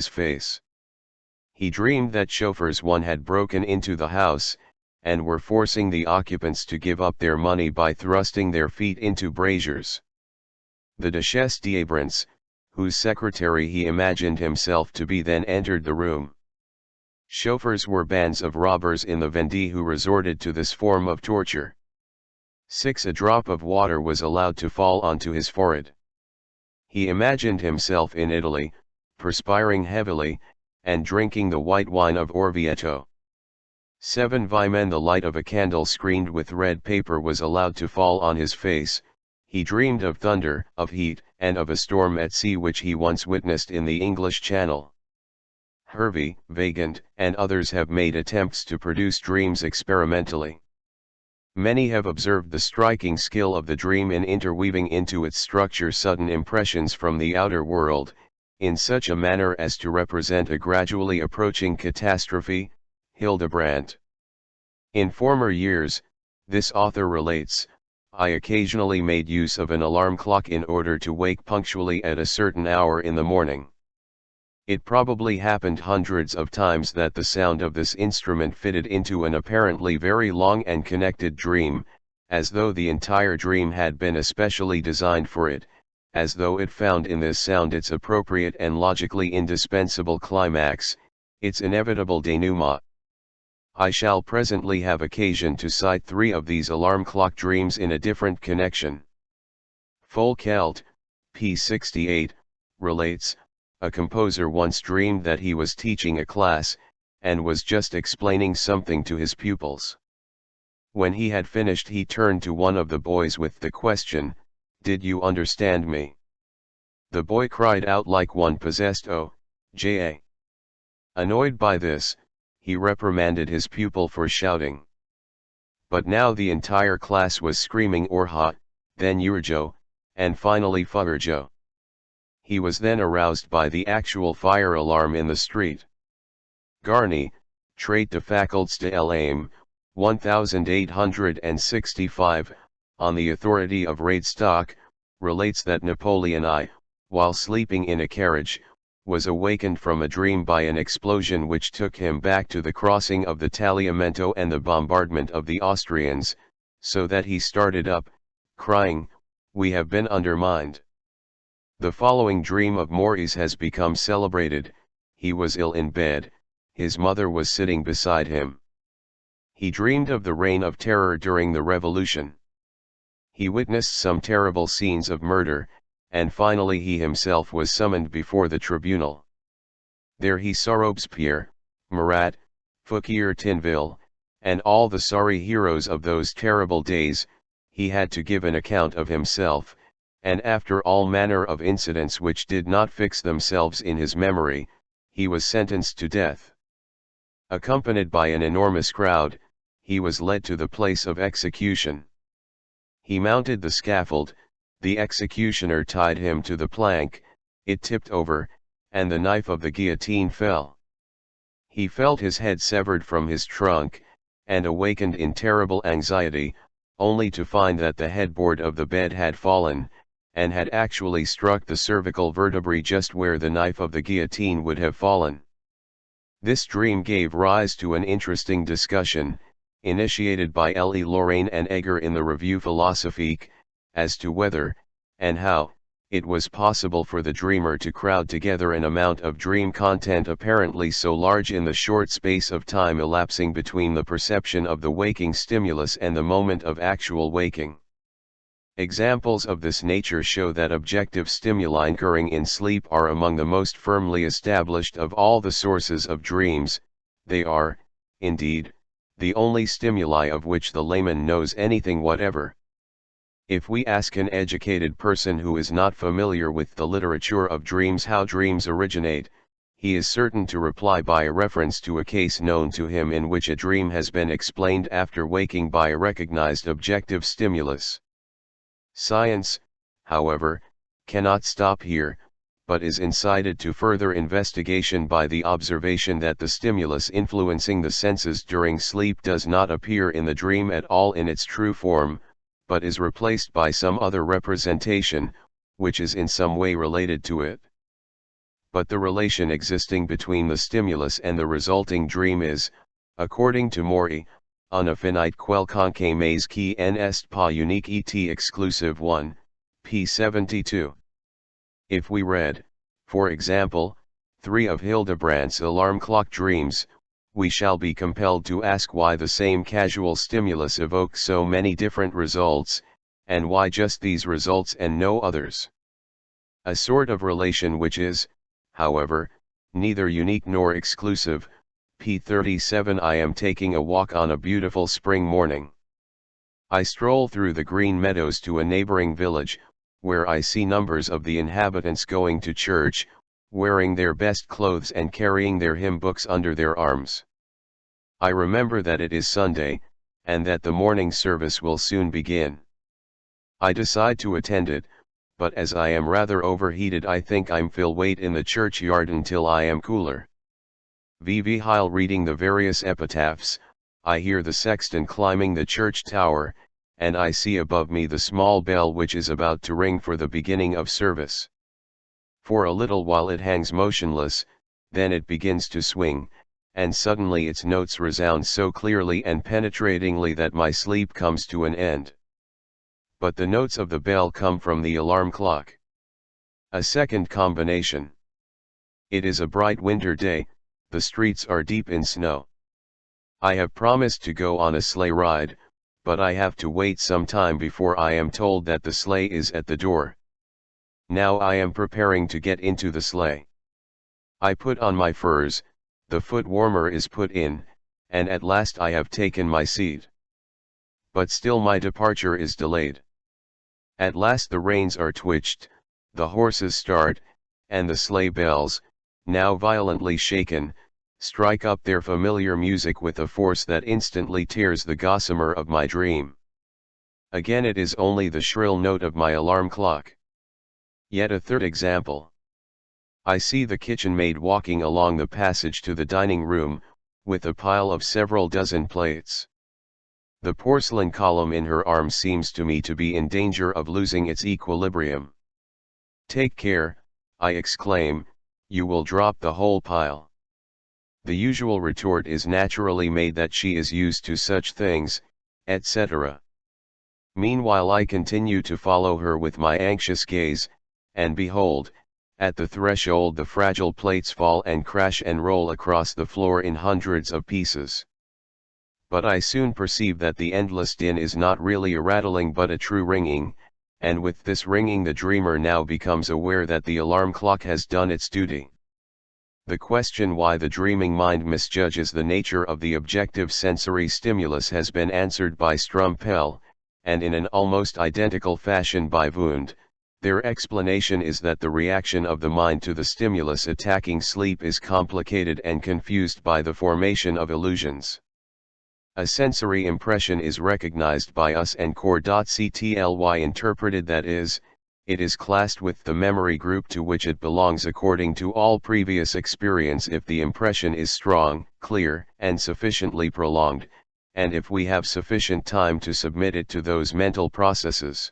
his face. He dreamed that chauffeurs one had broken into the house, and were forcing the occupants to give up their money by thrusting their feet into braziers. The Duchesse d'Abrance, whose secretary he imagined himself to be, then entered the room. Chauffeurs were bands of robbers in the Vendée who resorted to this form of torture. 6. A drop of water was allowed to fall onto his forehead. He imagined himself in Italy, perspiring heavily, and drinking the white wine of Orvieto. 7. Vime. The light of a candle screened with red paper was allowed to fall on his face. He dreamed of thunder, of heat, and of a storm at sea which he once witnessed in the English Channel. Hervey, Weygand, and others have made attempts to produce dreams experimentally. Many have observed the striking skill of the dream in interweaving into its structure sudden impressions from the outer world, in such a manner as to represent a gradually approaching catastrophe. Hildebrandt. In former years, this author relates, I occasionally made use of an alarm clock in order to wake punctually at a certain hour in the morning. It probably happened hundreds of times that the sound of this instrument fitted into an apparently very long and connected dream, as though the entire dream had been especially designed for it, as though it found in this sound its appropriate and logically indispensable climax, its inevitable denouement. I shall presently have occasion to cite 3 of these alarm clock dreams in a different connection. Folkelt, p. 68, relates, a composer once dreamed that he was teaching a class, and was just explaining something to his pupils. When he had finished, he turned to one of the boys with the question, "Did you understand me?" The boy cried out like one possessed, "Oh, J.A." Annoyed by this, he reprimanded his pupil for shouting. But now the entire class was screaming Orha, then Urjo, and finally Furjo. He was then aroused by the actual fire alarm in the street. Garni, Trait de Facultés de l'Âme, 1865, on the authority of Radestock, relates that Napoleon I, while sleeping in a carriage, was awakened from a dream by an explosion which took him back to the crossing of the Tagliamento and the bombardment of the Austrians, so that he started up, crying, "We have been undermined." The following dream of Maurice has become celebrated. He was ill in bed, his mother was sitting beside him. He dreamed of the reign of terror during the Revolution. He witnessed some terrible scenes of murder, and finally he himself was summoned before the tribunal. There he saw Robespierre, Marat, Fouquier Tinville, and all the sorry heroes of those terrible days. He had to give an account of himself, and after all manner of incidents which did not fix themselves in his memory, he was sentenced to death. Accompanied by an enormous crowd, he was led to the place of execution. He mounted the scaffold, the executioner tied him to the plank, it tipped over, and the knife of the guillotine fell. He felt his head severed from his trunk, and awakened in terrible anxiety, only to find that the headboard of the bed had fallen, and had actually struck the cervical vertebrae just where the knife of the guillotine would have fallen. This dream gave rise to an interesting discussion, initiated by L.E. Lorraine and Egger in the Revue Philosophique, as to whether, and how, it was possible for the dreamer to crowd together an amount of dream content apparently so large in the short space of time elapsing between the perception of the waking stimulus and the moment of actual waking. Examples of this nature show that objective stimuli occurring in sleep are among the most firmly established of all the sources of dreams. They are, indeed, the only stimuli of which the layman knows anything whatever. If we ask an educated person who is not familiar with the literature of dreams how dreams originate, he is certain to reply by a reference to a case known to him in which a dream has been explained after waking by a recognized objective stimulus. Science, however, cannot stop here, but is incited to further investigation by the observation that the stimulus influencing the senses during sleep does not appear in the dream at all in its true form, but is replaced by some other representation, which is in some way related to it. but the relation existing between the stimulus and the resulting dream is, according to Morey, una finite quel conque mais qui en est pas unique et exclusive 1, p. 72. If we read, for example, 3 of Hildebrandt's alarm clock dreams, we shall be compelled to ask why the same casual stimulus evokes so many different results, and why just these results and no others. A sort of relation which is, however, neither unique nor exclusive. p. 37. I am taking a walk on a beautiful spring morning. I stroll through the green meadows to a neighboring village, where I see numbers of the inhabitants going to church, wearing their best clothes and carrying their hymn books under their arms. I remember that it is Sunday, and that the morning service will soon begin. I decide to attend it, but as I am rather overheated I think I'll wait in the churchyard until I am cooler. While reading the various epitaphs, I hear the sexton climbing the church tower, and I see above me the small bell which is about to ring for the beginning of service. For a little while it hangs motionless, then it begins to swing, and suddenly its notes resound so clearly and penetratingly that my sleep comes to an end. But the notes of the bell come from the alarm clock. A second combination. It is a bright winter day, the streets are deep in snow. I have promised to go on a sleigh ride, but I have to wait some time before I am told that the sleigh is at the door. Now I am preparing to get into the sleigh. I put on my furs, the foot warmer is put in, and at last I have taken my seat. But still my departure is delayed. At last the reins are twitched, the horses start, and the sleigh bells, now violently shaken, strike up their familiar music with a force that instantly tears the gossamer of my dream. Again it is only the shrill note of my alarm clock. Yet a third example. I see the kitchen maid walking along the passage to the dining room, with a pile of several dozen plates. The porcelain column in her arms seems to me to be in danger of losing its equilibrium. "Take care," I exclaim, "you will drop the whole pile." The usual retort is naturally made that she is used to such things, etc. Meanwhile I continue to follow her with my anxious gaze, and behold, at the threshold the fragile plates fall and crash and roll across the floor in hundreds of pieces. But I soon perceive that the endless din is not really a rattling but a true ringing, and with this ringing the dreamer now becomes aware that the alarm clock has done its duty. The question why the dreaming mind misjudges the nature of the objective sensory stimulus has been answered by Strumpel, and in an almost identical fashion by Wundt. Their explanation is that the reaction of the mind to the stimulus attacking sleep is complicated and confused by the formation of illusions. A sensory impression is recognized by us and core.ctly interpreted, that is, it is classed with the memory group to which it belongs according to all previous experience if the impression is strong, clear, and sufficiently prolonged, and if we have sufficient time to submit it to those mental processes.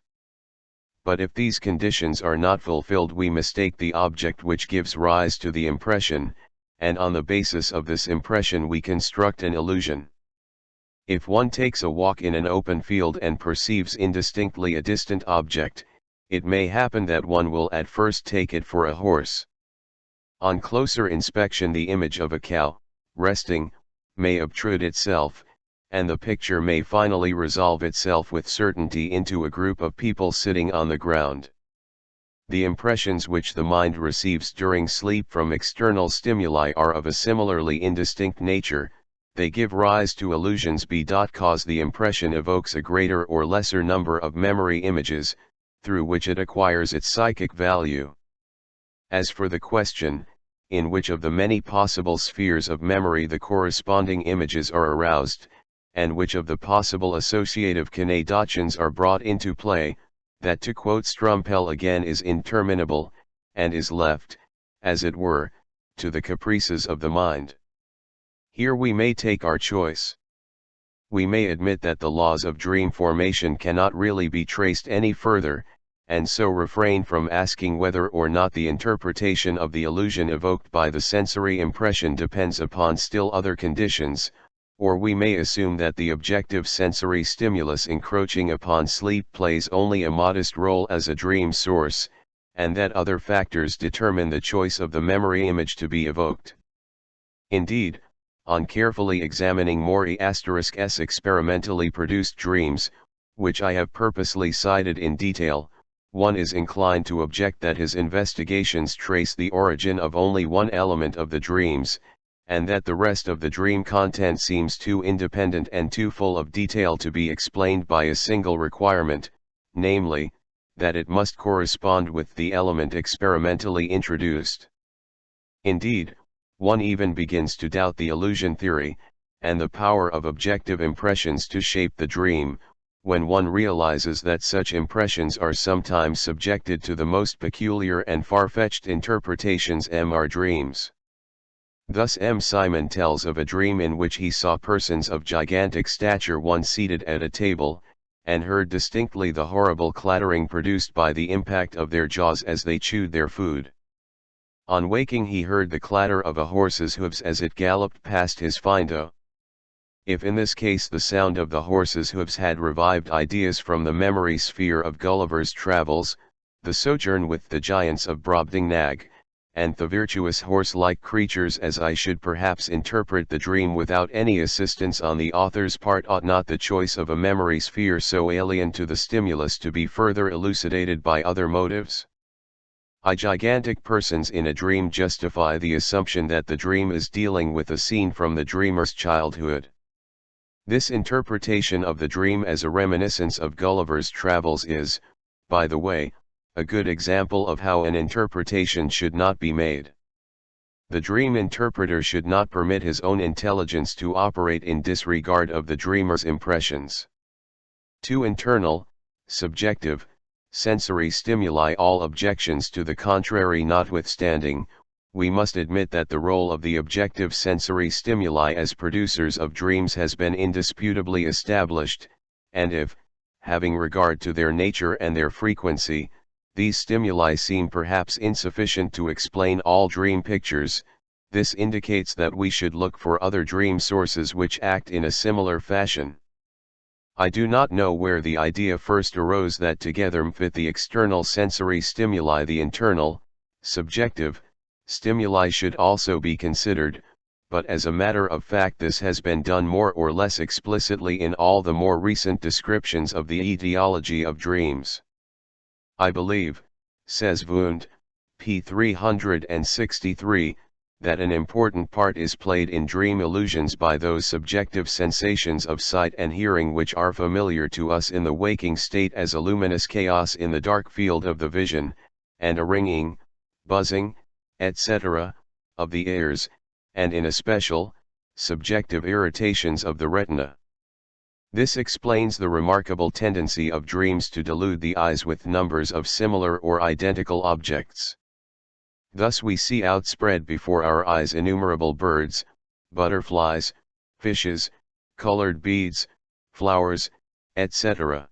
But if these conditions are not fulfilled we mistake the object which gives rise to the impression, and on the basis of this impression we construct an illusion. If one takes a walk in an open field and perceives indistinctly a distant object, it may happen that one will at first take it for a horse. On closer inspection the image of a cow, resting, may obtrude itself, and the picture may finally resolve itself with certainty into a group of people sitting on the ground. The impressions which the mind receives during sleep from external stimuli are of a similarly indistinct nature. They give rise to illusions cause the impression evokes a greater or lesser number of memory images, through which it acquires its psychic value. As for the question, in which of the many possible spheres of memory the corresponding images are aroused, and which of the possible associative connotations are brought into play, that, to quote Strumpel again, is interminable, and is left, as it were, to the caprices of the mind. Here we may take our choice. We may admit that the laws of dream formation cannot really be traced any further, and so refrain from asking whether or not the interpretation of the illusion evoked by the sensory impression depends upon still other conditions, or we may assume that the objective sensory stimulus encroaching upon sleep plays only a modest role as a dream source, and that other factors determine the choice of the memory image to be evoked. Indeed, on carefully examining Mori**'s experimentally produced dreams, which I have purposely cited in detail, one is inclined to object that his investigations trace the origin of only one element of the dreams, and that the rest of the dream content seems too independent and too full of detail to be explained by a single requirement, namely, that it must correspond with the element experimentally introduced. Indeed, one even begins to doubt the illusion theory, and the power of objective impressions to shape the dream, when one realizes that such impressions are sometimes subjected to the most peculiar and far-fetched interpretations are dreams. Thus M. Simon tells of a dream in which he saw persons of gigantic stature once seated at a table, and heard distinctly the horrible clattering produced by the impact of their jaws as they chewed their food. On waking he heard the clatter of a horse's hooves as it galloped past his window. If in this case the sound of the horse's hooves had revived ideas from the memory sphere of Gulliver's Travels, the sojourn with the giants of Brobdingnag, and the virtuous horse-like creatures, as I should perhaps interpret the dream without any assistance on the author's part, ought not the choice of a memory sphere so alien to the stimulus to be further elucidated by other motives? Gigantic persons in a dream justify the assumption that the dream is dealing with a scene from the dreamer's childhood. This interpretation of the dream as a reminiscence of Gulliver's Travels is, by the way, a good example of how an interpretation should not be made. The dream interpreter should not permit his own intelligence to operate in disregard of the dreamer's impressions. To internal, subjective, sensory stimuli, all objections to the contrary notwithstanding, we must admit that the role of the objective sensory stimuli as producers of dreams has been indisputably established, and if, having regard to their nature and their frequency, these stimuli seem perhaps insufficient to explain all dream pictures, this indicates that we should look for other dream sources which act in a similar fashion. I do not know where the idea first arose that together with the external sensory stimuli the internal, subjective, stimuli should also be considered, but as a matter of fact this has been done more or less explicitly in all the more recent descriptions of the etiology of dreams. I believe, says Wundt, p. 363, that an important part is played in dream illusions by those subjective sensations of sight and hearing which are familiar to us in the waking state as a luminous chaos in the dark field of the vision, and a ringing, buzzing, etc., of the ears, and in especial, subjective irritations of the retina. This explains the remarkable tendency of dreams to delude the eyes with numbers of similar or identical objects. Thus we see outspread before our eyes innumerable birds, butterflies, fishes, colored beads, flowers, etc.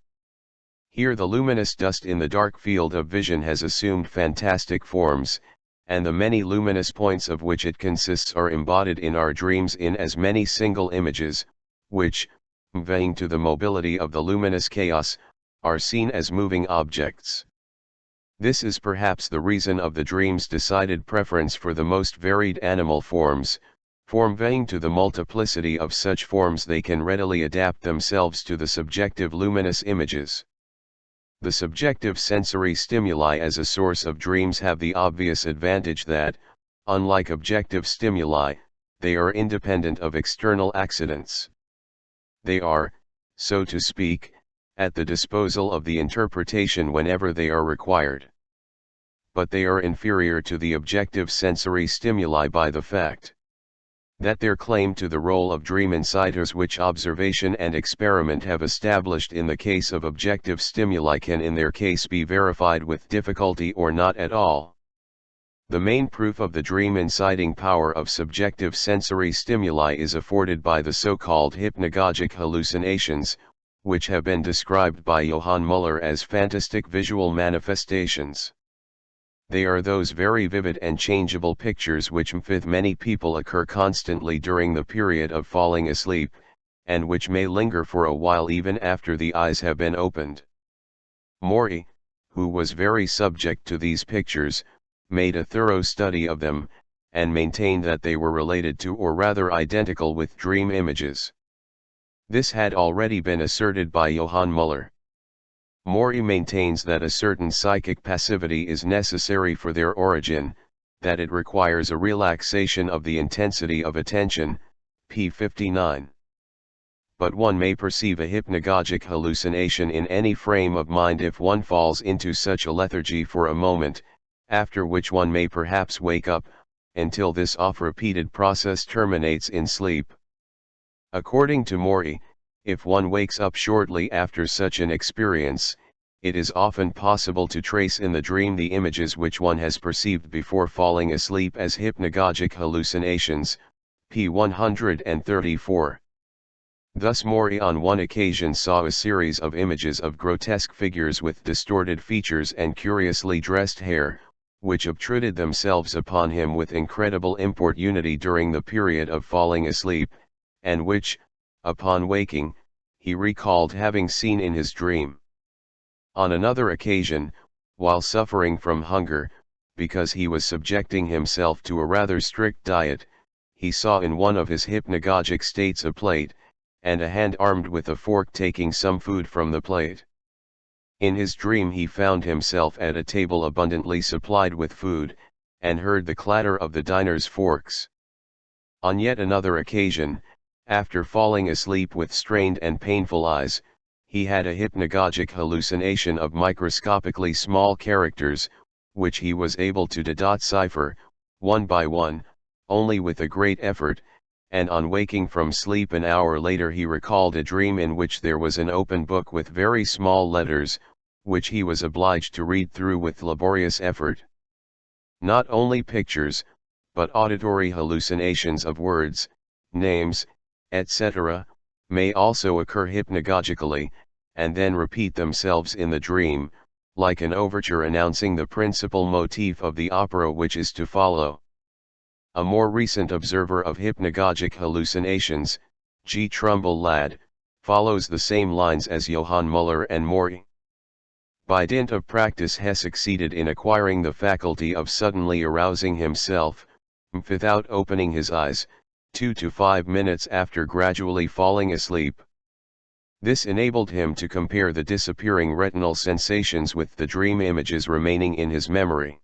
Here the luminous dust in the dark field of vision has assumed fantastic forms, and the many luminous points of which it consists are embodied in our dreams in as many single images, which, owing to the mobility of the luminous chaos, are seen as moving objects. This is perhaps the reason of the dream's decided preference for the most varied animal forms, owing to the multiplicity of such forms they can readily adapt themselves to the subjective luminous images. The subjective sensory stimuli as a source of dreams have the obvious advantage that, unlike objective stimuli, they are independent of external accidents. They are, so to speak, at the disposal of the interpretation whenever they are required. But they are inferior to the objective sensory stimuli by the fact that their claim to the role of dream inciters which observation and experiment have established in the case of objective stimuli can in their case be verified with difficulty or not at all. The main proof of the dream inciting power of subjective sensory stimuli is afforded by the so-called hypnagogic hallucinations, which have been described by Johann Müller as fantastic visual manifestations. They are those very vivid and changeable pictures which with many people occur constantly during the period of falling asleep, and which may linger for a while even after the eyes have been opened. Maury, who was very subject to these pictures, made a thorough study of them, and maintained that they were related to or rather identical with dream images. This had already been asserted by Johann Müller. Maury maintains that a certain psychic passivity is necessary for their origin, that it requires a relaxation of the intensity of attention, p. 59. But one may perceive a hypnagogic hallucination in any frame of mind if one falls into such a lethargy for a moment, after which one may perhaps wake up, until this oft-repeated process terminates in sleep. According to Maury, if one wakes up shortly after such an experience, it is often possible to trace in the dream the images which one has perceived before falling asleep as hypnagogic hallucinations, p. 134. Thus Maury on one occasion saw a series of images of grotesque figures with distorted features and curiously dressed hair, which obtruded themselves upon him with incredible importunity during the period of falling asleep, and which, upon waking, he recalled having seen in his dream. On another occasion, while suffering from hunger, because he was subjecting himself to a rather strict diet, he saw in one of his hypnagogic states a plate, and a hand armed with a fork taking some food from the plate. In his dream he found himself at a table abundantly supplied with food, and heard the clatter of the diner's forks. On yet another occasion, after falling asleep with strained and painful eyes, he had a hypnagogic hallucination of microscopically small characters, which he was able to decipher, one by one, only with a great effort, and on waking from sleep an hour later he recalled a dream in which there was an open book with very small letters, which he was obliged to read through with laborious effort. Not only pictures, but auditory hallucinations of words, names, etc., may also occur hypnagogically, and then repeat themselves in the dream, like an overture announcing the principal motif of the opera which is to follow. A more recent observer of hypnagogic hallucinations, G. Trumbull Ladd, follows the same lines as Johann Müller and Maury. By dint of practice he succeeded in acquiring the faculty of suddenly arousing himself, without opening his eyes, 2 to 5 minutes after gradually falling asleep. This enabled him to compare the disappearing retinal sensations with the dream images remaining in his memory.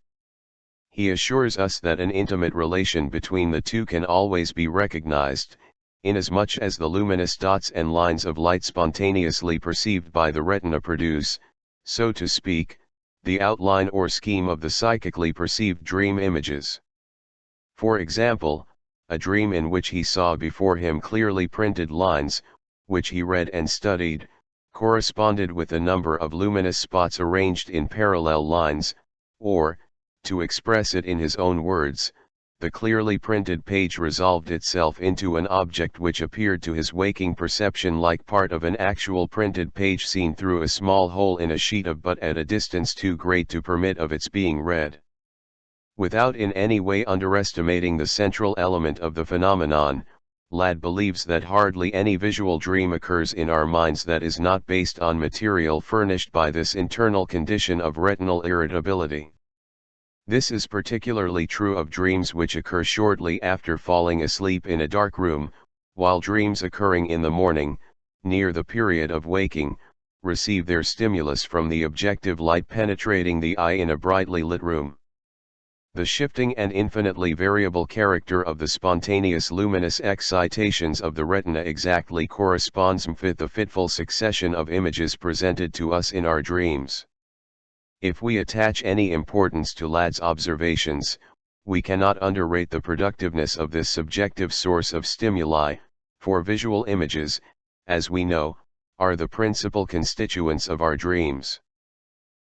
He assures us that an intimate relation between the two can always be recognized, inasmuch as the luminous dots and lines of light spontaneously perceived by the retina produce, so to speak, the outline or scheme of the psychically perceived dream images. For example, a dream in which he saw before him clearly printed lines, which he read and studied, corresponded with a number of luminous spots arranged in parallel lines, or, to express it in his own words, the clearly printed page resolved itself into an object which appeared to his waking perception like part of an actual printed page seen through a small hole in a sheet of but at a distance too great to permit of its being read. Without in any way underestimating the central element of the phenomenon, Ladd believes that hardly any visual dream occurs in our minds that is not based on material furnished by this internal condition of retinal irritability. This is particularly true of dreams which occur shortly after falling asleep in a dark room, while dreams occurring in the morning, near the period of waking, receive their stimulus from the objective light penetrating the eye in a brightly lit room. The shifting and infinitely variable character of the spontaneous luminous excitations of the retina exactly corresponds with the fitful succession of images presented to us in our dreams. If we attach any importance to Ladd's observations, we cannot underrate the productiveness of this subjective source of stimuli, for visual images, as we know, are the principal constituents of our dreams.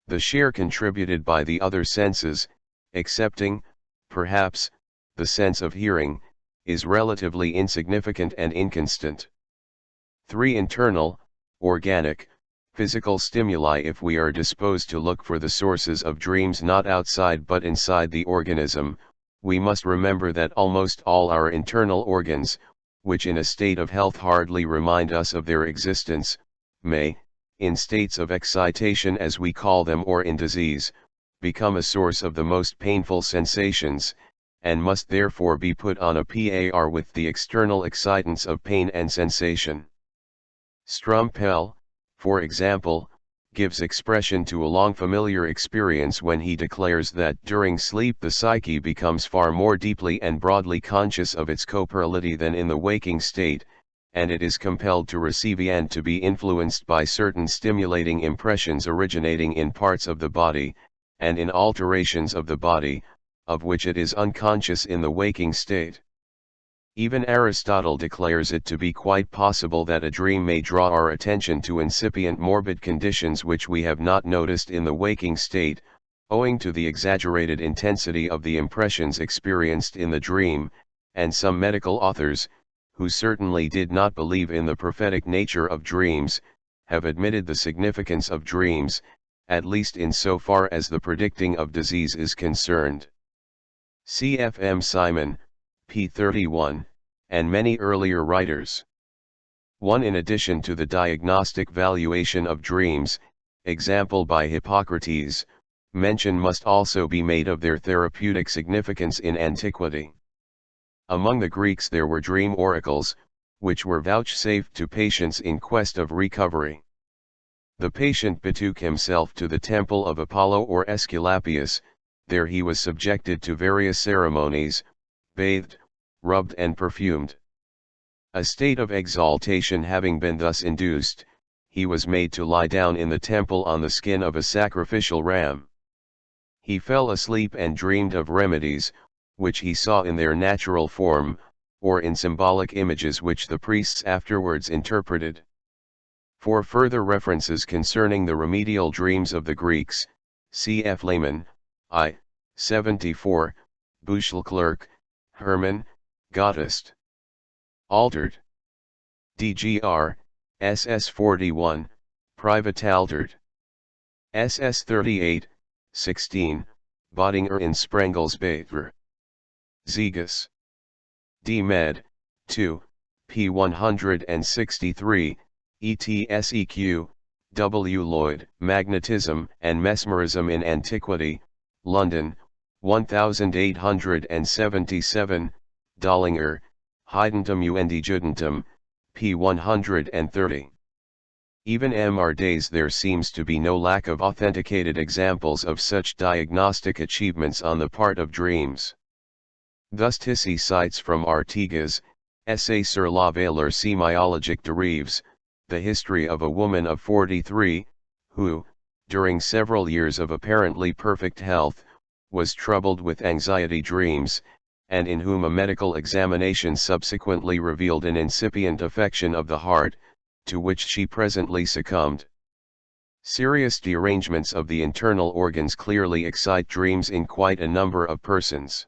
The share contributed by the other senses, excepting, perhaps, the sense of hearing, is relatively insignificant and inconstant. 3 internal, organic, physical stimuli. If we are disposed to look for the sources of dreams not outside but inside the organism, we must remember that almost all our internal organs, which in a state of health hardly remind us of their existence, may, in states of excitation as we call them or in disease, become a source of the most painful sensations, and must therefore be put on a par with the external excitants of pain and sensation. Strumpel, for example, gives expression to a long familiar experience when he declares that during sleep the psyche becomes far more deeply and broadly conscious of its corporeality than in the waking state, and it is compelled to receive and to be influenced by certain stimulating impressions originating in parts of the body, and in alterations of the body, of which it is unconscious in the waking state. Even Aristotle declares it to be quite possible that a dream may draw our attention to incipient morbid conditions which we have not noticed in the waking state, owing to the exaggerated intensity of the impressions experienced in the dream, and some medical authors, who certainly did not believe in the prophetic nature of dreams, have admitted the significance of dreams, at least in so far as the predicting of disease is concerned. C. F. M. Simon, p. 31, and many earlier writers. 1. In addition to the diagnostic valuation of dreams, example by Hippocrates, mention must also be made of their therapeutic significance in antiquity. Among the Greeks there were dream oracles, which were vouchsafed to patients in quest of recovery. The patient betook himself to the temple of Apollo or Aesculapius. There he was subjected to various ceremonies, bathed, rubbed and perfumed. A state of exaltation having been thus induced, he was made to lie down in the temple on the skin of a sacrificial ram. He fell asleep and dreamed of remedies, which he saw in their natural form, or in symbolic images which the priests afterwards interpreted. For further references concerning the remedial dreams of the Greeks, C. F. Lehmann, I. 74, Buchel-Clerk, Hermann, Gottist. Altered. DGR, SS 41, Private Altered. SS 38, 16, Bodinger in Sprengelsbeter. Zegas. D. Med. 2, p. 163, ETSEQ, W. Lloyd. Magnetism and Mesmerism in Antiquity, London, 1877, Dollinger, Heidentum und Judentum, p. 130. Even M. R. Days there seems to be no lack of authenticated examples of such diagnostic achievements on the part of dreams. Thus Tissy cites from Artigas, Essai sur la valeur sémiologique de rêves, the history of a woman of 43, who, during several years of apparently perfect health, was troubled with anxiety dreams, and in whom a medical examination subsequently revealed an incipient affection of the heart, to which she presently succumbed. Serious derangements of the internal organs clearly excite dreams in quite a number of persons.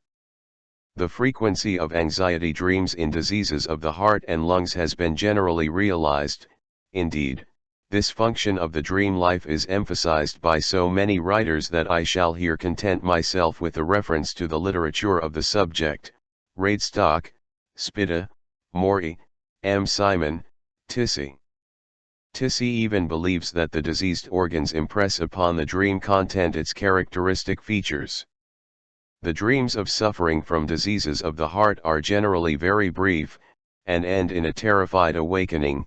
The frequency of anxiety dreams in diseases of the heart and lungs has been generally realized. Indeed, this function of the dream life is emphasized by so many writers that I shall here content myself with a reference to the literature of the subject: Radestock, Spitta, Morey, M. Simon, Tissy. Tissy even believes that the diseased organs impress upon the dream content its characteristic features. The dreams of suffering from diseases of the heart are generally very brief, and end in a terrified awakening.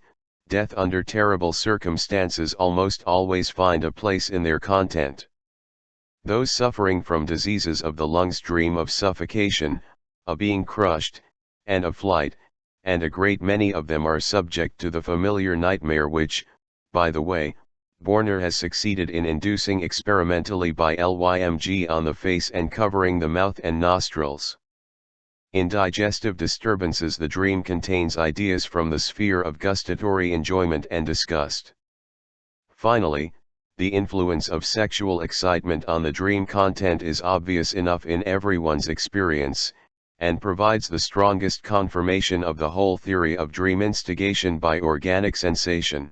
Death under terrible circumstances almost always find a place in their content. Those suffering from diseases of the lungs dream of suffocation, of being crushed, and of flight, and a great many of them are subject to the familiar nightmare which, by the way, Borner has succeeded in inducing experimentally by LYMG on the face and covering the mouth and nostrils. In digestive disturbances the dream contains ideas from the sphere of gustatory enjoyment and disgust. Finally, the influence of sexual excitement on the dream content is obvious enough in everyone's experience, and provides the strongest confirmation of the whole theory of dream instigation by organic sensation.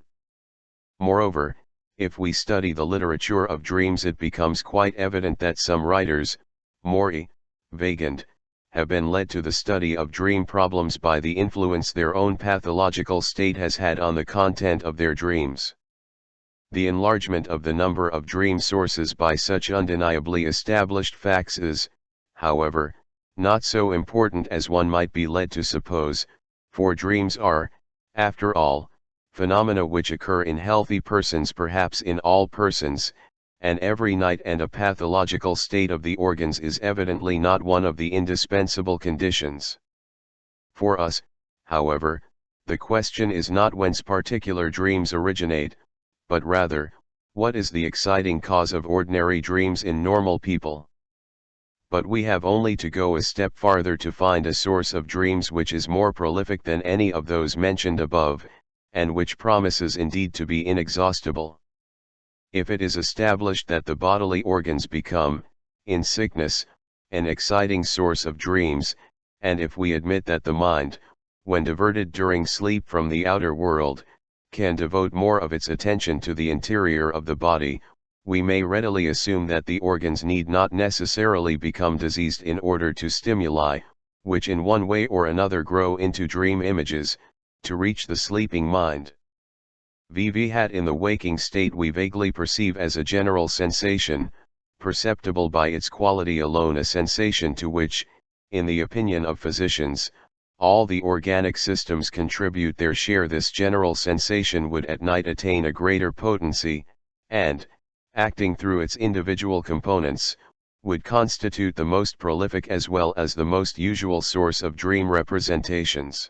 Moreover, if we study the literature of dreams, it becomes quite evident that some writers, Morey, Weygand, have been led to the study of dream problems by the influence their own pathological state has had on the content of their dreams. The enlargement of the number of dream sources by such undeniably established facts is, however, not so important as one might be led to suppose, for dreams are, after all, phenomena which occur in healthy persons, perhaps in all persons, and every night, and a pathological state of the organs is evidently not one of the indispensable conditions. For us, however, the question is not whence particular dreams originate, but rather, what is the exciting cause of ordinary dreams in normal people? But we have only to go a step farther to find a source of dreams which is more prolific than any of those mentioned above, and which promises indeed to be inexhaustible. If it is established that the bodily organs become, in sickness, an exciting source of dreams, and if we admit that the mind, when diverted during sleep from the outer world, can devote more of its attention to the interior of the body, we may readily assume that the organs need not necessarily become diseased in order to stimuli, which in one way or another grow into dream images, to reach the sleeping mind. VV in the waking state we vaguely perceive as a general sensation, perceptible by its quality alone, a sensation to which, in the opinion of physicians, all the organic systems contribute their share. This general sensation would at night attain a greater potency, and, acting through its individual components, would constitute the most prolific as well as the most usual source of dream representations.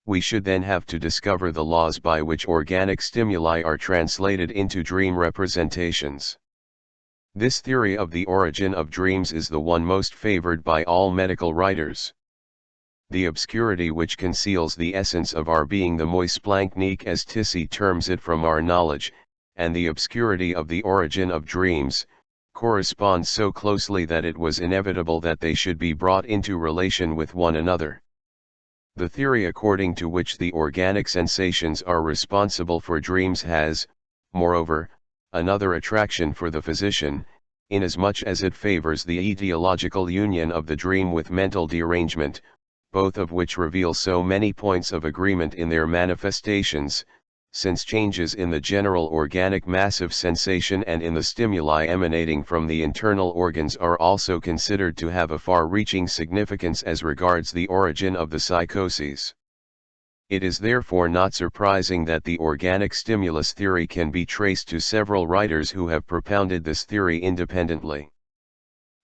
We should then have to discover the laws by which organic stimuli are translated into dream representations. This theory of the origin of dreams is the one most favored by all medical writers. The obscurity which conceals the essence of our being, the Moisplanknik as Tissy terms it, from our knowledge, and the obscurity of the origin of dreams, correspond so closely that it was inevitable that they should be brought into relation with one another. The theory according to which the organic sensations are responsible for dreams has, moreover, another attraction for the physician, inasmuch as it favors the etiological union of the dream with mental derangement, both of which reveal so many points of agreement in their manifestations, since changes in the general organic mass of sensation and in the stimuli emanating from the internal organs are also considered to have a far-reaching significance as regards the origin of the psychoses. It is therefore not surprising that the organic stimulus theory can be traced to several writers who have propounded this theory independently.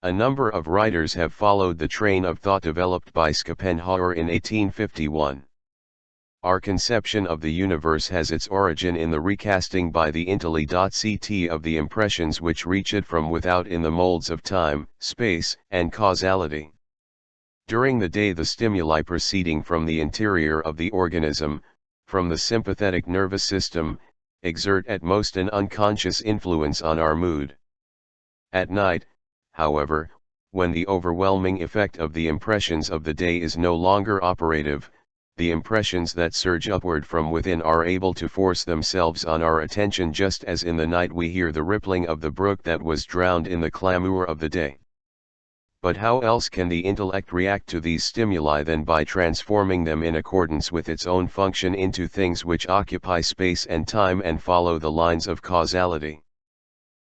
A number of writers have followed the train of thought developed by Schopenhauer in 1851. Our conception of the universe has its origin in the recasting by the intelli.ct of the impressions which reach it from without in the molds of time, space, and causality. During the day, the stimuli proceeding from the interior of the organism, from the sympathetic nervous system, exert at most an unconscious influence on our mood. At night, however, when the overwhelming effect of the impressions of the day is no longer operative, the impressions that surge upward from within are able to force themselves on our attention, just as in the night we hear the rippling of the brook that was drowned in the clamor of the day. But how else can the intellect react to these stimuli than by transforming them in accordance with its own function into things which occupy space and time and follow the lines of causality?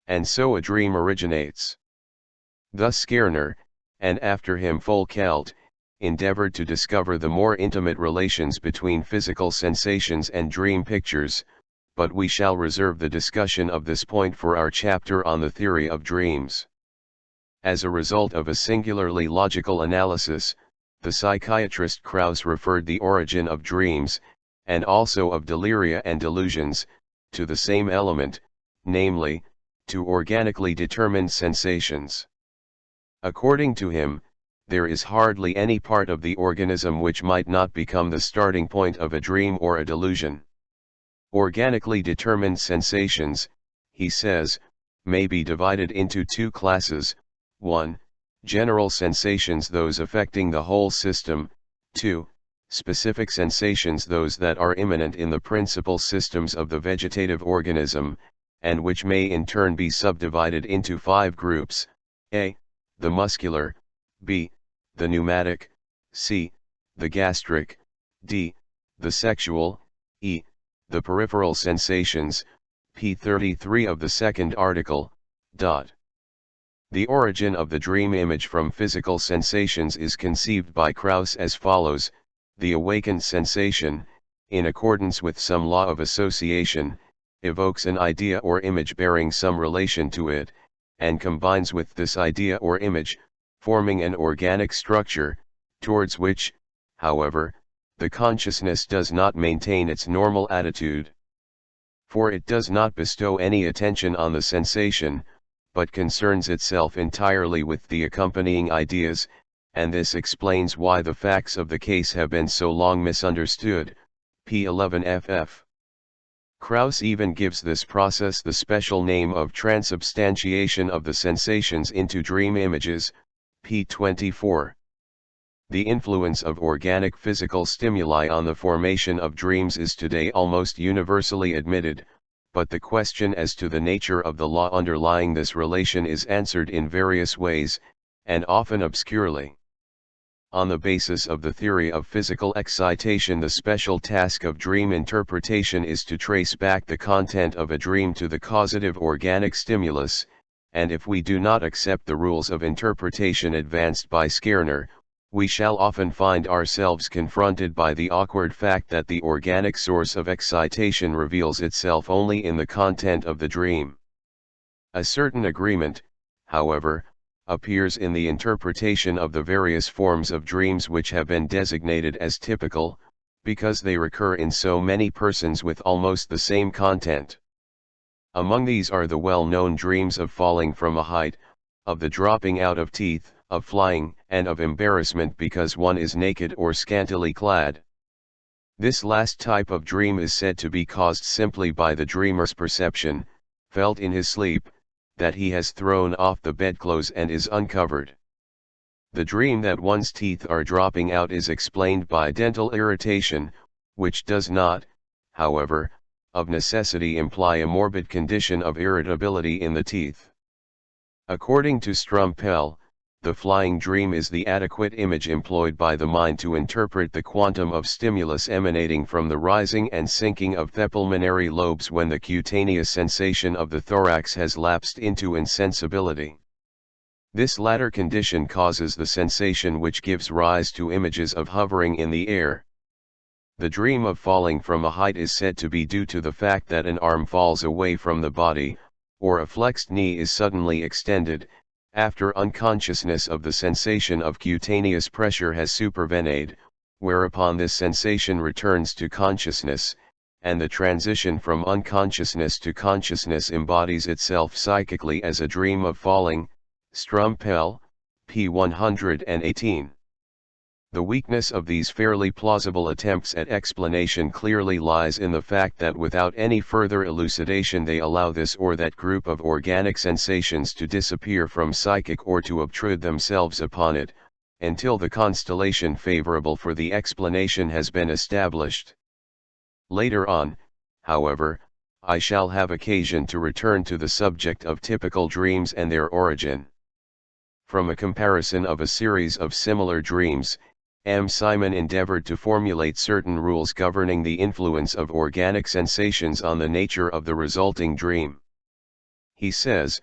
And so a dream originates. Thus Skerner, and after him Foucault, endeavored to discover the more intimate relations between physical sensations and dream pictures, but we shall reserve the discussion of this point for our chapter on the theory of dreams. As a result of a singularly logical analysis, the psychiatrist Krauss referred the origin of dreams, and also of deliria and delusions, to the same element, namely, to organically determined sensations. According to him, there is hardly any part of the organism which might not become the starting point of a dream or a delusion. Organically determined sensations, he says, may be divided into two classes: 1. General sensations, those affecting the whole system; 2. specific sensations those that are immanent in the principal systems of the vegetative organism, and which may in turn be subdivided into 5 groups: a. the muscular, b. the pneumatic, c. the gastric, d. the sexual, e. the peripheral sensations, p. 33 of the second article. The origin of the dream image from physical sensations is conceived by Krauss as follows: the awakened sensation, in accordance with some law of association, evokes an idea or image bearing some relation to it, and combines with this idea or image, forming an organic structure, towards which, however, the consciousness does not maintain its normal attitude. For it does not bestow any attention on the sensation, but concerns itself entirely with the accompanying ideas, and this explains why the facts of the case have been so long misunderstood. P. 11 ff. Krauss even gives this process the special name of transubstantiation of the sensations into dream images. P. 24. The influence of organic physical stimuli on the formation of dreams is today almost universally admitted, but the question as to the nature of the law underlying this relation is answered in various ways, and often obscurely. On the basis of the theory of physical excitation, the special task of dream interpretation is to trace back the content of a dream to the causative organic stimulus, and if we do not accept the rules of interpretation advanced by Skerner, we shall often find ourselves confronted by the awkward fact that the organic source of excitation reveals itself only in the content of the dream. A certain agreement, however, appears in the interpretation of the various forms of dreams which have been designated as typical, because they recur in so many persons with almost the same content. Among these are the well-known dreams of falling from a height, of the dropping out of teeth, of flying, and of embarrassment because one is naked or scantily clad. This last type of dream is said to be caused simply by the dreamer's perception, felt in his sleep, that he has thrown off the bedclothes and is uncovered. The dream that one's teeth are dropping out is explained by dental irritation, which does not, however, of necessity imply a morbid condition of irritability in the teeth. According to Strumpel, the flying dream is the adequate image employed by the mind to interpret the quantum of stimulus emanating from the rising and sinking of the pulmonary lobes when the cutaneous sensation of the thorax has lapsed into insensibility. This latter condition causes the sensation which gives rise to images of hovering in the air. The dream of falling from a height is said to be due to the fact that an arm falls away from the body, or a flexed knee is suddenly extended, after unconsciousness of the sensation of cutaneous pressure has supervened, whereupon this sensation returns to consciousness, and the transition from unconsciousness to consciousness embodies itself psychically as a dream of falling. Strumpel, p. 118. The weakness of these fairly plausible attempts at explanation clearly lies in the fact that without any further elucidation they allow this or that group of organic sensations to disappear from psychic or to obtrude themselves upon it, until the constellation favorable for the explanation has been established. Later on, however, I shall have occasion to return to the subject of typical dreams and their origin. From a comparison of a series of similar dreams, M. Simon endeavored to formulate certain rules governing the influence of organic sensations on the nature of the resulting dream. He says,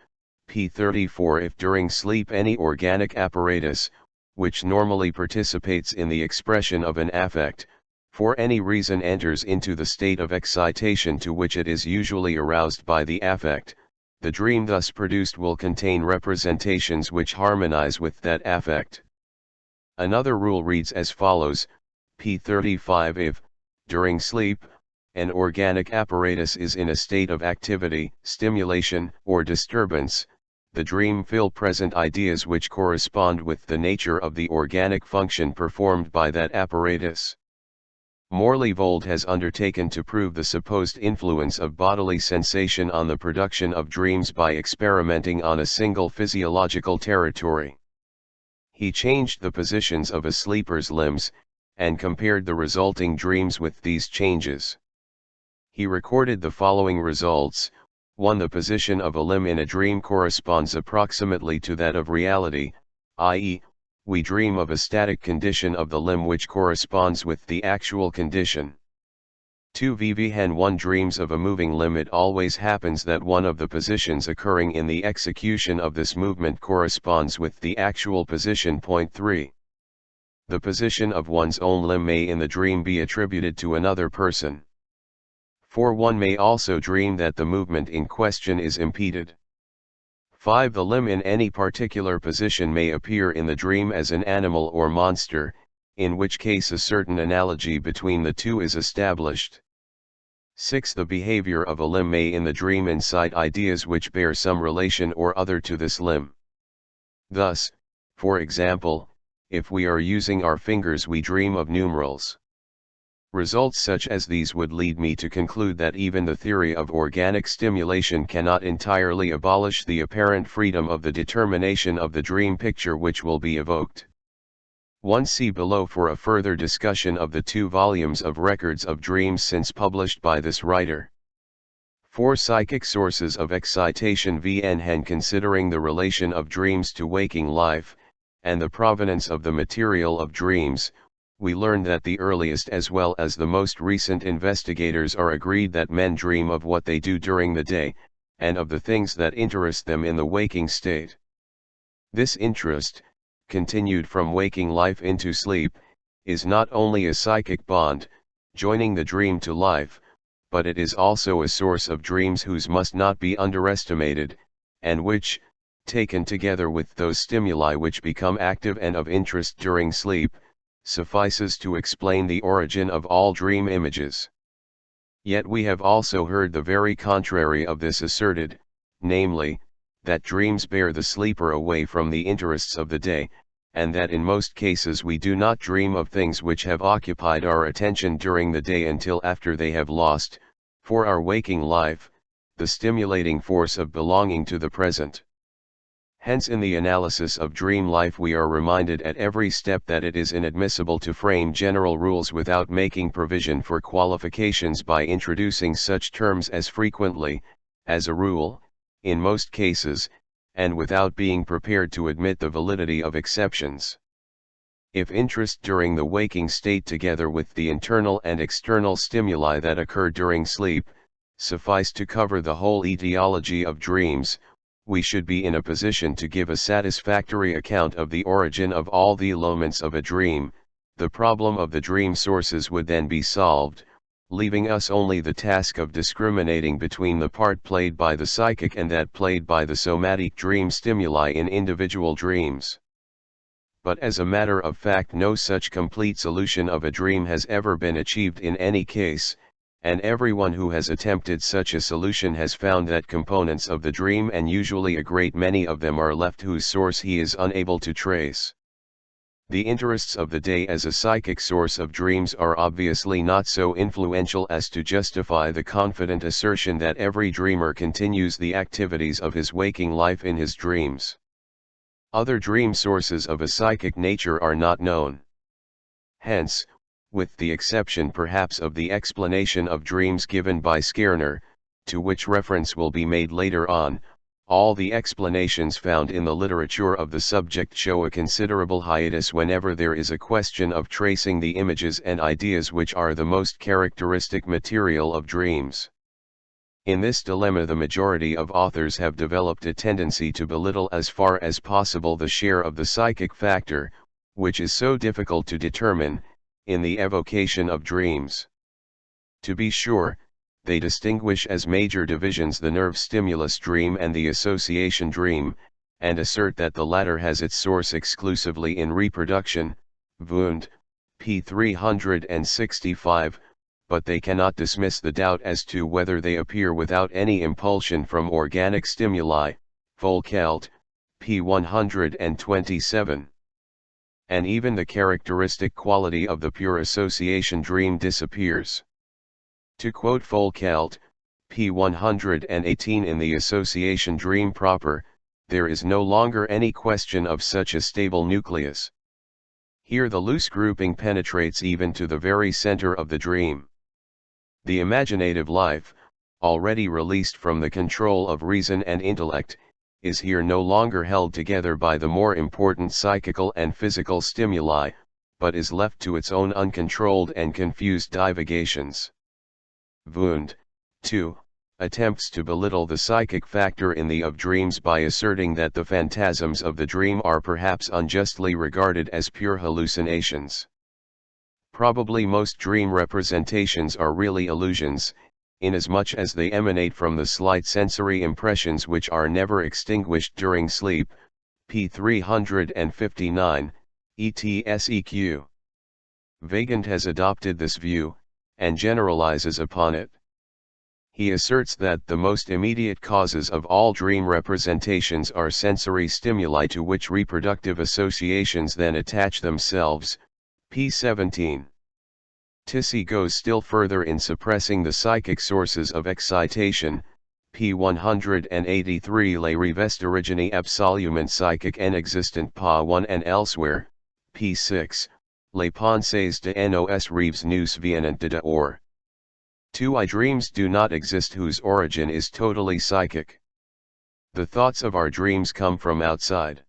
p. 34, if during sleep any organic apparatus, which normally participates in the expression of an affect, for any reason enters into the state of excitation to which it is usually aroused by the affect, the dream thus produced will contain representations which harmonize with that affect. Another rule reads as follows, p. 35, if, during sleep, an organic apparatus is in a state of activity, stimulation, or disturbance, the dream will present ideas which correspond with the nature of the organic function performed by that apparatus. Morley-Vold has undertaken to prove the supposed influence of bodily sensation on the production of dreams by experimenting on a single physiological territory. He changed the positions of a sleeper's limbs, and compared the resulting dreams with these changes. He recorded the following results. 1. The position of a limb in a dream corresponds approximately to that of reality, i.e., we dream of a static condition of the limb which corresponds with the actual condition. 2. When one dreams of a moving limb, it always happens that one of the positions occurring in the execution of this movement corresponds with the actual position. 3. The position of one's own limb may in the dream be attributed to another person. 4. One may also dream that the movement in question is impeded. 5. The limb in any particular position may appear in the dream as an animal or monster, in which case a certain analogy between the two is established. 6. The behavior of a limb may in the dream incite ideas which bear some relation or other to this limb. Thus, for example, if we are using our fingers, we dream of numerals. Results such as these would lead me to conclude that even the theory of organic stimulation cannot entirely abolish the apparent freedom of the determination of the dream picture which will be evoked. 1. See below for a further discussion of the 2 volumes of records of dreams since published by this writer. 4. Psychic sources of excitation. When considering the relation of dreams to waking life, and the provenance of the material of dreams, we learn that the earliest as well as the most recent investigators are agreed that men dream of what they do during the day, and of the things that interest them in the waking state. This interest, continued from waking life into sleep, is not only a psychic bond, joining the dream to life, but it is also a source of dreams whose must not be underestimated, and which, taken together with those stimuli which become active and of interest during sleep, suffices to explain the origin of all dream images. Yet we have also heard the very contrary of this asserted, namely, that dreams bear the sleeper away from the interests of the day, and that in most cases we do not dream of things which have occupied our attention during the day until after they have lost, for our waking life, the stimulating force of belonging to the present. Hence in the analysis of dream life we are reminded at every step that it is inadmissible to frame general rules without making provision for qualifications by introducing such terms as frequently, as a rule, in most cases, and without being prepared to admit the validity of exceptions. If interest during the waking state together with the internal and external stimuli that occur during sleep, suffice to cover the whole etiology of dreams, we should be in a position to give a satisfactory account of the origin of all the elements of a dream. The problem of the dream sources would then be solved, leaving us only the task of discriminating between the part played by the psychic and that played by the somatic dream stimuli in individual dreams. But as a matter of fact, no such complete solution of a dream has ever been achieved in any case, and everyone who has attempted such a solution has found that components of the dream, and usually a great many of them, are left whose source he is unable to trace. The interests of the day as a psychic source of dreams are obviously not so influential as to justify the confident assertion that every dreamer continues the activities of his waking life in his dreams. Other dream sources of a psychic nature are not known. Hence, with the exception perhaps of the explanation of dreams given by Skerner, to which reference will be made later on, all the explanations found in the literature of the subject show a considerable hiatus whenever there is a question of tracing the images and ideas which are the most characteristic material of dreams. In this dilemma the majority of authors have developed a tendency to belittle as far as possible the share of the psychic factor, which is so difficult to determine, in the evocation of dreams. To be sure, they distinguish as major divisions the nerve stimulus dream and the association dream, and assert that the latter has its source exclusively in reproduction, Wundt, p. 365, but they cannot dismiss the doubt as to whether they appear without any impulsion from organic stimuli, Volkelt, p. 127. And even the characteristic quality of the pure association dream disappears. To quote Volkelt, p. 118, in the association dream proper, there is no longer any question of such a stable nucleus. Here the loose grouping penetrates even to the very center of the dream. The imaginative life, already released from the control of reason and intellect, is here no longer held together by the more important psychical and physical stimuli, but is left to its own uncontrolled and confused divagations. Wundt, too, attempts to belittle the psychic factor in the of dreams by asserting that the phantasms of the dream are perhaps unjustly regarded as pure hallucinations. Probably most dream representations are really illusions, inasmuch as they emanate from the slight sensory impressions which are never extinguished during sleep, p. 359, ETSEQ. Weygand has adopted this view, and generalizes upon it. He asserts that the most immediate causes of all dream representations are sensory stimuli to which reproductive associations then attach themselves, p. 17. Tissey goes still further in suppressing the psychic sources of excitation, p. 183. Les revest origine absolument psychique en existent pas one and elsewhere, p. 6. Les pensées de nos rêves nous viennent de dehors. 2. Dreams do not exist whose origin is totally psychic. The thoughts of our dreams come from outside.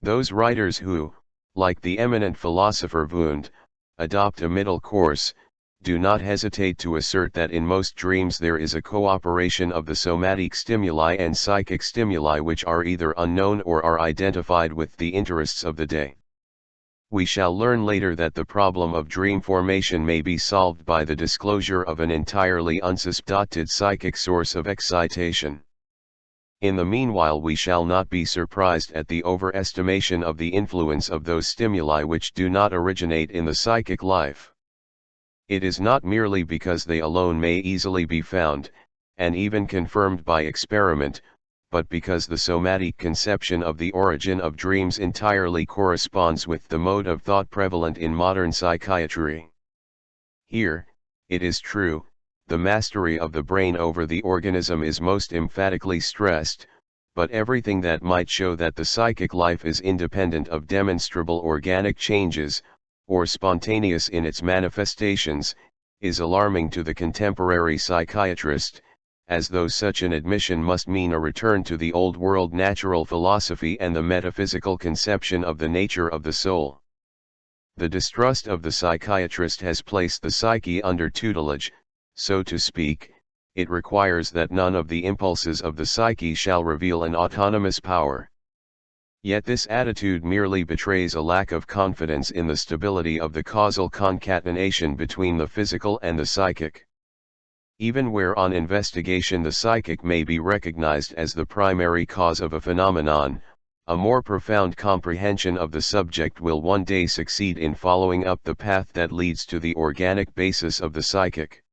Those writers who, like the eminent philosopher Wundt, adopt a middle course, do not hesitate to assert that in most dreams there is a cooperation of the somatic stimuli and psychic stimuli which are either unknown or are identified with the interests of the day. We shall learn later that the problem of dream formation may be solved by the disclosure of an entirely unsuspected psychic source of excitation. In the meanwhile we shall not be surprised at the overestimation of the influence of those stimuli which do not originate in the psychic life. It is not merely because they alone may easily be found, and even confirmed by experiment, but because the somatic conception of the origin of dreams entirely corresponds with the mode of thought prevalent in modern psychiatry. Here, it is true, the mastery of the brain over the organism is most emphatically stressed, but everything that might show that the psychic life is independent of demonstrable organic changes, or spontaneous in its manifestations, is alarming to the contemporary psychiatrist, as though such an admission must mean a return to the old world natural philosophy and the metaphysical conception of the nature of the soul. The distrust of the psychiatrist has placed the psyche under tutelage, so to speak. It requires that none of the impulses of the psyche shall reveal an autonomous power. Yet this attitude merely betrays a lack of confidence in the stability of the causal concatenation between the physical and the psychic. Even where on investigation the psychic may be recognized as the primary cause of a phenomenon, a more profound comprehension of the subject will one day succeed in following up the path that leads to the organic basis of the psychic.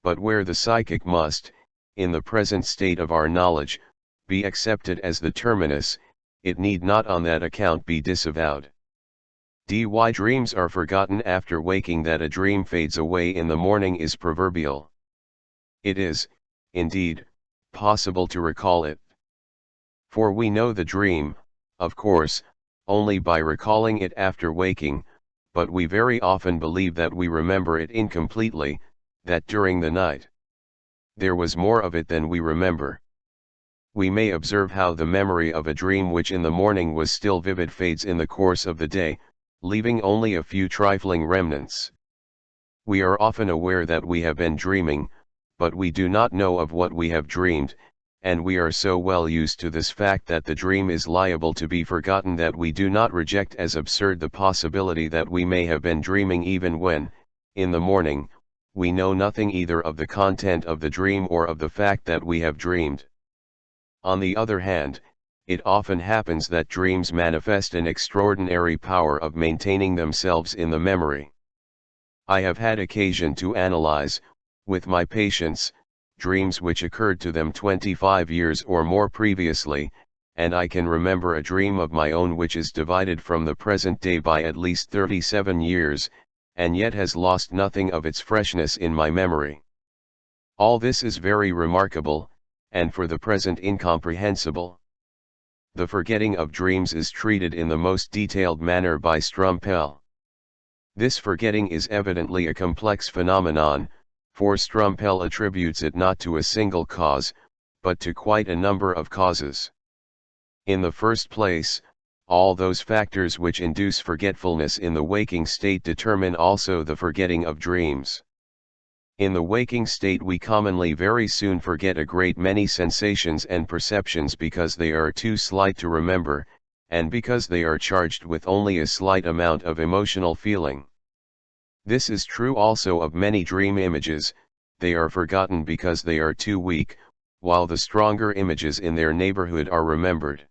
But where the psychic must, in the present state of our knowledge, be accepted as the terminus, it need not on that account be disavowed. Why dreams are forgotten after waking, that a dream fades away in the morning is proverbial. It is, indeed, possible to recall it. For we know the dream, of course, only by recalling it after waking, but we very often believe that we remember it incompletely, that during the night there was more of it than we remember. We may observe how the memory of a dream which in the morning was still vivid fades in the course of the day, leaving only a few trifling remnants. We are often aware that we have been dreaming, but we do not know of what we have dreamed, and we are so well used to this fact that the dream is liable to be forgotten that we do not reject as absurd the possibility that we may have been dreaming even when, in the morning, we know nothing either of the content of the dream or of the fact that we have dreamed. On the other hand, it often happens that dreams manifest an extraordinary power of maintaining themselves in the memory. I have had occasion to analyze, with my patients, dreams which occurred to them 25 years or more previously, and I can remember a dream of my own which is divided from the present day by at least 37 years, and yet has lost nothing of its freshness in my memory. All this is very remarkable, and for the present incomprehensible. The forgetting of dreams is treated in the most detailed manner by Strumpel. This forgetting is evidently a complex phenomenon, for Strumpel attributes it not to a single cause, but to quite a number of causes. In the first place, all those factors which induce forgetfulness in the waking state determine also the forgetting of dreams. In the waking state we commonly very soon forget a great many sensations and perceptions because they are too slight to remember, and because they are charged with only a slight amount of emotional feeling. This is true also of many dream images, they are forgotten because they are too weak, while the stronger images in their neighborhood are remembered.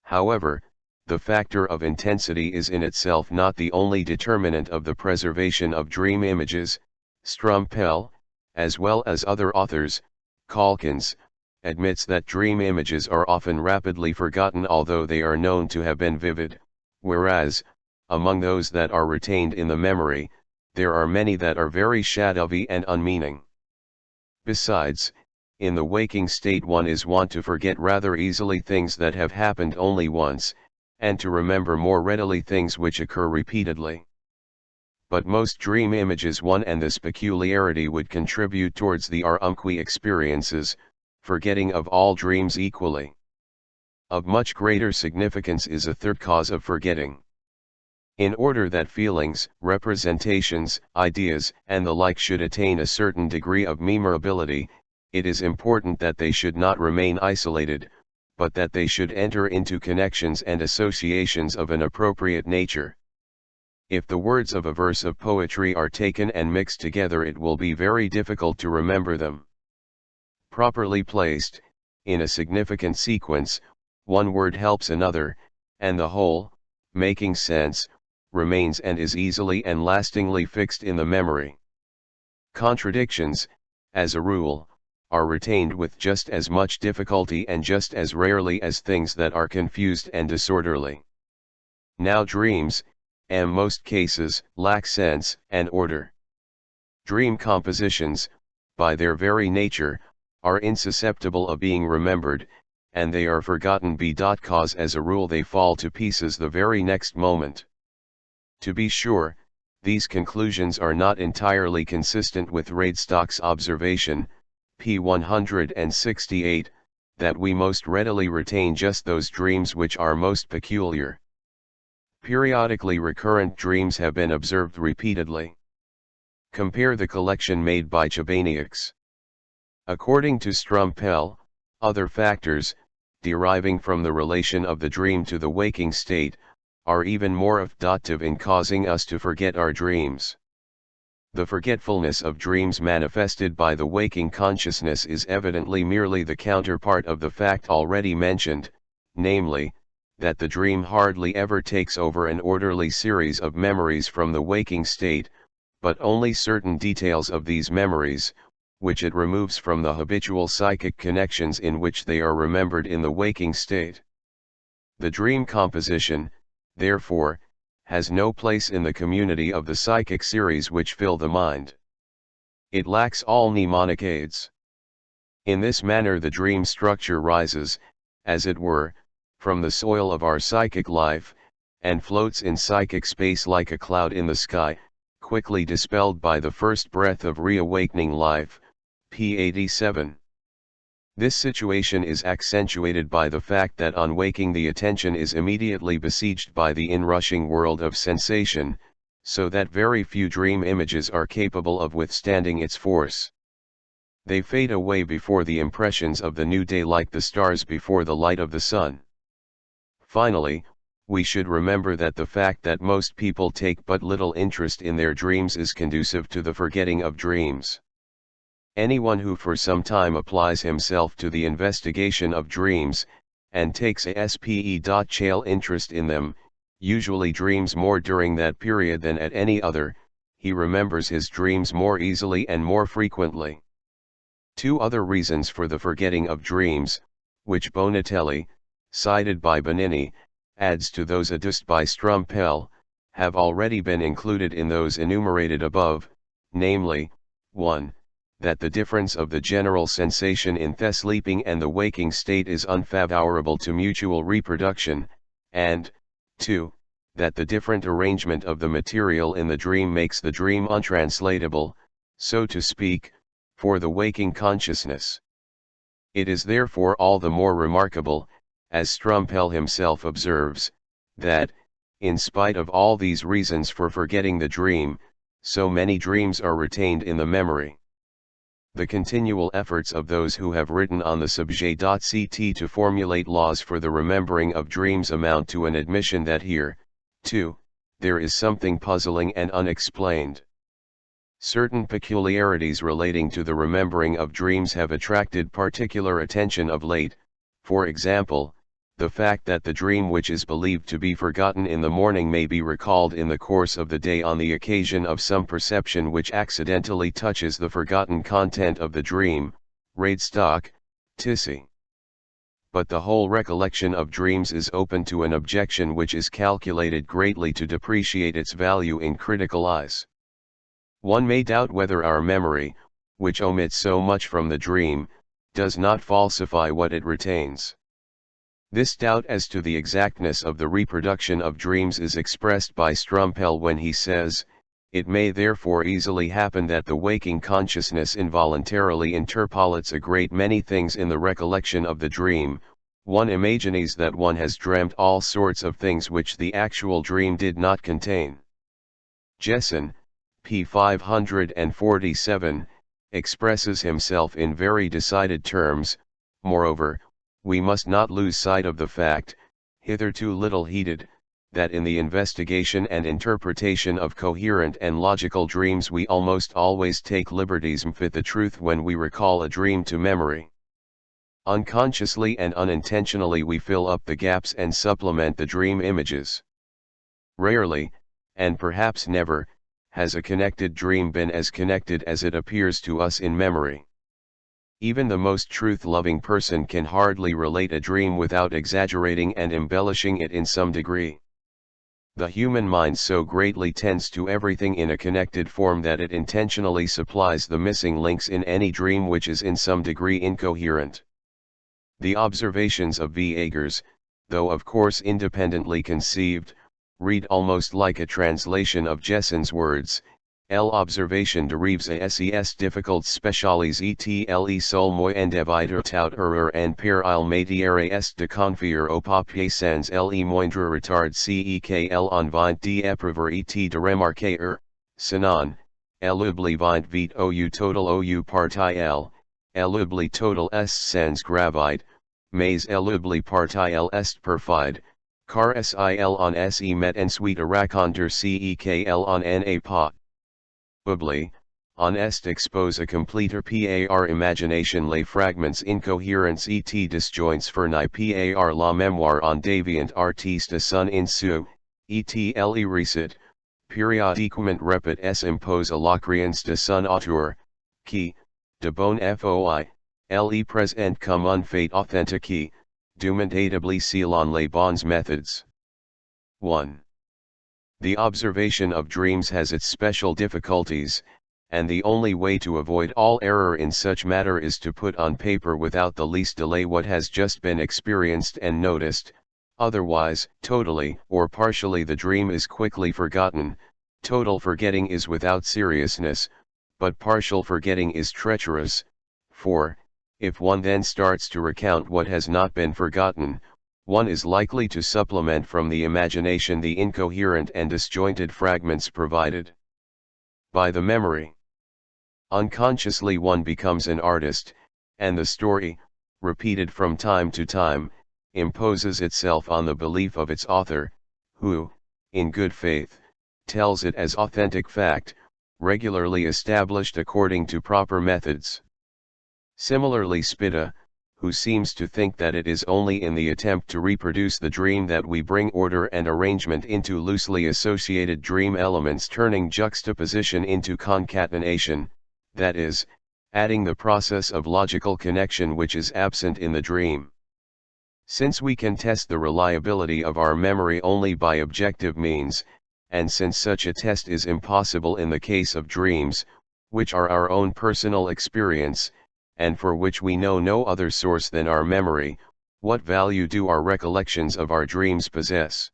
However, the factor of intensity is in itself not the only determinant of the preservation of dream images. Strumpel, as well as other authors, Calkins, admits that dream images are often rapidly forgotten although they are known to have been vivid, whereas, among those that are retained in the memory, there are many that are very shadowy and unmeaning. Besides, in the waking state one is wont to forget rather easily things that have happened only once, and to remember more readily things which occur repeatedly. But most dream images one and this peculiarity would contribute towards the Arumqui experiences, forgetting of all dreams equally. Of much greater significance is a third cause of forgetting. In order that feelings, representations, ideas, and the like should attain a certain degree of memorability, it is important that they should not remain isolated, but that they should enter into connections and associations of an appropriate nature. If the words of a verse of poetry are taken and mixed together it will be very difficult to remember them. Properly placed, in a significant sequence, one word helps another, and the whole, making sense, remains and is easily and lastingly fixed in the memory. Contradictions, as a rule, are retained with just as much difficulty and just as rarely as things that are confused and disorderly. Now dreams, in most cases, lack sense and order. Dream compositions, by their very nature, are insusceptible of being remembered, and they are forgotten because as a rule they fall to pieces the very next moment. To be sure, these conclusions are not entirely consistent with Radestock's observation, p. 168, that we most readily retain just those dreams which are most peculiar. Periodically recurrent dreams have been observed repeatedly. Compare the collection made by Chobaniacs. According to Strumpel, other factors, deriving from the relation of the dream to the waking state, are even more effective in causing us to forget our dreams. The forgetfulness of dreams manifested by the waking consciousness is evidently merely the counterpart of the fact already mentioned, namely, that the dream hardly ever takes over an orderly series of memories from the waking state, but only certain details of these memories, which it removes from the habitual psychic connections in which they are remembered in the waking state. The dream composition, therefore, has no place in the community of the psychic series which fill the mind. It lacks all mnemonic aids. In this manner the dream structure rises, as it were, from the soil of our psychic life, and floats in psychic space like a cloud in the sky, quickly dispelled by the first breath of reawakening life, p. 87. This situation is accentuated by the fact that on waking the attention is immediately besieged by the inrushing world of sensation, so that very few dream images are capable of withstanding its force. They fade away before the impressions of the new day like the stars before the light of the sun. Finally, we should remember that the fact that most people take but little interest in their dreams is conducive to the forgetting of dreams. Anyone who for some time applies himself to the investigation of dreams, and takes a spe.chal interest in them, usually dreams more during that period than at any other, he remembers his dreams more easily and more frequently. Two other reasons for the forgetting of dreams, which Bonatelli, cited by Bonini, adds to those adduced by Strumpel, have already been included in those enumerated above, namely, 1. that the difference of the general sensation in the sleeping and the waking state is unfavorable to mutual reproduction, and 2. That the different arrangement of the material in the dream makes the dream untranslatable, so to speak, for the waking consciousness. It is therefore all the more remarkable, as Strumpel himself observes, that, in spite of all these reasons for forgetting the dream, so many dreams are retained in the memory. The continual efforts of those who have written on the subject.ct to formulate laws for the remembering of dreams amount to an admission that here, too, there is something puzzling and unexplained. Certain peculiarities relating to the remembering of dreams have attracted particular attention of late, for example, the fact that the dream which is believed to be forgotten in the morning may be recalled in the course of the day on the occasion of some perception which accidentally touches the forgotten content of the dream, Radestock, Tissy. But the whole recollection of dreams is open to an objection which is calculated greatly to depreciate its value in critical eyes. One may doubt whether our memory, which omits so much from the dream, does not falsify what it retains. This doubt as to the exactness of the reproduction of dreams is expressed by Strumpel when he says, "It may therefore easily happen that the waking consciousness involuntarily interpolates a great many things in the recollection of the dream. One imagines that one has dreamt all sorts of things which the actual dream did not contain." Jessen, p. 547, expresses himself in very decided terms. Moreover, we must not lose sight of the fact, hitherto little heeded, that in the investigation and interpretation of coherent and logical dreams we almost always take liberties with the truth when we recall a dream to memory. Unconsciously and unintentionally we fill up the gaps and supplement the dream images. Rarely, and perhaps never, has a connected dream been as connected as it appears to us in memory. Even the most truth-loving person can hardly relate a dream without exaggerating and embellishing it in some degree. The human mind so greatly tends to everything in a connected form that it intentionally supplies the missing links in any dream which is in some degree incoherent. The observations of V. Agers, though of course independently conceived, read almost like a translation of Jessen's words. L'observation derives a ses difficult speciales etle sol moi endevider tout en per il médiare est de confier au papier sans le moindre retard cekl en 20 d'éprouver et de remarquer, sinon, l'oubli 20 vite ou total ou partiel, l'oubli total est sans gravite, mais l'oubli partiel est perfide, car sil en se met ensuite à raconter cekl en na pas. Oubli, on est expose a completer par imagination les fragments incohérents et disjoints fournis par la mémoire en déviant artiste son insu, et le recite, périodiquement répète s impose à la créance de son auteur, qui, de bon foi, le présente comme un fait authentique, documentably selon les bons méthodes. 1. The observation of dreams has its special difficulties, and the only way to avoid all error in such matter is to put on paper without the least delay what has just been experienced and noticed. Otherwise, totally or partially the dream is quickly forgotten. Total forgetting is without seriousness, but partial forgetting is treacherous, for, if one then starts to recount what has not been forgotten, one is likely to supplement from the imagination the incoherent and disjointed fragments provided by the memory. Unconsciously one becomes an artist, and the story, repeated from time to time, imposes itself on the belief of its author, who, in good faith, tells it as authentic fact, regularly established according to proper methods. Similarly Spitta, who seems to think that it is only in the attempt to reproduce the dream that we bring order and arrangement into loosely associated dream elements, turning juxtaposition into concatenation, that is, adding the process of logical connection which is absent in the dream. Since we can test the reliability of our memory only by objective means, and since such a test is impossible in the case of dreams, which are our own personal experience, and for which we know no other source than our memory, what value do our recollections of our dreams possess?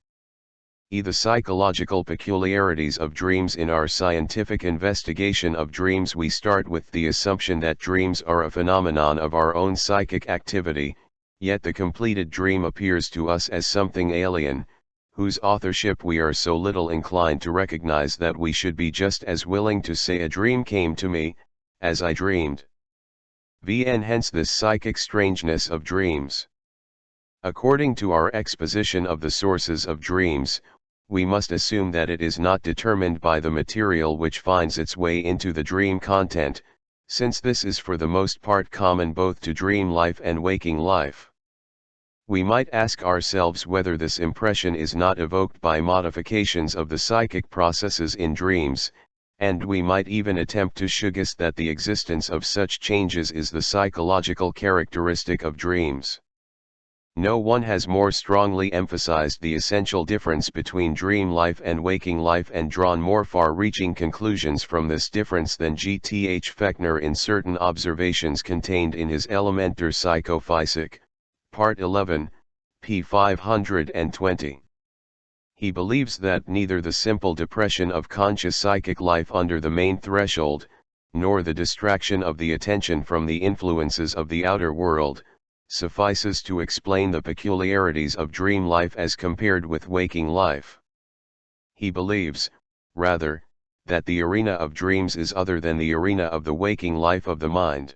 The psychological peculiarities of dreams. In our scientific investigation of dreams, we start with the assumption that dreams are a phenomenon of our own psychic activity, yet the completed dream appears to us as something alien, whose authorship we are so little inclined to recognize that we should be just as willing to say a dream came to me, as I dreamed. Hence this psychic strangeness of dreams. According to our exposition of the sources of dreams, we must assume that it is not determined by the material which finds its way into the dream content, since this is for the most part common both to dream life and waking life. We might ask ourselves whether this impression is not evoked by modifications of the psychic processes in dreams, and we might even attempt to suggest that the existence of such changes is the psychological characteristic of dreams. No one has more strongly emphasized the essential difference between dream life and waking life and drawn more far-reaching conclusions from this difference than G.T.H. Fechner in certain observations contained in his Elementer Psychophysik, Part 11, p. 520. He believes that neither the simple depression of conscious psychic life under the main threshold, nor the distraction of the attention from the influences of the outer world, suffices to explain the peculiarities of dream life as compared with waking life. He believes, rather, that the arena of dreams is other than the arena of the waking life of the mind.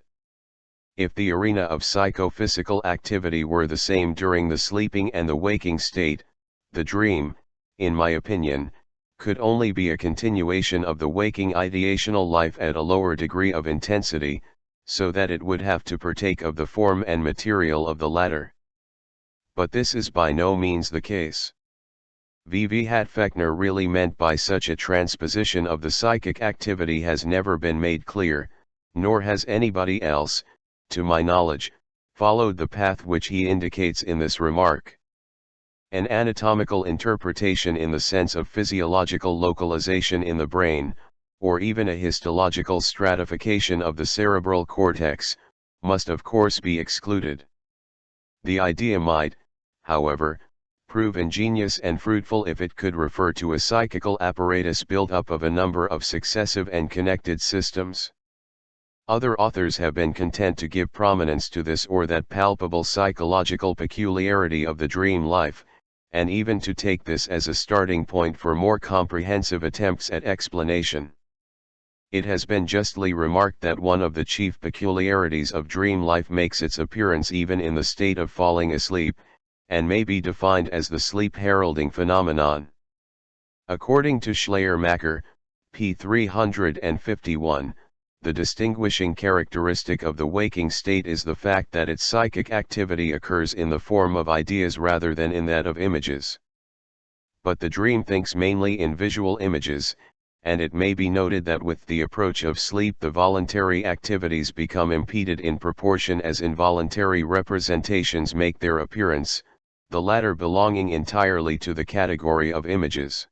If the arena of psychophysical activity were the same during the sleeping and the waking state, the dream, in my opinion, could only be a continuation of the waking ideational life at a lower degree of intensity, so that it would have to partake of the form and material of the latter. But this is by no means the case. What Fechner really meant by such a transposition of the psychic activity has never been made clear, nor has anybody else, to my knowledge, followed the path which he indicates in this remark. An anatomical interpretation in the sense of physiological localization in the brain, or even a histological stratification of the cerebral cortex, must of course be excluded. The idea might, however, prove ingenious and fruitful if it could refer to a psychical apparatus built up of a number of successive and connected systems. Other authors have been content to give prominence to this or that palpable psychological peculiarity of the dream life, and even to take this as a starting point for more comprehensive attempts at explanation. It has been justly remarked that one of the chief peculiarities of dream life makes its appearance even in the state of falling asleep, and may be defined as the sleep-heralding phenomenon. According to Schleiermacher, p. 351, the distinguishing characteristic of the waking state is the fact that its psychic activity occurs in the form of ideas rather than in that of images. But the dream thinks mainly in visual images, and it may be noted that with the approach of sleep the voluntary activities become impeded in proportion as involuntary representations make their appearance, the latter belonging entirely to the category of images.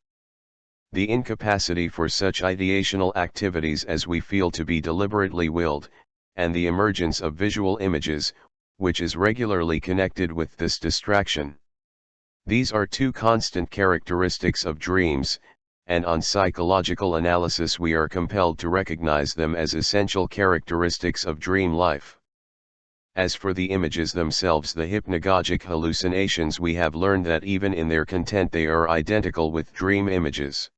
The incapacity for such ideational activities as we feel to be deliberately willed, and the emergence of visual images, which is regularly connected with this distraction. These are two constant characteristics of dreams, and on psychological analysis we are compelled to recognize them as essential characteristics of dream life. As for the images themselves, the hypnagogic hallucinations, we have learned that even in their content they are identical with dream images.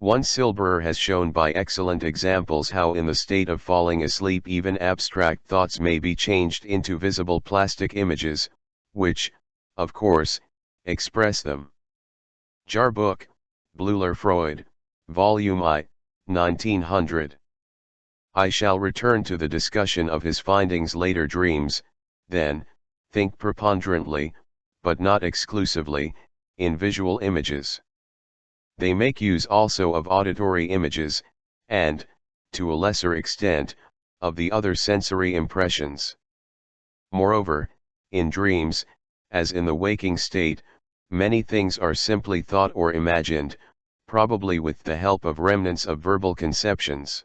One Silberer has shown by excellent examples how in the state of falling asleep even abstract thoughts may be changed into visible plastic images, which, of course, express them. Jahrbuch, Bleuler Freud, Volume I, 1900. I shall return to the discussion of his findings later. Dreams, then, think preponderantly, but not exclusively, in visual images. They make use also of auditory images, and, to a lesser extent, of the other sensory impressions. Moreover, in dreams, as in the waking state, many things are simply thought or imagined, probably with the help of remnants of verbal conceptions.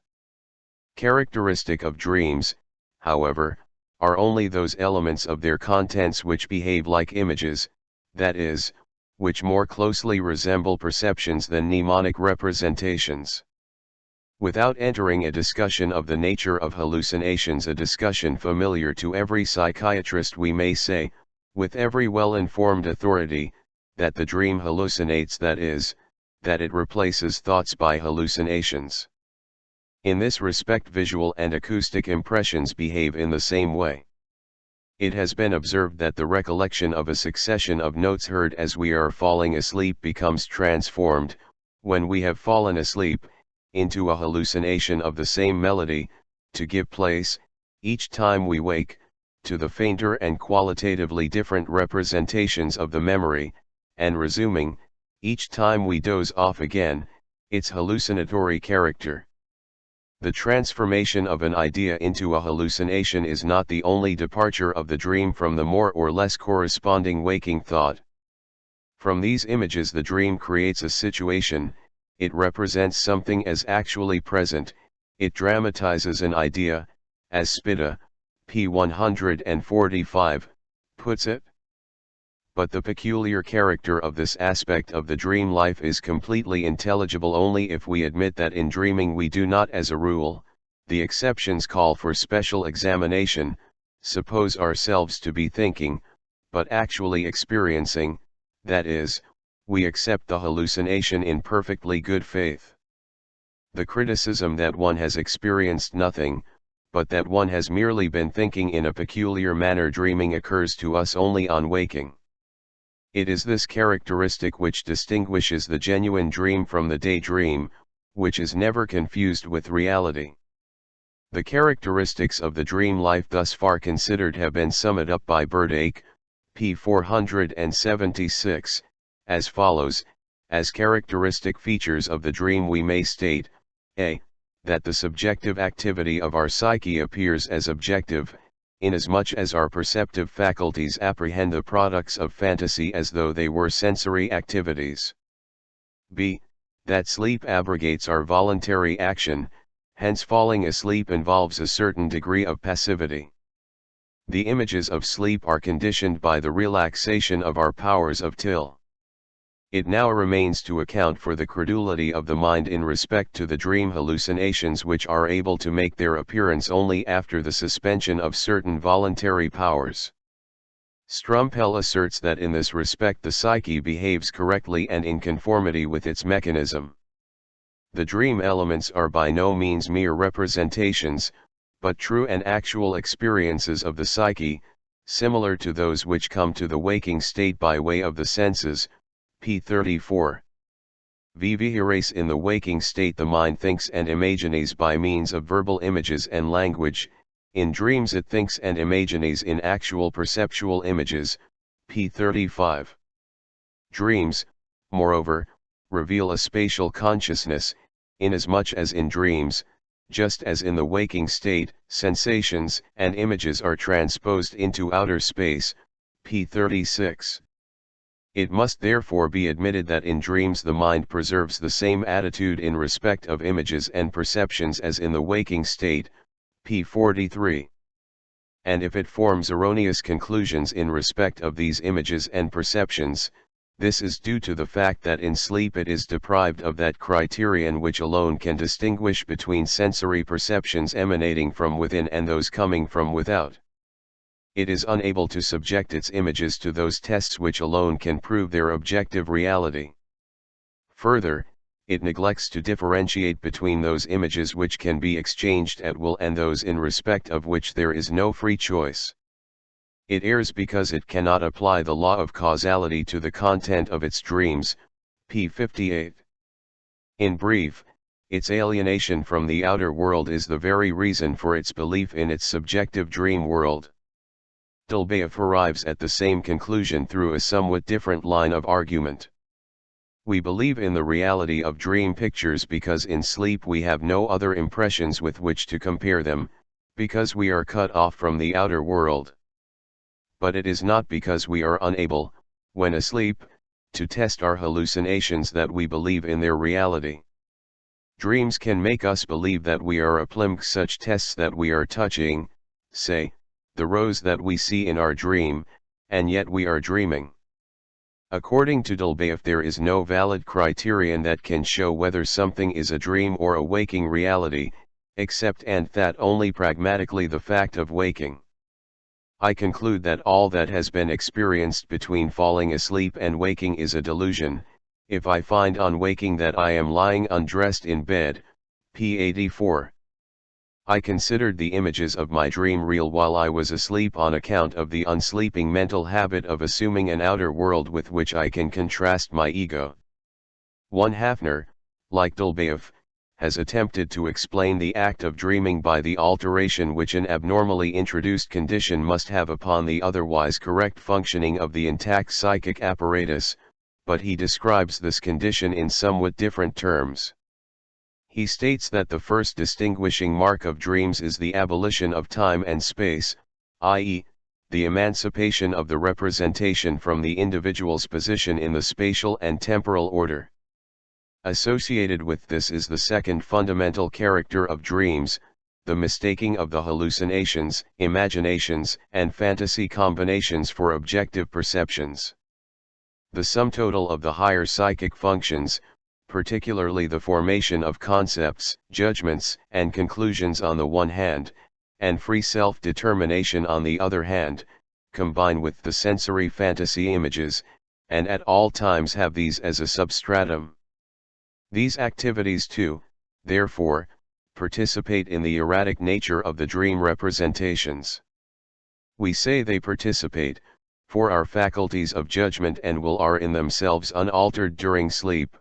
Characteristic of dreams, however, are only those elements of their contents which behave like images, that is, which more closely resemble perceptions than mnemonic representations. Without entering a discussion of the nature of hallucinations, a discussion familiar to every psychiatrist, we may say, with every well-informed authority, that the dream hallucinates, that is, that it replaces thoughts by hallucinations. In this respect, visual and acoustic impressions behave in the same way. It has been observed that the recollection of a succession of notes heard as we are falling asleep becomes transformed, when we have fallen asleep, into a hallucination of the same melody, to give place, each time we wake, to the fainter and qualitatively different representations of the memory, and resuming, each time we doze off again, its hallucinatory character. The transformation of an idea into a hallucination is not the only departure of the dream from the more or less corresponding waking thought. From these images the dream creates a situation, it represents something as actually present, it dramatizes an idea, as Spitta, p. 145, puts it. But the peculiar character of this aspect of the dream life is completely intelligible only if we admit that in dreaming we do not, as a rule, the exceptions call for special examination, suppose ourselves to be thinking, but actually experiencing, that is, we accept the hallucination in perfectly good faith. The criticism that one has experienced nothing, but that one has merely been thinking in a peculiar manner dreaming occurs to us only on waking. It is this characteristic which distinguishes the genuine dream from the daydream, which is never confused with reality. The characteristics of the dream life thus far considered have been summed up by Berdych, p. 476, as follows: as characteristic features of the dream we may state, a. that the subjective activity of our psyche appears as objective, inasmuch as our perceptive faculties apprehend the products of fantasy as though they were sensory activities. b. that sleep abrogates our voluntary action, hence falling asleep involves a certain degree of passivity. The images of sleep are conditioned by the relaxation of our powers of till. It now remains to account for the credulity of the mind in respect to the dream hallucinations, which are able to make their appearance only after the suspension of certain voluntary powers. Strumpel asserts that in this respect the psyche behaves correctly and in conformity with its mechanism. The dream elements are by no means mere representations, but true and actual experiences of the psyche, similar to those which come to the waking state by way of the senses, p. 34. Viviheres in the waking state the mind thinks and imagines by means of verbal images and language, in dreams it thinks and imagines in actual perceptual images, p. 35. Dreams, moreover, reveal a spatial consciousness, inasmuch as in dreams, just as in the waking state, sensations and images are transposed into outer space, p. 36. It must therefore be admitted that in dreams the mind preserves the same attitude in respect of images and perceptions as in the waking state, p. 43. And if it forms erroneous conclusions in respect of these images and perceptions, this is due to the fact that in sleep it is deprived of that criterion which alone can distinguish between sensory perceptions emanating from within and those coming from without. It is unable to subject its images to those tests which alone can prove their objective reality. Further, it neglects to differentiate between those images which can be exchanged at will and those in respect of which there is no free choice. It errs because it cannot apply the law of causality to the content of its dreams, p. 58. In brief, its alienation from the outer world is the very reason for its belief in its subjective dream world. Dolbeif arrives at the same conclusion through a somewhat different line of argument. We believe in the reality of dream pictures because in sleep we have no other impressions with which to compare them, because we are cut off from the outer world. But it is not because we are unable, when asleep, to test our hallucinations that we believe in their reality. Dreams can make us believe that we are applying such tests that we are touching, say, the rose that we see in our dream, and yet we are dreaming. According to Dolbeauf, there is no valid criterion that can show whether something is a dream or a waking reality, except and that only pragmatically the fact of waking. I conclude that all that has been experienced between falling asleep and waking is a delusion. If I find on waking that I am lying undressed in bed, p. 84. I considered the images of my dream real while I was asleep on account of the unsleeping mental habit of assuming an outer world with which I can contrast my ego. One Hafner, like Dolbeauf, has attempted to explain the act of dreaming by the alteration which an abnormally introduced condition must have upon the otherwise correct functioning of the intact psychic apparatus, but he describes this condition in somewhat different terms. He states that the first distinguishing mark of dreams is the abolition of time and space, i.e., the emancipation of the representation from the individual's position in the spatial and temporal order. Associated with this is the second fundamental character of dreams, the mistaking of the hallucinations, imaginations, and fantasy combinations for objective perceptions. The sum total of the higher psychic functions, particularly the formation of concepts, judgments, and conclusions on the one hand, and free self-determination on the other hand, combine with the sensory fantasy images, and at all times have these as a substratum. These activities too, therefore, participate in the erratic nature of the dream representations. We say they participate, for our faculties of judgment and will are in themselves unaltered during sleep.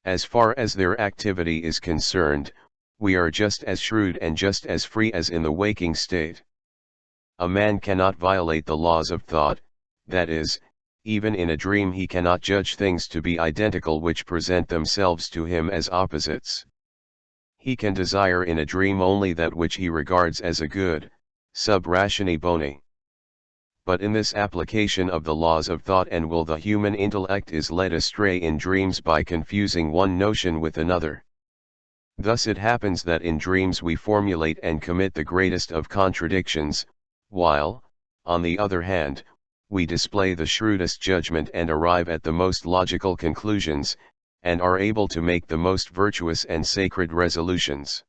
As far as their activity is concerned, we are just as shrewd and just as free as in the waking state. A man cannot violate the laws of thought, that is, even in a dream he cannot judge things to be identical which present themselves to him as opposites. He can desire in a dream only that which he regards as a good, sub ratione boni. But in this application of the laws of thought and will the human intellect is led astray in dreams by confusing one notion with another. Thus it happens that in dreams we formulate and commit the greatest of contradictions, while, on the other hand, we display the shrewdest judgment and arrive at the most logical conclusions, and are able to make the most virtuous and sacred resolutions.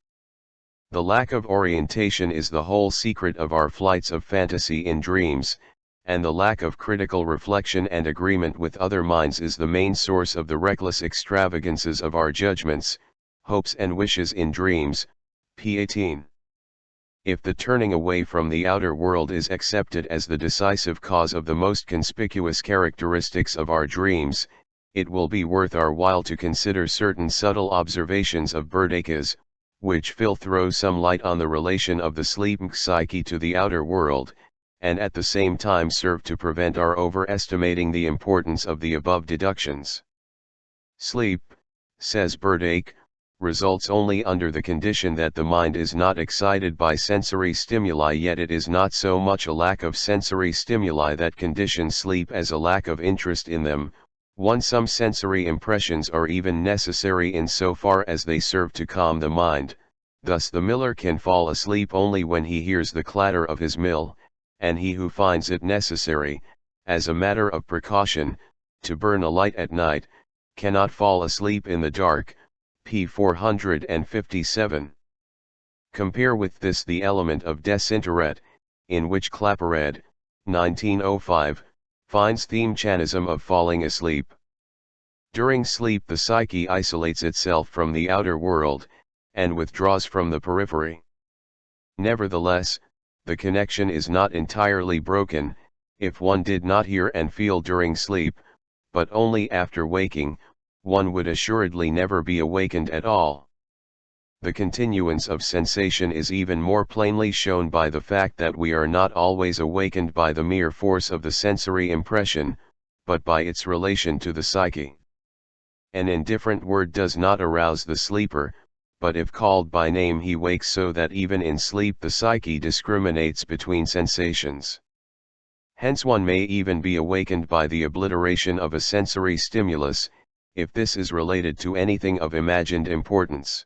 The lack of orientation is the whole secret of our flights of fantasy in dreams, and the lack of critical reflection and agreement with other minds is the main source of the reckless extravagances of our judgments, hopes and wishes in dreams, p. 18. If the turning away from the outer world is accepted as the decisive cause of the most conspicuous characteristics of our dreams, it will be worth our while to consider certain subtle observations of Berdyaeke's, which will throw some light on the relation of the sleeping psyche to the outer world, and at the same time serve to prevent our overestimating the importance of the above deductions. Sleep, says Berdyaeke, results only under the condition that the mind is not excited by sensory stimuli, yet it is not so much a lack of sensory stimuli that conditions sleep as a lack of interest in them. Some sensory impressions are even necessary in so far as they serve to calm the mind. Thus the miller can fall asleep only when he hears the clatter of his mill, and he who finds it necessary, as a matter of precaution, to burn a light at night, cannot fall asleep in the dark, p. 457. Compare with this the element of Desinteret, in which Claparède, 1905, finds theme-chanism of falling asleep. During sleep the psyche isolates itself from the outer world, and withdraws from the periphery. Nevertheless, the connection is not entirely broken. If one did not hear and feel during sleep, but only after waking, one would assuredly never be awakened at all. The continuance of sensation is even more plainly shown by the fact that we are not always awakened by the mere force of the sensory impression, but by its relation to the psyche. An indifferent word does not arouse the sleeper, but if called by name he wakes, so that even in sleep the psyche discriminates between sensations. Hence one may even be awakened by the obliteration of a sensory stimulus, if this is related to anything of imagined importance.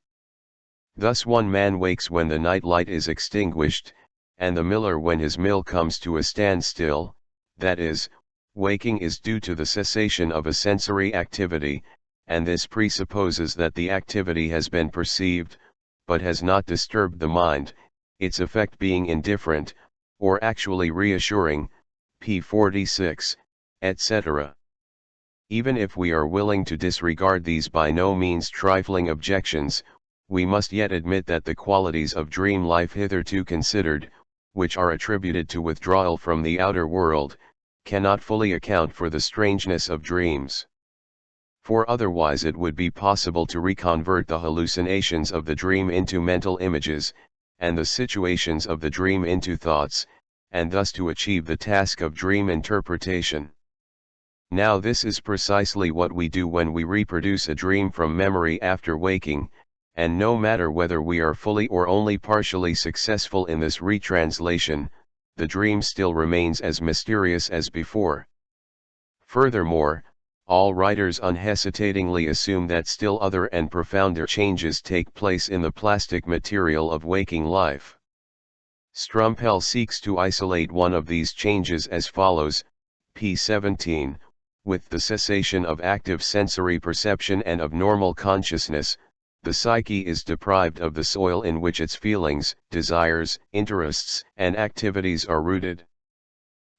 Thus one man wakes when the night light is extinguished, and the miller when his mill comes to a standstill, that is, waking is due to the cessation of a sensory activity, and this presupposes that the activity has been perceived, but has not disturbed the mind, its effect being indifferent, or actually reassuring, p. 46, etc. Even if we are willing to disregard these by no means trifling objections, we must yet admit that the qualities of dream life hitherto considered, which are attributed to withdrawal from the outer world, cannot fully account for the strangeness of dreams. For otherwise it would be possible to reconvert the hallucinations of the dream into mental images, and the situations of the dream into thoughts, and thus to achieve the task of dream interpretation. Now this is precisely what we do when we reproduce a dream from memory after waking, and no matter whether we are fully or only partially successful in this retranslation, the dream still remains as mysterious as before. Furthermore, all writers unhesitatingly assume that still other and profounder changes take place in the plastic material of waking life. Strumpel seeks to isolate one of these changes as follows, p. 17, with the cessation of active sensory perception and of normal consciousness, the psyche is deprived of the soil in which its feelings, desires, interests, and activities are rooted.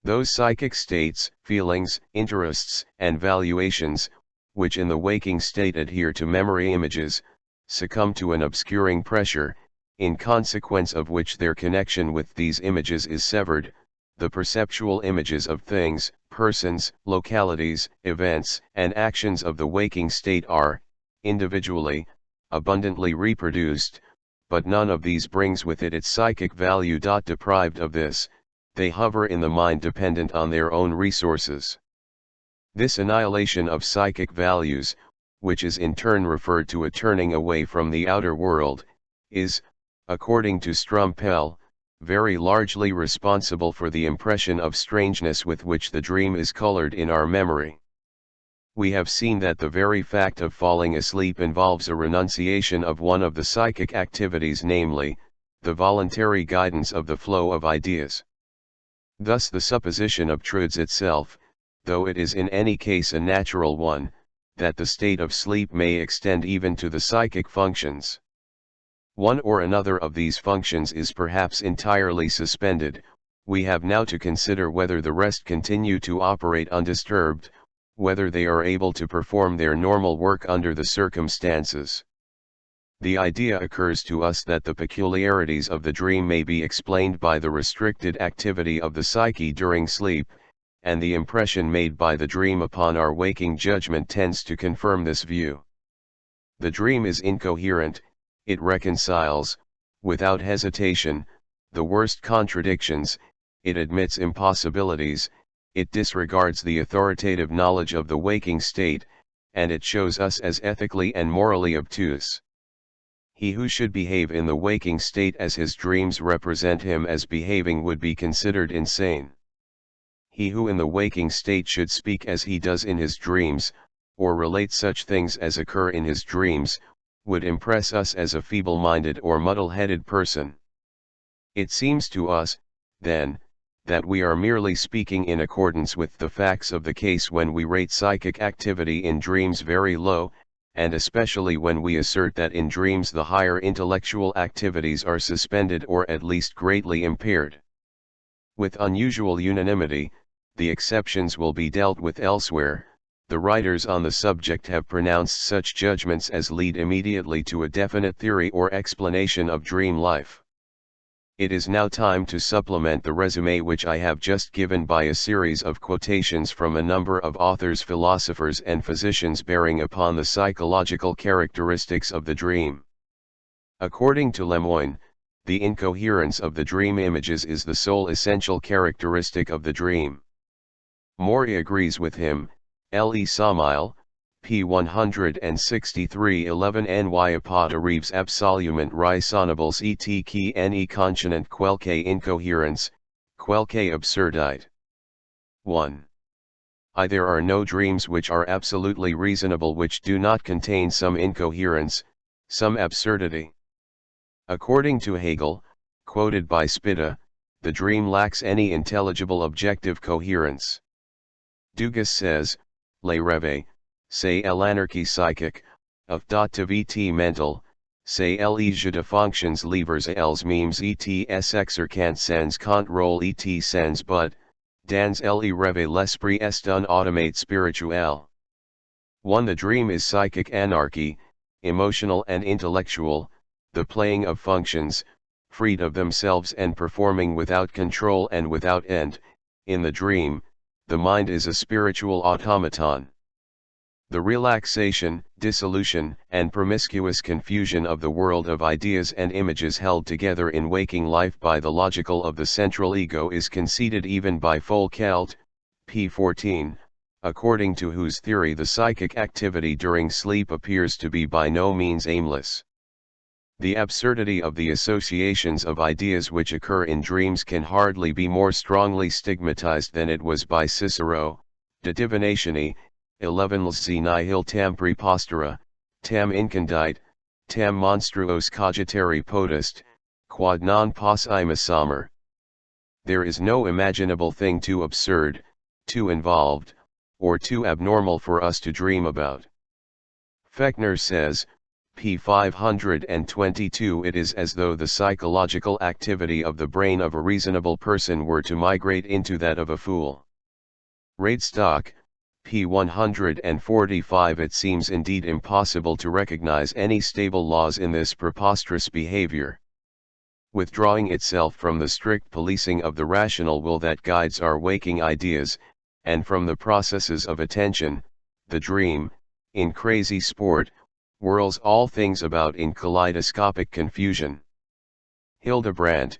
Those psychic states, feelings, interests, and valuations, which in the waking state adhere to memory images, succumb to an obscuring pressure, in consequence of which their connection with these images is severed. The perceptual images of things, persons, localities, events, and actions of the waking state are, individually, abundantly reproduced, but none of these brings with it its psychic value. Deprived of this, they hover in the mind dependent on their own resources. This annihilation of psychic values, which is in turn referred to a turning away from the outer world, is, according to Strumpel, very largely responsible for the impression of strangeness with which the dream is colored in our memory. We have seen that the very fact of falling asleep involves a renunciation of one of the psychic activities, namely, the voluntary guidance of the flow of ideas. Thus the supposition obtrudes itself, though it is in any case a natural one, that the state of sleep may extend even to the psychic functions. One or another of these functions is perhaps entirely suspended. We have now to consider whether the rest continue to operate undisturbed, whether they are able to perform their normal work under the circumstances. The idea occurs to us that the peculiarities of the dream may be explained by the restricted activity of the psyche during sleep, and the impression made by the dream upon our waking judgment tends to confirm this view. The dream is incoherent, it reconciles, without hesitation, the worst contradictions, it admits impossibilities, it disregards the authoritative knowledge of the waking state, and it shows us as ethically and morally obtuse. He who should behave in the waking state as his dreams represent him as behaving would be considered insane. He who in the waking state should speak as he does in his dreams, or relate such things as occur in his dreams, would impress us as a feeble-minded or muddle-headed person. It seems to us, then, that we are merely speaking in accordance with the facts of the case when we rate psychic activity in dreams very low, and especially when we assert that in dreams the higher intellectual activities are suspended or at least greatly impaired. With unusual unanimity, the exceptions will be dealt with elsewhere. The writers on the subject have pronounced such judgments as lead immediately to a definite theory or explanation of dream life. It is now time to supplement the resume which I have just given by a series of quotations from a number of authors, philosophers and physicians bearing upon the psychological characteristics of the dream. According to Lemoine, the incoherence of the dream images is the sole essential characteristic of the dream. Maury agrees with him. L. E. Samile, p. 163 11 ny apotaribes absolument raisonnables et qui ne consonant quelque incoherence, quelque absurdite. 1. There are no dreams which are absolutely reasonable, which do not contain some incoherence, some absurdity. According to Hegel, quoted by Spitta, the dream lacks any intelligible objective coherence. Dugas says, Les rêves, c'est l'anarchie psychique, of d'activité mentale, c'est le jeu de fonctions livres els memes ets exercant sans contrôle et sans but, dans les rêves l'esprit est un automate spirituel. 1. The dream is psychic anarchy, emotional and intellectual, the playing of functions, freed of themselves and performing without control and without end. In the dream, the mind is a spiritual automaton. The relaxation, dissolution, and promiscuous confusion of the world of ideas and images held together in waking life by the logical of the central ego is conceded even by Foucault, p. 14, according to whose theory the psychic activity during sleep appears to be by no means aimless. The absurdity of the associations of ideas which occur in dreams can hardly be more strongly stigmatized than it was by Cicero, De Divinatione, 11 Lci nihil tam prepostera, tam incondite, tam monstruos cogitare potest, quod non possimus somer. There is no imaginable thing too absurd, too involved, or too abnormal for us to dream about. Fechner says, p. 522, it is as though the psychological activity of the brain of a reasonable person were to migrate into that of a fool. Radestock, p. 145. It seems indeed impossible to recognize any stable laws in this preposterous behavior. Withdrawing itself from the strict policing of the rational will that guides our waking ideas, and from the processes of attention, the dream, in crazy sport, whirls all things about in kaleidoscopic confusion. Hildebrandt,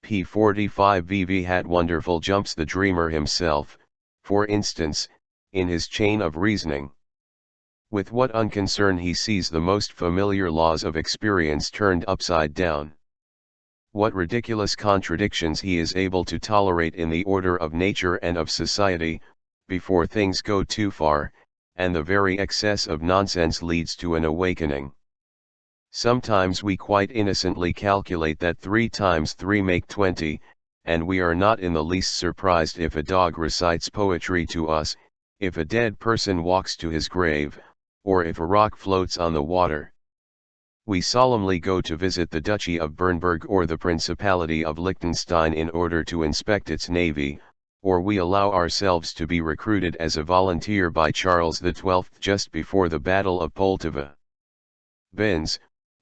p. 45. VV had wonderful jumps the dreamer himself, for instance, in his chain of reasoning. With what unconcern he sees the most familiar laws of experience turned upside down. What ridiculous contradictions he is able to tolerate in the order of nature and of society, before things go too far, and the very excess of nonsense leads to an awakening. Sometimes we quite innocently calculate that 3 times 3 make 20, and we are not in the least surprised if a dog recites poetry to us, if a dead person walks to his grave, or if a rock floats on the water. We solemnly go to visit the Duchy of Bernburg or the Principality of Liechtenstein in order to inspect its navy, or we allow ourselves to be recruited as a volunteer by Charles XII just before the Battle of Poltava. Binns,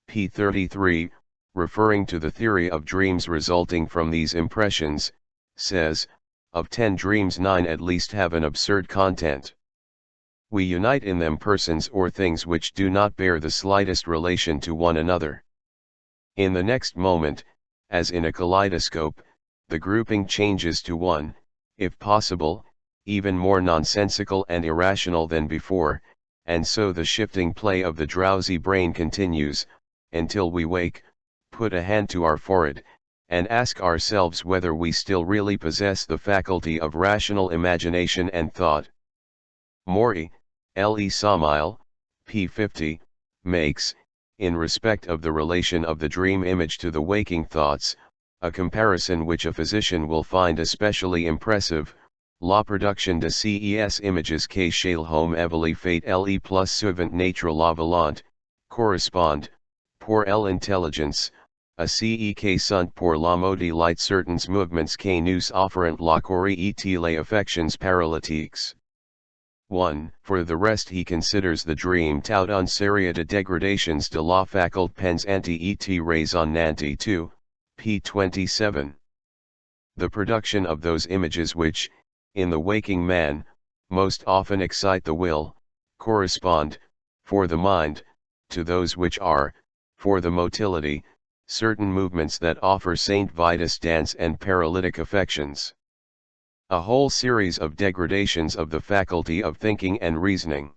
p. 33, referring to the theory of dreams resulting from these impressions, says, of 10 dreams 9 at least have an absurd content. We unite in them persons or things which do not bear the slightest relation to one another. In the next moment, as in a kaleidoscope, the grouping changes to one, if possible, even more nonsensical and irrational than before, and so the shifting play of the drowsy brain continues, until we wake, put a hand to our forehead, and ask ourselves whether we still really possess the faculty of rational imagination and thought. Maury, Le Sommeil, p. 50, makes, in respect of the relation of the dream image to the waking thoughts, a comparison which a physician will find especially impressive. La production de ces images que chez l'homme évolue fait le plus souvent nature la volonté, correspond, pour l'intelligence, à ce que sont pour la modélite certains mouvements que nous offrent la corps et les affections paralytiques. 1. For the rest he considers the dream tout une série de dégradations de la faculté pensante et raisonnante. 2. p. 27. The production of those images which, in the waking man, most often excite the will, correspond, for the mind, to those which are, for the motility, certain movements that offer Saint Vitus dance and paralytic affections. A whole series of degradations of the faculty of thinking and reasoning.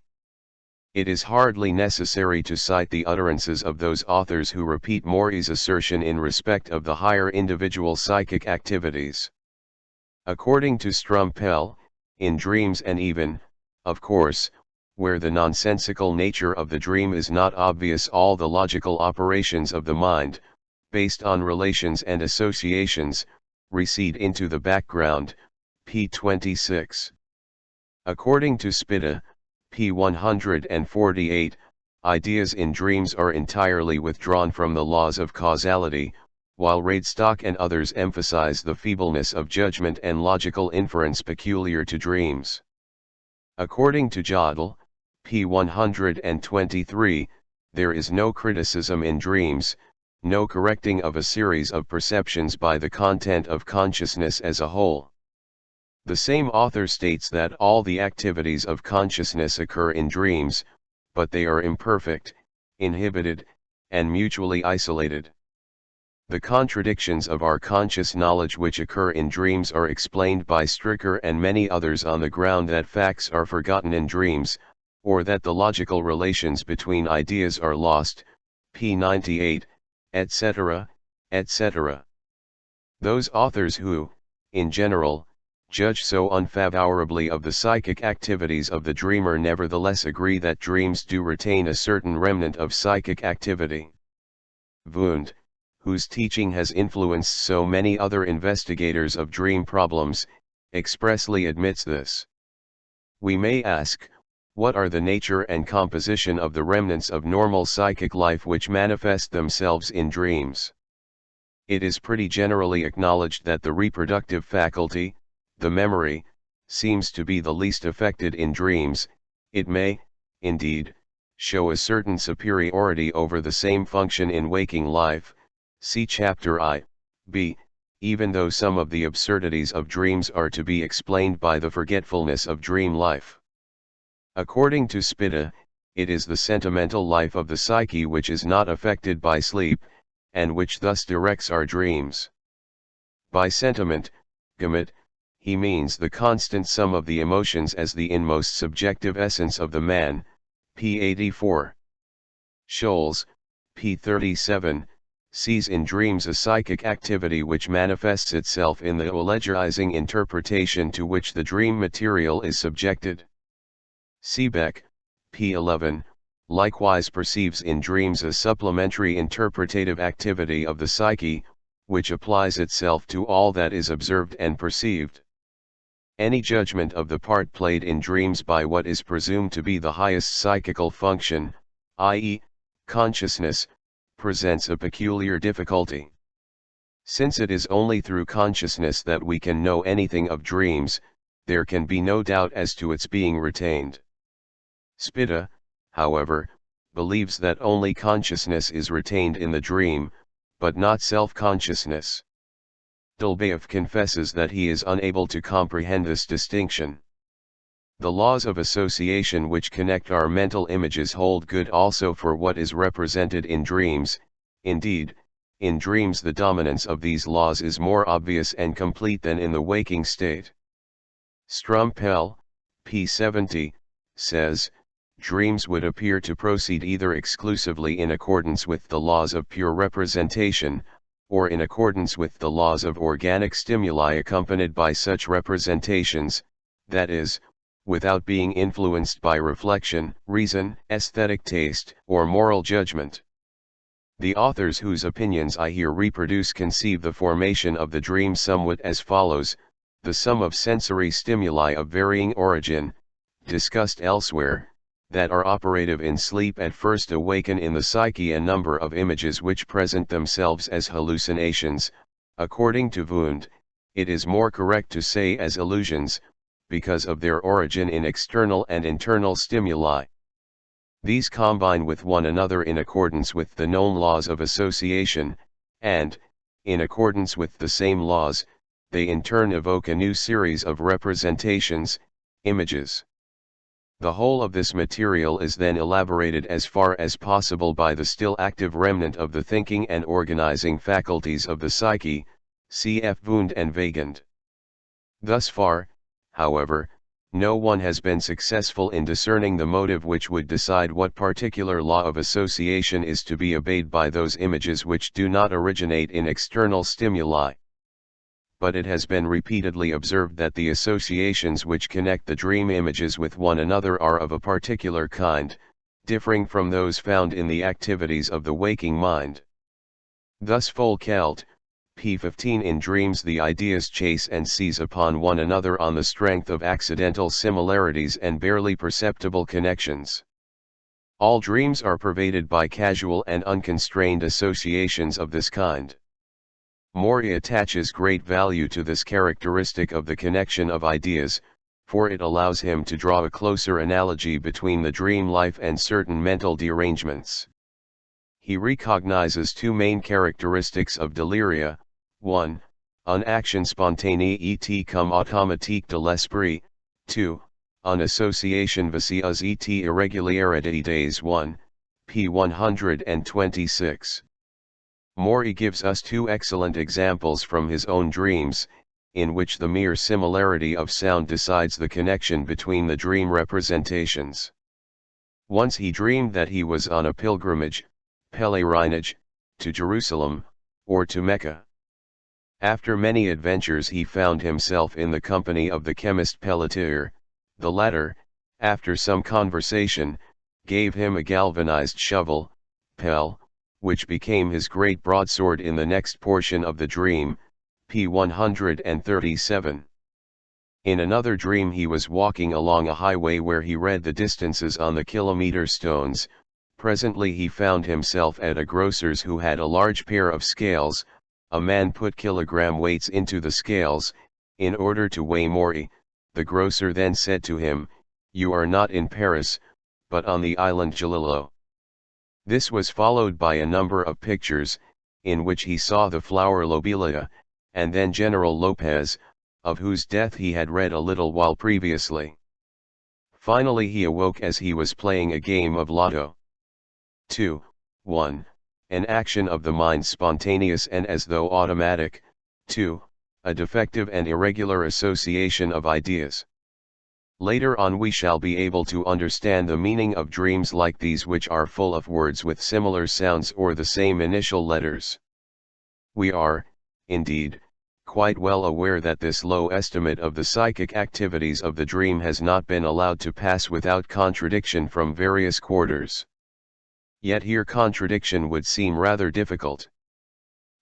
It is hardly necessary to cite the utterances of those authors who repeat Maury's assertion in respect of the higher individual psychic activities. According to Strumpel, in dreams, and even, of course, where the nonsensical nature of the dream is not obvious, all the logical operations of the mind, based on relations and associations, recede into the background, p. 26. According to Spitta, p. 148, ideas in dreams are entirely withdrawn from the laws of causality, while Radestock and others emphasize the feebleness of judgment and logical inference peculiar to dreams. According to Jodl, p. 123, there is no criticism in dreams, no correcting of a series of perceptions by the content of consciousness as a whole. The same author states that all the activities of consciousness occur in dreams, but they are imperfect, inhibited, and mutually isolated. The contradictions of our conscious knowledge which occur in dreams are explained by Stricker and many others on the ground that facts are forgotten in dreams, or that the logical relations between ideas are lost, p. 98, etc., etc. Those authors who, in general, judge so unfavorably of the psychic activities of the dreamer nevertheless agree that dreams do retain a certain remnant of psychic activity. Wundt, whose teaching has influenced so many other investigators of dream problems, expressly admits this. We may ask, what are the nature and composition of the remnants of normal psychic life which manifest themselves in dreams? It is pretty generally acknowledged that the reproductive faculty, the memory, seems to be the least affected in dreams. It may, indeed, show a certain superiority over the same function in waking life, see chapter I, b, even though some of the absurdities of dreams are to be explained by the forgetfulness of dream life. According to Spitta, it is the sentimental life of the psyche which is not affected by sleep, and which thus directs our dreams. By sentiment, Gamut, he means the constant sum of the emotions as the inmost subjective essence of the man, p. 84. Scholz, p. 37, sees in dreams a psychic activity which manifests itself in the allegoriizing interpretation to which the dream material is subjected. Seebeck, p. 11, likewise perceives in dreams a supplementary interpretative activity of the psyche, which applies itself to all that is observed and perceived. Any judgment of the part played in dreams by what is presumed to be the highest psychical function, i.e., consciousness, presents a peculiar difficulty. Since it is only through consciousness that we can know anything of dreams, there can be no doubt as to its being retained. Spitta, however, believes that only consciousness is retained in the dream, but not self-consciousness. Dolbeuf confesses that he is unable to comprehend this distinction. The laws of association which connect our mental images hold good also for what is represented in dreams. Indeed, in dreams the dominance of these laws is more obvious and complete than in the waking state. Strumpel, p. 70, says, dreams would appear to proceed either exclusively in accordance with the laws of pure representation, or in accordance with the laws of organic stimuli accompanied by such representations, that is, without being influenced by reflection, reason, aesthetic taste, or moral judgment. The authors whose opinions I here reproduce conceive the formation of the dream somewhat as follows: the sum of sensory stimuli of varying origin, discussed elsewhere, that are operative in sleep at first awaken in the psyche a number of images which present themselves as hallucinations. According to Wundt, it is more correct to say as illusions, because of their origin in external and internal stimuli. These combine with one another in accordance with the known laws of association, and, in accordance with the same laws, they in turn evoke a new series of representations, images. The whole of this material is then elaborated as far as possible by the still active remnant of the thinking and organizing faculties of the psyche, cf. Wundt and Weygand. Thus far, however, no one has been successful in discerning the motive which would decide what particular law of association is to be obeyed by those images which do not originate in external stimuli. but it has been repeatedly observed that the associations which connect the dream images with one another are of a particular kind, differing from those found in the activities of the waking mind. Thus Foucault, p. 15 in dreams the ideas chase and seize upon one another on the strength of accidental similarities and barely perceptible connections. All dreams are pervaded by casual and unconstrained associations of this kind. Mori attaches great value to this characteristic of the connection of ideas, for it allows him to draw a closer analogy between the dream life and certain mental derangements. He recognizes two main characteristics of deliria: 1. Une action spontanée et comme automatique de l'esprit, 2. Une association vicieuse et irrégularité. 1, p. 126. Mori gives us two excellent examples from his own dreams, in which the mere similarity of sound decides the connection between the dream representations. Once he dreamed that he was on a pilgrimage, pelerinage, to Jerusalem, or to Mecca. After many adventures he found himself in the company of the chemist Pelletier. The latter, after some conversation, gave him a galvanized shovel, pelle, which became his great broadsword in the next portion of the dream, p. 137. In another dream he was walking along a highway where he read the distances on the kilometer stones. Presently he found himself at a grocer's who had a large pair of scales. A man put kilogram weights into the scales, in order to weigh Mori. The grocer then said to him, "You are not in Paris, but on the island Jalilo." This was followed by a number of pictures, in which he saw the flower Lobelia, and then General Lopez, of whose death he had read a little while previously. Finally he awoke as he was playing a game of lotto. 2. 1. An action of the mind spontaneous and as though automatic. 2. A defective and irregular association of ideas. Later on we shall be able to understand the meaning of dreams like these, which are full of words with similar sounds or the same initial letters. We are, indeed, quite well aware that this low estimate of the psychic activities of the dream has not been allowed to pass without contradiction from various quarters. Yet here contradiction would seem rather difficult.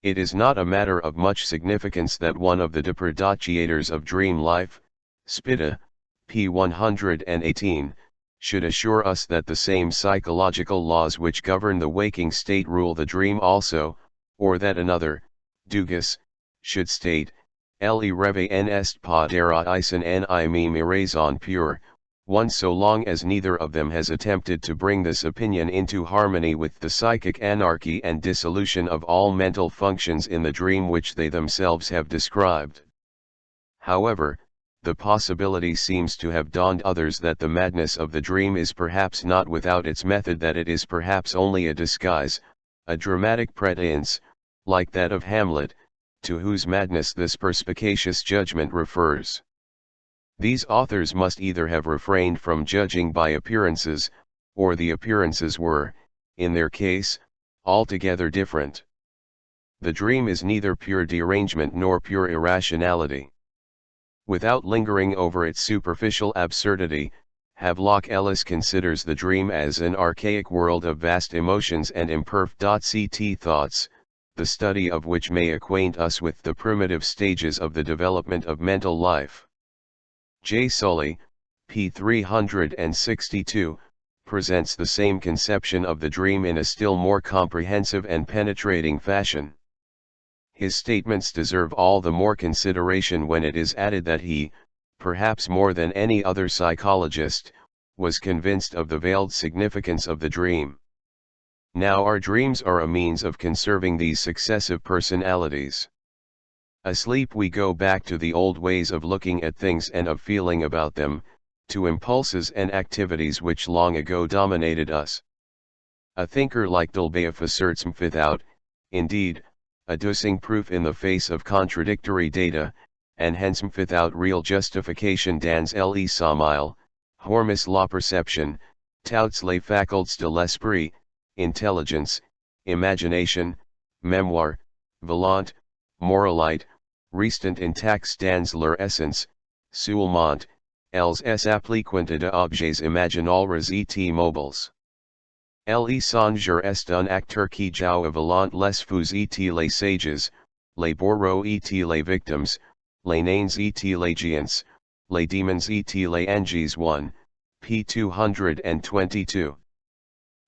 It is not a matter of much significance that one of the depredators of dream life, Spitta, p. 118, should assure us that the same psychological laws which govern the waking state rule the dream also, or that another, Dugas, should state, "El irreve en est podera isen en I me raison pure," one so long as neither of them has attempted to bring this opinion into harmony with the psychic anarchy and dissolution of all mental functions in the dream which they themselves have described. However, the possibility seems to have dawned others that the madness of the dream is perhaps not without its method, that it is perhaps only a disguise, a dramatic pretense, like that of Hamlet, to whose madness this perspicacious judgment refers. These authors must either have refrained from judging by appearances, or the appearances were, in their case, altogether different. The dream is neither pure derangement nor pure irrationality. Without lingering over its superficial absurdity, Havelock Ellis considers the dream as an archaic world of vast emotions and imperfect thoughts, the study of which may acquaint us with the primitive stages of the development of mental life. J. Sully, p. 362, presents the same conception of the dream in a still more comprehensive and penetrating fashion. His statements deserve all the more consideration when it is added that he, perhaps more than any other psychologist, was convinced of the veiled significance of the dream. Now our dreams are a means of conserving these successive personalities. Asleep we go back to the old ways of looking at things and of feeling about them, to impulses and activities which long ago dominated us. A thinker like Dolbeuf asserts without, indeed, adducing proof in the face of contradictory data, and hence without real justification dans le sommeil, hormis la perception, toutes les facultés de l'esprit, intelligence, imagination, mémoire, volonté, moralité, restant intact dans leur essence, seulement, elles s'appliquent à objets imaginables et mobiles. Le songeur est un acteur qui joue avant les fous et les sages, les bourreaux et les victimes, les nains et les giants, les demons et les anges 1, p. 222.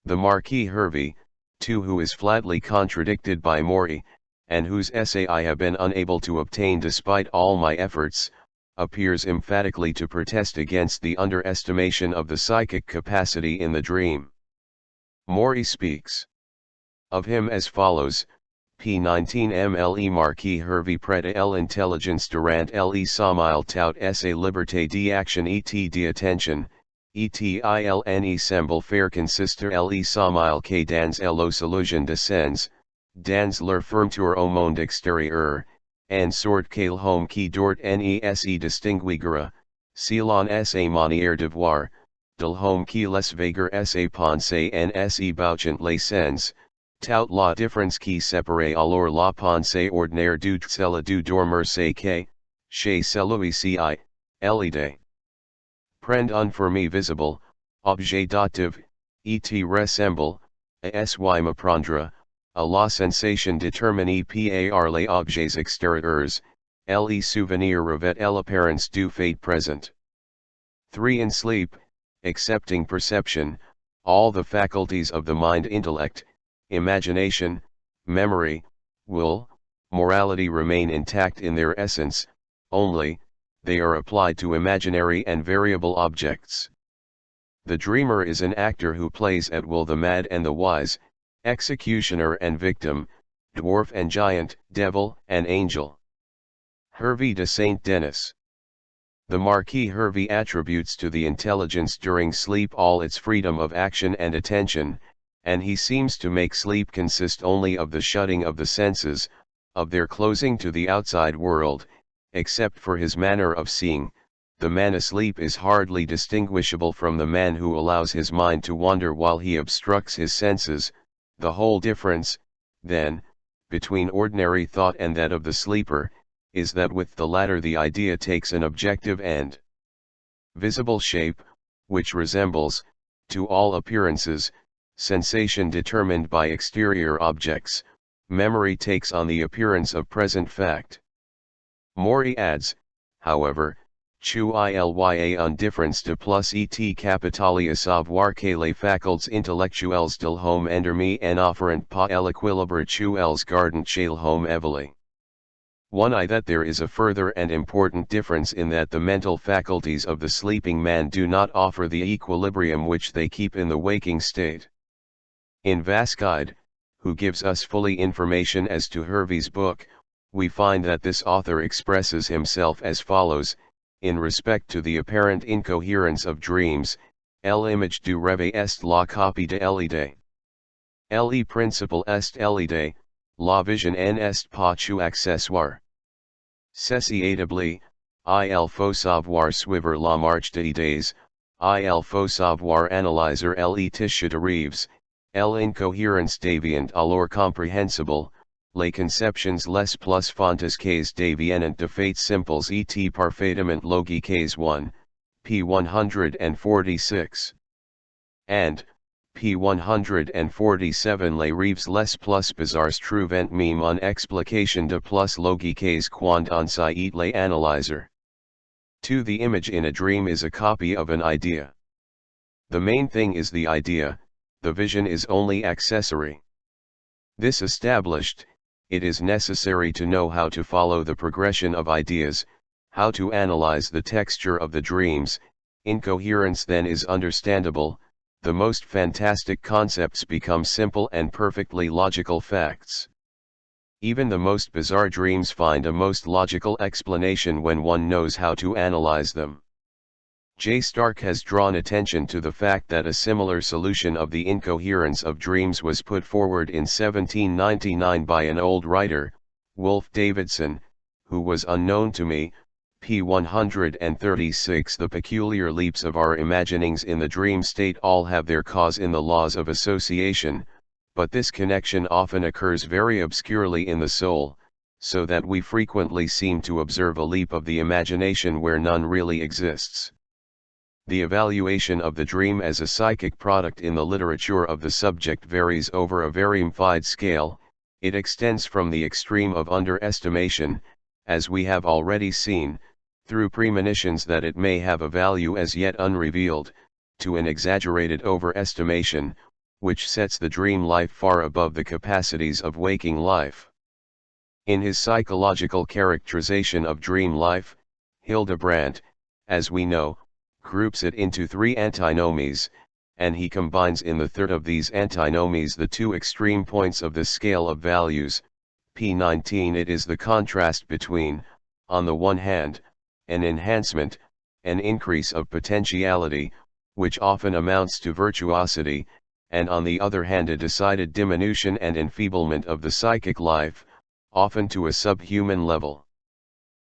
The Marquis Hervey, too, who is flatly contradicted by Maury, and whose essay I have been unable to obtain despite all my efforts, appears emphatically to protest against the underestimation of the psychic capacity in the dream. Maury speaks of him as follows: p. 19 mle Marquis Hervey prête l'intelligence durant le sommeil tout sa liberté d'action et d'attention, et semble faire consister le sommeil que dans la solution de sens, dans leur fermeture au monde extérieur, en sorte que l'homme qui dort ne se distinguera, selon sa manière de voir, de l'homme qui les veilleur sa pensée en se bouchant les sens, tout la différence qui sépare alors la pensée ordinaire du celle du dormeur c'est que, chez celui-ci l'idée prend un forme visible, objective, et ressemble, à sy me prendre, à la sensation déterminée par les objets extérieurs, le souvenir revêt l'apparence du fait présent. 3. In sleep, excepting perception, all the faculties of the mind, intellect, imagination, memory, will, morality remain intact in their essence, only, they are applied to imaginary and variable objects. The dreamer is an actor who plays at will the mad and the wise, executioner and victim, dwarf and giant, devil and angel. Hervey de Saint Denis. The Marquis Hervey attributes to the intelligence during sleep all its freedom of action and attention, and he seems to make sleep consist only of the shutting of the senses, of their closing to the outside world. Except for his manner of seeing, the man asleep is hardly distinguishable from the man who allows his mind to wander while he obstructs his senses. The whole difference, then, between ordinary thought and that of the sleeper, is that with the latter the idea takes an objective and visible shape, which resembles, to all appearances, sensation determined by exterior objects. Memory takes on the appearance of present fact. Maury adds, however, chu ilya un différence de plus et capitali à savoir que les facultés intellectuelles de l'homme endormi en offrent pas l'équilibre chu els gardent chez l'homme éveillé. 1. That there is a further and important difference in that the mental faculties of the sleeping man do not offer the equilibrium which they keep in the waking state. In Vasquide, who gives us fully information as to Hervey's book, we find that this author expresses himself as follows: in respect to the apparent incoherence of dreams, l'image du rêve est la copie de l'idée. Le principal est l'idée, la vision en est pas chu accessoire. Ceci établi, il faut savoir suivre la marche des idées, il faut savoir analyser les tissus de rêves, l'incohérence devient alors comprehensible. Les conceptions les plus fantasques deviennent de fait simples et parfaitement logiques. 1, p. 146. And, p. 147 les rêves les plus bizarres trouvent même une explication de plus logiques quand on sait les analyser. 2. The image in a dream is a copy of an idea. The main thing is the idea, the vision is only accessory. This established, it is necessary to know how to follow the progression of ideas, how to analyze the texture of the dreams. Incoherence then is understandable, the most fantastic concepts become simple and perfectly logical facts. Even the most bizarre dreams find a most logical explanation when one knows how to analyze them. J. Stark has drawn attention to the fact that a similar solution of the incoherence of dreams was put forward in 1799 by an old writer, Wolfe Davidson, who was unknown to me. P. 136. The peculiar leaps of our imaginings in the dream state all have their cause in the laws of association, but this connection often occurs very obscurely in the soul, so that we frequently seem to observe a leap of the imagination where none really exists. The evaluation of the dream as a psychic product in the literature of the subject varies over a varied scale. It extends from the extreme of underestimation, as we have already seen, through premonitions that it may have a value as yet unrevealed, to an exaggerated overestimation, which sets the dream life far above the capacities of waking life. In his psychological characterization of dream life, Hildebrandt, as we know, groups it into three antinomies, and he combines in the third of these antinomies the two extreme points of the scale of values. P19 It is the contrast between, on the one hand, an enhancement, an increase of potentiality, which often amounts to virtuosity, and on the other hand a decided diminution and enfeeblement of the psychic life, often to a subhuman level.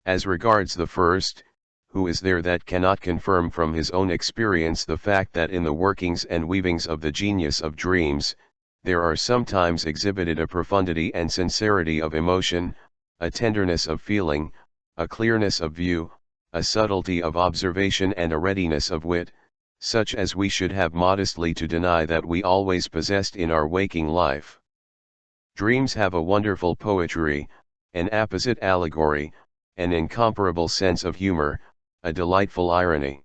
As regards the first, who is there that cannot confirm from his own experience the fact that in the workings and weavings of the genius of dreams, there are sometimes exhibited a profundity and sincerity of emotion, a tenderness of feeling, a clearness of view, a subtlety of observation and a readiness of wit, such as we should have modestly to deny that we always possessed in our waking life. Dreams have a wonderful poetry, an apposite allegory, an incomparable sense of humor, a delightful irony.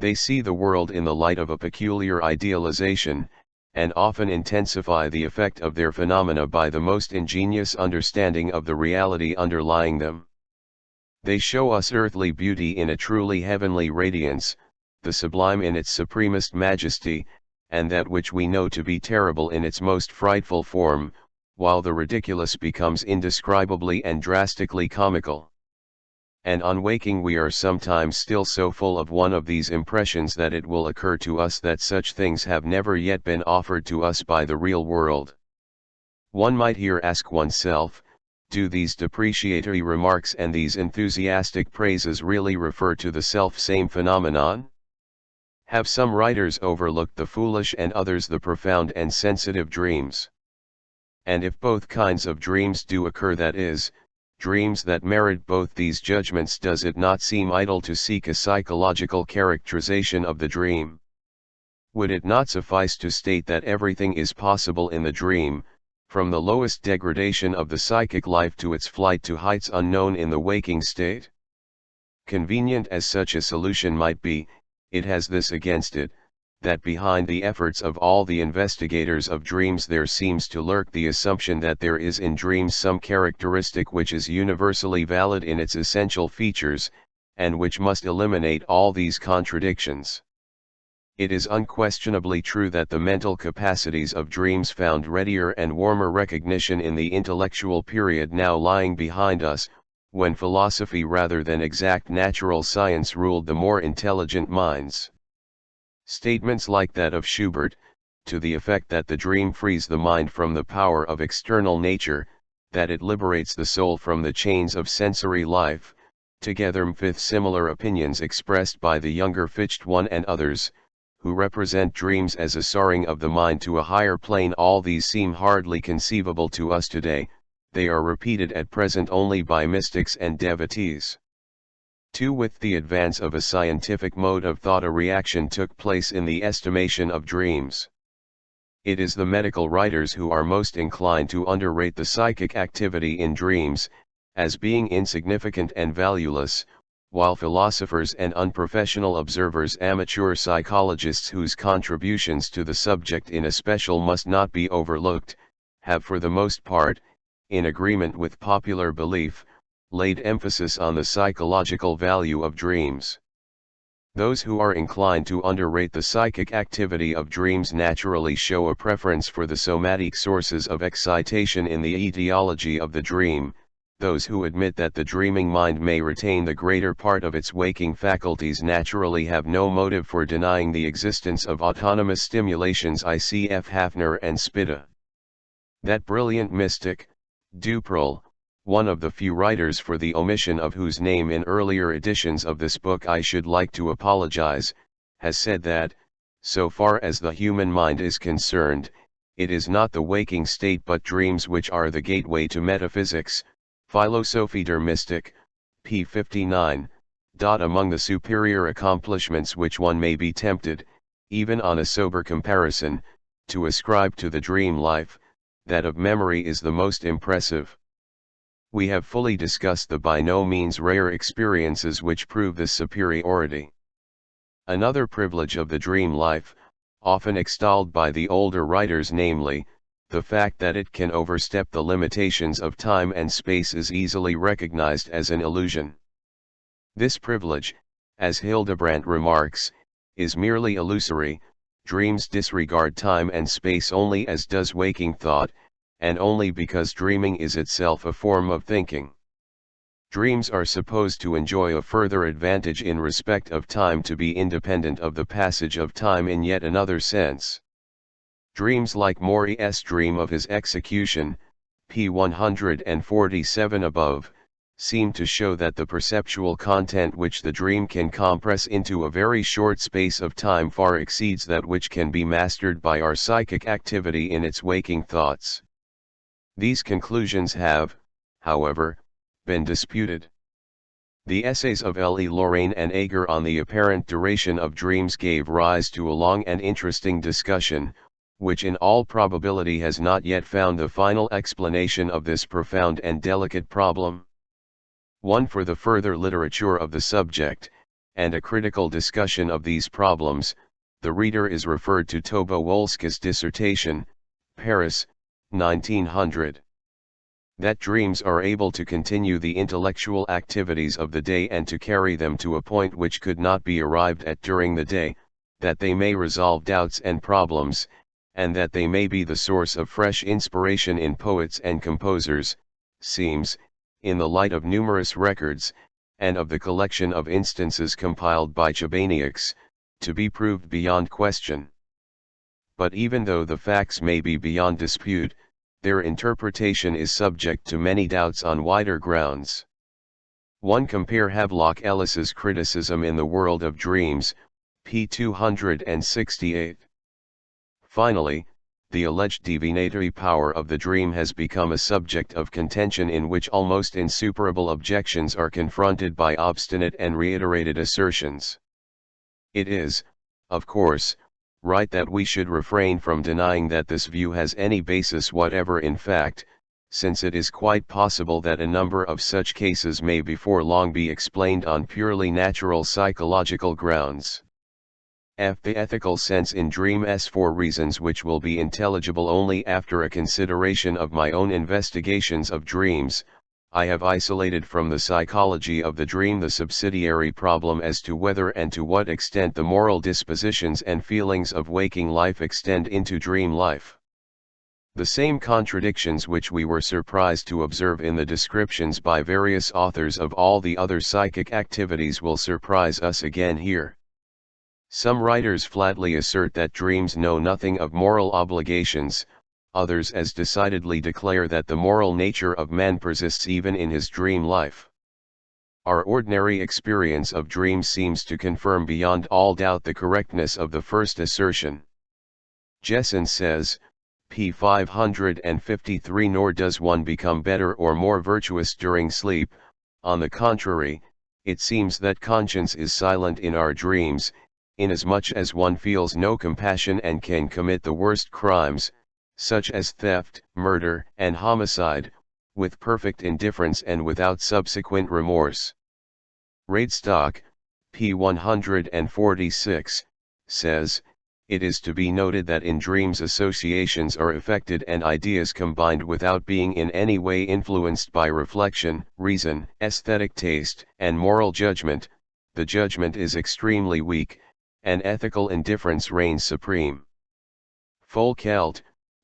They see the world in the light of a peculiar idealization, and often intensify the effect of their phenomena by the most ingenious understanding of the reality underlying them. They show us earthly beauty in a truly heavenly radiance, the sublime in its supremest majesty, and that which we know to be terrible in its most frightful form, while the ridiculous becomes indescribably and drastically comical. And on waking we are sometimes still so full of one of these impressions that it will occur to us that such things have never yet been offered to us by the real world. One might here ask oneself, do these depreciatory remarks and these enthusiastic praises really refer to the self-same phenomenon? Have some writers overlooked the foolish and others the profound and sensitive dreams? And if both kinds of dreams do occur, that is, dreams that merit both these judgments, does it not seem idle to seek a psychological characterization of the dream? Would it not suffice to state that everything is possible in the dream, from the lowest degradation of the psychic life to its flight to heights unknown in the waking state? Convenient as such a solution might be, it has this against it, that behind the efforts of all the investigators of dreams there seems to lurk the assumption that there is in dreams some characteristic which is universally valid in its essential features, and which must eliminate all these contradictions. It is unquestionably true that the mental capacities of dreams found readier and warmer recognition in the intellectual period now lying behind us, when philosophy rather than exact natural science ruled the more intelligent minds. Statements like that of Schubert, to the effect that the dream frees the mind from the power of external nature, that it liberates the soul from the chains of sensory life, together with similar opinions expressed by the younger Fichte one and others, who represent dreams as a soaring of the mind to a higher plane, all these seem hardly conceivable to us today. They are repeated at present only by mystics and devotees. 2. With the advance of a scientific mode of thought, a reaction took place in the estimation of dreams. It is the medical writers who are most inclined to underrate the psychic activity in dreams, as being insignificant and valueless, while philosophers and unprofessional observers, amateur psychologists whose contributions to the subject in especial must not be overlooked, have for the most part, in agreement with popular belief, laid emphasis on the psychological value of dreams. Those who are inclined to underrate the psychic activity of dreams naturally show a preference for the somatic sources of excitation in the etiology of the dream. Those who admit that the dreaming mind may retain the greater part of its waking faculties naturally have no motive for denying the existence of autonomous stimulations. Icf Hafner and Spitta. That brilliant mystic, Duperl, one of the few writers for the omission of whose name in earlier editions of this book I should like to apologize, has said that, so far as the human mind is concerned, it is not the waking state but dreams which are the gateway to metaphysics, Philosophie der Mystik, p. 59. Among the superior accomplishments which one may be tempted, even on a sober comparison, to ascribe to the dream life, that of memory is the most impressive. We have fully discussed the by no means rare experiences which prove this superiority. Another privilege of the dream life, often extolled by the older writers, namely, the fact that it can overstep the limitations of time and space, is easily recognized as an illusion. This privilege, as Hildebrandt remarks, is merely illusory. Dreams disregard time and space only as does waking thought, and only because dreaming is itself a form of thinking. Dreams are supposed to enjoy a further advantage in respect of time, to be independent of the passage of time in yet another sense. Dreams like Maury's dream of his execution, p. 147 above, seem to show that the perceptual content which the dream can compress into a very short space of time far exceeds that which can be mastered by our psychic activity in its waking thoughts. These conclusions have, however, been disputed. The essays of L. E. Lorraine and Ager on the apparent duration of dreams gave rise to a long and interesting discussion, which in all probability has not yet found the final explanation of this profound and delicate problem. One for the further literature of the subject, and a critical discussion of these problems, the reader is referred to Tobolsky's dissertation, Paris, 1900. That dreams are able to continue the intellectual activities of the day and to carry them to a point which could not be arrived at during the day, that they may resolve doubts and problems, and that they may be the source of fresh inspiration in poets and composers, seems, in the light of numerous records, and of the collection of instances compiled by Chebanius, to be proved beyond question. But even though the facts may be beyond dispute, their interpretation is subject to many doubts on wider grounds. 1. Compare Havelock Ellis's criticism in The World of Dreams, p. 268. Finally, the alleged divinatory power of the dream has become a subject of contention in which almost insuperable objections are confronted by obstinate and reiterated assertions. It is, of course, right that we should refrain from denying that this view has any basis whatever in fact, since it is quite possible that a number of such cases may before long be explained on purely natural psychological grounds. The ethical sense in dreams for reasons which will be intelligible only after a consideration of my own investigations of dreams, I have isolated from the psychology of the dream the subsidiary problem as to whether and to what extent the moral dispositions and feelings of waking life extend into dream life. The same contradictions which we were surprised to observe in the descriptions by various authors of all the other psychic activities will surprise us again here. Some writers flatly assert that dreams know nothing of moral obligations, others as decidedly declare that the moral nature of man persists even in his dream life. Our ordinary experience of dreams seems to confirm beyond all doubt the correctness of the first assertion. Jessen says, p. 553, nor does one become better or more virtuous during sleep. On the contrary, it seems that conscience is silent in our dreams, inasmuch as one feels no compassion and can commit the worst crimes, such as theft, murder, and homicide, with perfect indifference and without subsequent remorse. Radestock, p. 146, says, it is to be noted that in dreams associations are effected and ideas combined without being in any way influenced by reflection, reason, aesthetic taste, and moral judgment. The judgment is extremely weak, and ethical indifference reigns supreme. Folkelt,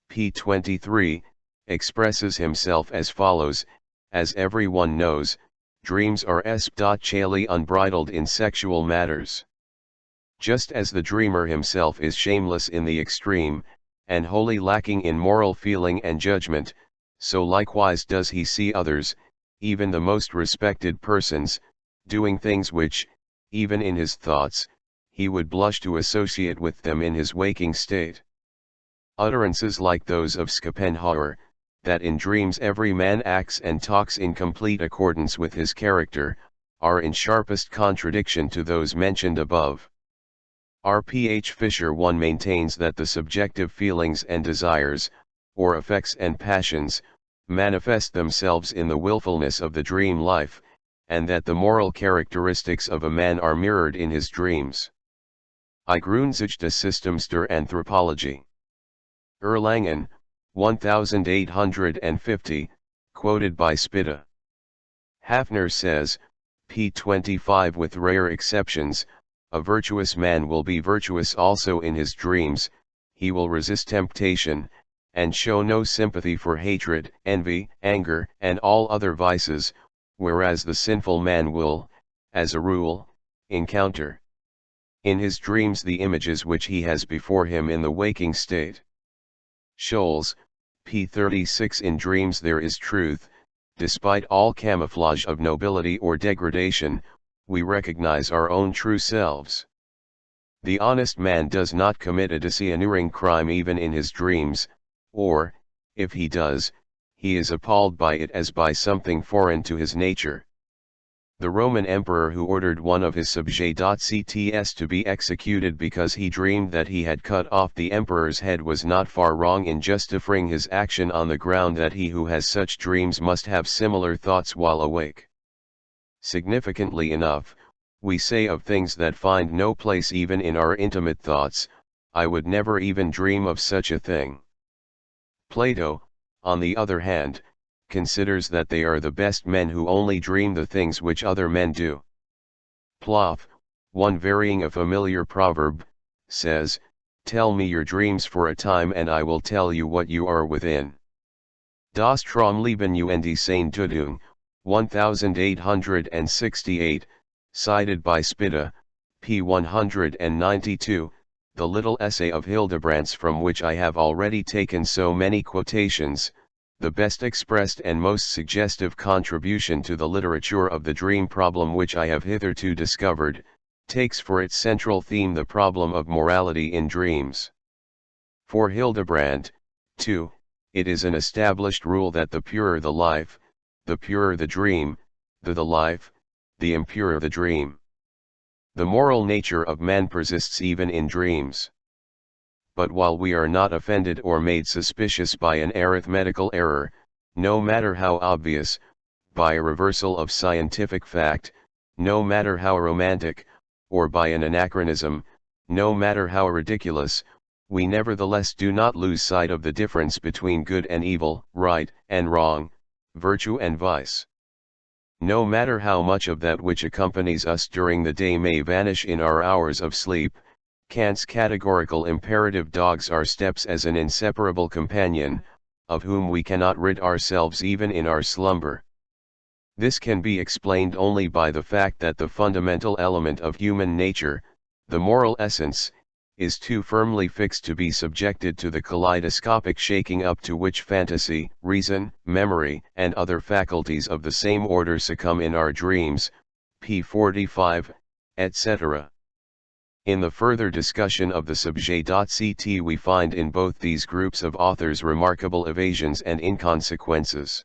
p. 23, expresses himself as follows: as everyone knows, dreams are especially unbridled in sexual matters. Just as the dreamer himself is shameless in the extreme, and wholly lacking in moral feeling and judgment, so likewise does he see others, even the most respected persons, doing things which, even in his thoughts, he would blush to associate with them in his waking state. Utterances like those of Schopenhauer, that in dreams every man acts and talks in complete accordance with his character, are in sharpest contradiction to those mentioned above. R.P.H. Fisher 1 maintains that the subjective feelings and desires, or affects and passions, manifest themselves in the willfulness of the dream life, and that the moral characteristics of a man are mirrored in his dreams. I Grundzüge Systems der Anthropologie. Erlangen, 1850, quoted by Spitta. Hafner says, p. 25, with rare exceptions, a virtuous man will be virtuous also in his dreams, he will resist temptation, and show no sympathy for hatred, envy, anger, and all other vices, whereas the sinful man will, as a rule, encounter in his dreams the images which he has before him in the waking state. Scholes, p. 36. In dreams there is truth, despite all camouflage of nobility or degradation, we recognize our own true selves. The honest man does not commit a dishonouring crime even in his dreams, or, if he does, he is appalled by it as by something foreign to his nature. The Roman emperor who ordered one of his subjects to be executed because he dreamed that he had cut off the emperor's head was not far wrong in justifying his action on the ground that he who has such dreams must have similar thoughts while awake. Significantly enough, we say of things that find no place even in our intimate thoughts, I would never even dream of such a thing. Plato, on the other hand, considers that they are the best men who only dream the things which other men do. Plouffe, one varying a familiar proverb, says, "Tell me your dreams for a time and I will tell you what you are within." Das Traumleben und seine Tötung, 1868, cited by Spitta, p. 192, the little essay of Hildebrandt from which I have already taken so many quotations, the best expressed and most suggestive contribution to the literature of the dream problem which I have hitherto discovered, takes for its central theme the problem of morality in dreams. For Hildebrandt, too, it is an established rule that the purer the life, the purer the dream, the life, the impurer the dream. The moral nature of man persists even in dreams. But while we are not offended or made suspicious by an arithmetical error, no matter how obvious, by a reversal of scientific fact, no matter how romantic, or by an anachronism, no matter how ridiculous, we nevertheless do not lose sight of the difference between good and evil, right and wrong, virtue and vice. No matter how much of that which accompanies us during the day may vanish in our hours of sleep, Kant's categorical imperative dogs our steps as an inseparable companion, of whom we cannot rid ourselves even in our slumber. This can be explained only by the fact that the fundamental element of human nature, the moral essence, is too firmly fixed to be subjected to the kaleidoscopic shaking up to which fantasy, reason, memory, and other faculties of the same order succumb in our dreams, p. 45, etc. In the further discussion of the subject.ct we find in both these groups of authors remarkable evasions and inconsequences.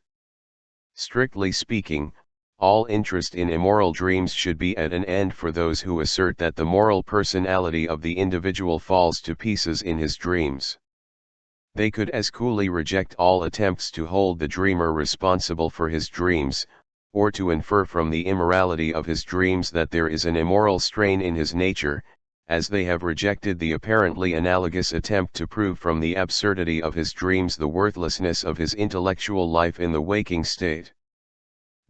Strictly speaking, all interest in immoral dreams should be at an end for those who assert that the moral personality of the individual falls to pieces in his dreams. They could as coolly reject all attempts to hold the dreamer responsible for his dreams, or to infer from the immorality of his dreams that there is an immoral strain in his nature, as they have rejected the apparently analogous attempt to prove from the absurdity of his dreams the worthlessness of his intellectual life in the waking state.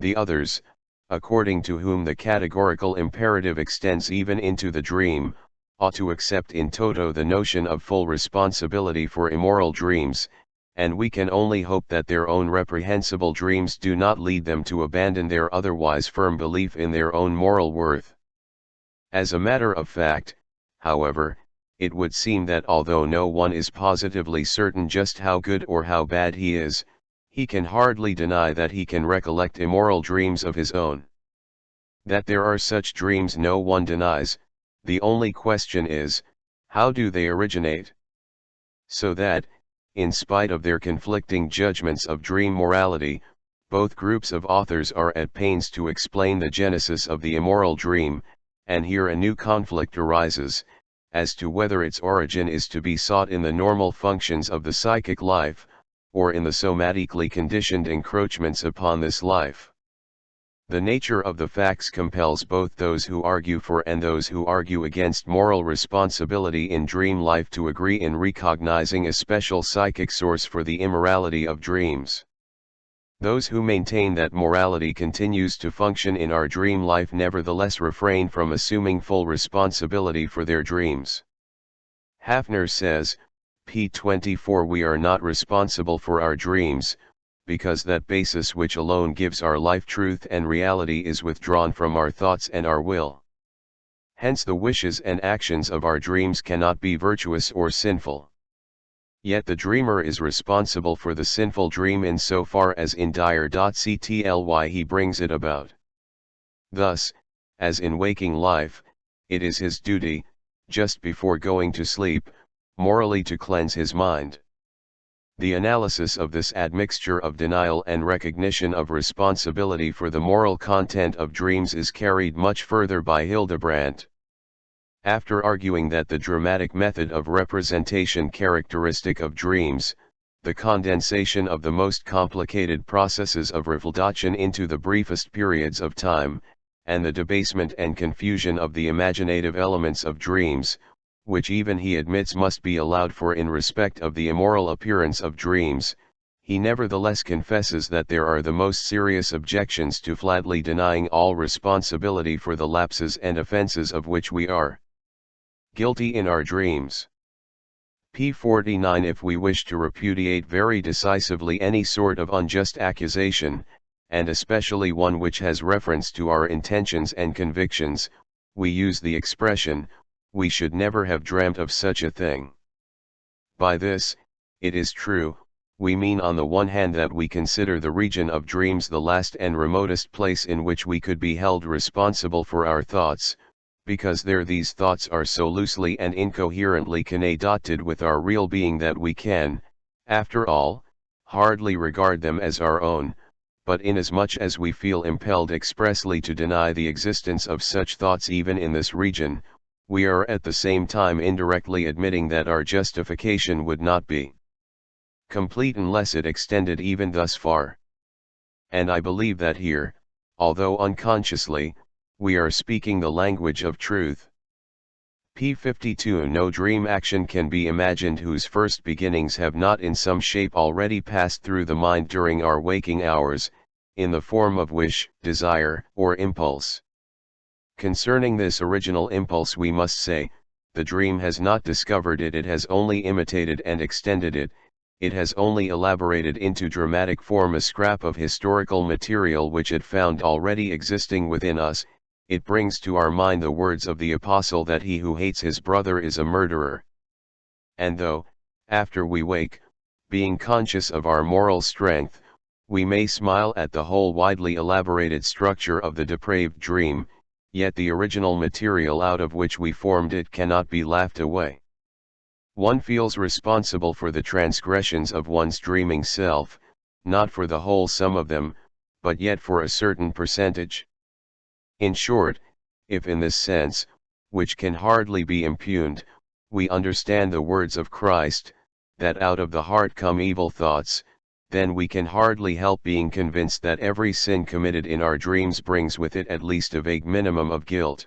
The others, according to whom the categorical imperative extends even into the dream, ought to accept in toto the notion of full responsibility for immoral dreams, and we can only hope that their own reprehensible dreams do not lead them to abandon their otherwise firm belief in their own moral worth. As a matter of fact, however, it would seem that although no one is positively certain just how good or how bad he is, he can hardly deny that he can recollect immoral dreams of his own. That there are such dreams no one denies, the only question is, how do they originate? So that, in spite of their conflicting judgments of dream morality, both groups of authors are at pains to explain the genesis of the immoral dream, and here a new conflict arises, as to whether its origin is to be sought in the normal functions of the psychic life, or in the somatically conditioned encroachments upon this life. The nature of the facts compels both those who argue for and those who argue against moral responsibility in dream life to agree in recognizing a special psychic source for the immorality of dreams. Those who maintain that morality continues to function in our dream life nevertheless refrain from assuming full responsibility for their dreams. Hafner says, p. 24, we are not responsible for our dreams, because that basis which alone gives our life truth and reality is withdrawn from our thoughts and our will. Hence the wishes and actions of our dreams cannot be virtuous or sinful. Yet the dreamer is responsible for the sinful dream in so far as in dire.ctly he brings it about. Thus, as in waking life, it is his duty, just before going to sleep, morally to cleanse his mind. The analysis of this admixture of denial and recognition of responsibility for the moral content of dreams is carried much further by Hildebrandt. After arguing that the dramatic method of representation characteristic of dreams, the condensation of the most complicated processes of revelation into the briefest periods of time, and the debasement and confusion of the imaginative elements of dreams, which even he admits must be allowed for in respect of the immoral appearance of dreams, he nevertheless confesses that there are the most serious objections to flatly denying all responsibility for the lapses and offenses of which we are guilty in our dreams. p. 49. If we wish to repudiate very decisively any sort of unjust accusation, and especially one which has reference to our intentions and convictions, we use the expression, we should never have dreamt of such a thing. By this, it is true, we mean on the one hand that we consider the region of dreams the last and remotest place in which we could be held responsible for our thoughts, because there these thoughts are so loosely and incoherently connected with our real being that we can, after all, hardly regard them as our own, but inasmuch as we feel impelled expressly to deny the existence of such thoughts even in this region, we are at the same time indirectly admitting that our justification would not be complete unless it extended even thus far. And I believe that here, although unconsciously, we are speaking the language of truth. p. 52. No dream action can be imagined whose first beginnings have not in some shape already passed through the mind during our waking hours, in the form of wish, desire, or impulse. Concerning this original impulse we must say, the dream has not discovered it, it has only imitated and extended it, it has only elaborated into dramatic form a scrap of historical material which it found already existing within us. It brings to our mind the words of the apostle that he who hates his brother is a murderer. And though, after we wake, being conscious of our moral strength, we may smile at the whole widely elaborated structure of the depraved dream, yet the original material out of which we formed it cannot be laughed away. One feels responsible for the transgressions of one's dreaming self, not for the whole sum of them, but yet for a certain percentage. In short, if in this sense, which can hardly be impugned, we understand the words of Christ, that out of the heart come evil thoughts, then we can hardly help being convinced that every sin committed in our dreams brings with it at least a vague minimum of guilt.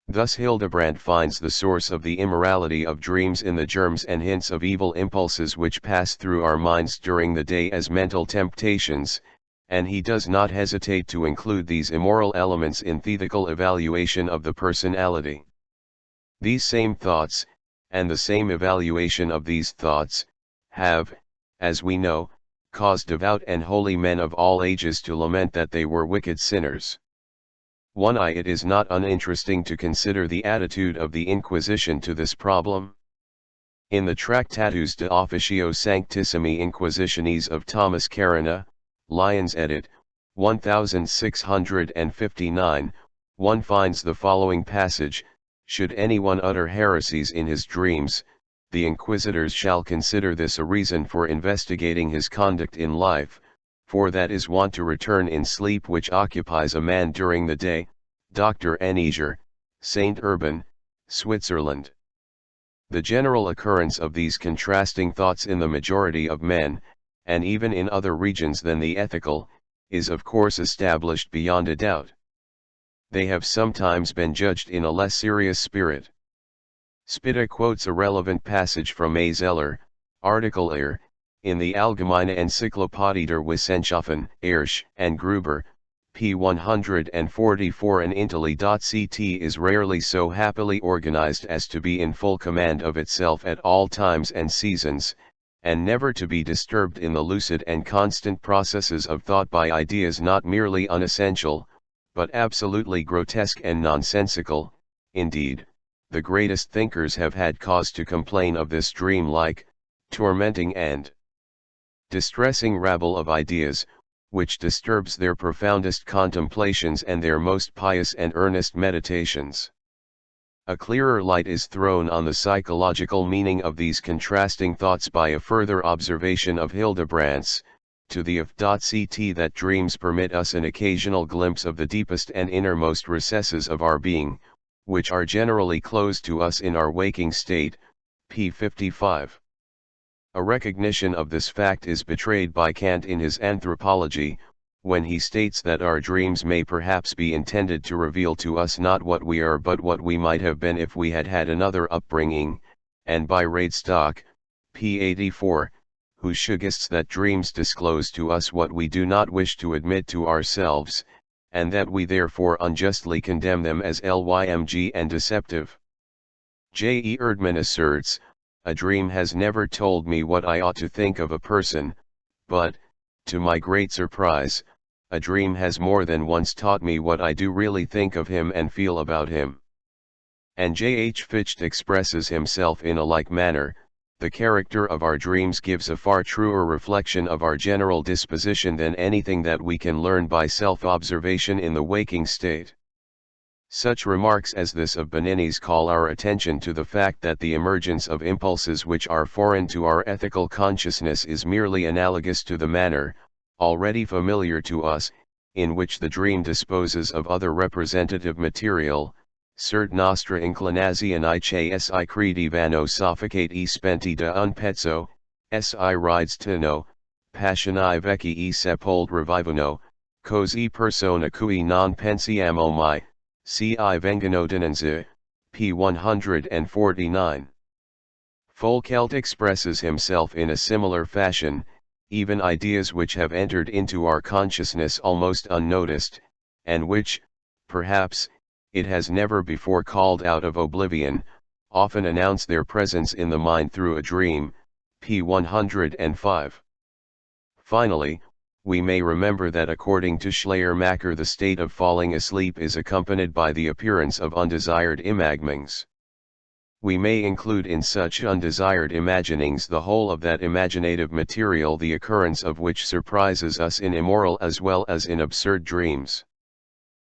Thus Hildebrandt finds the source of the immorality of dreams in the germs and hints of evil impulses which pass through our minds during the day as mental temptations, and he does not hesitate to include these immoral elements in theetical evaluation of the personality. These same thoughts, and the same evaluation of these thoughts, have, as we know, caused devout and holy men of all ages to lament that they were wicked sinners. It is not uninteresting to consider the attitude of the Inquisition to this problem. In the Tractatus de Officio Sanctissimi Inquisitionis of Thomas Carina, Lyons edit, 1659, one finds the following passage: should anyone utter heresies in his dreams, the inquisitors shall consider this a reason for investigating his conduct in life, for that is wont to return in sleep which occupies a man during the day. Dr. Eniger, St. Urban, Switzerland. The general occurrence of these contrasting thoughts in the majority of men, and even in other regions than the ethical, is of course established beyond a doubt. They have sometimes been judged in a less serious spirit. Spitta quotes a relevant passage from A. Zeller, article in the Allgemeine Enzyklopädie der Wissenschaften, Ersch and Gruber, p. 144. An Intelli.ct is rarely so happily organized as to be in full command of itself at all times and seasons, and never to be disturbed in the lucid and constant processes of thought by ideas not merely unessential, but absolutely grotesque and nonsensical. Indeed, the greatest thinkers have had cause to complain of this dream-like, tormenting and distressing rabble of ideas, which disturbs their profoundest contemplations and their most pious and earnest meditations. A clearer light is thrown on the psychological meaning of these contrasting thoughts by a further observation of Hildebrandt, to the F.ct. that dreams permit us an occasional glimpse of the deepest and innermost recesses of our being, which are generally closed to us in our waking state, p. 55. A recognition of this fact is betrayed by Kant in his Anthropology, when he states that our dreams may perhaps be intended to reveal to us not what we are but what we might have been if we had had another upbringing, and by Radestock, p. 84, who suggests that dreams disclose to us what we do not wish to admit to ourselves, and that we therefore unjustly condemn them as lymg and deceptive. J. E. Erdmann asserts, a dream has never told me what I ought to think of a person, but, to my great surprise, a dream has more than once taught me what I do really think of him and feel about him. And J. H. Fichte expresses himself in a like manner, the character of our dreams gives a far truer reflection of our general disposition than anything that we can learn by self-observation in the waking state. Such remarks as this of Benini's call our attention to the fact that the emergence of impulses which are foreign to our ethical consciousness is merely analogous to the manner, already familiar to us, in which the dream disposes of other representative material. Cert nostra inclinazione si credevano soffocate e spenti da un pezzo, si rides tino, passioni vecchi e sepolti revivano, così persona cui non pensiamo mai, ci vengono dinanzi, p. 149. Folkelt expresses himself in a similar fashion, even ideas which have entered into our consciousness almost unnoticed, and which, perhaps, it has never before called out of oblivion, often announce their presence in the mind through a dream, p. 105. Finally, we may remember that according to Schleiermacher the state of falling asleep is accompanied by the appearance of undesired imaginings. We may include in such undesired imaginings the whole of that imaginative material the occurrence of which surprises us in immoral as well as in absurd dreams.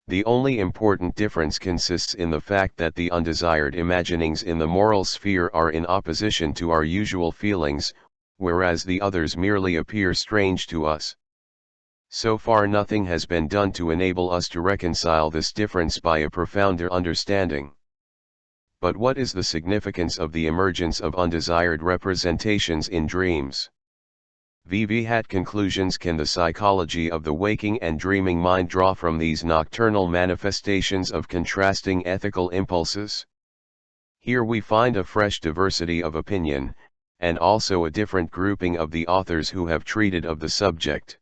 The only important difference consists in the fact that the undesired imaginings in the moral sphere are in opposition to our usual feelings, whereas the others merely appear strange to us. So far nothing has been done to enable us to reconcile this difference by a profounder understanding. But what is the significance of the emergence of undesired representations in dreams? What conclusions can the psychology of the waking and dreaming mind draw from these nocturnal manifestations of contrasting ethical impulses? Here we find a fresh diversity of opinion, and also a different grouping of the authors who have treated of the subject.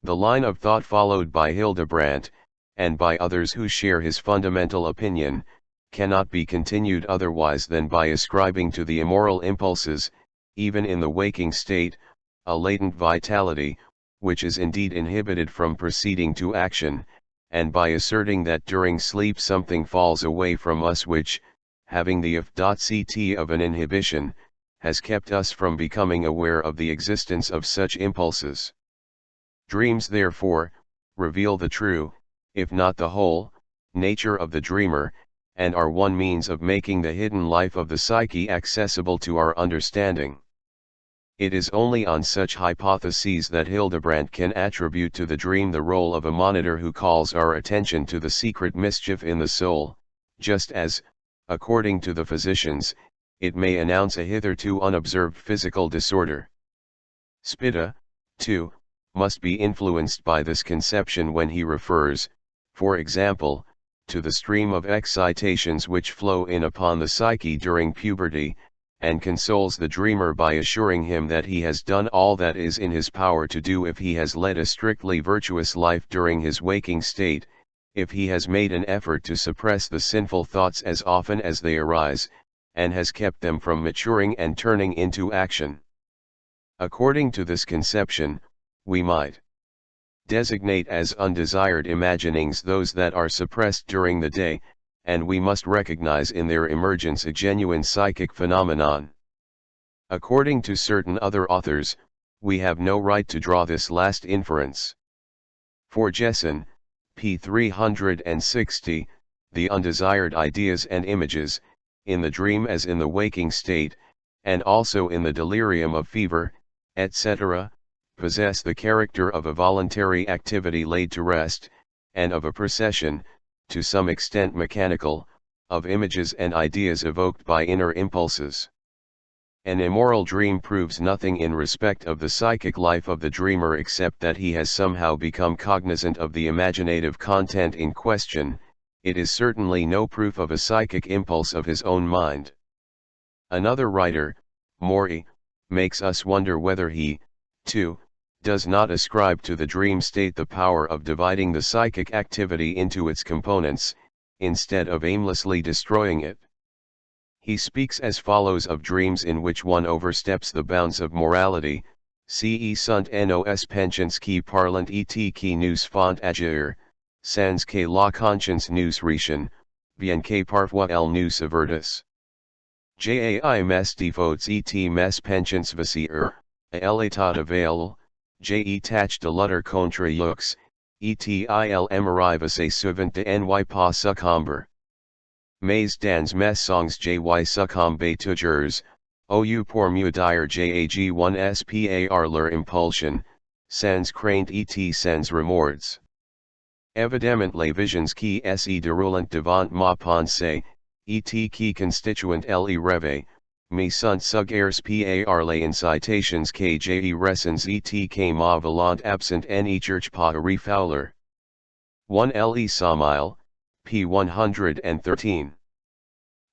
The line of thought followed by Hildebrandt, and by others who share his fundamental opinion, cannot be continued otherwise than by ascribing to the immoral impulses, even in the waking state, a latent vitality, which is indeed inhibited from proceeding to action, and by asserting that during sleep something falls away from us which, having the F.ct. of an inhibition, has kept us from becoming aware of the existence of such impulses. Dreams therefore, reveal the true, if not the whole, nature of the dreamer, and are one means of making the hidden life of the psyche accessible to our understanding. It is only on such hypotheses that Hildebrandt can attribute to the dream the role of a monitor who calls our attention to the secret mischief in the soul, just as, according to the physicians, it may announce a hitherto unobserved physical disorder. Spitta, too, must be influenced by this conception when he refers, for example, to the stream of excitations which flow in upon the psyche during puberty, and consoles the dreamer by assuring him that he has done all that is in his power to do if he has led a strictly virtuous life during his waking state, if he has made an effort to suppress the sinful thoughts as often as they arise, and has kept them from maturing and turning into action. According to this conception, we might designate as undesired imaginings those that are suppressed during the day, and we must recognize in their emergence a genuine psychic phenomenon. According to certain other authors, we have no right to draw this last inference. For Jessen, p. 360, the undesired ideas and images, in the dream as in the waking state, and also in the delirium of fever, etc., possess the character of a voluntary activity laid to rest, and of a procession, to some extent mechanical, of images and ideas evoked by inner impulses. An immoral dream proves nothing in respect of the psychic life of the dreamer except that he has somehow become cognizant of the imaginative content in question. It is certainly no proof of a psychic impulse of his own mind. Another writer, Maury, makes us wonder whether he, too, does not ascribe to the dream state the power of dividing the psychic activity into its components, instead of aimlessly destroying it. He speaks as follows of dreams in which one oversteps the bounds of morality: ce sunt nos pensions qui parlant et qui nous font agir, sans que la conscience nous retienne, bien que parfois elle nous avertisse. Jai mes défauts et mes pensions vicier, à l'état avail, j'ai tâche de lutter contre eux, et il m'arrive souvent de n'y pas succomber. Mais dans mes songs j'ai succombé toujours, ou pour mieux dire j'ai one spar leur impulsion, sans crainte et sans remords. Évidemment les visions qui se déroulent devant ma pensée, et qui constituent les rêves, me sont suggérés par les incitations que j'ai ressens et que ma volonté absent ne cherche pas à refouler. 1 Le Sommeil, p. 113.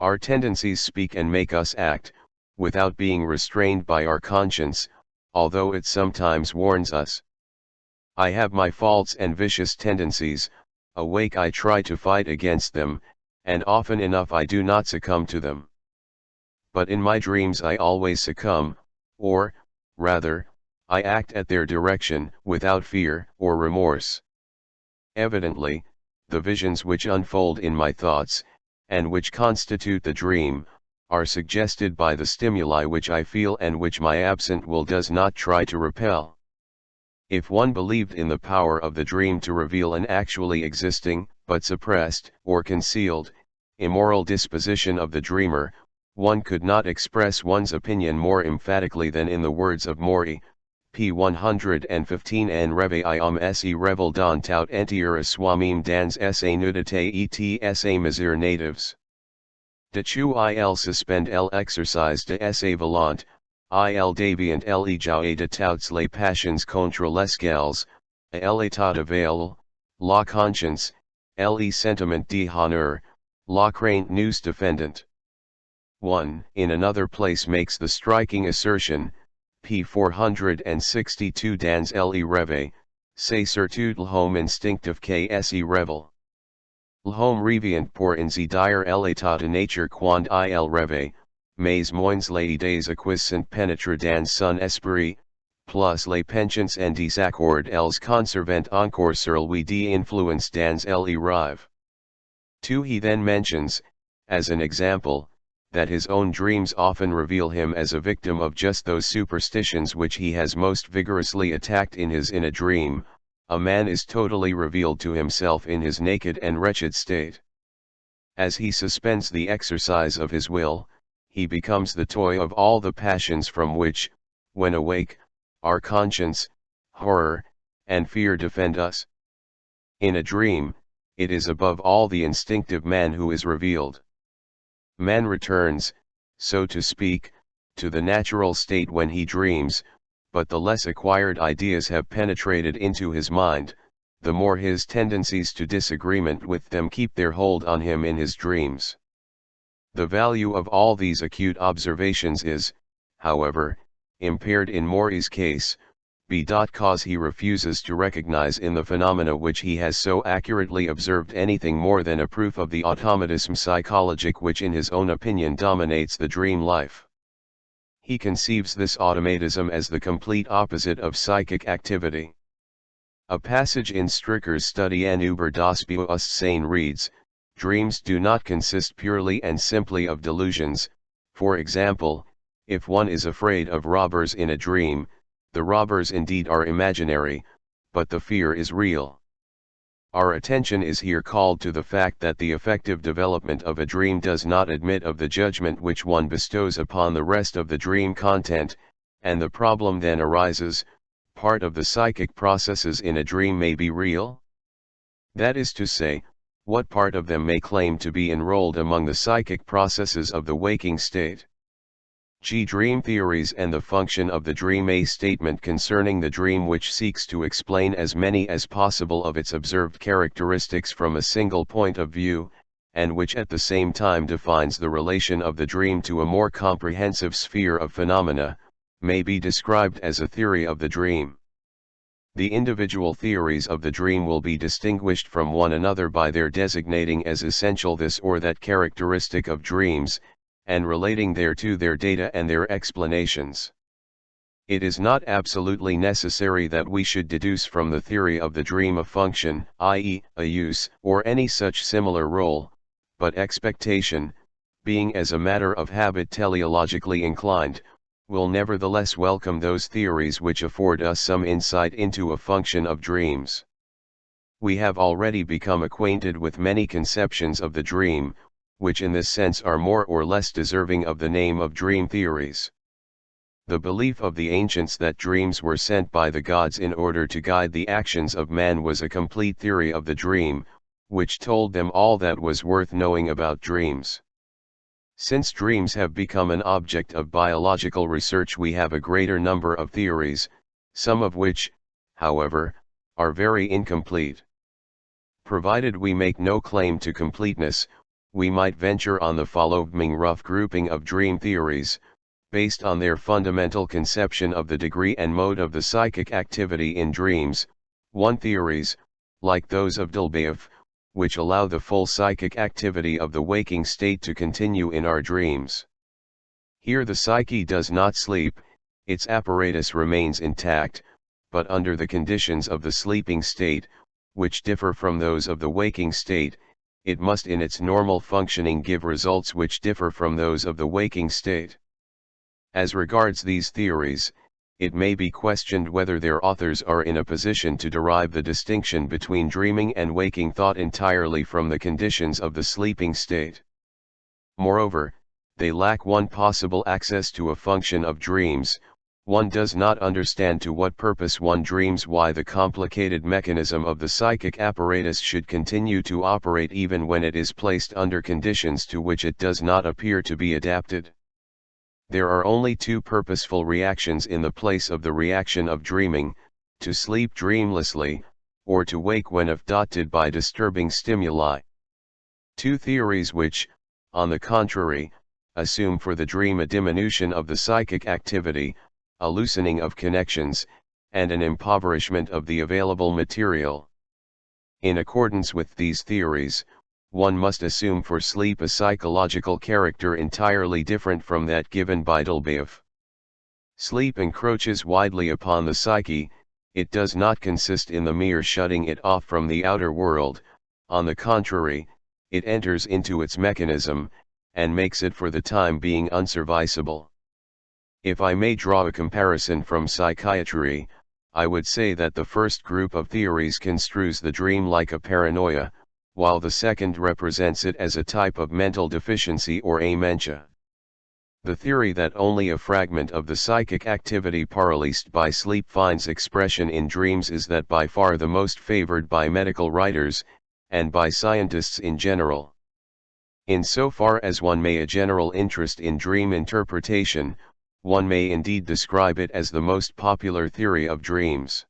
Our tendencies speak and make us act, without being restrained by our conscience, although it sometimes warns us. I have my faults and vicious tendencies, awake I try to fight against them, and often enough I do not succumb to them. But in my dreams I always succumb, or, rather, I act at their direction without fear or remorse. Evidently, the visions which unfold in my thoughts, and which constitute the dream, are suggested by the stimuli which I feel and which my absent will does not try to repel. If one believed in the power of the dream to reveal an actually existing, but suppressed, or concealed, immoral disposition of the dreamer, one could not express one's opinion more emphatically than in the words of Maury, p. 115: En réveillant se revel dans tout entier à soi-même dans sa nudité et sa misère natives. De chu il suspend l'exercice de sa volonté, il devient le jouet de toutes les passions contre lesquelles, à l'état avail, la conscience, le sentiment d'honneur, la crainte nous défendent. 1. In another place makes the striking assertion, p. 462: Dans le rêve, c'est surtout l'homme instinctif qui se révèle. L'homme revient pour ainsi dire l'état de nature quand il rêve, mais moins les idées acquises sont pénétrées dans son esprit, plus les penchants en désaccord elles conservent encore sur lui des influences dans le rêve. 2. He then mentions, as an example, that his own dreams often reveal him as a victim of just those superstitions which he has most vigorously attacked in a dream. A man is totally revealed to himself in his naked and wretched state. As he suspends the exercise of his will, he becomes the toy of all the passions from which, when awake, our conscience, horror, and fear defend us. In a dream, it is above all the instinctive man who is revealed. Man returns, so to speak, to the natural state when he dreams, but the less acquired ideas have penetrated into his mind, the more his tendencies to disagreement with them keep their hold on him in his dreams. The value of all these acute observations is, however, impaired in Maury's case, because he refuses to recognize in the phenomena which he has so accurately observed anything more than a proof of the automatism psychologique which in his own opinion dominates the dream life. He conceives this automatism as the complete opposite of psychic activity. A passage in Stricker's study An über das Bewusstsein reads, "Dreams do not consist purely and simply of delusions. For example, if one is afraid of robbers in a dream, the robbers indeed are imaginary, but the fear is real." Our attention is here called to the fact that the effective development of a dream does not admit of the judgment which one bestows upon the rest of the dream content, and the problem then arises, part of the psychic processes in a dream may be real? That is to say, what part of them may claim to be enrolled among the psychic processes of the waking state? Dream theories and the function of the dream. A statement concerning the dream which seeks to explain as many as possible of its observed characteristics from a single point of view, and which at the same time defines the relation of the dream to a more comprehensive sphere of phenomena, may be described as a theory of the dream. The individual theories of the dream will be distinguished from one another by their designating as essential this or that characteristic of dreams, and relating thereto their data and their explanations. It is not absolutely necessary that we should deduce from the theory of the dream a function, i.e., a use, or any such similar role, but expectation, being as a matter of habit teleologically inclined, will nevertheless welcome those theories which afford us some insight into a function of dreams. We have already become acquainted with many conceptions of the dream, which in this sense are more or less deserving of the name of dream theories. The belief of the ancients that dreams were sent by the gods in order to guide the actions of man was a complete theory of the dream, which told them all that was worth knowing about dreams. Since dreams have become an object of biological research, we have a greater number of theories, some of which, however, are very incomplete. Provided we make no claim to completeness, we might venture on the following rough grouping of dream theories, based on their fundamental conception of the degree and mode of the psychic activity in dreams. 1. Theories, like those of Dolbeauf, which allow the full psychic activity of the waking state to continue in our dreams. Here the psyche does not sleep, its apparatus remains intact, but under the conditions of the sleeping state, which differ from those of the waking state, it must in its normal functioning give results which differ from those of the waking state. As regards these theories, it may be questioned whether their authors are in a position to derive the distinction between dreaming and waking thought entirely from the conditions of the sleeping state. Moreover, they lack one possible access to a function of dreams. One does not understand to what purpose one dreams, why the complicated mechanism of the psychic apparatus should continue to operate even when it is placed under conditions to which it does not appear to be adapted. There are only two purposeful reactions in the place of the reaction of dreaming: to sleep dreamlessly, or to wake when affected by disturbing stimuli. Two theories which, on the contrary, assume for the dream a diminution of the psychic activity, a loosening of connections, and an impoverishment of the available material. In accordance with these theories, one must assume for sleep a psychological character entirely different from that given by Dolbeauf. Sleep encroaches widely upon the psyche. It does not consist in the mere shutting it off from the outer world; on the contrary, it enters into its mechanism, and makes it for the time being unserviceable. If I may draw a comparison from psychiatry, I would say that the first group of theories construes the dream like a paranoia, while the second represents it as a type of mental deficiency or amentia. The theory that only a fragment of the psychic activity paralysed by sleep finds expression in dreams is that by far the most favored by medical writers, and by scientists in general. Insofar as one may a general interest in dream interpretation, one may indeed describe it as the most popular theory of dreams.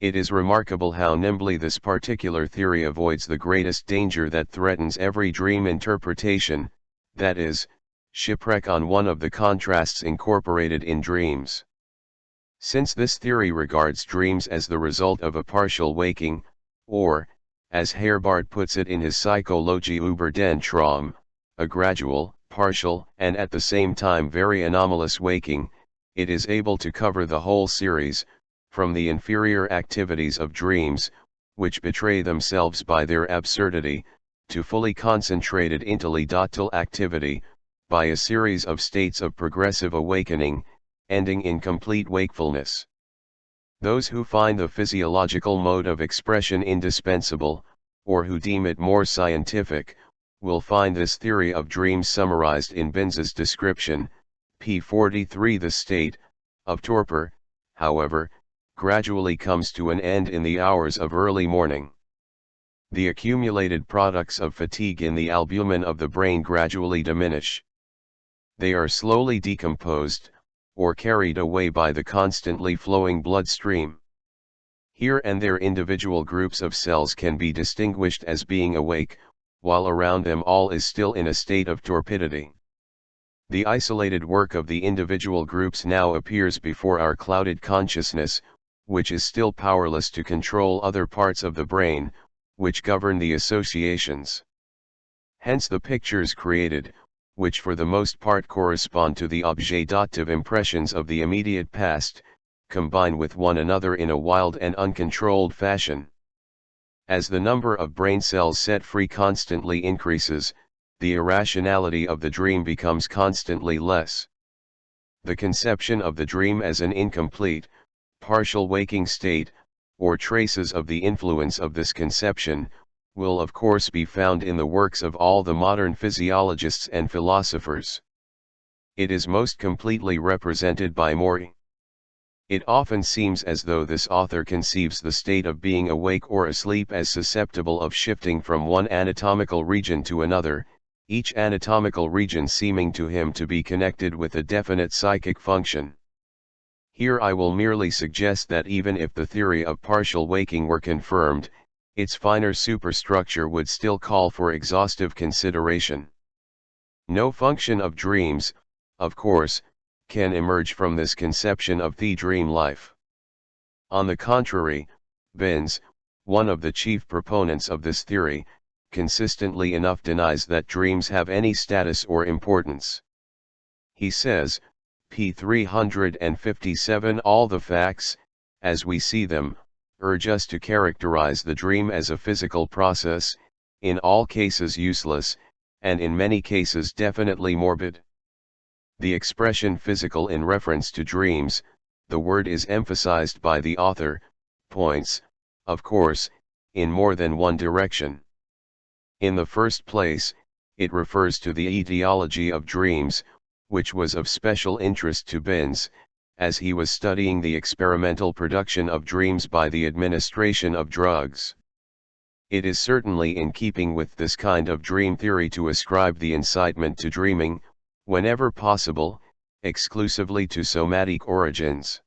It is remarkable how nimbly this particular theory avoids the greatest danger that threatens every dream interpretation, that is, shipwreck on one of the contrasts incorporated in dreams. Since this theory regards dreams as the result of a partial waking, or, as Herbart puts it in his Psychologie über den Traum, a gradual, partial, and at the same time very anomalous waking, it is able to cover the whole series, from the inferior activities of dreams, which betray themselves by their absurdity, to fully concentrated intellectual activity, by a series of states of progressive awakening, ending in complete wakefulness. Those who find the physiological mode of expression indispensable, or who deem it more scientific, will find this theory of dreams summarized in Binz's description, p. 43. The state of torpor, however, gradually comes to an end in the hours of early morning. The accumulated products of fatigue in the albumin of the brain gradually diminish. They are slowly decomposed, or carried away by the constantly flowing bloodstream. Here and there individual groups of cells can be distinguished as being awake, while around them all is still in a state of torpidity. The isolated work of the individual groups now appears before our clouded consciousness, which is still powerless to control other parts of the brain, which govern the associations. Hence the pictures created, which for the most part correspond to the objective impressions of the immediate past, combine with one another in a wild and uncontrolled fashion. As the number of brain cells set free constantly increases, the irrationality of the dream becomes constantly less. The conception of the dream as an incomplete, partial waking state, or traces of the influence of this conception, will of course be found in the works of all the modern physiologists and philosophers. It is most completely represented by Morey. It often seems as though this author conceives the state of being awake or asleep as susceptible of shifting from one anatomical region to another, each anatomical region seeming to him to be connected with a definite psychic function. Here I will merely suggest that even if the theory of partial waking were confirmed, its finer superstructure would still call for exhaustive consideration. No function of dreams, of course, can emerge from this conception of the dream life. On the contrary, Binz, one of the chief proponents of this theory, consistently enough denies that dreams have any status or importance. He says, p. 357, all the facts, as we see them, urge us to characterize the dream as a physical process, in all cases useless, and in many cases definitely morbid. The expression physical in reference to dreams, the word is emphasized by the author, points, of course, in more than one direction. In the first place, it refers to the etiology of dreams, which was of special interest to Binz, as he was studying the experimental production of dreams by the administration of drugs. It is certainly in keeping with this kind of dream theory to ascribe the incitement to dreaming, whenever possible, exclusively to somatic origins.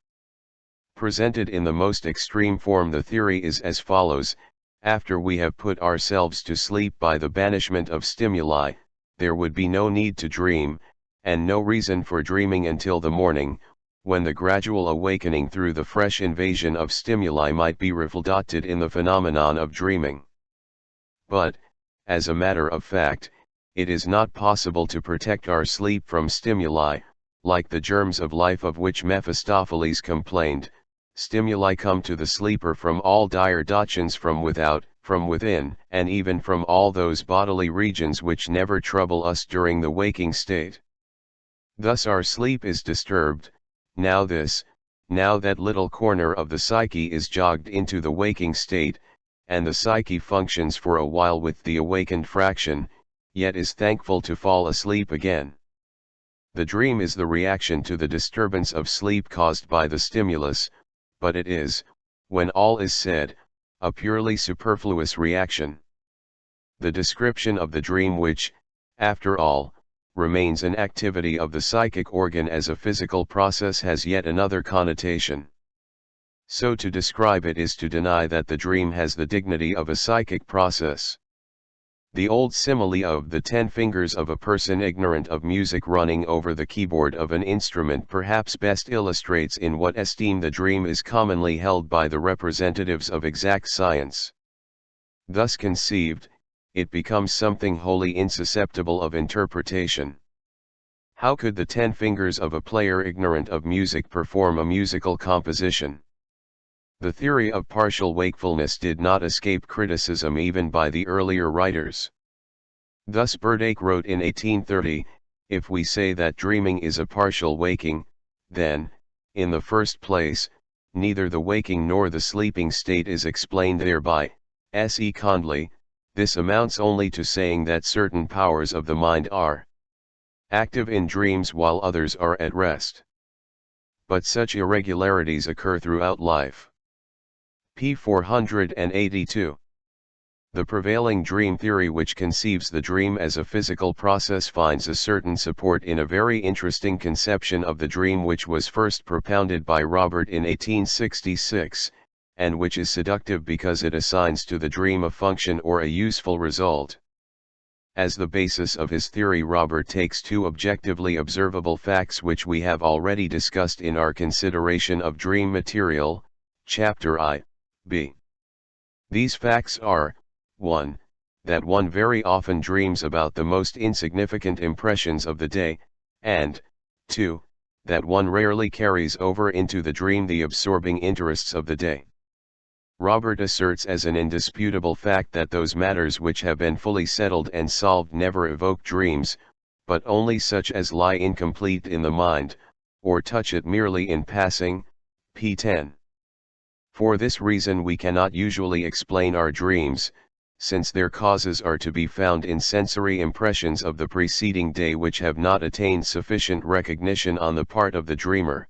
Presented in the most extreme form, the theory is as follows: after we have put ourselves to sleep by the banishment of stimuli, there would be no need to dream, and no reason for dreaming until the morning, when the gradual awakening through the fresh invasion of stimuli might be reflected in the phenomenon of dreaming. But, as a matter of fact, it is not possible to protect our sleep from stimuli. Like the germs of life of which Mephistopheles complained, stimuli come to the sleeper from all directions, from without, from within, and even from all those bodily regions which never trouble us during the waking state. Thus our sleep is disturbed, now that little corner of the psyche is jogged into the waking state, and the psyche functions for a while with the awakened fraction, yet is thankful to fall asleep again. The dream is the reaction to the disturbance of sleep caused by the stimulus, but it is, when all is said, a purely superfluous reaction. The description of the dream which, after all, remains an activity of the psychic organ as a physical process has yet another connotation. So to describe it is to deny that the dream has the dignity of a psychic process. The old simile of the 10 fingers of a person ignorant of music running over the keyboard of an instrument perhaps best illustrates in what esteem the dream is commonly held by the representatives of exact science. Thus conceived, it becomes something wholly insusceptible of interpretation. How could the 10 fingers of a player ignorant of music perform a musical composition? The theory of partial wakefulness did not escape criticism even by the earlier writers. Thus Burdake wrote in 1830, "If we say that dreaming is a partial waking, then, in the first place, neither the waking nor the sleeping state is explained thereby. S.E. Condley, this amounts only to saying that certain powers of the mind are active in dreams while others are at rest. But such irregularities occur throughout life." p. 482. The prevailing dream theory, which conceives the dream as a physical process, finds a certain support in a very interesting conception of the dream which was first propounded by Robert in 1866, and which is seductive because it assigns to the dream a function or a useful result. As the basis of his theory, Robert takes two objectively observable facts which we have already discussed in our consideration of dream material, chapter I, b. These facts are, 1. That one very often dreams about the most insignificant impressions of the day, and, 2. That one rarely carries over into the dream the absorbing interests of the day. Robert asserts as an indisputable fact that those matters which have been fully settled and solved never evoke dreams, but only such as lie incomplete in the mind, or touch it merely in passing, p. 10. For this reason we cannot usually explain our dreams, since their causes are to be found in sensory impressions of the preceding day which have not attained sufficient recognition on the part of the dreamer.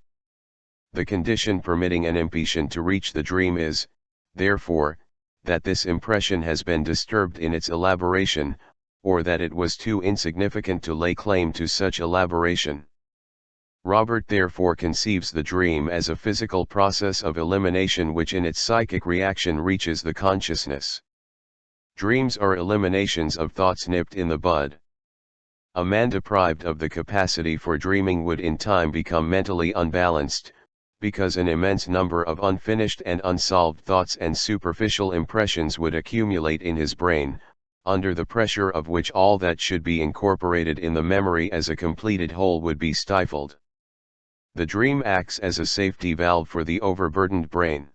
The condition permitting an impression to reach the dream is, therefore, that this impression has been disturbed in its elaboration, or that it was too insignificant to lay claim to such elaboration. Robert therefore conceives the dream as a physical process of elimination which in its psychic reaction reaches the consciousness. Dreams are eliminations of thoughts nipped in the bud. A man deprived of the capacity for dreaming would in time become mentally unbalanced, because an immense number of unfinished and unsolved thoughts and superficial impressions would accumulate in his brain, under the pressure of which all that should be incorporated in the memory as a completed whole would be stifled. The dream acts as a safety valve for the overburdened brain.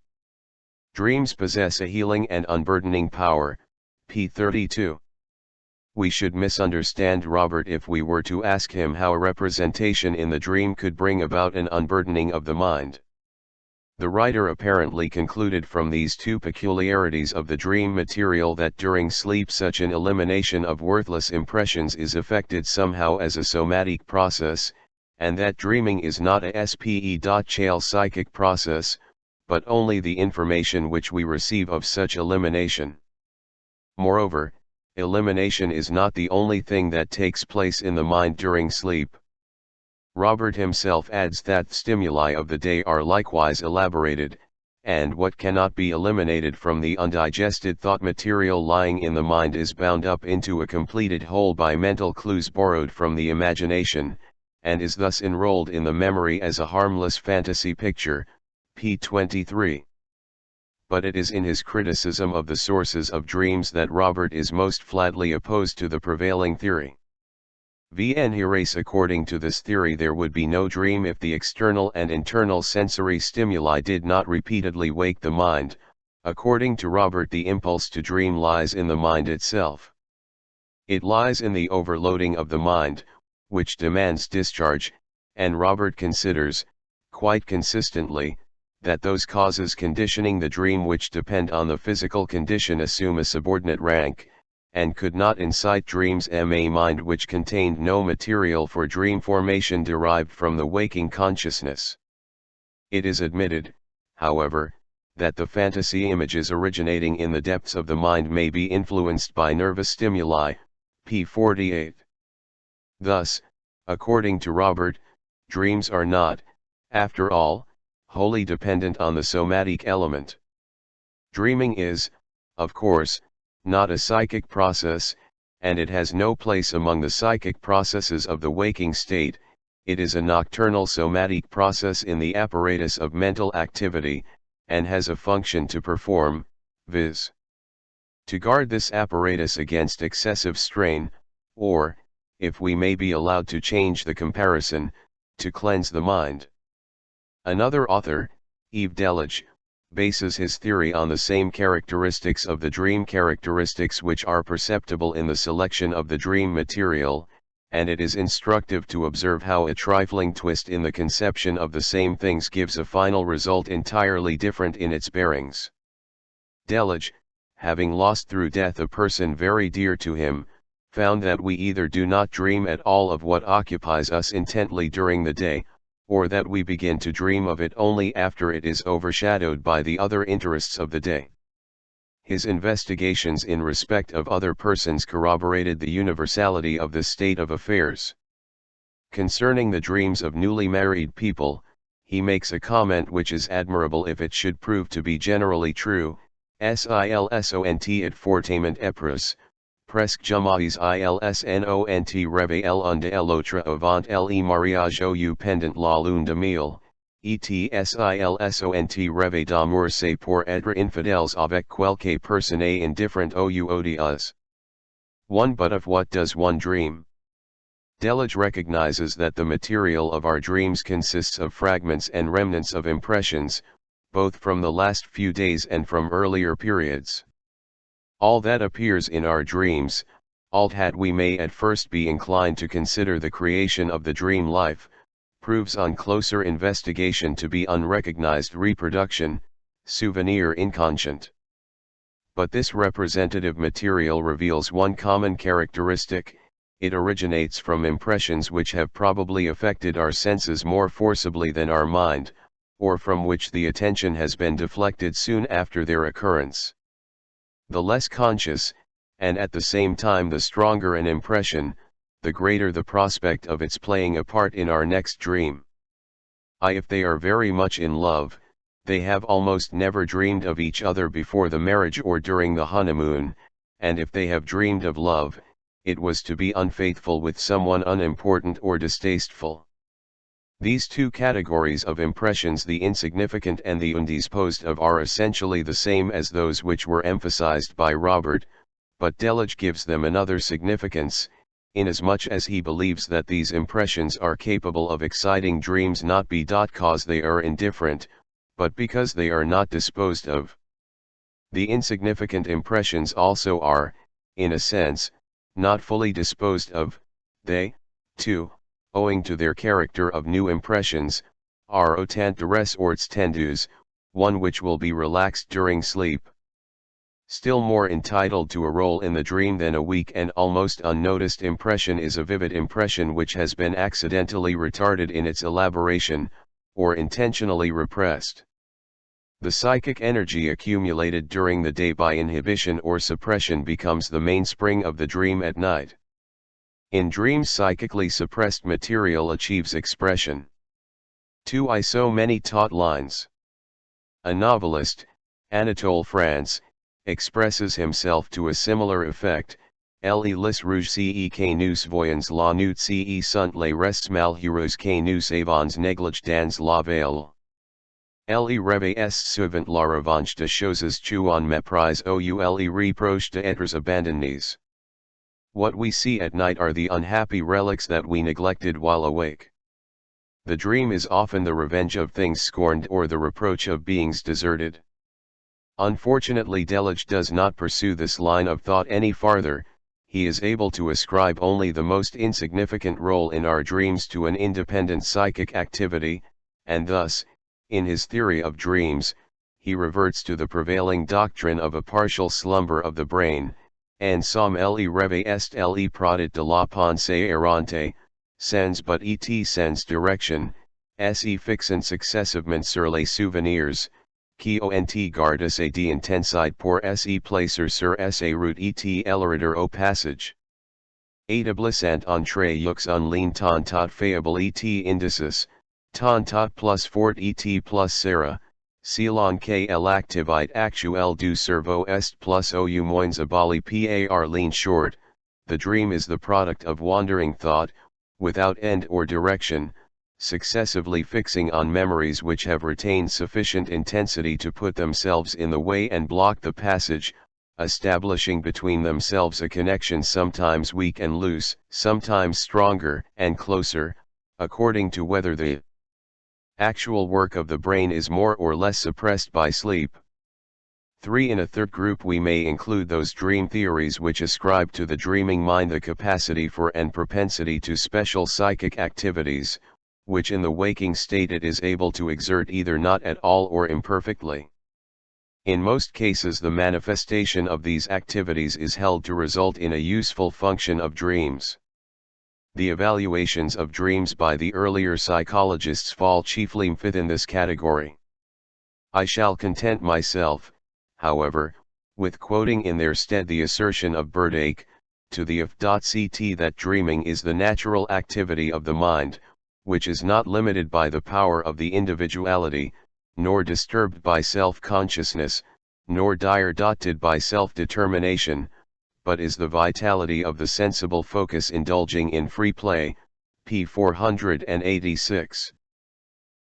Dreams possess a healing and unburdening power, p. 32. We should misunderstand Robert if we were to ask him how a representation in the dream could bring about an unburdening of the mind. The writer apparently concluded from these two peculiarities of the dream material that during sleep such an elimination of worthless impressions is effected somehow as a somatic process, and that dreaming is not a spe.chale psychic process, but only the information which we receive of such elimination. Moreover, elimination is not the only thing that takes place in the mind during sleep. Robert himself adds that stimuli of the day are likewise elaborated, and what cannot be eliminated from the undigested thought material lying in the mind is bound up into a completed whole by mental clues borrowed from the imagination, and is thus enrolled in the memory as a harmless fantasy picture, p. 23. But it is in his criticism of the sources of dreams that Robert is most flatly opposed to the prevailing theory. Vn Herace according to this theory there would be no dream if the external and internal sensory stimuli did not repeatedly wake the mind. According to Robert, the impulse to dream lies in the mind itself. It lies in the overloading of the mind, which demands discharge, and Robert considers, quite consistently, that those causes conditioning the dream which depend on the physical condition assume a subordinate rank, and could not incite dreams. A mind which contained no material for dream formation derived from the waking consciousness. It is admitted, however, that the fantasy images originating in the depths of the mind may be influenced by nervous stimuli, p. 48. Thus, according to Robert, dreams are not, after all, wholly dependent on the somatic element. Dreaming is, of course, not a psychic process, and it has no place among the psychic processes of the waking state. It is a nocturnal somatic process in the apparatus of mental activity, and has a function to perform, viz. to guard this apparatus against excessive strain, or, if we may be allowed to change the comparison, to cleanse the mind. Another author, Yves Delage, bases his theory on the same characteristics of the dream, characteristics which are perceptible in the selection of the dream material, and it is instructive to observe how a trifling twist in the conception of the same things gives a final result entirely different in its bearings. Delage, having lost through death a person very dear to him, found that we either do not dream at all of what occupies us intently during the day, or that we begin to dream of it only after it is overshadowed by the other interests of the day. His investigations in respect of other persons corroborated the universality of this state of affairs. Concerning the dreams of newly married people, he makes a comment which is admirable if it should prove to be generally true: silsont et fortement epris, presque jamais ilsnont reve l'un de l'autre avant le mariage ou pendant la lune de miel, et silsont reve d'amour c'est pour être infidèles avec quelque personne indifferent ou odieuse. 1. But of what does one dream? Delage recognizes that the material of our dreams consists of fragments and remnants of impressions, both from the last few days and from earlier periods. All that appears in our dreams, although we may at first be inclined to consider the creation of the dream life, proves on closer investigation to be unrecognized reproduction, souvenir inconscient. But this representative material reveals one common characteristic: it originates from impressions which have probably affected our senses more forcibly than our mind, or from which the attention has been deflected soon after their occurrence. The less conscious, and at the same time the stronger an impression, the greater the prospect of its playing a part in our next dream. If they are very much in love, they have almost never dreamed of each other before the marriage or during the honeymoon, and if they have dreamed of love, it was to be unfaithful with someone unimportant or distasteful. These two categories of impressions, the insignificant and the undisposed of, are essentially the same as those which were emphasized by Robert, but Delage gives them another significance, inasmuch as he believes that these impressions are capable of exciting dreams not because they are indifferent, but because they are not disposed of. The insignificant impressions also are, in a sense, not fully disposed of. They, too, owing to their character of new impressions, are autant de ressorts tendus, one which will be relaxed during sleep. Still more entitled to a role in the dream than a weak and almost unnoticed impression is a vivid impression which has been accidentally retarded in its elaboration, or intentionally repressed. The psychic energy accumulated during the day by inhibition or suppression becomes the mainspring of the dream at night. In dreams, psychically suppressed material achieves expression. 2. So many taut lines. A novelist, Anatole France, expresses himself to a similar effect: les rouges que nous voyons la nuit sont les restes malheureux que nous avons négligés dans la veille. Les rêves est souvent la revanche de choses que on méprise ou les reproches d'être abandonnés. What we see at night are the unhappy relics that we neglected while awake. The dream is often the revenge of things scorned or the reproach of beings deserted. Unfortunately, Delage does not pursue this line of thought any farther. He is able to ascribe only the most insignificant role in our dreams to an independent psychic activity, and thus, In his theory of dreams, he reverts to the prevailing doctrine of a partial slumber of the brain, and som le reve est le produit de la pensée errante, sans but et sans direction, se fixant successivement sur les souvenirs, qui ont gardé sa d'intensité pour se placer sur sa route et l'erider au passage. Établissant entre yeux un lien tant faible et indicis, tant plus fort et plus serré, selon que l'activité actuelle du cerveau est plus ou moins aboli par ligne short. The dream is the product of wandering thought, without end or direction, successively fixing on memories which have retained sufficient intensity to put themselves in the way and block the passage, establishing between themselves a connection sometimes weak and loose, sometimes stronger and closer, according to whether the actual work of the brain is more or less suppressed by sleep. 3. In a third group we may include those dream theories which ascribe to the dreaming mind the capacity for and propensity to special psychic activities, which in the waking state it is able to exert either not at all or imperfectly. In most cases the manifestation of these activities is held to result in a useful function of dreams. The evaluations of dreams by the earlier psychologists fall chiefly within this category. I shall content myself, however, with quoting in their stead the assertion of Burdake, to the F.ct. that dreaming is the natural activity of the mind, which is not limited by the power of the individuality, nor disturbed by self-consciousness, nor dotted by self-determination, but is the vitality of the sensible focus indulging in free play, p. 486.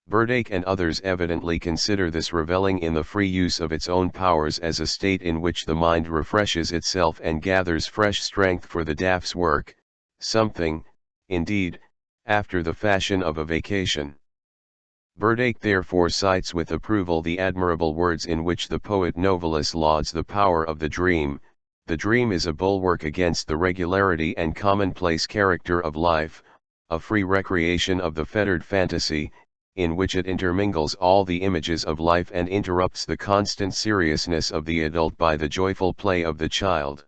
Burdake and others evidently consider this reveling in the free use of its own powers as a state in which the mind refreshes itself and gathers fresh strength for the day's work, something, indeed, after the fashion of a vacation. Burdake therefore cites with approval the admirable words in which the poet Novalis lauds the power of the dream. The dream is a bulwark against the regularity and commonplace character of life, a free recreation of the fettered fantasy, in which it intermingles all the images of life and interrupts the constant seriousness of the adult by the joyful play of the child.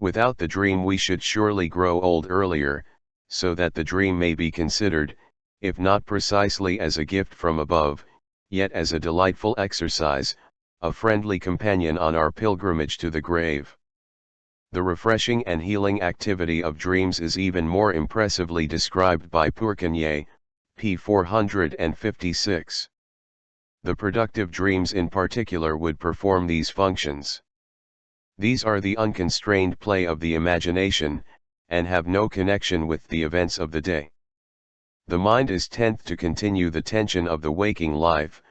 Without the dream we should surely grow old earlier, so that the dream may be considered, if not precisely as a gift from above, yet as a delightful exercise, a friendly companion on our pilgrimage to the grave. The refreshing and healing activity of dreams is even more impressively described by Pourcanier, p. 456. The productive dreams in particular would perform these functions. These are the unconstrained play of the imagination, and have no connection with the events of the day. The mind is tenth to continue the tension of the waking life,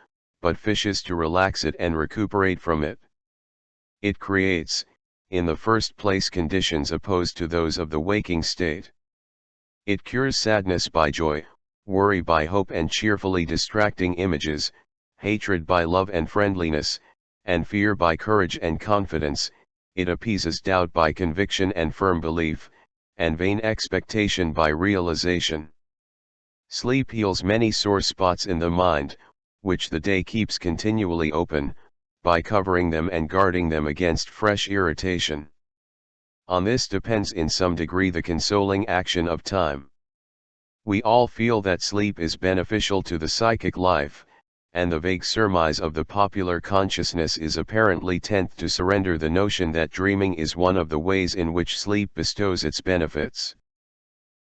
but fishes to relax it and recuperate from it. It creates, in the first place, conditions opposed to those of the waking state. It cures sadness by joy, worry by hope and cheerfully distracting images, hatred by love and friendliness, and fear by courage and confidence. It appeases doubt by conviction and firm belief, and vain expectation by realization. Sleep heals many sore spots in the mind, which the day keeps continually open, by covering them and guarding them against fresh irritation. On this depends in some degree the consoling action of time. We all feel that sleep is beneficial to the psychic life, and the vague surmise of the popular consciousness is apparently tenth to surrender the notion that dreaming is one of the ways in which sleep bestows its benefits.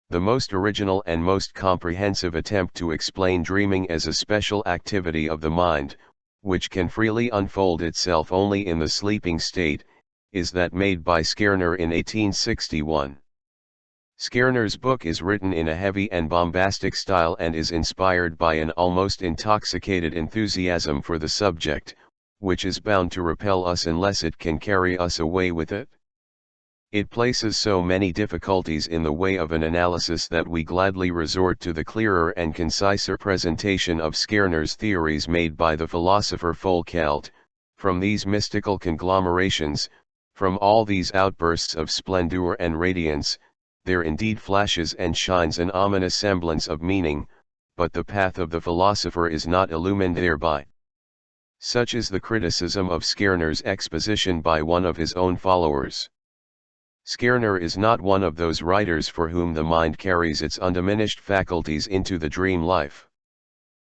The most original and most comprehensive attempt to explain dreaming as a special activity of the mind, which can freely unfold itself only in the sleeping state, is that made by Skerner in 1861. Skerner's book is written in a heavy and bombastic style and is inspired by an almost intoxicated enthusiasm for the subject, which is bound to repel us unless it can carry us away with it. It places so many difficulties in the way of an analysis that we gladly resort to the clearer and conciser presentation of Skerner's theories made by the philosopher Foucault. From these mystical conglomerations, from all these outbursts of splendor and radiance, there indeed flashes and shines an ominous semblance of meaning, but the path of the philosopher is not illumined thereby. Such is the criticism of Skerner's exposition by one of his own followers. Skerner is not one of those writers for whom the mind carries its undiminished faculties into the dream life.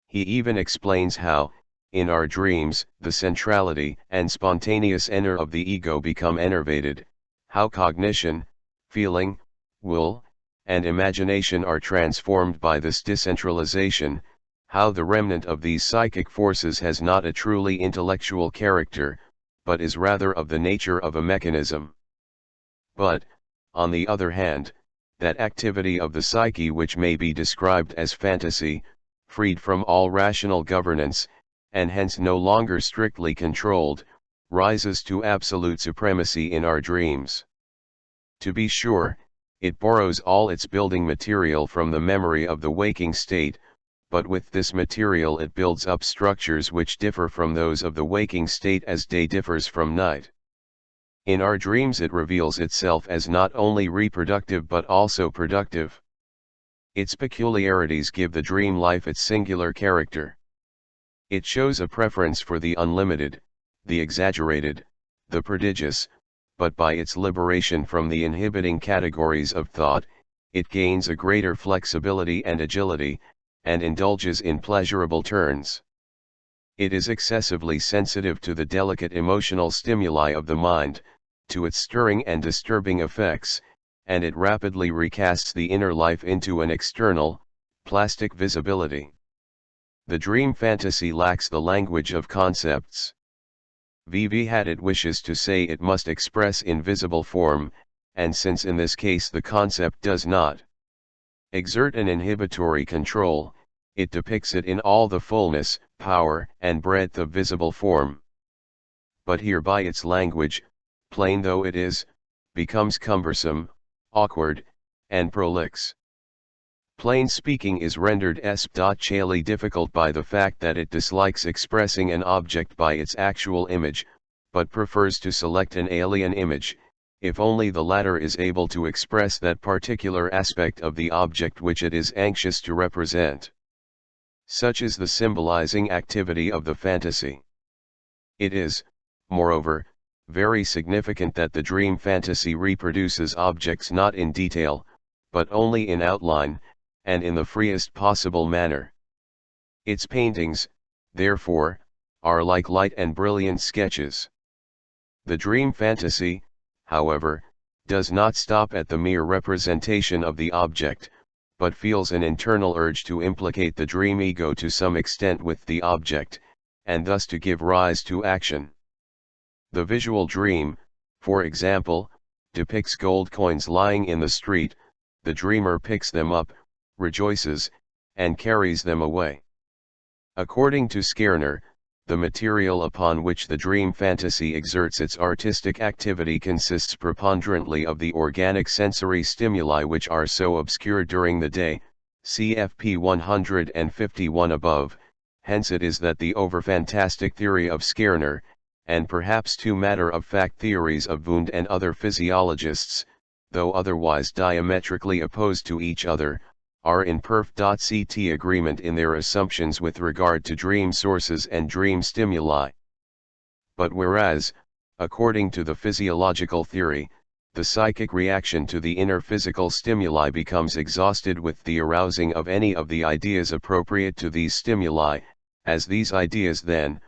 He even explains how, in our dreams, the centrality and spontaneous inner of the ego become enervated, how cognition, feeling, will, and imagination are transformed by this decentralization, how the remnant of these psychic forces has not a truly intellectual character, but is rather of the nature of a mechanism. But, on the other hand, that activity of the psyche which may be described as fantasy, freed from all rational governance, and hence no longer strictly controlled, rises to absolute supremacy in our dreams. To be sure, it borrows all its building material from the memory of the waking state, but with this material it builds up structures which differ from those of the waking state as day differs from night. In our dreams it reveals itself as not only reproductive but also productive. Its peculiarities give the dream life its singular character. It shows a preference for the unlimited, the exaggerated, the prodigious, but by its liberation from the inhibiting categories of thought, it gains a greater flexibility and agility, and indulges in pleasurable turns. It is excessively sensitive to the delicate emotional stimuli of the mind, to its stirring and disturbing effects, and it rapidly recasts the inner life into an external, plastic visibility. The dream fantasy lacks the language of concepts. V.V. Hatton wishes to say it must express in visible form, and since in this case the concept does not exert an inhibitory control, it depicts it in all the fullness, power, and breadth of visible form. But hereby its language, plain though it is, becomes cumbersome, awkward, and prolix. Plain speaking is rendered especially difficult by the fact that it dislikes expressing an object by its actual image, but prefers to select an alien image, if only the latter is able to express that particular aspect of the object which it is anxious to represent. Such is the symbolizing activity of the fantasy. It is, moreover, very significant that the dream fantasy reproduces objects not in detail, but only in outline, and in the freest possible manner. Its paintings, therefore, are like light and brilliant sketches. The dream fantasy, however, does not stop at the mere representation of the object, but feels an internal urge to implicate the dream ego to some extent with the object, and thus to give rise to action. The visual dream, for example, depicts gold coins lying in the street. The dreamer picks them up, rejoices, and carries them away. According to Skerner, the material upon which the dream fantasy exerts its artistic activity consists preponderantly of the organic sensory stimuli which are so obscure during the day, cfp 151 above. Hence it is that the over-fantastic theory of Skerner, and perhaps two matter-of-fact theories of Wundt and other physiologists, though otherwise diametrically opposed to each other, are in perf.ct agreement in their assumptions with regard to dream sources and dream stimuli. But whereas, according to the physiological theory, the psychic reaction to the inner physical stimuli becomes exhausted with the arousing of any of the ideas appropriate to these stimuli, as these ideas then,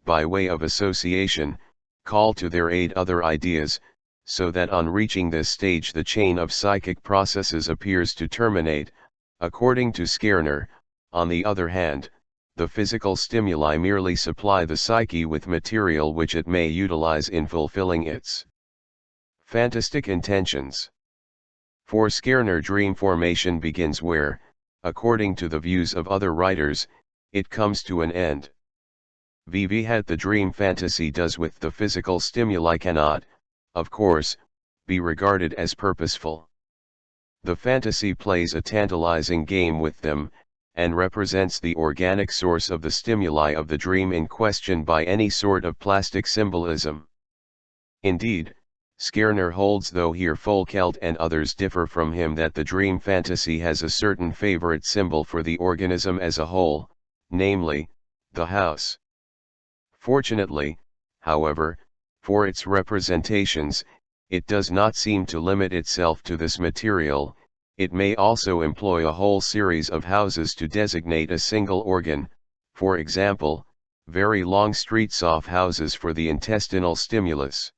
by way of association, call to their aid other ideas, so that on reaching this stage the chain of psychic processes appears to terminate. According to Skerner, on the other hand, the physical stimuli merely supply the psyche with material which it may utilize in fulfilling its fantastic intentions. For Skerner, dream formation begins where, according to the views of other writers, it comes to an end. V.V. Hat the dream fantasy does with the physical stimuli cannot, of course, be regarded as purposeful. The fantasy plays a tantalizing game with them, and represents the organic source of the stimuli of the dream in question by any sort of plastic symbolism. Indeed, Skerner holds, though here Folkelt and others differ from him, that the dream fantasy has a certain favorite symbol for the organism as a whole, namely, the house. Fortunately, however, for its representations, it does not seem to limit itself to this material. It may also employ a whole series of houses to designate a single organ, for example, very long streets off houses for the intestinal stimulus.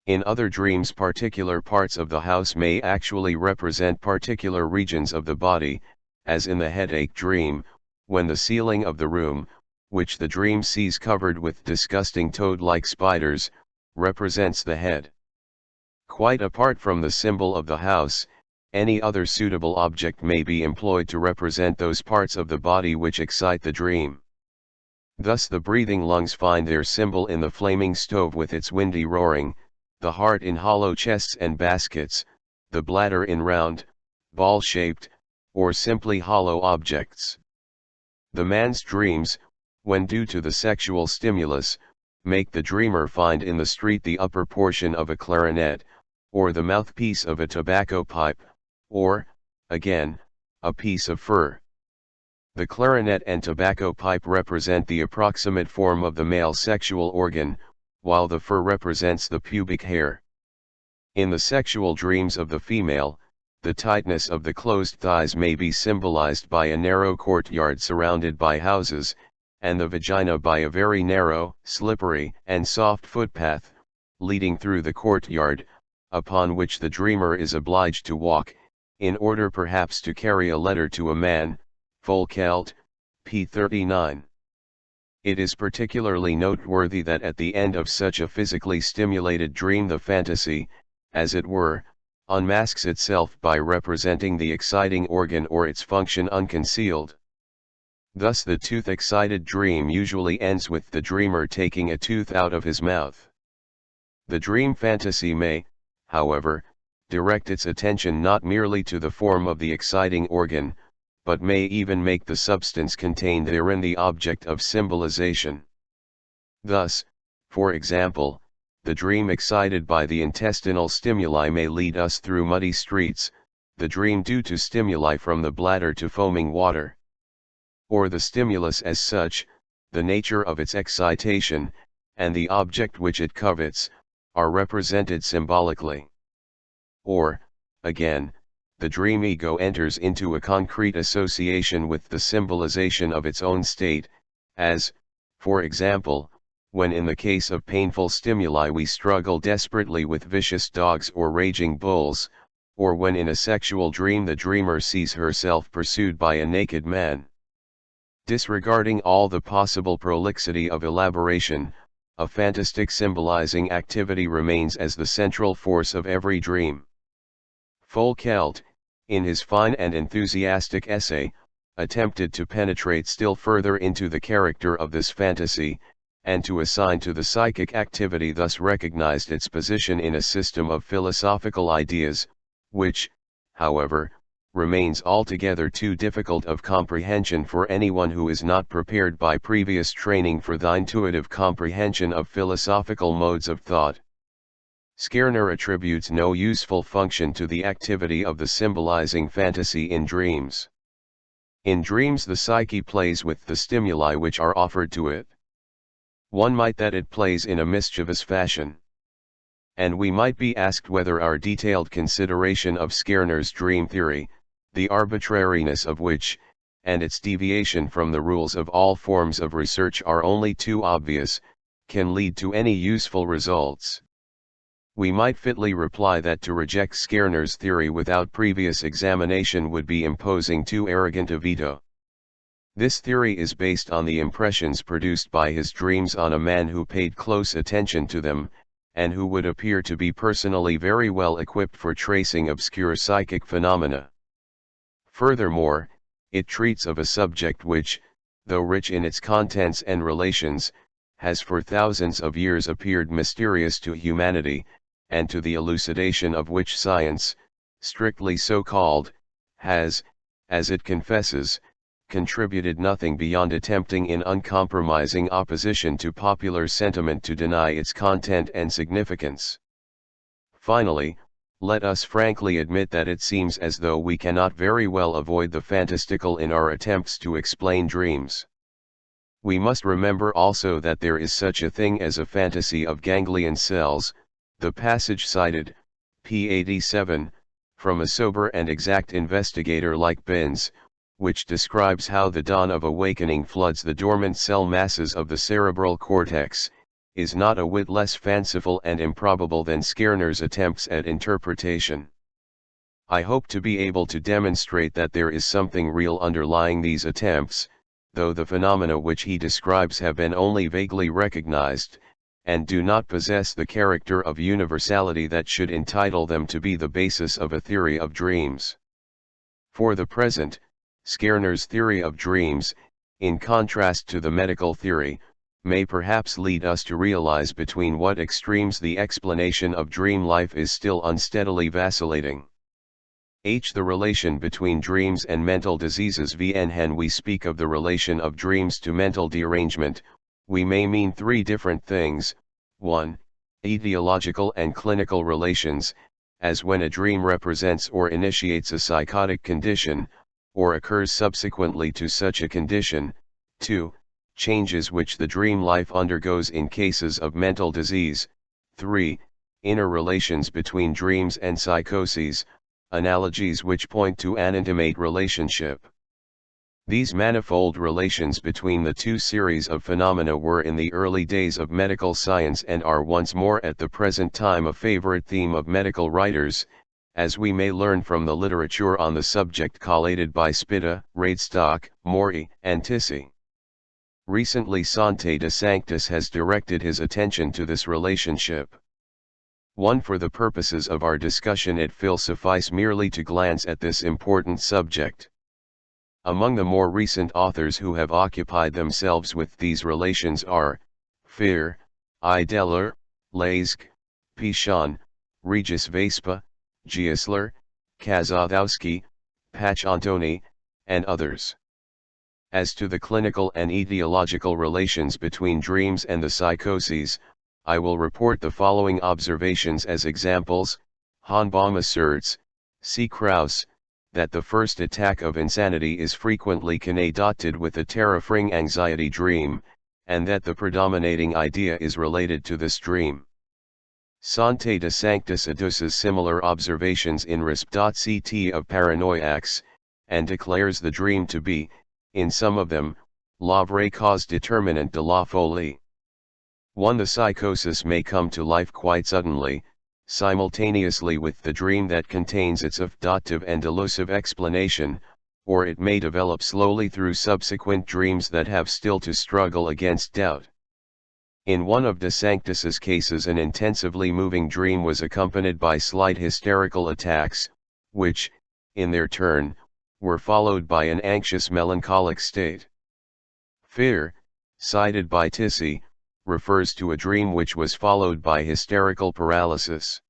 In other dreams, particular parts of the house may actually represent particular regions of the body, as in the headache dream, when the ceiling of the room, which the dream sees covered with disgusting toad-like spiders, represents the head. Quite apart from the symbol of the house, any other suitable object may be employed to represent those parts of the body which excite the dream. Thus the breathing lungs find their symbol in the flaming stove with its windy roaring, the heart in hollow chests and baskets, the bladder in round, ball-shaped, or simply hollow objects. The man's dreams, when due to the sexual stimulus, make the dreamer find in the street the upper portion of a clarinet, or the mouthpiece of a tobacco pipe, or, again, a piece of fur. The clarinet and tobacco pipe represent the approximate form of the male sexual organ, while the fur represents the pubic hair. In the sexual dreams of the female, the tightness of the closed thighs may be symbolized by a narrow courtyard surrounded by houses, and the vagina by a very narrow, slippery, and soft footpath, leading through the courtyard, upon which the dreamer is obliged to walk, in order perhaps to carry a letter to a man. Folkelt, p. 39. It is particularly noteworthy that at the end of such a physically stimulated dream the fantasy, as it were, unmasks itself by representing the exciting organ or its function unconcealed. Thus the tooth-excited dream usually ends with the dreamer taking a tooth out of his mouth. The dream fantasy may, however, direct its attention not merely to the form of the exciting organ, but may even make the substance contained therein the object of symbolization. Thus, for example, the dream excited by the intestinal stimuli may lead us through muddy streets, the dream due to stimuli from the bladder to foaming water. Or the stimulus as such, the nature of its excitation, and the object which it covets, are represented symbolically. Or, again, the dream ego enters into a concrete association with the symbolization of its own state, as, for example, when in the case of painful stimuli we struggle desperately with vicious dogs or raging bulls, or when in a sexual dream the dreamer sees herself pursued by a naked man. Disregarding all the possible prolixity of elaboration, a fantastic symbolizing activity remains as the central force of every dream. Folkelt, in his fine and enthusiastic essay, attempted to penetrate still further into the character of this fantasy, and to assign to the psychic activity thus recognized its position in a system of philosophical ideas, which, however, remains altogether too difficult of comprehension for anyone who is not prepared by previous training for the intuitive comprehension of philosophical modes of thought. Skerner attributes no useful function to the activity of the symbolizing fantasy in dreams. In dreams the psyche plays with the stimuli which are offered to it. One might that it plays in a mischievous fashion. And we might be asked whether our detailed consideration of Skerner's dream theory, the arbitrariness of which, and its deviation from the rules of all forms of research are only too obvious, can lead to any useful results. We might fitly reply that to reject Skerner's theory without previous examination would be imposing too arrogant a veto. This theory is based on the impressions produced by his dreams on a man who paid close attention to them, and who would appear to be personally very well equipped for tracing obscure psychic phenomena. Furthermore, it treats of a subject which, though rich in its contents and relations, has for thousands of years appeared mysterious to humanity, and to the elucidation of which science, strictly so called, has, as it confesses, contributed nothing beyond attempting in uncompromising opposition to popular sentiment to deny its content and significance. Finally, let us frankly admit that it seems as though we cannot very well avoid the fantastical in our attempts to explain dreams. We must remember also that there is such a thing as a fantasy of ganglion cells, the passage cited, p. 87, from a sober and exact investigator like Binns, which describes how the dawn of awakening floods the dormant cell masses of the cerebral cortex, is not a whit less fanciful and improbable than Skerner's attempts at interpretation. I hope to be able to demonstrate that there is something real underlying these attempts, though the phenomena which he describes have been only vaguely recognized, and do not possess the character of universality that should entitle them to be the basis of a theory of dreams. For the present, Skerner's theory of dreams, in contrast to the medical theory, may perhaps lead us to realize between what extremes the explanation of dream life is still unsteadily vacillating. The relation between dreams and mental diseases. When we speak of the relation of dreams to mental derangement, we may mean three different things. 1. Etiological and clinical relations, as when a dream represents or initiates a psychotic condition, or occurs subsequently to such a condition. 2. Changes which the dream life undergoes in cases of mental disease. 3. Inner relations between dreams and psychoses, analogies which point to an intimate relationship. These manifold relations between the two series of phenomena were in the early days of medical science and are once more at the present time a favorite theme of medical writers, as we may learn from the literature on the subject collated by Spitta, Radestock, Morey, and Tissey. Recently Santé de Sanctis has directed his attention to this relationship. For the purposes of our discussion it will suffice merely to glance at this important subject. Among the more recent authors who have occupied themselves with these relations are, Fehr, I. Deller, Laisk, Pichon, Regis Vespa, Giesler, Kazadowski, Pachantoni, and others. As to the clinical and etiological relations between dreams and the psychoses, I will report the following observations as examples. Honbaum asserts, C. Krauss, that the first attack of insanity is frequently connected with a terrifying anxiety dream, and that the predominating idea is related to this dream. Santé de Sanctis adduces similar observations in RISP.ct of paranoiacs, and declares the dream to be, in some of them, la vraie cause déterminante de la folie. The psychosis may come to life quite suddenly, simultaneously with the dream that contains its affective and delusive explanation, or it may develop slowly through subsequent dreams that have still to struggle against doubt. In one of de Sanctis's cases an intensively moving dream was accompanied by slight hysterical attacks, which, in their turn, were followed by an anxious melancholic state. Fehr, cited by Tissey, refers to a dream which was followed by hysterical paralysis.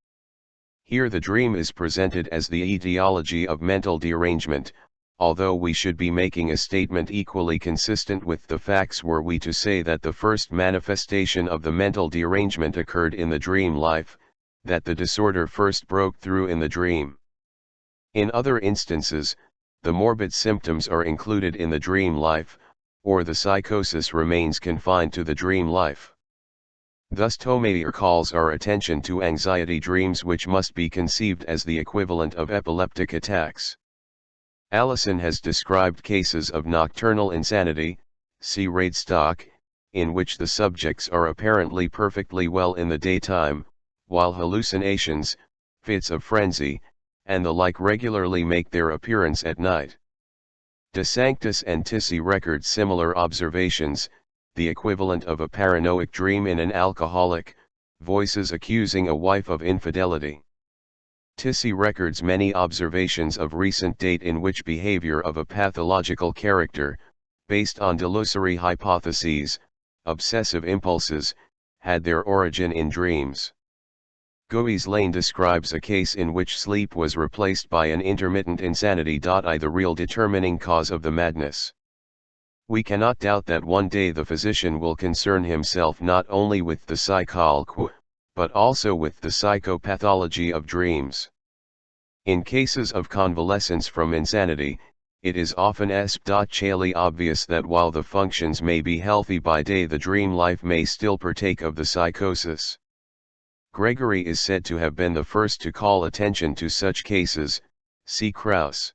Here the dream is presented as the etiology of mental derangement, although we should be making a statement equally consistent with the facts were we to say that the first manifestation of the mental derangement occurred in the dream life, that the disorder first broke through in the dream. In other instances, the morbid symptoms are included in the dream life, or the psychosis remains confined to the dream life. Thus Thomaier calls our attention to anxiety dreams which must be conceived as the equivalent of epileptic attacks. Allison has described cases of nocturnal insanity, see Radestock, in which the subjects are apparently perfectly well in the daytime, while hallucinations, fits of frenzy, and the like regularly make their appearance at night. De Sanctis and Tissey record similar observations, the equivalent of a paranoid dream in an alcoholic, voices accusing a wife of infidelity. Tissey records many observations of recent date in which behavior of a pathological character, based on delusory hypotheses, obsessive impulses, had their origin in dreams. Gouys Lane describes a case in which sleep was replaced by an intermittent insanity. The real determining cause of the madness. We cannot doubt that one day the physician will concern himself not only with the psychology, but also with the psychopathology of dreams. In cases of convalescence from insanity, it is often especially obvious that while the functions may be healthy by day, the dream life may still partake of the psychosis. Gregory is said to have been the first to call attention to such cases, see Krauss.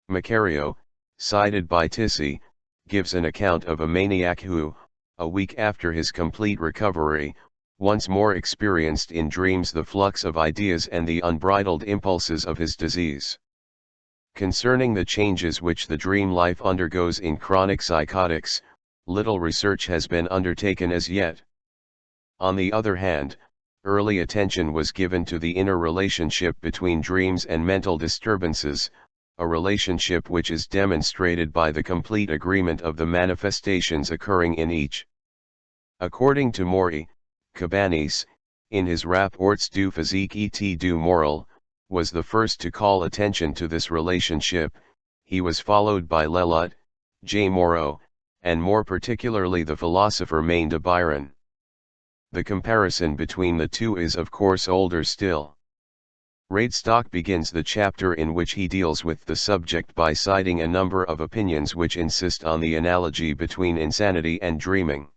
Macario, cited by Tisci, gives an account of a maniac who, a week after his complete recovery, once more experienced in dreams the flux of ideas and the unbridled impulses of his disease. Concerning the changes which the dream life undergoes in chronic psychotics, little research has been undertaken as yet. On the other hand, early attention was given to the inner relationship between dreams and mental disturbances, a relationship which is demonstrated by the complete agreement of the manifestations occurring in each. According to Maury, Cabanis, in his Rapports du physique et du moral, was the first to call attention to this relationship. He was followed by Lelut, J. Moreau, and more particularly the philosopher Maine de Biron. The comparison between the two is of course older still. Radestock begins the chapter in which he deals with the subject by citing a number of opinions which insist on the analogy between insanity and dreaming.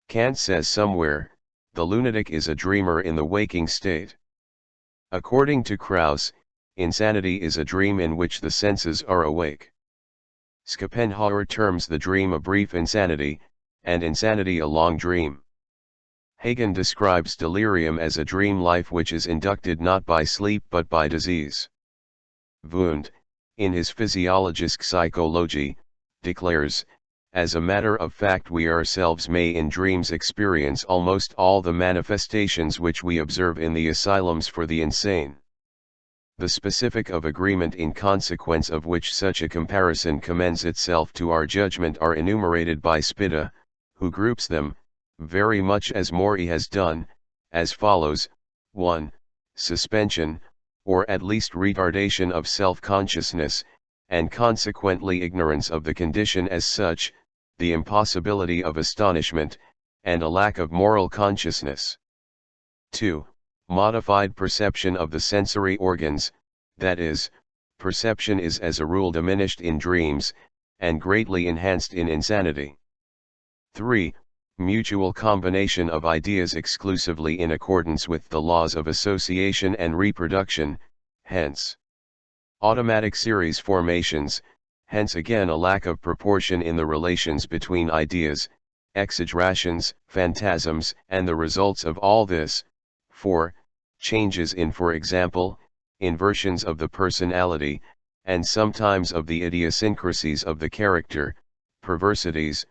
Kant says somewhere, the lunatic is a dreamer in the waking state. According to Krauss, insanity is a dream in which the senses are awake. Schopenhauer terms the dream a brief insanity, and insanity a long dream. Hagen describes delirium as a dream life which is inducted not by sleep but by disease. Wundt, in his Physiologische Psychologie, declares, as a matter of fact we ourselves may in dreams experience almost all the manifestations which we observe in the asylums for the insane. The specific of agreement in consequence of which such a comparison commends itself to our judgment are enumerated by Spitta, who groups them, very much as Maury has done, as follows: 1. Suspension, or at least retardation of self-consciousness, and consequently ignorance of the condition as such, the impossibility of astonishment, and a lack of moral consciousness. 2. Modified perception of the sensory organs, that is, perception is as a rule diminished in dreams, and greatly enhanced in insanity. 3. Mutual combination of ideas exclusively in accordance with the laws of association and reproduction, hence automatic series formations, hence again a lack of proportion in the relations between ideas, exaggerations, phantasms, and the results of all this. 4. Changes in, for example, inversions of the personality, and sometimes of the idiosyncrasies of the character, perversities.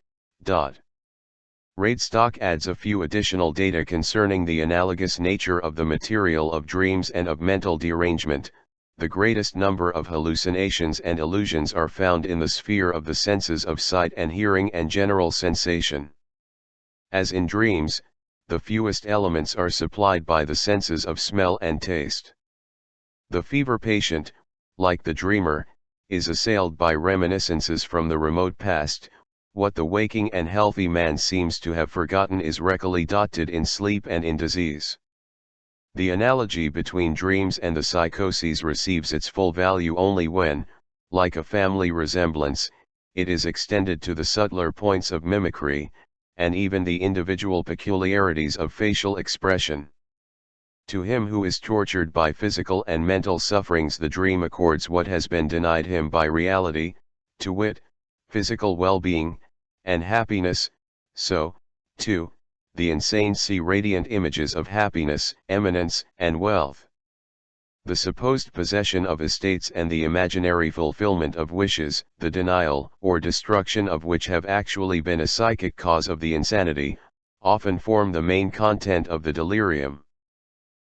Radestock adds a few additional data concerning the analogous nature of the material of dreams and of mental derangement. The greatest number of hallucinations and illusions are found in the sphere of the senses of sight and hearing and general sensation. As in dreams, the fewest elements are supplied by the senses of smell and taste. The fever patient, like the dreamer, is assailed by reminiscences from the remote past. What the waking and healthy man seems to have forgotten is recollected in sleep and in disease. The analogy between dreams and the psychoses receives its full value only when, like a family resemblance, it is extended to the subtler points of mimicry, and even the individual peculiarities of facial expression. To him who is tortured by physical and mental sufferings, the dream accords what has been denied him by reality, to wit, physical well-being, and happiness. So, too, the insane see radiant images of happiness, eminence, and wealth. The supposed possession of estates and the imaginary fulfillment of wishes, the denial or destruction of which have actually been a psychic cause of the insanity, often form the main content of the delirium.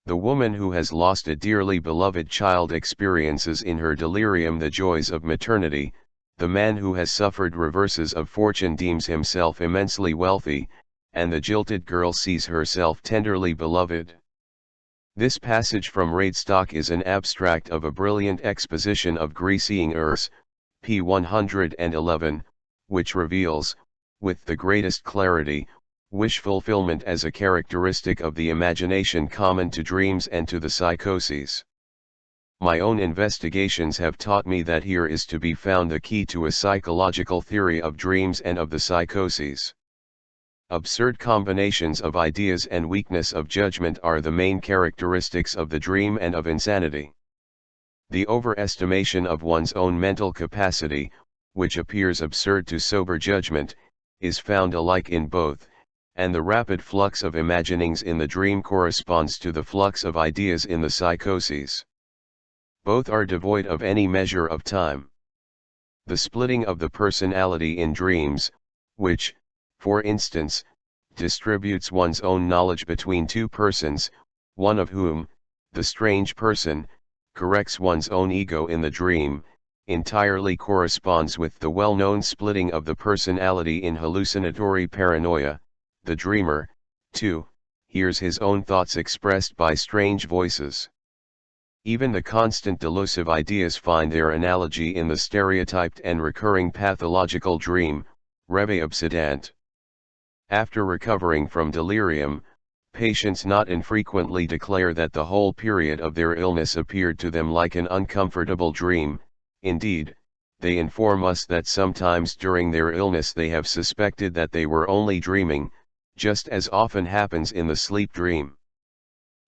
The woman who has lost a dearly beloved child experiences in her delirium the joys of maternity. The man who has suffered reverses of fortune deems himself immensely wealthy, and the jilted girl sees herself tenderly beloved. This passage from Radestock is an abstract of a brilliant exposition of Greasing Urs, p. 111, which reveals, with the greatest clarity, wish fulfillment as a characteristic of the imagination common to dreams and to the psychoses. My own investigations have taught me that here is to be found the key to a psychological theory of dreams and of the psychoses. Absurd combinations of ideas and weakness of judgment are the main characteristics of the dream and of insanity. The overestimation of one's own mental capacity, which appears absurd to sober judgment, is found alike in both, and the rapid flux of imaginings in the dream corresponds to the flux of ideas in the psychoses. Both are devoid of any measure of time. The splitting of the personality in dreams, which, for instance, distributes one's own knowledge between two persons, one of whom, the strange person, corrects one's own ego in the dream, entirely corresponds with the well-known splitting of the personality in hallucinatory paranoia. The dreamer, too, hears his own thoughts expressed by strange voices. Even the constant delusive ideas find their analogy in the stereotyped and recurring pathological dream, rêve obsédant. After recovering from delirium, patients not infrequently declare that the whole period of their illness appeared to them like an uncomfortable dream. Indeed, they inform us that sometimes during their illness they have suspected that they were only dreaming, just as often happens in the sleep dream.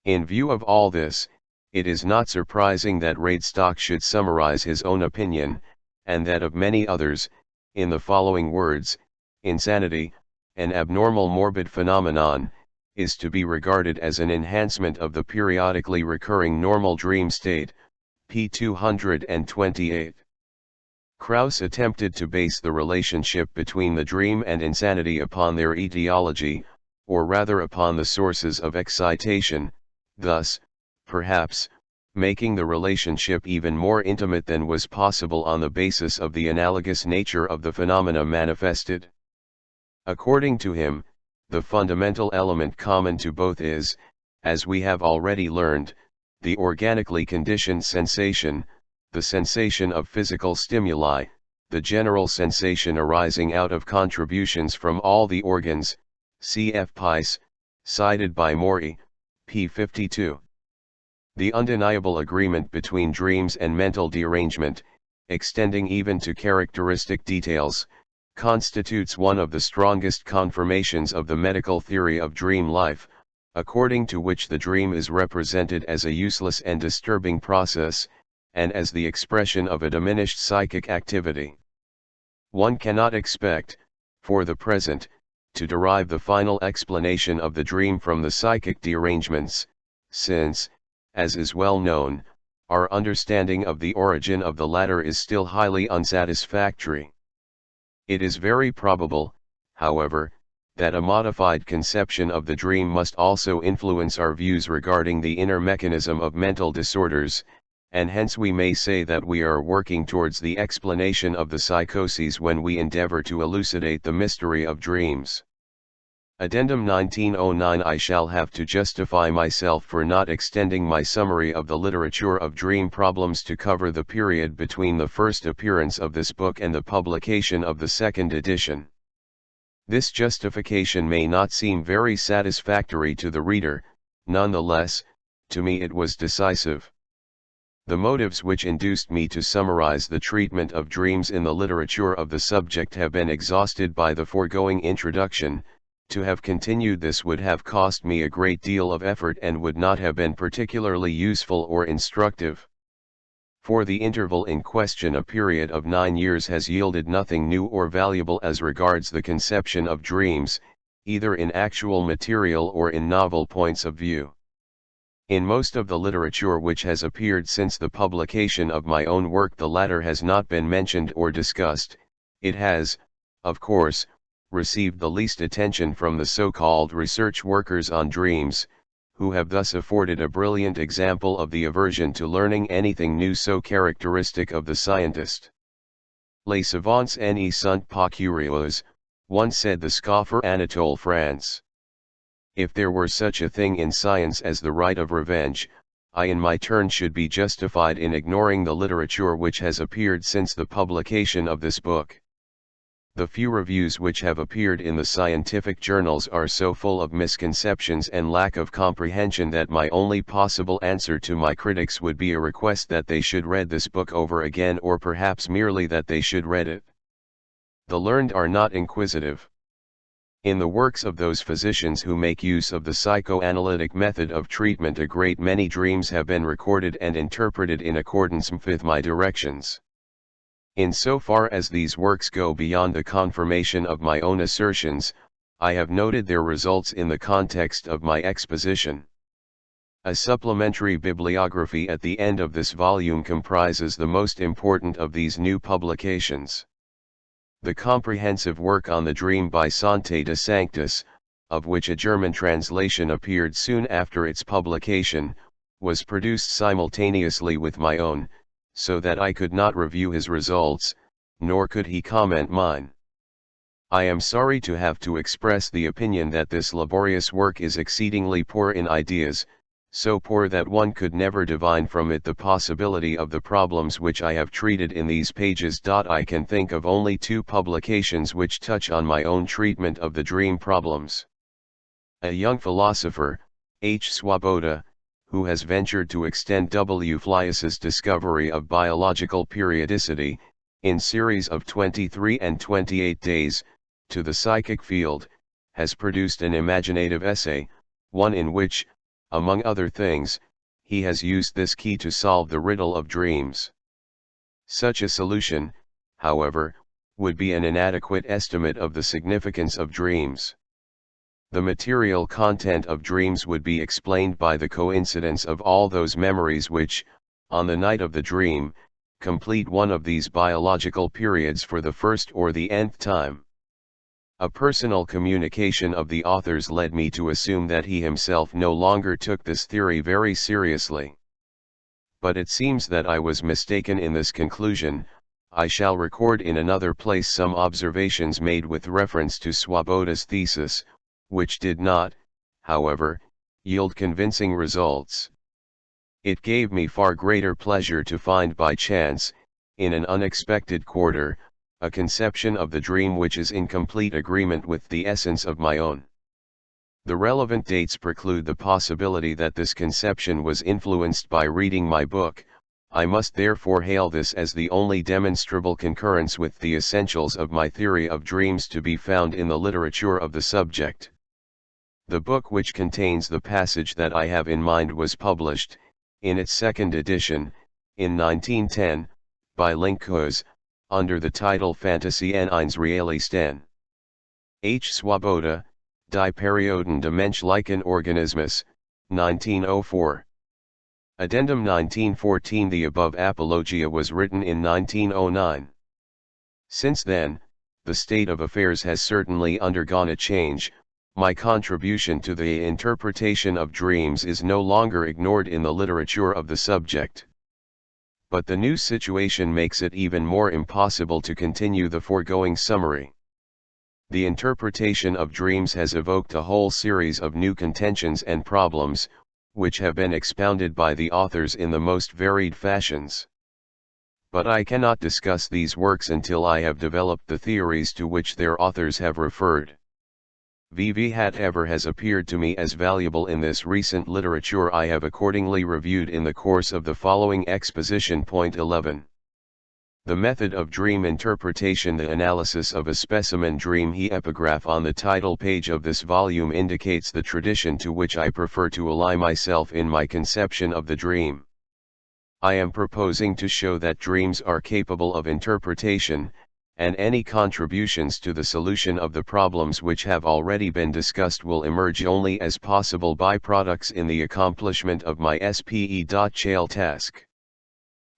In view of all this, it is not surprising that Radestock should summarize his own opinion, and that of many others, in the following words: insanity, an abnormal morbid phenomenon, is to be regarded as an enhancement of the periodically recurring normal dream state, p. 228. Krauss attempted to base the relationship between the dream and insanity upon their etiology, or rather upon the sources of excitation, thus, perhaps, making the relationship even more intimate than was possible on the basis of the analogous nature of the phenomena manifested. According to him, the fundamental element common to both is, as we have already learned, the organically conditioned sensation, the sensation of physical stimuli, the general sensation arising out of contributions from all the organs, cf. Pice, cited by Morey, p. 52. The undeniable agreement between dreams and mental derangement, extending even to characteristic details, constitutes one of the strongest confirmations of the medical theory of dream life, according to which the dream is represented as a useless and disturbing process, and as the expression of a diminished psychic activity. One cannot expect, for the present, to derive the final explanation of the dream from the psychic derangements, since, as is well known, our understanding of the origin of the latter is still highly unsatisfactory. It is very probable, however, that a modified conception of the dream must also influence our views regarding the inner mechanism of mental disorders, and hence we may say that we are working towards the explanation of the psychoses when we endeavor to elucidate the mystery of dreams. Addendum 1909. I shall have to justify myself for not extending my summary of the literature of dream problems to cover the period between the first appearance of this book and the publication of the second edition. This justification may not seem very satisfactory to the reader, nonetheless, to me it was decisive. The motives which induced me to summarize the treatment of dreams in the literature of the subject have been exhausted by the foregoing introduction. To have continued this would have cost me a great deal of effort and would not have been particularly useful or instructive. For the interval in question, a period of 9 years, has yielded nothing new or valuable as regards the conception of dreams, either in actual material or in novel points of view. In most of the literature which has appeared since the publication of my own work the latter has not been mentioned or discussed. It has, of course, received the least attention from the so-called research workers on dreams, who have thus afforded a brilliant example of the aversion to learning anything new so characteristic of the scientist. Les savants ne sont pas curieux, once said the scoffer Anatole France. If there were such a thing in science as the right of revenge, I in my turn should be justified in ignoring the literature which has appeared since the publication of this book. The few reviews which have appeared in the scientific journals are so full of misconceptions and lack of comprehension that my only possible answer to my critics would be a request that they should read this book over again, or perhaps merely that they should read it. The learned are not inquisitive. In the works of those physicians who make use of the psychoanalytic method of treatment, a great many dreams have been recorded and interpreted in accordance with my directions. In so far as these works go beyond the confirmation of my own assertions, I have noted their results in the context of my exposition. A supplementary bibliography at the end of this volume comprises the most important of these new publications. The comprehensive work on the dream by Sante de Sanctis, of which a German translation appeared soon after its publication, was produced simultaneously with my own, so that I could not review his results, nor could he comment mine. I am sorry to have to express the opinion that this laborious work is exceedingly poor in ideas, so poor that one could never divine from it the possibility of the problems which I have treated in these pages. I can think of only two publications which touch on my own treatment of the dream problems. A young philosopher, H. Swoboda, who has ventured to extend W. Fliess's discovery of biological periodicity, in series of 23 and 28 days, to the psychic field, has produced an imaginative essay, one in which, among other things, he has used this key to solve the riddle of dreams. Such a solution, however, would be an inadequate estimate of the significance of dreams. The material content of dreams would be explained by the coincidence of all those memories which, on the night of the dream, complete one of these biological periods for the first or the nth time. A personal communication of the author's led me to assume that he himself no longer took this theory very seriously. But it seems that I was mistaken in this conclusion. I shall record in another place some observations made with reference to Swoboda's thesis, which did not, however, yield convincing results. It gave me far greater pleasure to find by chance, in an unexpected quarter, a conception of the dream which is in complete agreement with the essence of my own. The relevant dates preclude the possibility that this conception was influenced by reading my book. I must therefore hail this as the only demonstrable concurrence with the essentials of my theory of dreams to be found in the literature of the subject. The book which contains the passage that I have in mind was published, in its second edition, in 1910, by Linkhuis, under the title Fantasien eines Realisten. H. Swoboda, Die Perioden des menschlichen Organismus, 1904. Addendum 1914. The above apologia was written in 1909. Since then, the state of affairs has certainly undergone a change. My contribution to the interpretation of dreams is no longer ignored in the literature of the subject. But the new situation makes it even more impossible to continue the foregoing summary. The interpretation of dreams has evoked a whole series of new contentions and problems, which have been expounded by the authors in the most varied fashions. But I cannot discuss these works until I have developed the theories to which their authors have referred. Whatever has appeared to me as valuable in this recent literature I have accordingly reviewed in the course of the following exposition. Point 11. The method of dream interpretation. The analysis of a specimen dream. The epigraph on the title page of this volume indicates the tradition to which I prefer to ally myself in my conception of the dream. I am proposing to show that dreams are capable of interpretation, and any contributions to the solution of the problems which have already been discussed will emerge only as possible byproducts in the accomplishment of my SPE.CHAL task.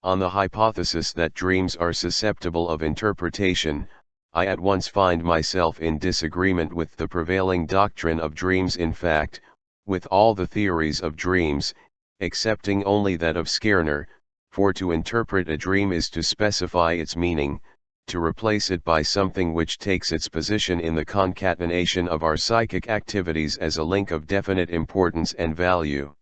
On the hypothesis that dreams are susceptible of interpretation, I at once find myself in disagreement with the prevailing doctrine of dreams, in fact, with all the theories of dreams, excepting only that of Skerner, for to interpret a dream is to specify its meaning, to replace it by something which takes its position in the concatenation of our psychic activities as a link of definite importance and value.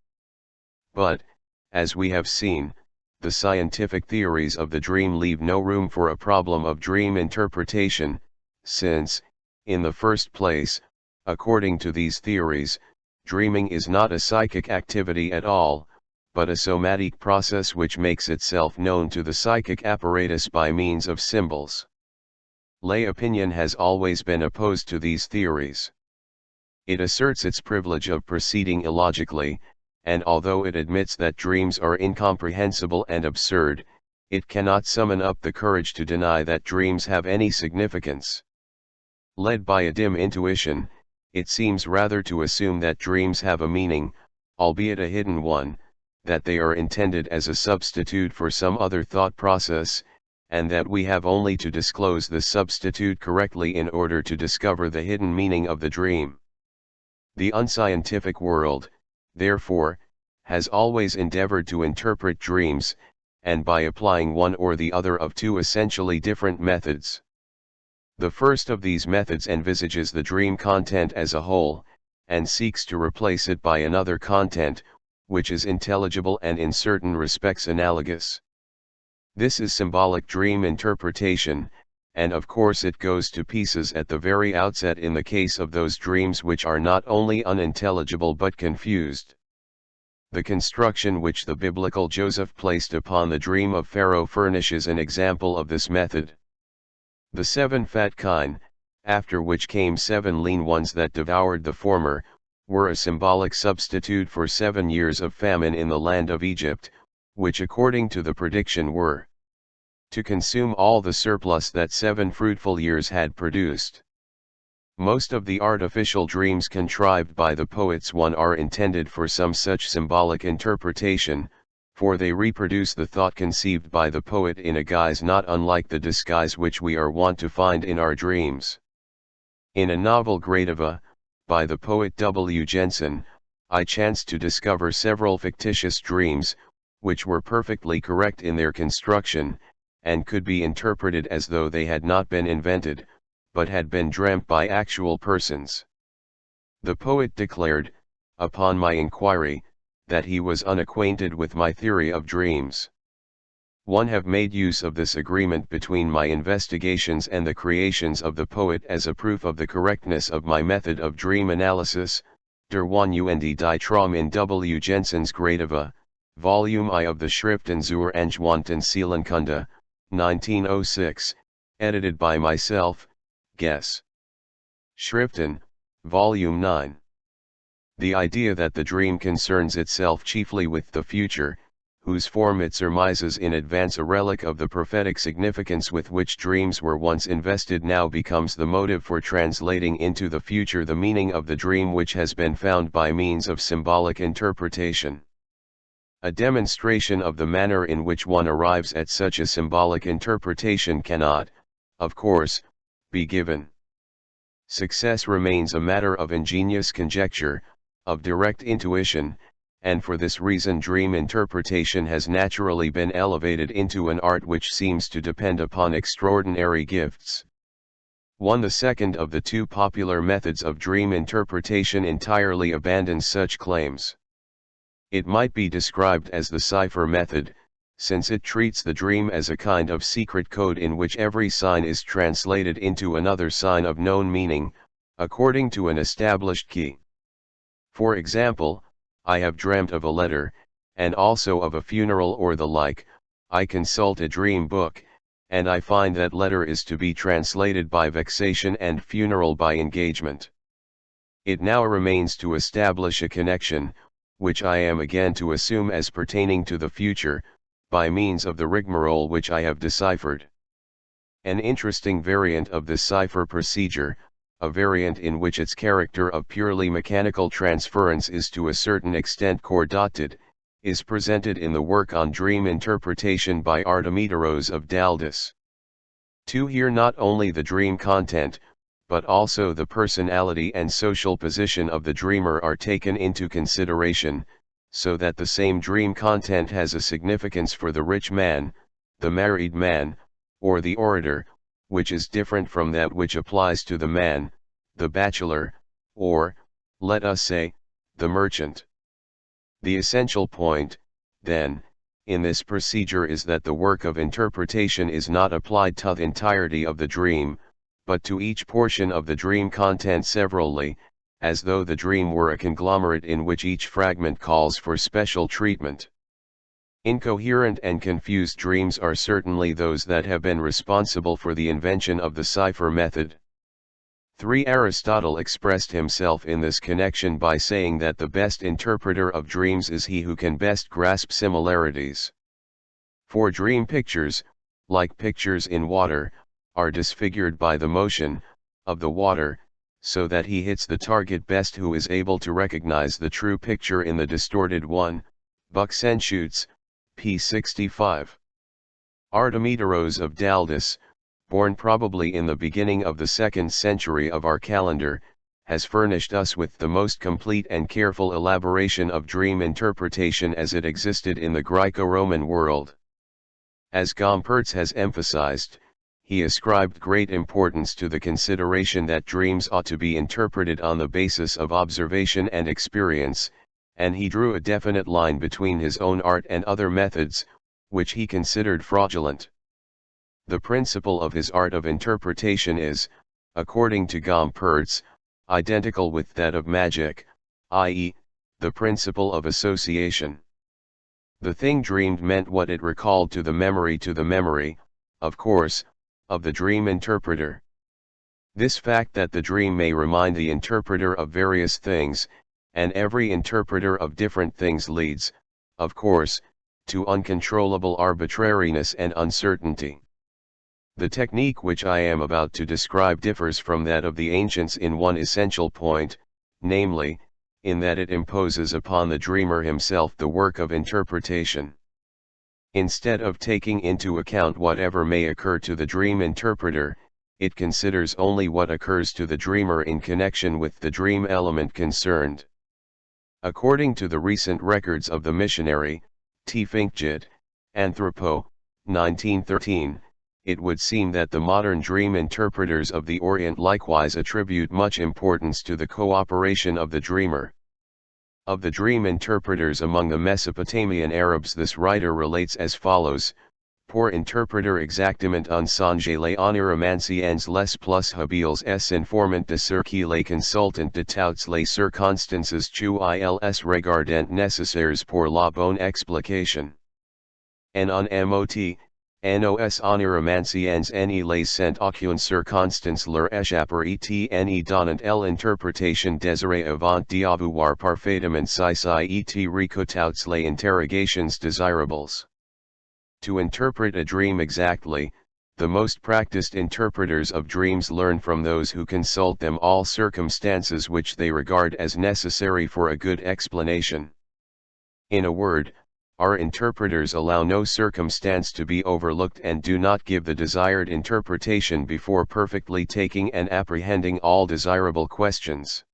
But, as we have seen, the scientific theories of the dream leave no room for a problem of dream interpretation, since, in the first place, according to these theories, dreaming is not a psychic activity at all, but a somatic process which makes itself known to the psychic apparatus by means of symbols. Lay opinion has always been opposed to these theories. It asserts its privilege of proceeding illogically, and although it admits that dreams are incomprehensible and absurd, it cannot summon up the courage to deny that dreams have any significance. Led by a dim intuition, it seems rather to assume that dreams have a meaning, albeit a hidden one, that they are intended as a substitute for some other thought process, and that we have only to disclose the substitute correctly in order to discover the hidden meaning of the dream. The unscientific world, therefore, has always endeavored to interpret dreams, and by applying one or the other of two essentially different methods. The first of these methods envisages the dream content as a whole, and seeks to replace it by another content, which is intelligible and in certain respects analogous. This is symbolic dream interpretation, and of course it goes to pieces at the very outset in the case of those dreams which are not only unintelligible but confused. The construction which the biblical Joseph placed upon the dream of Pharaoh furnishes an example of this method. The 7 fat kine, after which came 7 lean ones that devoured the former, were a symbolic substitute for 7 years of famine in the land of Egypt, which according to the prediction were to consume all the surplus that 7 fruitful years had produced. Most of the artificial dreams contrived by the poets are intended for some such symbolic interpretation, for they reproduce the thought conceived by the poet in a guise not unlike the disguise which we are wont to find in our dreams. In a novel Gradiva, by the poet W. Jensen, I chanced to discover several fictitious dreams, which were perfectly correct in their construction, and could be interpreted as though they had not been invented, but had been dreamt by actual persons. The poet declared, upon my inquiry, that he was unacquainted with my theory of dreams. One have made use of this agreement between my investigations and the creations of the poet as a proof of the correctness of my method of dream analysis, der one und die Traum in W. Jensen's Gradiva, Volume I of the Schriften zur Angewandten Seelenkunde, 1906, edited by myself, Guess. Schriften, Volume 9. The idea that the dream concerns itself chiefly with the future, whose form it surmises in advance a relic of the prophetic significance with which dreams were once invested, now becomes the motive for translating into the future the meaning of the dream which has been found by means of symbolic interpretation. A demonstration of the manner in which one arrives at such a symbolic interpretation cannot, of course, be given. Success remains a matter of ingenious conjecture, of direct intuition, and for this reason dream interpretation has naturally been elevated into an art which seems to depend upon extraordinary gifts. The second of the two popular methods of dream interpretation entirely abandons such claims. It might be described as the cipher method, since it treats the dream as a kind of secret code in which every sign is translated into another sign of known meaning, according to an established key. For example, I have dreamt of a letter, and also of a funeral or the like. I consult a dream book, and I find that letter is to be translated by vexation and funeral by engagement. It now remains to establish a connection, which I am again to assume as pertaining to the future, by means of the rigmarole which I have deciphered. An interesting variant of this cipher procedure, a variant in which its character of purely mechanical transference is to a certain extent coordinated, is presented in the work on dream interpretation by Artemidoros of Daldis. To hear not only the dream content, but also the personality and social position of the dreamer are taken into consideration, so that the same dream content has a significance for the rich man, the married man, or the orator, which is different from that which applies to the man, the bachelor, or, let us say, the merchant. The essential point, then, in this procedure is that the work of interpretation is not applied to the entirety of the dream, but to each portion of the dream content severally, as though the dream were a conglomerate in which each fragment calls for special treatment. Incoherent and confused dreams are certainly those that have been responsible for the invention of the cipher method. 3. Aristotle expressed himself in this connection by saying that the best interpreter of dreams is he who can best grasp similarities. For dream pictures, like pictures in water, are disfigured by the motion of the water, so that he hits the target best who is able to recognize the true picture in the distorted one. Buxenschutz, p. 65. Artemidoros of Daldis, born probably in the beginning of the 2nd century of our calendar, has furnished us with the most complete and careful elaboration of dream interpretation as it existed in the Greco-Roman world. As Gompertz has emphasized, he ascribed great importance to the consideration that dreams ought to be interpreted on the basis of observation and experience, and he drew a definite line between his own art and other methods, which he considered fraudulent. The principle of his art of interpretation is, according to Gompertz, identical with that of magic, i.e., the principle of association. The thing dreamed meant what it recalled to the memory, of course, of the dream interpreter. This fact that the dream may remind the interpreter of various things, and every interpreter of different things leads, of course, to uncontrollable arbitrariness and uncertainty. The technique which I am about to describe differs from that of the ancients in one essential point, namely, in that it imposes upon the dreamer himself the work of interpretation. Instead of taking into account whatever may occur to the dream interpreter, it considers only what occurs to the dreamer in connection with the dream element concerned. According to the recent records of the missionary, T. Finkjit, Anthropo, 1913, it would seem that the modern dream interpreters of the Orient likewise attribute much importance to the cooperation of the dreamer. Of the dream interpreters among the Mesopotamian Arabs, this writer relates as follows: Pour interpreter exactement un songe les oneiromanciens les plus habiles s informant de ce qui les consultant de toutes les circonstances qui ils regardent nécessaires pour la bonne explication. En un mot, nos oneiromanciens ne les sent aucune circonstance leur échapper et ne donnant l'interpretation désirée avant d'avoir parfaitement saisi et recoutes les interrogations désirables. To interpret a dream exactly, the most practiced interpreters of dreams learn from those who consult them all circumstances which they regard as necessary for a good explanation. In a word, our interpreters allow no circumstance to be overlooked and do not give the desired interpretation before perfectly taking and apprehending all desirable questions.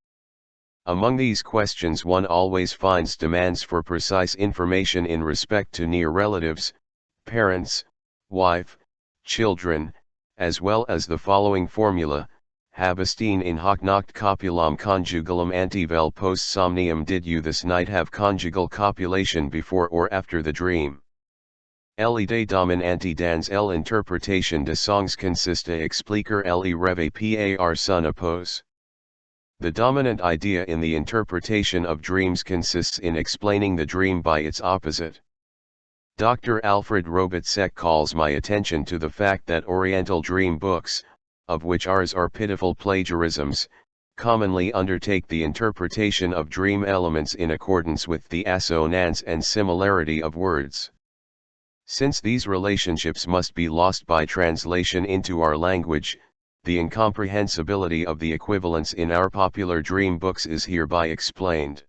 Among these questions one always finds demands for precise information in respect to near relatives, parents, wife, children, as well as the following formula: Habestine in hoc noct copulum conjugalum antevel post somnium. Did you this night have conjugal copulation before or after the dream? L'idée dominante dans l'interpretation de songs consiste à expliquer le rêve par son oppose. The dominant idea in the interpretation of dreams consists in explaining the dream by its opposite. Dr. Alfred Robitzek calls my attention to the fact that Oriental dream books, of which ours are pitiful plagiarisms, commonly undertake the interpretation of dream elements in accordance with the assonance and similarity of words. Since these relationships must be lost by translation into our language, the incomprehensibility of the equivalents in our popular dream books is hereby explained.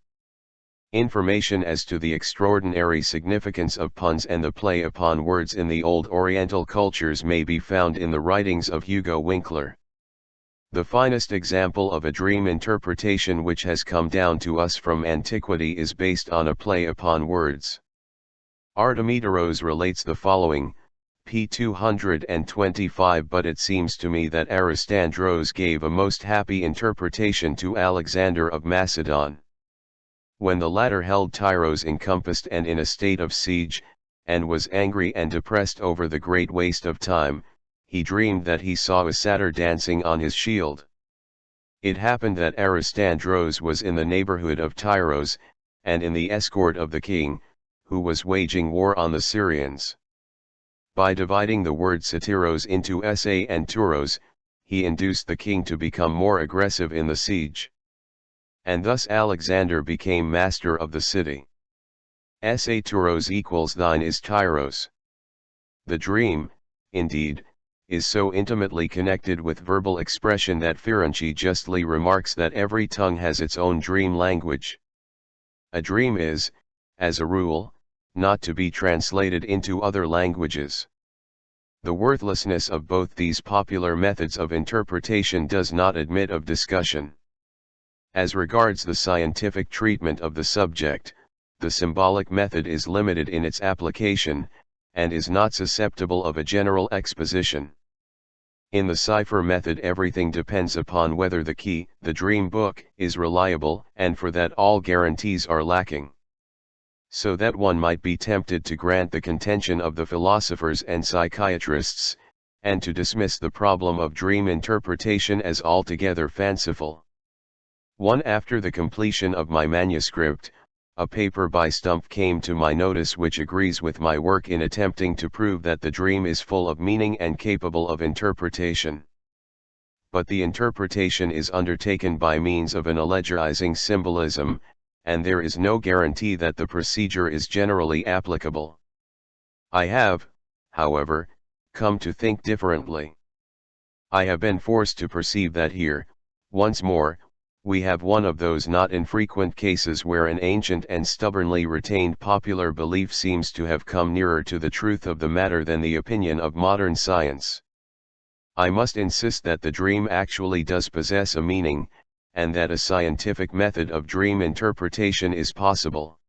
Information as to the extraordinary significance of puns and the play upon words in the old Oriental cultures may be found in the writings of Hugo Winkler. The finest example of a dream interpretation which has come down to us from antiquity is based on a play upon words. Artemidoros relates the following, p. 225. But it seems to me that Aristandros gave a most happy interpretation to Alexander of Macedon. When the latter held Tyros encompassed and in a state of siege, and was angry and depressed over the great waste of time, he dreamed that he saw a satyr dancing on his shield. It happened that Aristandros was in the neighborhood of Tyros, and in the escort of the king, who was waging war on the Syrians. By dividing the word satyros into sa and turos, he induced the king to become more aggressive in the siege. And thus Alexander became master of the city. Sa turos equals thine is Tyros. The dream, indeed, is so intimately connected with verbal expression that Ferenczi justly remarks that every tongue has its own dream language. A dream is, as a rule, not to be translated into other languages. The worthlessness of both these popular methods of interpretation does not admit of discussion. As regards the scientific treatment of the subject, the symbolic method is limited in its application, and is not susceptible of a general exposition. In the cipher method everything depends upon whether the key, the dream book, is reliable, and for that all guarantees are lacking. So that one might be tempted to grant the contention of the philosophers and psychiatrists, and to dismiss the problem of dream interpretation as altogether fanciful. One after the completion of my manuscript, a paper by Stumpf came to my notice which agrees with my work in attempting to prove that the dream is full of meaning and capable of interpretation. But the interpretation is undertaken by means of an allegoriizing symbolism, and there is no guarantee that the procedure is generally applicable. I have, however, come to think differently. I have been forced to perceive that here, once more, we have one of those not infrequent cases where an ancient and stubbornly retained popular belief seems to have come nearer to the truth of the matter than the opinion of modern science. I must insist that the dream actually does possess a meaning, and that a scientific method of dream interpretation is possible.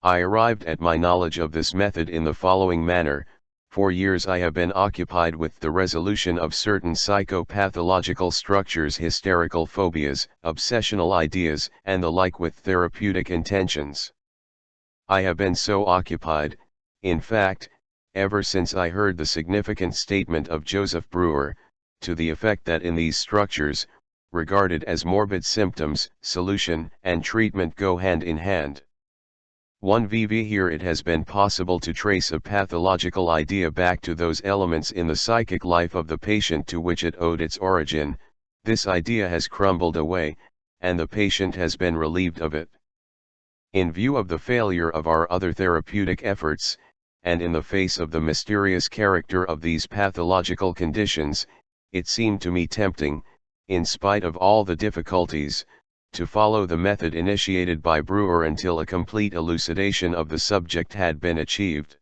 I arrived at my knowledge of this method in the following manner. For years I have been occupied with the resolution of certain psychopathological structures, hysterical phobias, obsessional ideas, and the like with therapeutic intentions. I have been so occupied, in fact, ever since I heard the significant statement of Joseph Breuer, to the effect that in these structures, regarded as morbid symptoms, solution and treatment go hand in hand. 1VV Here it has been possible to trace a pathological idea back to those elements in the psychic life of the patient to which it owed its origin. This idea has crumbled away, and the patient has been relieved of it. In view of the failure of our other therapeutic efforts, and in the face of the mysterious character of these pathological conditions, it seemed to me tempting, in spite of all the difficulties, to follow the method initiated by Breuer until a complete elucidation of the subject had been achieved.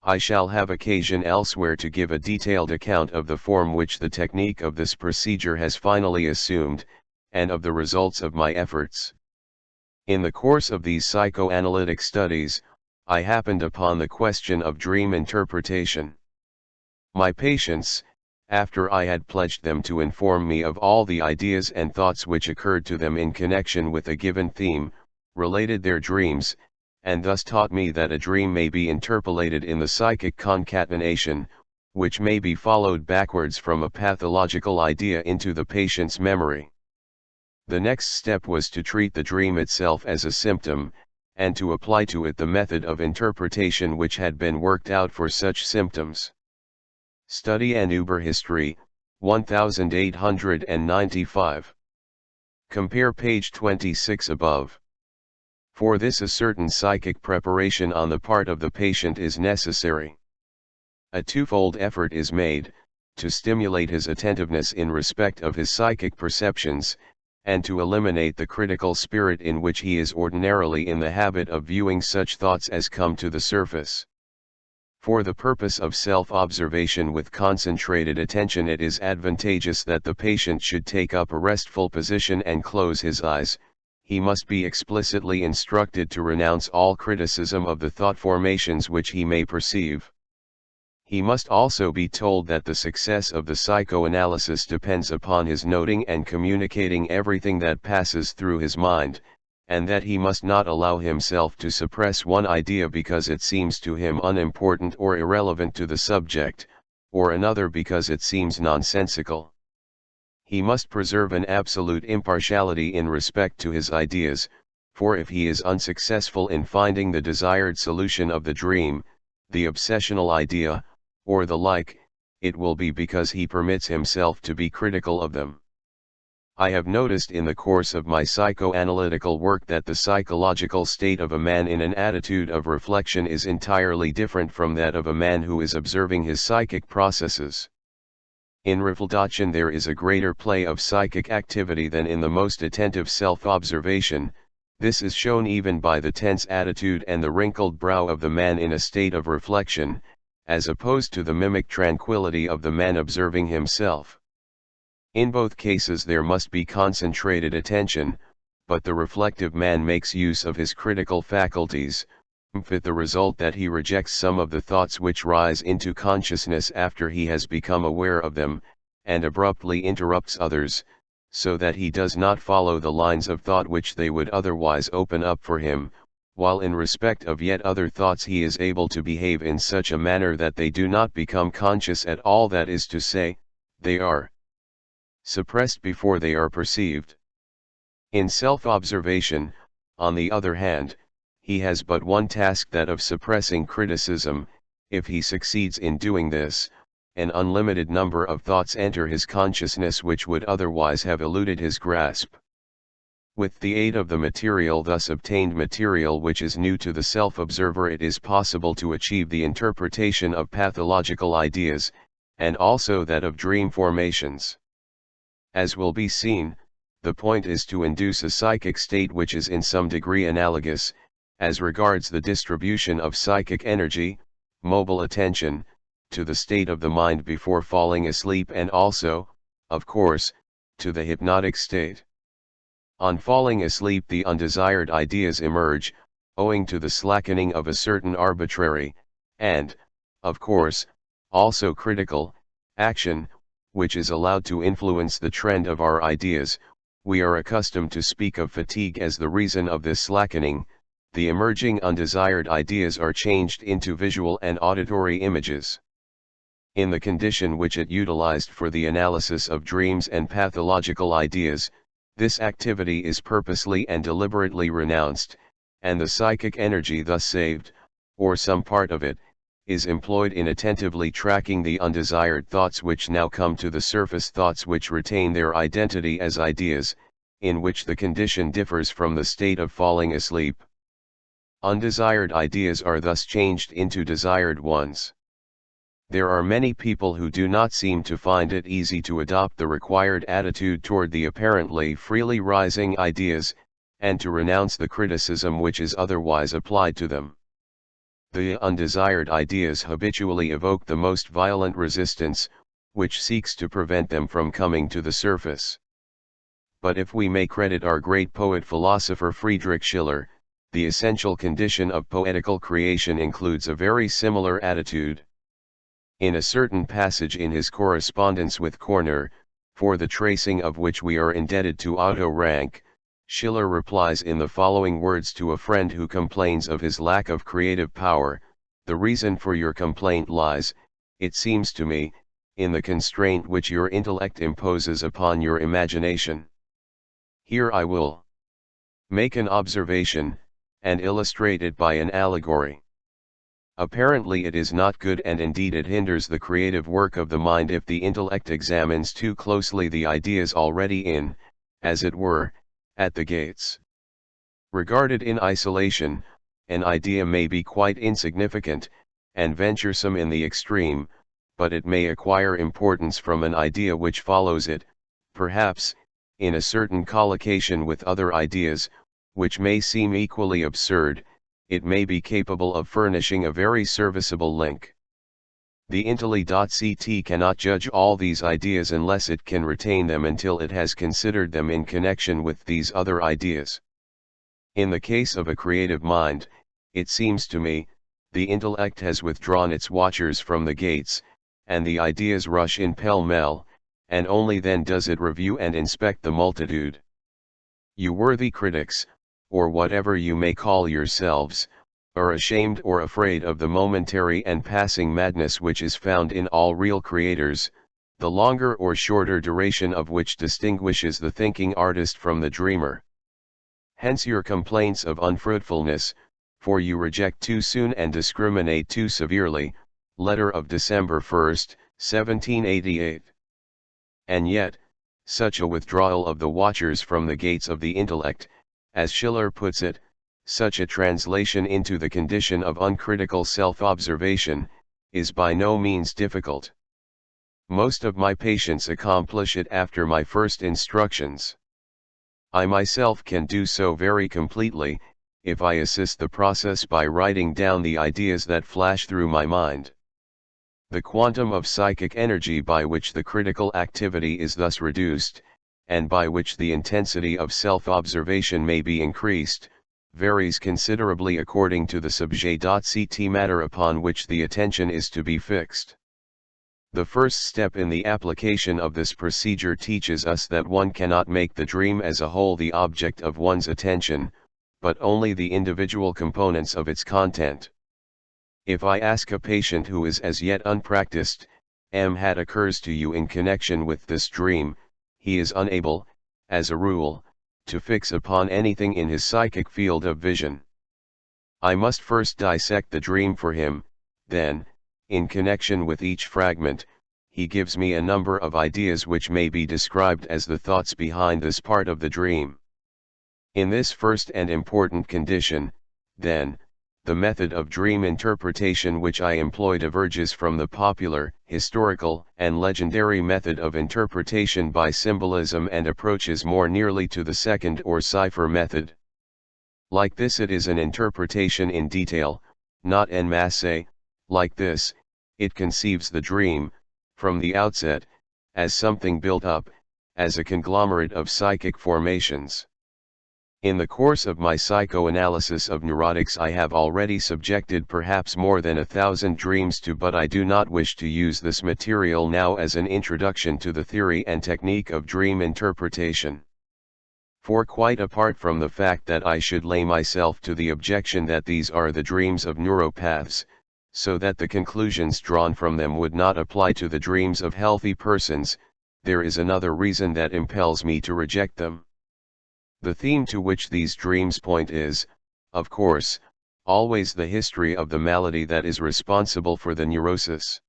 I shall have occasion elsewhere to give a detailed account of the form which the technique of this procedure has finally assumed, and of the results of my efforts. In the course of these psychoanalytic studies, I happened upon the question of dream interpretation. My patients, after I had pledged them to inform me of all the ideas and thoughts which occurred to them in connection with a given theme, related their dreams, and thus taught me that a dream may be interpolated in the psychic concatenation, which may be followed backwards from a pathological idea into the patient's memory. The next step was to treat the dream itself as a symptom, and to apply to it the method of interpretation which had been worked out for such symptoms. Study and Überhistory, 1895. Compare page 26 above. For this a certain psychic preparation on the part of the patient is necessary. A twofold effort is made, to stimulate his attentiveness in respect of his psychic perceptions, and to eliminate the critical spirit in which he is ordinarily in the habit of viewing such thoughts as come to the surface. For the purpose of self-observation with concentrated attention it is advantageous that the patient should take up a restful position and close his eyes. He must be explicitly instructed to renounce all criticism of the thought formations which he may perceive. He must also be told that the success of the psychoanalysis depends upon his noting and communicating everything that passes through his mind, and that he must not allow himself to suppress one idea because it seems to him unimportant or irrelevant to the subject, or another because it seems nonsensical. He must preserve an absolute impartiality in respect to his ideas, for if he is unsuccessful in finding the desired solution of the dream, the obsessional idea, or the like, it will be because he permits himself to be critical of them. I have noticed in the course of my psychoanalytical work that the psychological state of a man in an attitude of reflection is entirely different from that of a man who is observing his psychic processes. In reflection there is a greater play of psychic activity than in the most attentive self-observation. This is shown even by the tense attitude and the wrinkled brow of the man in a state of reflection, as opposed to the mimic tranquility of the man observing himself. In both cases there must be concentrated attention, but the reflective man makes use of his critical faculties, with the result that he rejects some of the thoughts which rise into consciousness after he has become aware of them, and abruptly interrupts others, so that he does not follow the lines of thought which they would otherwise open up for him, while in respect of yet other thoughts he is able to behave in such a manner that they do not become conscious at all, that is to say, they are suppressed before they are perceived. In self-observation, on the other hand, he has but one task, that of suppressing criticism. If he succeeds in doing this, an unlimited number of thoughts enter his consciousness which would otherwise have eluded his grasp. With the aid of the material thus obtained, material which is new to the self-observer, it is possible to achieve the interpretation of pathological ideas, and also that of dream formations. As will be seen, the point is to induce a psychic state which is in some degree analogous, as regards the distribution of psychic energy, mobile attention, to the state of the mind before falling asleep, and also, of course, to the hypnotic state. On falling asleep the undesired ideas emerge, owing to the slackening of a certain arbitrary, and, of course, also critical, action, which is allowed to influence the trend of our ideas. We are accustomed to speak of fatigue as the reason of this slackening. The emerging undesired ideas are changed into visual and auditory images. In the condition which it utilized for the analysis of dreams and pathological ideas, this activity is purposely and deliberately renounced, and the psychic energy thus saved, or some part of it, is employed in attentively tracking the undesired thoughts which now come to the surface, thoughts which retain their identity as ideas, in which the condition differs from the state of falling asleep. Undesired ideas are thus changed into desired ones. There are many people who do not seem to find it easy to adopt the required attitude toward the apparently freely rising ideas, and to renounce the criticism which is otherwise applied to them. The undesired ideas habitually evoke the most violent resistance, which seeks to prevent them from coming to the surface. But if we may credit our great poet-philosopher Friedrich Schiller, the essential condition of poetical creation includes a very similar attitude. In a certain passage in his correspondence with Korner, for the tracing of which we are indebted to Otto Rank, Schiller replies in the following words to a friend who complains of his lack of creative power: "The reason for your complaint lies, it seems to me, in the constraint which your intellect imposes upon your imagination." Here I will make an observation, and illustrate it by an allegory. Apparently it is not good, and indeed it hinders the creative work of the mind, if the intellect examines too closely the ideas already in, as it were, at the gates. Regarded in isolation, an idea may be quite insignificant, and venturesome in the extreme, but it may acquire importance from an idea which follows it, perhaps, in a certain collocation with other ideas, which may seem equally absurd. It may be capable of furnishing a very serviceable link. The intelli.ct cannot judge all these ideas unless it can retain them until it has considered them in connection with these other ideas. In the case of a creative mind, it seems to me, the intellect has withdrawn its watchers from the gates, and the ideas rush in pell-mell, and only then does it review and inspect the multitude. You worthy critics, or whatever you may call yourselves, are ashamed or afraid of the momentary and passing madness which is found in all real creators, the longer or shorter duration of which distinguishes the thinking artist from the dreamer. Hence your complaints of unfruitfulness, for you reject too soon and discriminate too severely. Letter of December 1, 1788. And yet, such a withdrawal of the watchers from the gates of the intellect, as Schiller puts it, such a translation into the condition of uncritical self-observation, is by no means difficult. Most of my patients accomplish it after my first instructions. I myself can do so very completely, if I assist the process by writing down the ideas that flash through my mind. The quantum of psychic energy by which the critical activity is thus reduced, and by which the intensity of self-observation may be increased, varies considerably according to the subject matter upon which the attention is to be fixed. The first step in the application of this procedure teaches us that one cannot make the dream as a whole the object of one's attention, but only the individual components of its content. If I ask a patient who is as yet unpracticed, what occurs to you in connection with this dream, he is unable, as a rule, to fix upon anything in his psychic field of vision. I must first dissect the dream for him, then, in connection with each fragment, he gives me a number of ideas which may be described as the thoughts behind this part of the dream. In this first and important condition, then, the method of dream interpretation which I employ diverges from the popular, historical, and legendary method of interpretation by symbolism and approaches more nearly to the second or cipher method. Like this, it is an interpretation in detail, not en masse. Like this, it conceives the dream, from the outset, as something built up, as a conglomerate of psychic formations. In the course of my psychoanalysis of neurotics, I have already subjected perhaps more than 1,000 dreams to, but I do not wish to use this material now as an introduction to the theory and technique of dream interpretation. For quite apart from the fact that I should lay myself to the objection that these are the dreams of neuropaths, so that the conclusions drawn from them would not apply to the dreams of healthy persons, there is another reason that impels me to reject them. The theme to which these dreams point is, of course, always the history of the malady that is responsible for the neurosis.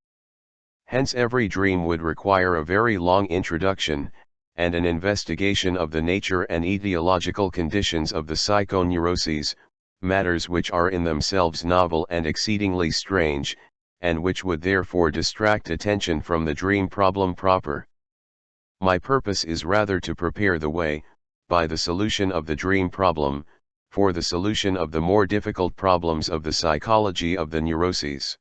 Hence every dream would require a very long introduction, and an investigation of the nature and etiological conditions of the psychoneuroses, matters which are in themselves novel and exceedingly strange, and which would therefore distract attention from the dream problem proper. My purpose is rather to prepare the way, by the solution of the dream problem, for the solution of the more difficult problems of the psychology of the neuroses.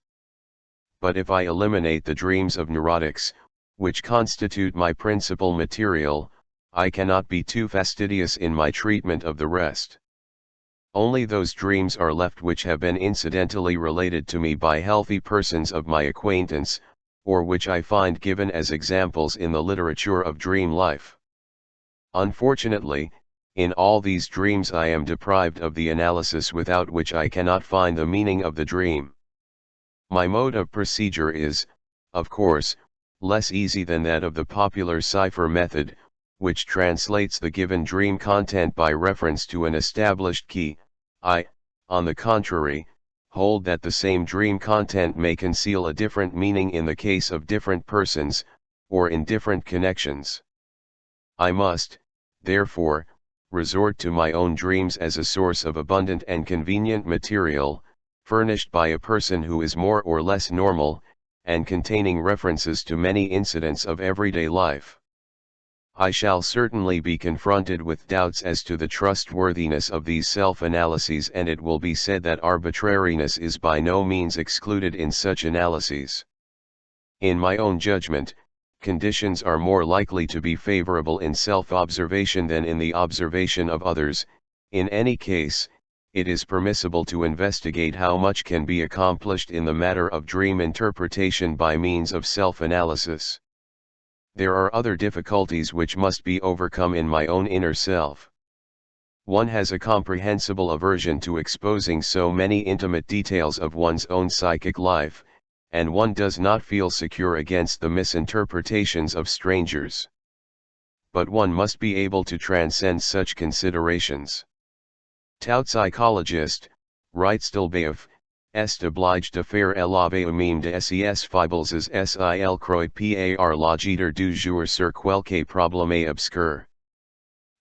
But if I eliminate the dreams of neurotics, which constitute my principal material, I cannot be too fastidious in my treatment of the rest. Only those dreams are left which have been incidentally related to me by healthy persons of my acquaintance, or which I find given as examples in the literature of dream life. Unfortunately, in all these dreams I am deprived of the analysis without which I cannot find the meaning of the dream. My mode of procedure is, of course, less easy than that of the popular cipher method, which translates the given dream content by reference to an established key. I, on the contrary, hold that the same dream content may conceal a different meaning in the case of different persons, or in different connections. I must, therefore, resort to my own dreams as a source of abundant and convenient material, furnished by a person who is more or less normal, and containing references to many incidents of everyday life. I shall certainly be confronted with doubts as to the trustworthiness of these self-analyses, and it will be said that arbitrariness is by no means excluded in such analyses. In my own judgment, conditions are more likely to be favorable in self-observation than in the observation of others. In any case, it is permissible to investigate how much can be accomplished in the matter of dream interpretation by means of self-analysis. There are other difficulties which must be overcome in my own inner self. One has a comprehensible aversion to exposing so many intimate details of one's own psychic life, and one does not feel secure against the misinterpretations of strangers. But one must be able to transcend such considerations. Tout psychologiste, writes Stilbaeuf, est obligé de faire élever même de ses faibles s'il croit par l'agiter du jour sur quelque problème obscur.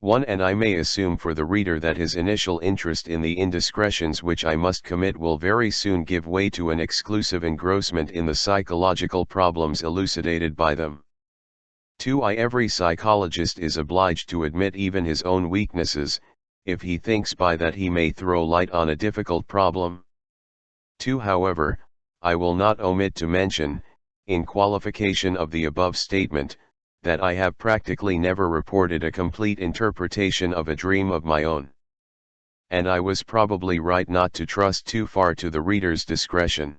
One, and I may assume for the reader that his initial interest in the indiscretions which I must commit will very soon give way to an exclusive engrossment in the psychological problems elucidated by them. 2. Every psychologist is obliged to admit even his own weaknesses, if he thinks by that he may throw light on a difficult problem. 2. However, I will not omit to mention, in qualification of the above statement, that I have practically never reported a complete interpretation of a dream of my own. And I was probably right not to trust too far to the reader's discretion.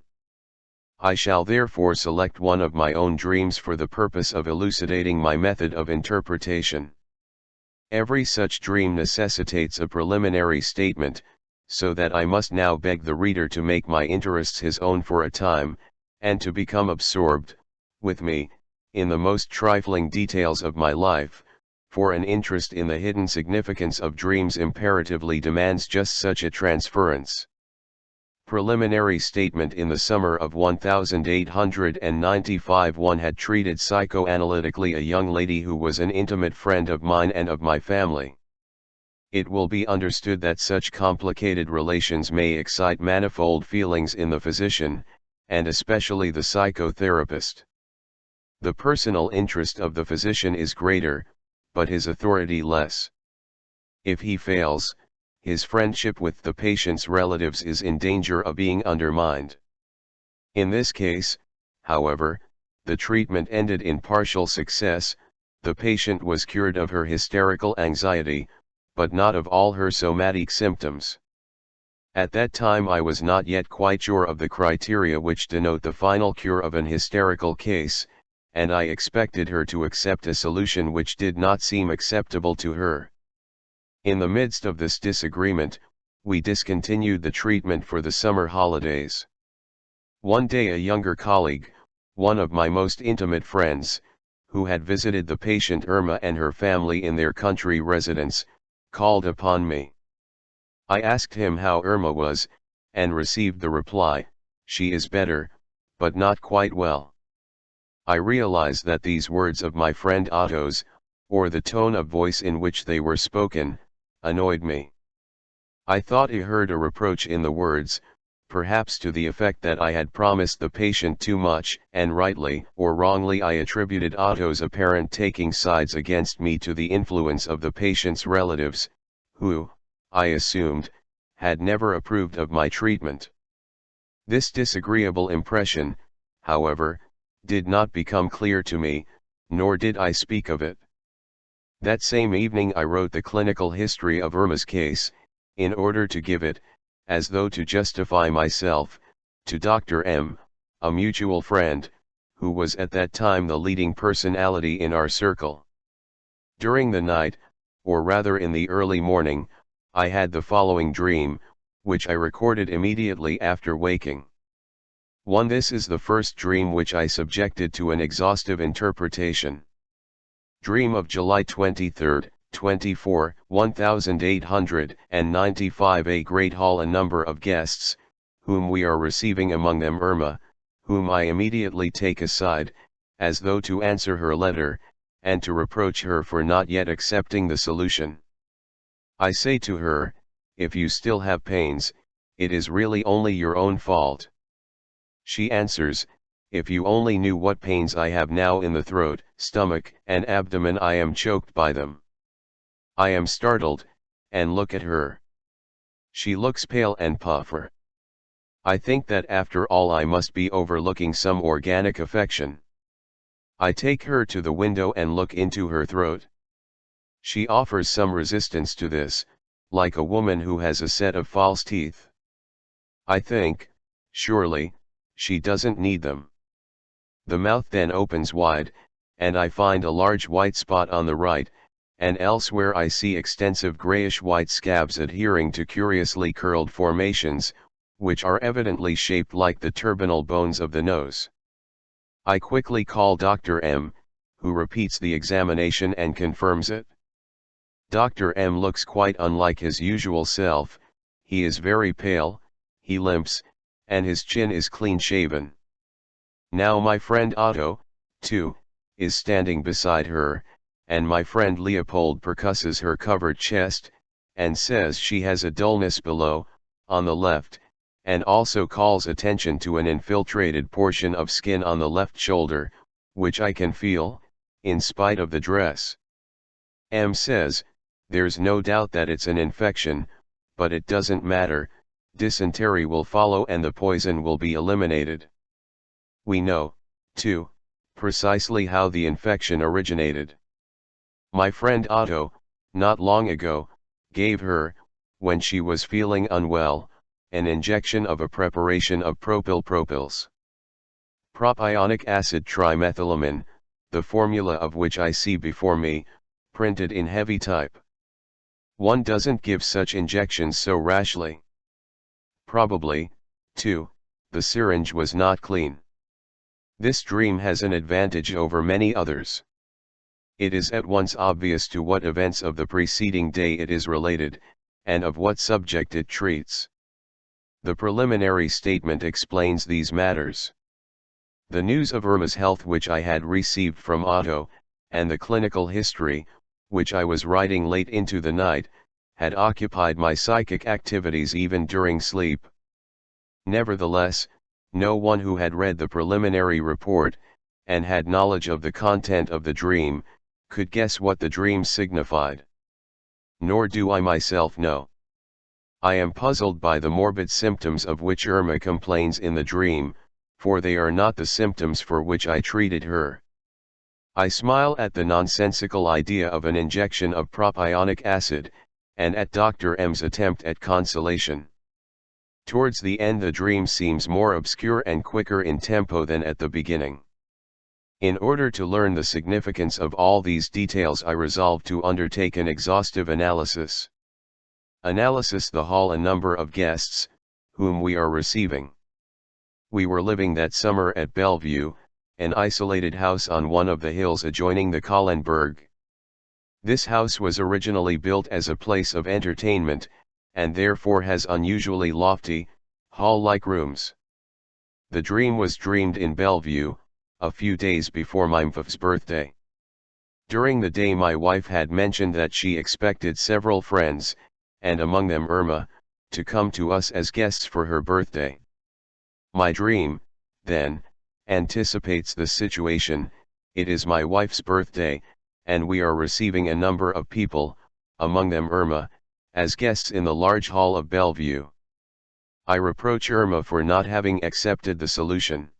I shall therefore select one of my own dreams for the purpose of elucidating my method of interpretation. Every such dream necessitates a preliminary statement, so that I must now beg the reader to make my interests his own for a time, and to become absorbed, with me, in the most trifling details of my life, for an interest in the hidden significance of dreams imperatively demands just such a transference. Preliminary statement. In the summer of 1895 one had treated psychoanalytically a young lady who was an intimate friend of mine and of my family. It will be understood that such complicated relations may excite manifold feelings in the physician, and especially the psychotherapist. The personal interest of the physician is greater, but his authority less. If he fails, his friendship with the patient's relatives is in danger of being undermined. In this case, however, the treatment ended in partial success. The patient was cured of her hysterical anxiety, but not of all her somatic symptoms. At that time I was not yet quite sure of the criteria which denote the final cure of an hysterical case, and I expected her to accept a solution which did not seem acceptable to her. In the midst of this disagreement, we discontinued the treatment for the summer holidays. One day a younger colleague, one of my most intimate friends, who had visited the patient Irma and her family in their country residence, called upon me. I asked him how Irma was, and received the reply, "She is better, but not quite well." I realized that these words of my friend Otto's, or the tone of voice in which they were spoken, annoyed me. I thought I heard a reproach in the words, perhaps to the effect that I had promised the patient too much, and rightly or wrongly I attributed Otto's apparent taking sides against me to the influence of the patient's relatives, who, I assumed, had never approved of my treatment. This disagreeable impression, however, did not become clear to me, nor did I speak of it. That same evening I wrote the clinical history of Irma's case, in order to give it, as though to justify myself, to Dr. M., a mutual friend, who was at that time the leading personality in our circle. During the night, or rather in the early morning, I had the following dream, which I recorded immediately after waking. 1. This is the first dream which I subjected to an exhaustive interpretation. Dream of July 23, 24, 1895. A great hall, a number of guests, whom we are receiving, among them Irma, whom I immediately take aside, as though to answer her letter, and to reproach her for not yet accepting the solution. I say to her, if you still have pains, it is really only your own fault. She answers, if you only knew what pains I have now in the throat, stomach, and abdomen, I am choked by them. I am startled, and look at her. She looks pale and puffer. I think that after all I must be overlooking some organic affection. I take her to the window and look into her throat. She offers some resistance to this, like a woman who has a set of false teeth. I think, surely, she doesn't need them. The mouth then opens wide, and I find a large white spot on the right, and elsewhere I see extensive grayish-white scabs adhering to curiously curled formations, which are evidently shaped like the turbinal bones of the nose. I quickly call Dr. M, who repeats the examination and confirms it. Dr. M looks quite unlike his usual self. He is very pale, he limps, and his chin is clean-shaven. Now my friend Otto, too, is standing beside her, and my friend Leopold percusses her covered chest, and says she has a dullness below, on the left, and also calls attention to an infiltrated portion of skin on the left shoulder, which I can feel, in spite of the dress. M says, there's no doubt that it's an infection, but it doesn't matter, dysentery will follow and the poison will be eliminated. We know, too, precisely how the infection originated. My friend Otto, not long ago, gave her, when she was feeling unwell, an injection of a preparation of propylpropyls. Propionic acid trimethylamine, the formula of which I see before me, printed in heavy type. One doesn't give such injections so rashly. Probably, too, the syringe was not clean. This dream has an advantage over many others. It is at once obvious to what events of the preceding day it is related, and of what subject it treats. The preliminary statement explains these matters. The news of Irma's health which I had received from Otto, and the clinical history, which I was writing late into the night, had occupied my psychic activities even during sleep. Nevertheless, no one who had read the preliminary report, and had knowledge of the content of the dream, could guess what the dream signified. Nor do I myself know. I am puzzled by the morbid symptoms of which Irma complains in the dream, for they are not the symptoms for which I treated her. I smile at the nonsensical idea of an injection of propionic acid, and at Dr. M's attempt at consolation. Towards the end the dream seems more obscure and quicker in tempo than at the beginning. In order to learn the significance of all these details I resolved to undertake an exhaustive analysis. The hall a number of guests, whom we are receiving. We were living that summer at Bellevue, an isolated house on one of the hills adjoining the Kahlenberg. This house was originally built as a place of entertainment, and therefore has unusually lofty, hall-like rooms. The dream was dreamed in Bellevue, a few days before my MF's birthday. During the day my wife had mentioned that she expected several friends, and among them Irma, to come to us as guests for her birthday. My dream, then, anticipates the situation. It is my wife's birthday, and we are receiving a number of people, among them Irma, as guests in the large hall of Bellevue. I reproach Irma for not having accepted the solution.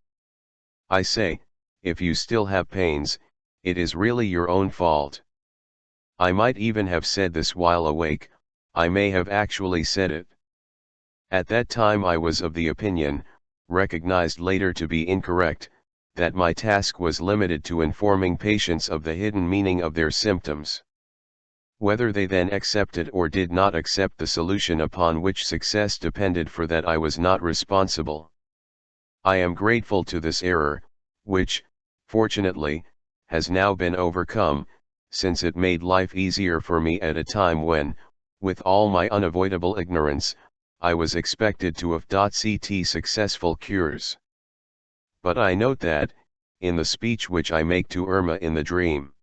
I say, if you still have pains, it is really your own fault. I might even have said this while awake, I may have actually said it. At that time I was of the opinion, recognized later to be incorrect, that my task was limited to informing patients of the hidden meaning of their symptoms. Whether they then accepted or did not accept the solution upon which success depended, for that I was not responsible. I am grateful to this error, which, fortunately, has now been overcome, since it made life easier for me at a time when, with all my unavoidable ignorance, I was expected to have ct successful cures. But I note that, in the speech which I make to Irma in the dream,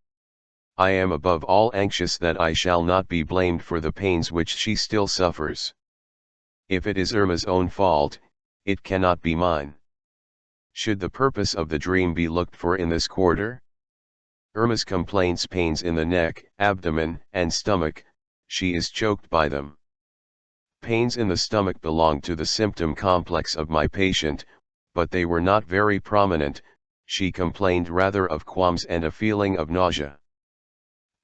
I am above all anxious that I shall not be blamed for the pains which she still suffers. If it is Irma's own fault, it cannot be mine. Should the purpose of the dream be looked for in this quarter? Irma's complaints pains in the neck, abdomen, and stomach, she is choked by them. Pains in the stomach belong to the symptom complex of my patient, but they were not very prominent, she complained rather of qualms and a feeling of nausea.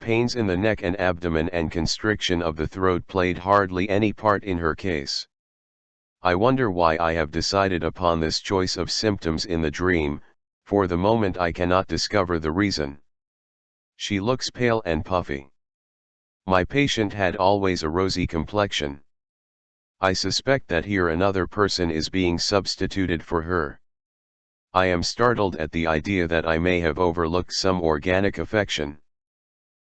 Pains in the neck and abdomen and constriction of the throat played hardly any part in her case. I wonder why I have decided upon this choice of symptoms in the dream. For the moment I cannot discover the reason. She looks pale and puffy. My patient had always a rosy complexion. I suspect that here another person is being substituted for her. I am startled at the idea that I may have overlooked some organic affection.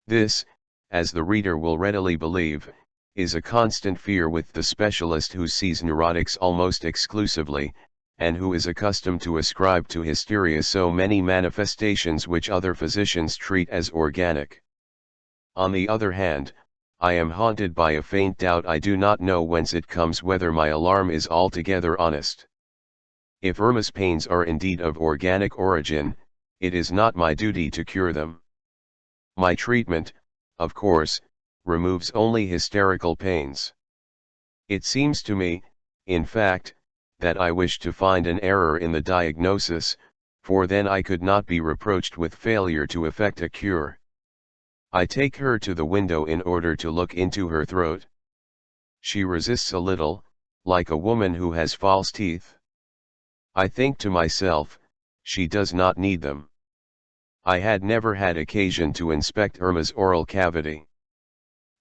This, as the reader will readily believe, is a constant fear with the specialist who sees neurotics almost exclusively, and who is accustomed to ascribe to hysteria so many manifestations which other physicians treat as organic. On the other hand, I am haunted by a faint doubt. I do not know whence it comes, whether my alarm is altogether honest. If Irma's pains are indeed of organic origin, it is not my duty to cure them. My treatment, of course, removes only hysterical pains. It seems to me, in fact, that I wish to find an error in the diagnosis, for then I could not be reproached with failure to effect a cure. I take her to the window in order to look into her throat. She resists a little, like a woman who has false teeth. I think to myself, she does not need them. I had never had occasion to inspect Irma's oral cavity.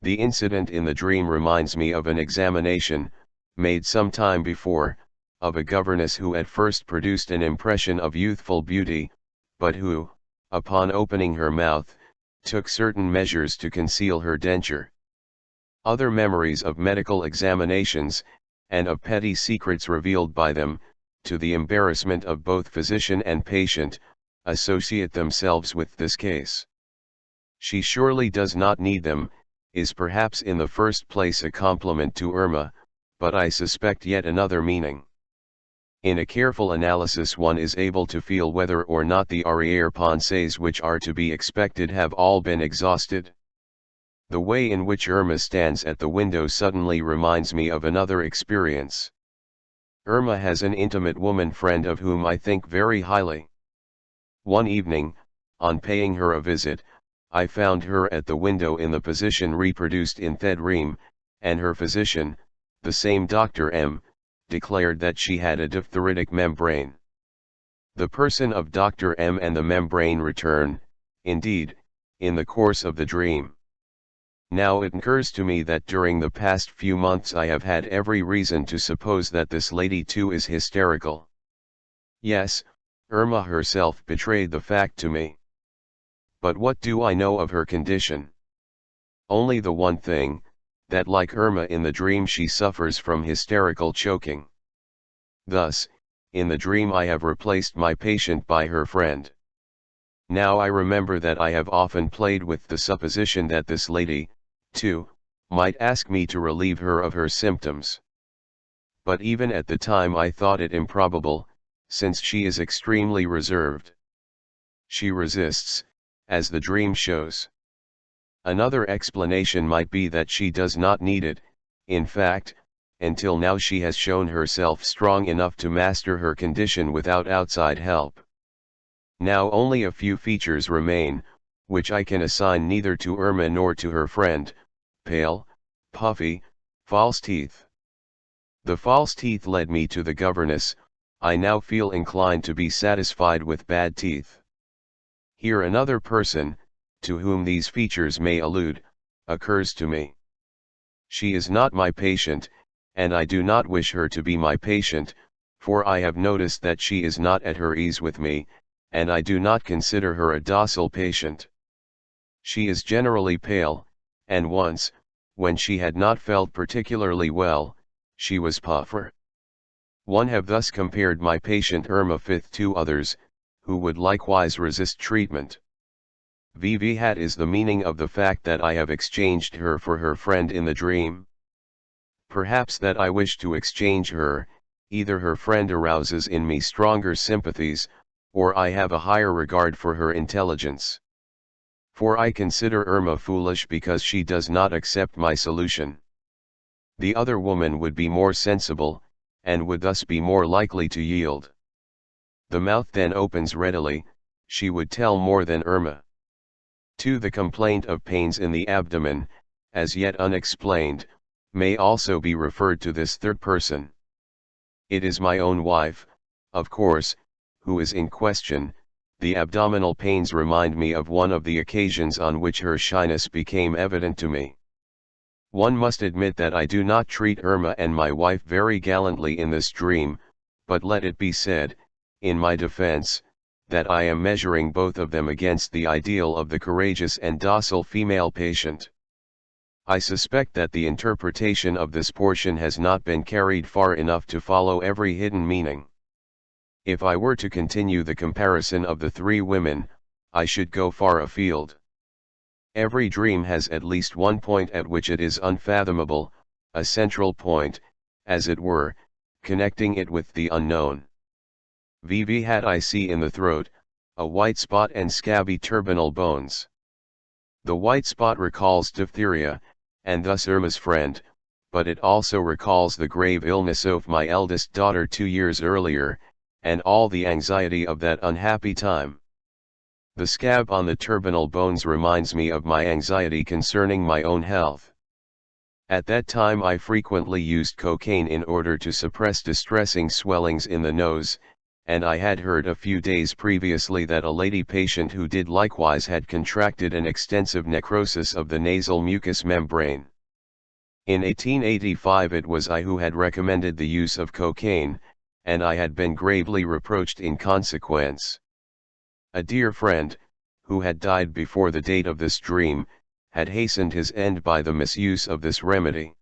The incident in the dream reminds me of an examination, made some time before, of a governess who at first produced an impression of youthful beauty, but who, upon opening her mouth, took certain measures to conceal her denture. Other memories of medical examinations, and of petty secrets revealed by them, to the embarrassment of both physician and patient, associate themselves with this case. She surely does not need them, is perhaps in the first place a compliment to Irma, but I suspect yet another meaning. In a careful analysis one is able to feel whether or not the arrière-pensées which are to be expected have all been exhausted. The way in which Irma stands at the window suddenly reminds me of another experience. Irma has an intimate woman friend of whom I think very highly. One evening, on paying her a visit, I found her at the window in the position reproduced in Thed Riem, and her physician, the same Dr. M., declared that she had a diphtheritic membrane. The person of Dr. M. and the membrane return, indeed, in the course of the dream. Now it occurs to me that during the past few months I have had every reason to suppose that this lady too is hysterical. Yes, Irma herself betrayed the fact to me. But what do I know of her condition? Only the one thing, that like Irma in the dream she suffers from hysterical choking. Thus, in the dream I have replaced my patient by her friend. Now I remember that I have often played with the supposition that this lady, too, might ask me to relieve her of her symptoms. But even at the time I thought it improbable, since she is extremely reserved. She resists, as the dream shows. Another explanation might be that she does not need it. In fact, until now she has shown herself strong enough to master her condition without outside help. Now only a few features remain, which I can assign neither to Irma nor to her friend: pale, puffy, false teeth. The false teeth led me to the governess. I now feel inclined to be satisfied with bad teeth. Here another person, to whom these features may allude, occurs to me. She is not my patient, and I do not wish her to be my patient, for I have noticed that she is not at her ease with me, and I do not consider her a docile patient. She is generally pale, and once, when she had not felt particularly well, she was puffer. One have thus compared my patient Irma with two others, who would likewise resist treatment. Vivat is the meaning of the fact that I have exchanged her for her friend in the dream. Perhaps that I wish to exchange her, either her friend arouses in me stronger sympathies, or I have a higher regard for her intelligence. For I consider Irma foolish because she does not accept my solution. The other woman would be more sensible, and would thus be more likely to yield. The mouth then opens readily, she would tell more than Irma. To the complaint of pains in the abdomen, as yet unexplained, may also be referred to this third person. It is my own wife, of course, who is in question. The abdominal pains remind me of one of the occasions on which her shyness became evident to me. One must admit that I do not treat Irma and my wife very gallantly in this dream, but let it be said, in my defense, that I am measuring both of them against the ideal of the courageous and docile female patient. I suspect that the interpretation of this portion has not been carried far enough to follow every hidden meaning. If I were to continue the comparison of the three women, I should go far afield. Every dream has at least one point at which it is unfathomable, a central point, as it were, connecting it with the unknown. VV had I see in the throat, a white spot and scabby turbinal bones. The white spot recalls diphtheria, and thus Irma's friend, but it also recalls the grave illness of my eldest daughter 2 years earlier, and all the anxiety of that unhappy time. The scab on the turbinal bones reminds me of my anxiety concerning my own health. At that time I frequently used cocaine in order to suppress distressing swellings in the nose, and I had heard a few days previously that a lady patient who did likewise had contracted an extensive necrosis of the nasal mucous membrane. In 1885 it was I who had recommended the use of cocaine, and I had been gravely reproached in consequence. A dear friend, who had died before the date of this dream, had hastened his end by the misuse of this remedy.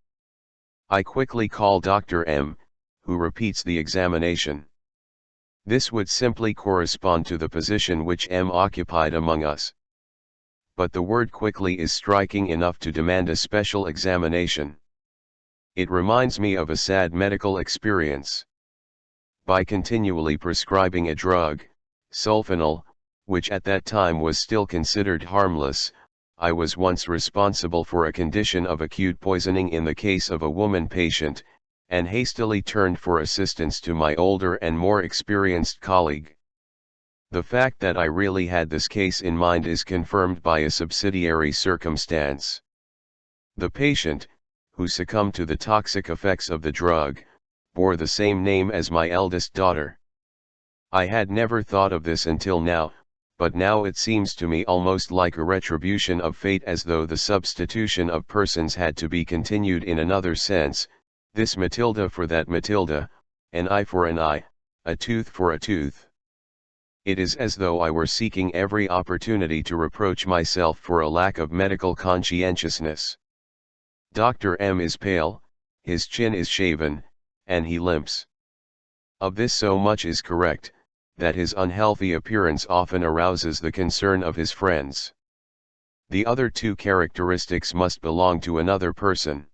I quickly call Dr. M, who repeats the examination. This would simply correspond to the position which M occupied among us. But the word quickly is striking enough to demand a special examination. It reminds me of a sad medical experience. By continually prescribing a drug, sulfonal, which at that time was still considered harmless, I was once responsible for a condition of acute poisoning in the case of a woman patient, and hastily turned for assistance to my older and more experienced colleague. The fact that I really had this case in mind is confirmed by a subsidiary circumstance. The patient, who succumbed to the toxic effects of the drug, bore the same name as my eldest daughter. I had never thought of this until now, but now it seems to me almost like a retribution of fate, as though the substitution of persons had to be continued in another sense, this Matilda for that Matilda, an eye for an eye, a tooth for a tooth. It is as though I were seeking every opportunity to reproach myself for a lack of medical conscientiousness. Dr. M is pale, his chin is shaven, and he limps. Of this so much is correct, that his unhealthy appearance often arouses the concern of his friends. The other two characteristics must belong to another person.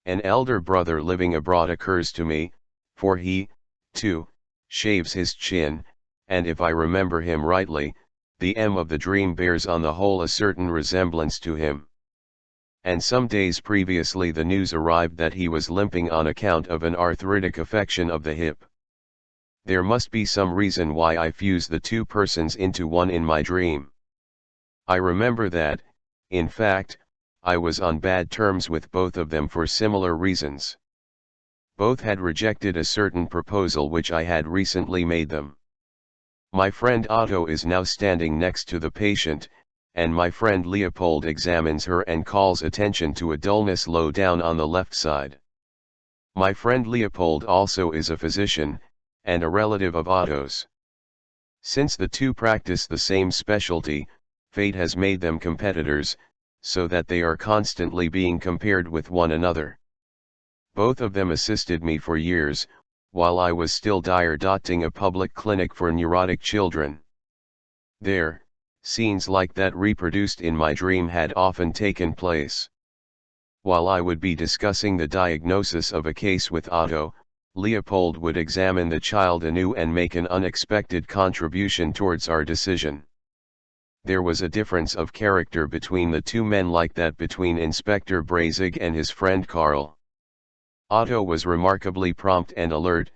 An elder brother living abroad occurs to me, for he, too, shaves his chin, and if I remember him rightly, the M of the dream bears on the whole a certain resemblance to him. And some days previously the news arrived that he was limping on account of an arthritic affection of the hip. There must be some reason why I fuse the two persons into one in my dream. I remember that, in fact, I was on bad terms with both of them for similar reasons. Both had rejected a certain proposal which I had recently made them. My friend Otto is now standing next to the patient, and my friend Leopold examines her and calls attention to a dullness low down on the left side. My friend Leopold also is a physician, and a relative of Otto's. Since the two practice the same specialty, fate has made them competitors, so that they are constantly being compared with one another. Both of them assisted me for years, while I was still dotting a public clinic for neurotic children. There, scenes like that reproduced in my dream had often taken place. While I would be discussing the diagnosis of a case with Otto, Leopold would examine the child anew and make an unexpected contribution towards our decision. There was a difference of character between the two men like that between Inspector Brazig and his friend Karl. Otto was remarkably prompt and alert,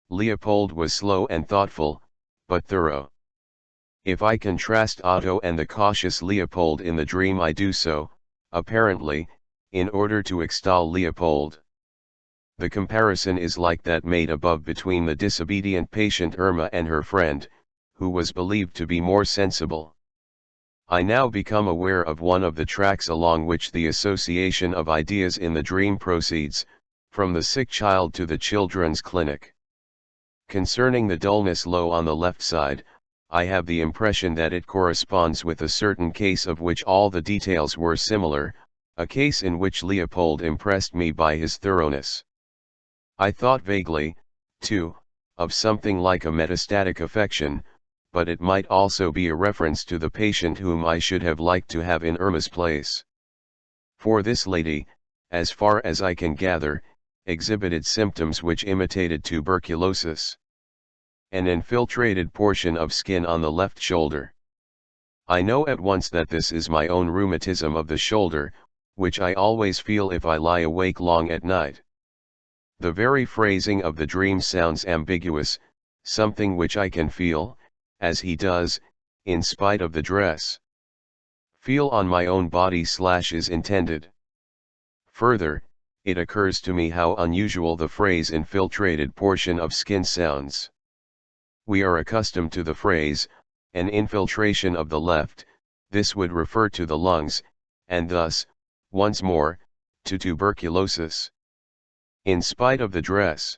Leopold was slow and thoughtful, but thorough. If I contrast Otto and the cautious Leopold in the dream, I do so, apparently, in order to extol Leopold. The comparison is like that made above between the disobedient patient Irma and her friend, who was believed to be more sensible. I now become aware of one of the tracks along which the association of ideas in the dream proceeds, from the sick child to the children's clinic. Concerning the dullness low on the left side, I have the impression that it corresponds with a certain case of which all the details were similar, a case in which Leopold impressed me by his thoroughness. I thought vaguely, too, of something like a metastatic affection, but it might also be a reference to the patient whom I should have liked to have in Irma's place. For this lady, as far as I can gather, exhibited symptoms which imitated tuberculosis. An infiltrated portion of skin on the left shoulder. I know at once that this is my own rheumatism of the shoulder, which I always feel if I lie awake long at night. The very phrasing of the dream sounds ambiguous, something which I can feel, as he does, in spite of the dress. Feel on my own body is intended. Further, it occurs to me how unusual the phrase infiltrated portion of skin sounds. We are accustomed to the phrase, an infiltration of the left, this would refer to the lungs, and thus, once more, to tuberculosis. In spite of the dress.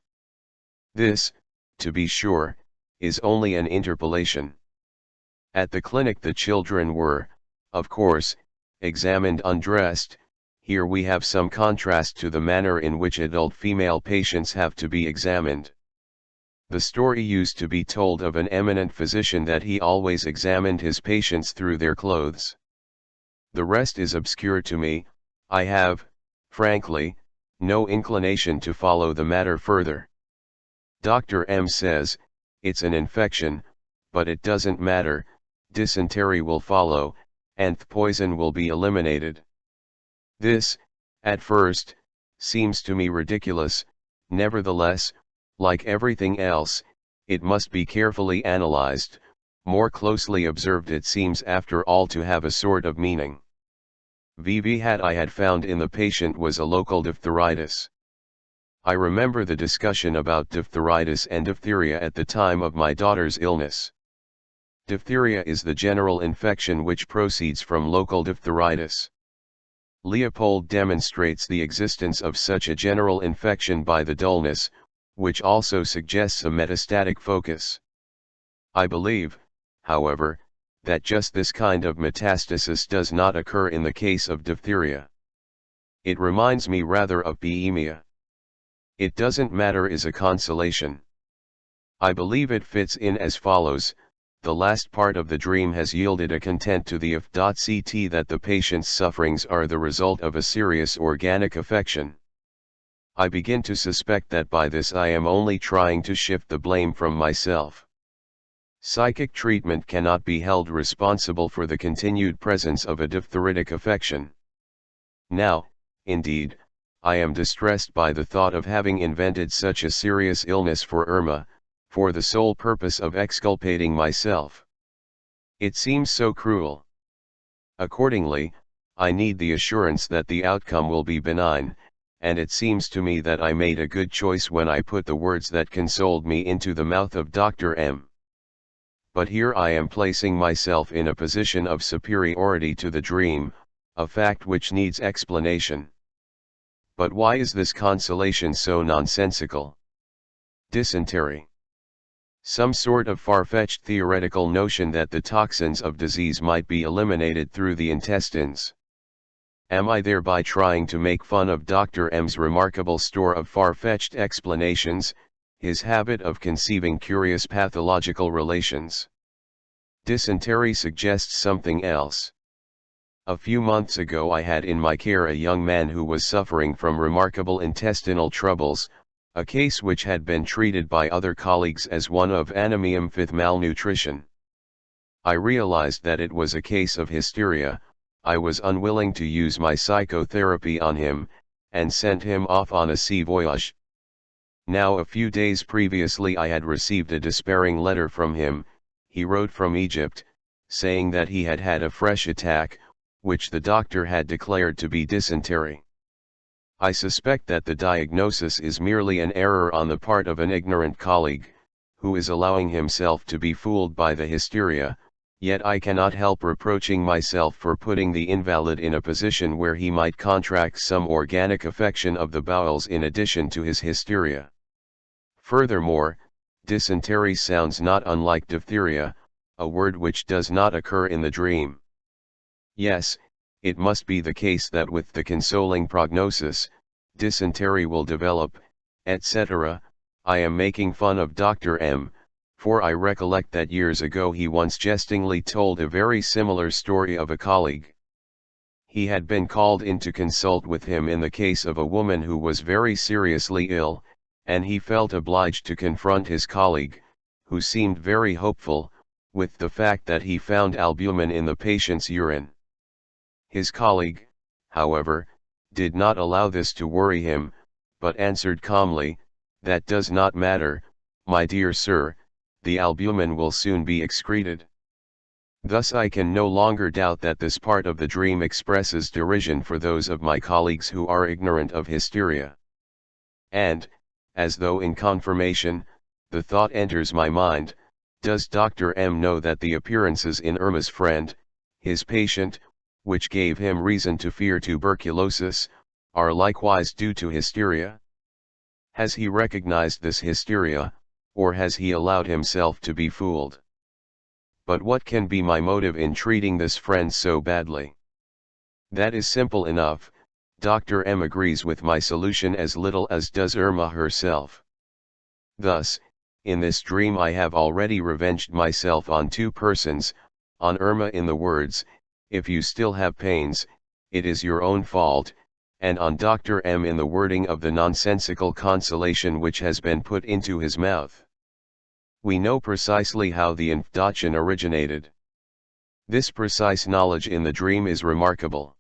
This, to be sure, is only an interpolation. At the clinic the children were, of course, examined undressed. Here we have some contrast to the manner in which adult female patients have to be examined. The story used to be told of an eminent physician that he always examined his patients through their clothes. The rest is obscure to me. I have, frankly, no inclination to follow the matter further. Dr. M says, it's an infection, but it doesn't matter, dysentery will follow, and poison will be eliminated. This, at first, seems to me ridiculous. Nevertheless, like everything else, it must be carefully analyzed. More closely observed it seems after all to have a sort of meaning. VV I had found in the patient was a local diphtheritis. I remember the discussion about diphtheritis and diphtheria at the time of my daughter's illness. Diphtheria is the general infection which proceeds from local diphtheritis. Leopold demonstrates the existence of such a general infection by the dullness, which also suggests a metastatic focus. I believe, however, that just this kind of metastasis does not occur in the case of diphtheria. It reminds me rather of bulimia. It doesn't matter is a consolation. I believe it fits in as follows. The last part of the dream has yielded a content to the if.ct that the patient's sufferings are the result of a serious organic affection. I begin to suspect that by this I am only trying to shift the blame from myself. Psychic treatment cannot be held responsible for the continued presence of a diphtheritic affection. Now, indeed, I am distressed by the thought of having invented such a serious illness for Irma, for the sole purpose of exculpating myself. It seems so cruel. Accordingly, I need the assurance that the outcome will be benign, and it seems to me that I made a good choice when I put the words that consoled me into the mouth of Dr. M. But here I am placing myself in a position of superiority to the dream, a fact which needs explanation. But why is this consolation so nonsensical? Dysentery. Some sort of far-fetched theoretical notion that the toxins of disease might be eliminated through the intestines. Am I thereby trying to make fun of Dr. M's remarkable store of far-fetched explanations, his habit of conceiving curious pathological relations? Dysentery suggests something else. A few months ago I had in my care a young man who was suffering from remarkable intestinal troubles, a case which had been treated by other colleagues as one of anemia with malnutrition. I realized that it was a case of hysteria. I was unwilling to use my psychotherapy on him, and sent him off on a sea voyage. Now a few days previously I had received a despairing letter from him. He wrote from Egypt, saying that he had had a fresh attack, which the doctor had declared to be dysentery. I suspect that the diagnosis is merely an error on the part of an ignorant colleague, who is allowing himself to be fooled by the hysteria, Yet I cannot help reproaching myself for putting the invalid in a position where he might contract some organic affection of the bowels in addition to his hysteria. Furthermore, dysentery sounds not unlike diphtheria, a word which does not occur in the dream. Yes, it must be the case that with the consoling prognosis, dysentery will develop, etc. I am making fun of Dr. M, for I recollect that years ago he once jestingly told a very similar story of a colleague. He had been called in to consult with him in the case of a woman who was very seriously ill, and he felt obliged to confront his colleague, who seemed very hopeful, with the fact that he found albumin in the patient's urine. His colleague, however, did not allow this to worry him, but answered calmly, "That does not matter, my dear sir, the albumin will soon be excreted." Thus I can no longer doubt that this part of the dream expresses derision for those of my colleagues who are ignorant of hysteria. And, as though in confirmation, the thought enters my mind, does Dr. M know that the appearances in Irma's friend, his patient, which gave him reason to fear tuberculosis, are likewise due to hysteria? Has he recognized this hysteria, or has he allowed himself to be fooled? But what can be my motive in treating this friend so badly? That is simple enough. Dr. M agrees with my solution as little as does Irma herself. Thus, in this dream I have already revenged myself on two persons, on Irma in the words, "If you still have pains, it is your own fault," and on Dr. M in the wording of the nonsensical consolation which has been put into his mouth. We know precisely how the infection originated. This precise knowledge in the dream is remarkable.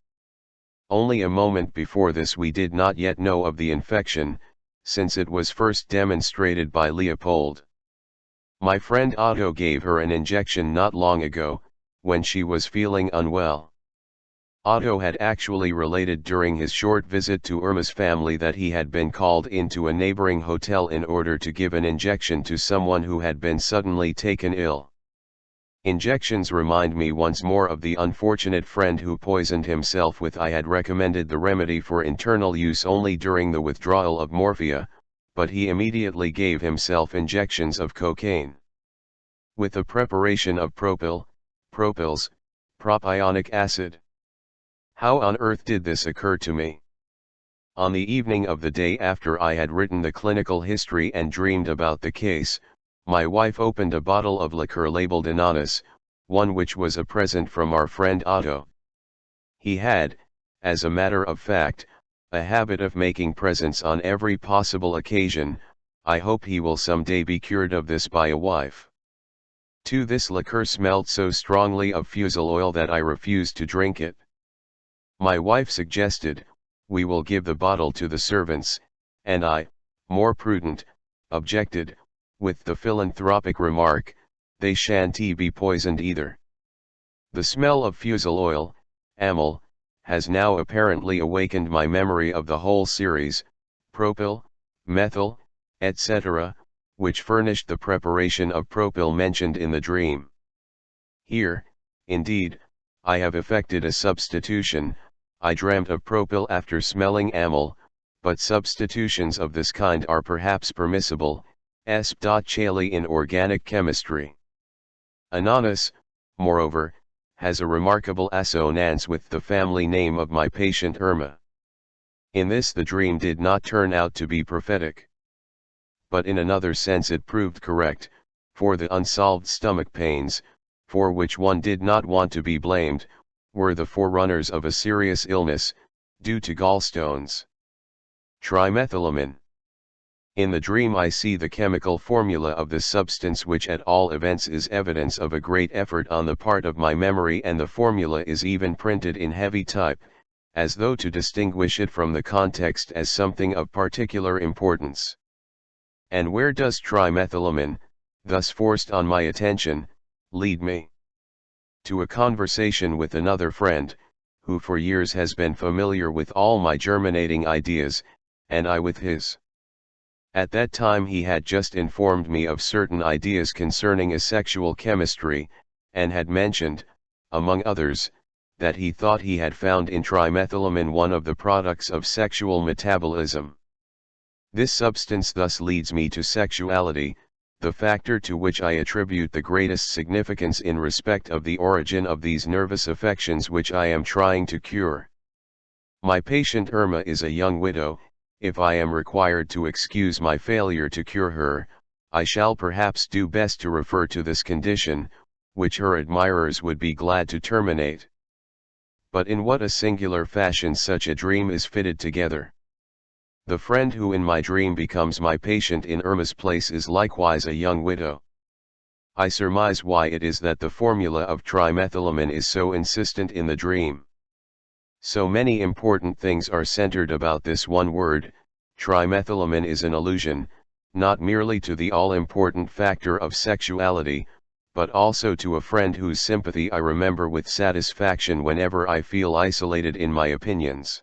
Only a moment before this we did not yet know of the infection, since it was first demonstrated by Leopold. My friend Otto gave her an injection not long ago, when she was feeling unwell. Otto had actually related during his short visit to Irma's family that he had been called into a neighboring hotel in order to give an injection to someone who had been suddenly taken ill. Injections remind me once more of the unfortunate friend who poisoned himself with I had recommended the remedy for internal use only during the withdrawal of morphia, but he immediately gave himself injections of cocaine. With the preparation of propyl, propyls, propionic acid. How on earth did this occur to me? On the evening of the day after I had written the clinical history and dreamed about the case, my wife opened a bottle of liqueur labeled Ananas, one which was a present from our friend Otto. He had, as a matter of fact, a habit of making presents on every possible occasion. I hope he will someday be cured of this by a wife. This liqueur smelled so strongly of fusel oil that I refused to drink it. My wife suggested, "We will give the bottle to the servants," and I, more prudent, objected, with the philanthropic remark, "They shan't be poisoned either." The smell of fusel oil, amyl, has now apparently awakened my memory of the whole series, propyl, methyl, etc., which furnished the preparation of propyl mentioned in the dream. Here, indeed, I have effected a substitution. I dreamt of propyl after smelling amyl, but substitutions of this kind are perhaps permissible, sp.chaly in organic chemistry. Ananas, moreover, has a remarkable assonance with the family name of my patient Irma. In this the dream did not turn out to be prophetic. But in another sense it proved correct, for the unsolved stomach pains, for which one did not want to be blamed, were the forerunners of a serious illness, due to gallstones. Trimethylamine. In the dream I see the chemical formula of the substance, which at all events is evidence of a great effort on the part of my memory, and the formula is even printed in heavy type, as though to distinguish it from the context as something of particular importance. And where does trimethylamine, thus forced on my attention, lead me? To a conversation with another friend, who for years has been familiar with all my germinating ideas, and I with his. At that time he had just informed me of certain ideas concerning asexual chemistry, and had mentioned, among others, that he thought he had found in trimethylamine one of the products of sexual metabolism. This substance thus leads me to sexuality, the factor to which I attribute the greatest significance in respect of the origin of these nervous affections which I am trying to cure. My patient Irma is a young widow. If I am required to excuse my failure to cure her, I shall perhaps do best to refer to this condition, which her admirers would be glad to terminate. But in what a singular fashion such a dream is fitted together. The friend who in my dream becomes my patient in Irma's place is likewise a young widow. I surmise why it is that the formula of trimethylamine is so insistent in the dream. So many important things are centered about this one word. Trimethylamine is an allusion, not merely to the all-important factor of sexuality, but also to a friend whose sympathy I remember with satisfaction whenever I feel isolated in my opinions.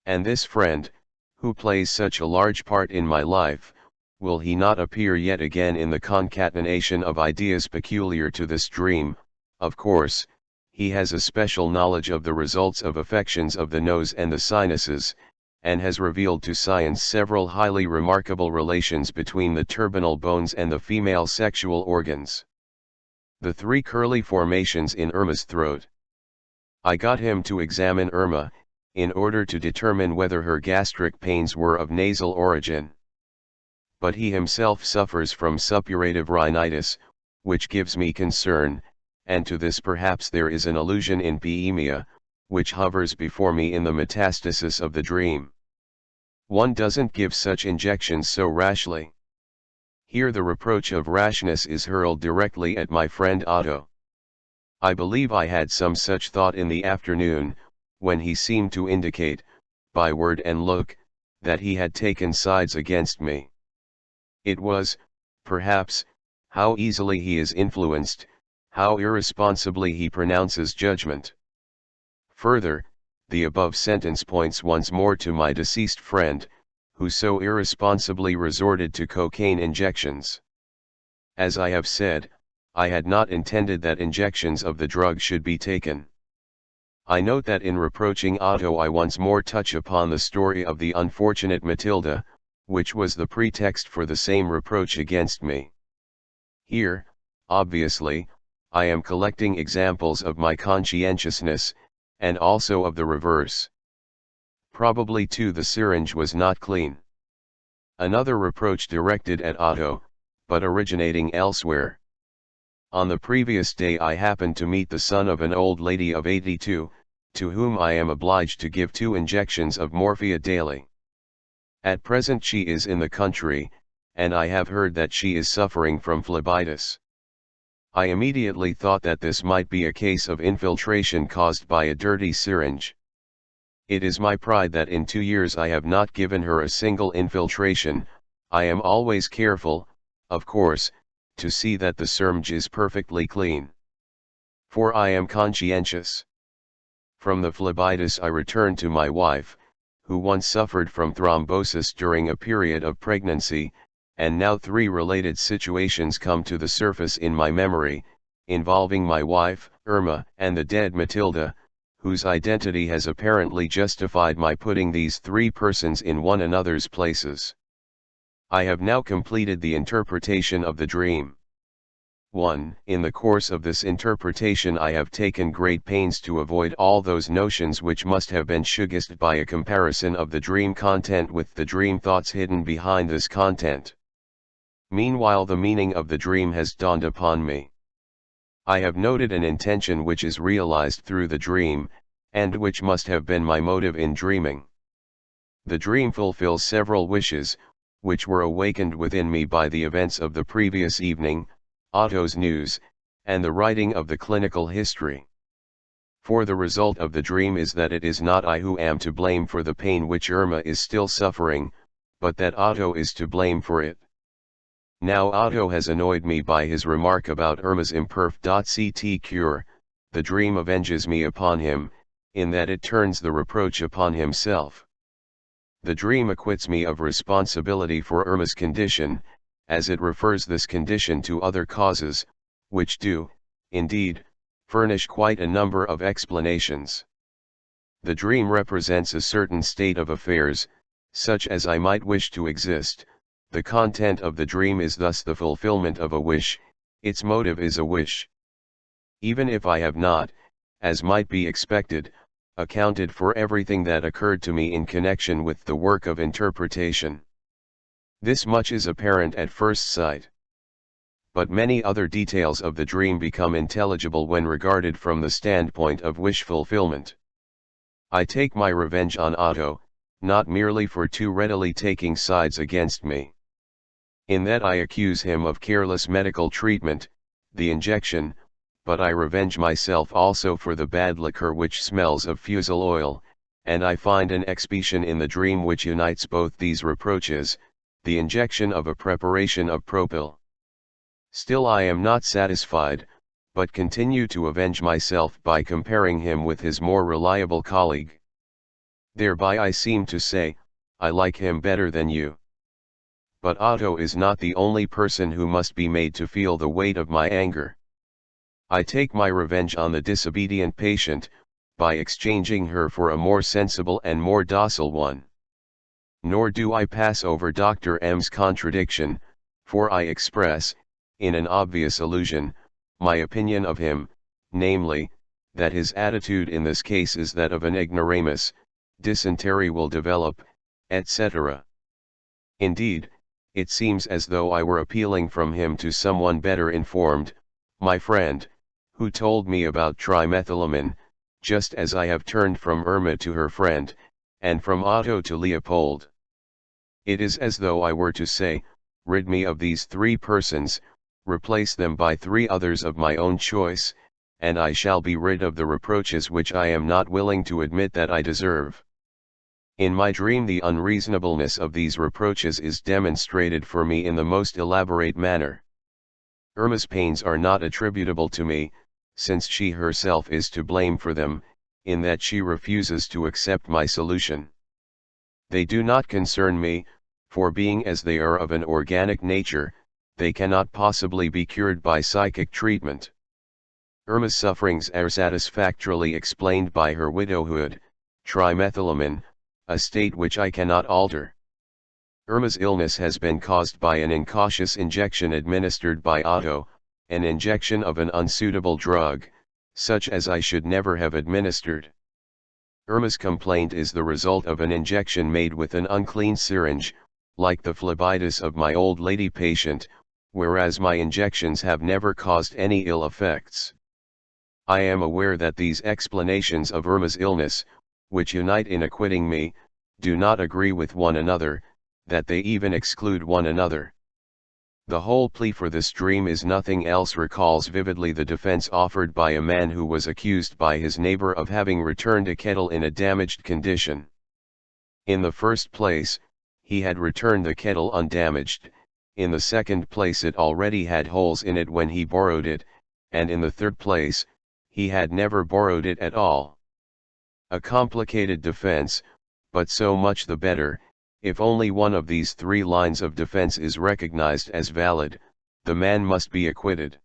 And this friend, who plays such a large part in my life, will he not appear yet again in the concatenation of ideas peculiar to this dream? Of course, he has a special knowledge of the results of affections of the nose and the sinuses, and has revealed to science several highly remarkable relations between the turbinal bones and the female sexual organs. The 3 curly formations in Irma's throat. I got him to examine Irma, in order to determine whether her gastric pains were of nasal origin. But he himself suffers from suppurative rhinitis, which gives me concern, and to this perhaps there is an allusion in Poemia, which hovers before me in the metastasis of the dream. One doesn't give such injections so rashly. Here the reproach of rashness is hurled directly at my friend Otto. I believe I had some such thought in the afternoon, when he seemed to indicate, by word and look, that he had taken sides against me. It was, perhaps, how easily he is influenced, how irresponsibly he pronounces judgment. Further, the above sentence points once more to my deceased friend, who so irresponsibly resorted to cocaine injections. As I have said, I had not intended that injections of the drug should be taken. I note that in reproaching Otto I once more touch upon the story of the unfortunate Matilda, which was the pretext for the same reproach against me. Here, obviously, I am collecting examples of my conscientiousness, and also of the reverse. Probably too the syringe was not clean. Another reproach directed at Otto, but originating elsewhere. On the previous day I happened to meet the son of an old lady of 82, to whom I am obliged to give 2 injections of morphia daily. At present she is in the country, and I have heard that she is suffering from phlebitis. I immediately thought that this might be a case of infiltration caused by a dirty syringe. It is my pride that in 2 years I have not given her a single infiltration. I am always careful, of course, to see that the syringe is perfectly clean. For I am conscientious. From the phlebitis I return to my wife, who once suffered from thrombosis during a period of pregnancy, and now 3 related situations come to the surface in my memory, involving my wife, Irma, and the dead Matilda, whose identity has apparently justified my putting these 3 persons in one another's places. I have now completed the interpretation of the dream. 1. In the course of this interpretation I have taken great pains to avoid all those notions which must have been suggested by a comparison of the dream content with the dream thoughts hidden behind this content. Meanwhile the meaning of the dream has dawned upon me. I have noted an intention which is realized through the dream, and which must have been my motive in dreaming. The dream fulfills several wishes, which were awakened within me by the events of the previous evening, Otto's news, and the writing of the clinical history. For the result of the dream is that it is not I who am to blame for the pain which Irma is still suffering, but that Otto is to blame for it. Now Otto has annoyed me by his remark about Irma's imperf.ct cure. The dream avenges me upon him, in that it turns the reproach upon himself. The dream acquits me of responsibility for Irma's condition, as it refers this condition to other causes, which do, indeed, furnish quite a number of explanations. The dream represents a certain state of affairs, such as I might wish to exist. The content of the dream is thus the fulfillment of a wish, its motive is a wish. Even if I have not, as might be expected, accounted for everything that occurred to me in connection with the work of interpretation. This much is apparent at first sight. But many other details of the dream become intelligible when regarded from the standpoint of wish fulfillment. I take my revenge on Otto, not merely for too readily taking sides against me. In that I accuse him of careless medical treatment, the injection, but I revenge myself also for the bad liquor which smells of fusel oil, and I find an explanation in the dream which unites both these reproaches, the injection of a preparation of propyl. Still I am not satisfied, but continue to avenge myself by comparing him with his more reliable colleague. Thereby I seem to say, I like him better than you. But Otto is not the only person who must be made to feel the weight of my anger. I take my revenge on the disobedient patient, by exchanging her for a more sensible and more docile one. Nor do I pass over Dr. M's contradiction, for I express, in an obvious allusion, my opinion of him, namely, that his attitude in this case is that of an ignoramus, dysentery will develop, etc. Indeed, it seems as though I were appealing from him to someone better informed, my friend, who told me about trimethylamine, just as I have turned from Irma to her friend, and from Otto to Leopold. It is as though I were to say, rid me of these three persons, replace them by three others of my own choice, and I shall be rid of the reproaches which I am not willing to admit that I deserve. In my dream the unreasonableness of these reproaches is demonstrated for me in the most elaborate manner. Irma's pains are not attributable to me, since she herself is to blame for them, in that she refuses to accept my solution. They do not concern me, for being as they are of an organic nature, they cannot possibly be cured by psychic treatment. Irma's sufferings are satisfactorily explained by her widowhood, trimethylamine, a state which I cannot alter. Irma's illness has been caused by an incautious injection administered by Otto, an injection of an unsuitable drug, such as I should never have administered. Irma's complaint is the result of an injection made with an unclean syringe, like the phlebitis of my old lady patient, whereas my injections have never caused any ill effects. I am aware that these explanations of Irma's illness, which unite in acquitting me, do not agree with one another, that they even exclude one another. The whole plea for this dream is nothing else recalls vividly the defense offered by a man who was accused by his neighbor of having returned a kettle in a damaged condition. In the first place, he had returned the kettle undamaged, in the second place it already had holes in it when he borrowed it, and in the third place, he had never borrowed it at all. A complicated defense, but so much the better. If only one of these three lines of defense is recognized as valid, the man must be acquitted.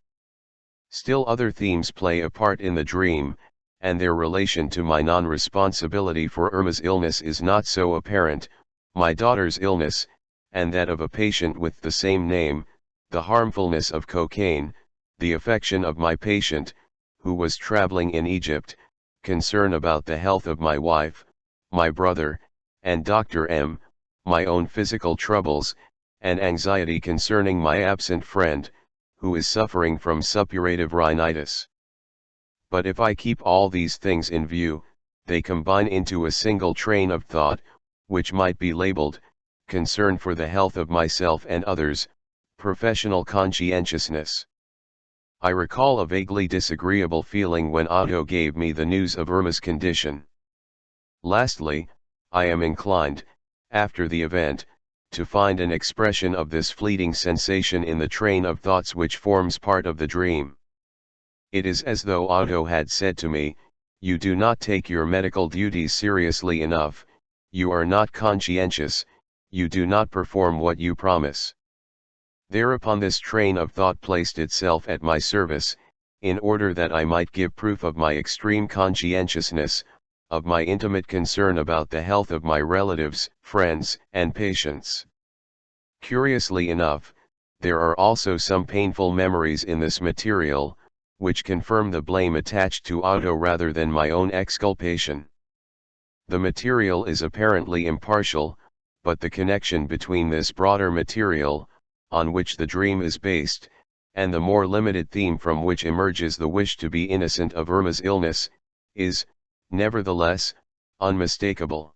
Still other themes play a part in the dream, and their relation to my non-responsibility for Irma's illness is not so apparent, my daughter's illness, and that of a patient with the same name, the harmfulness of cocaine, the affection of my patient, who was traveling in Egypt, concern about the health of my wife, my brother, and Dr. M., my own physical troubles, and anxiety concerning my absent friend, who is suffering from suppurative rhinitis. But if I keep all these things in view, they combine into a single train of thought, which might be labeled, concern for the health of myself and others, professional conscientiousness. I recall a vaguely disagreeable feeling when Otto gave me the news of Irma's condition. Lastly, I am inclined, after the event, to find an expression of this fleeting sensation in the train of thoughts which forms part of the dream. It is as though Otto had said to me, "You do not take your medical duties seriously enough, you are not conscientious, you do not perform what you promise." Thereupon this train of thought placed itself at my service, in order that I might give proof of my extreme conscientiousness, of my intimate concern about the health of my relatives, friends, and patients. Curiously enough, there are also some painful memories in this material, which confirm the blame attached to Otto rather than my own exculpation. The material is apparently impartial, but the connection between this broader material, on which the dream is based, and the more limited theme from which emerges the wish to be innocent of Irma's illness, is, nevertheless, unmistakable.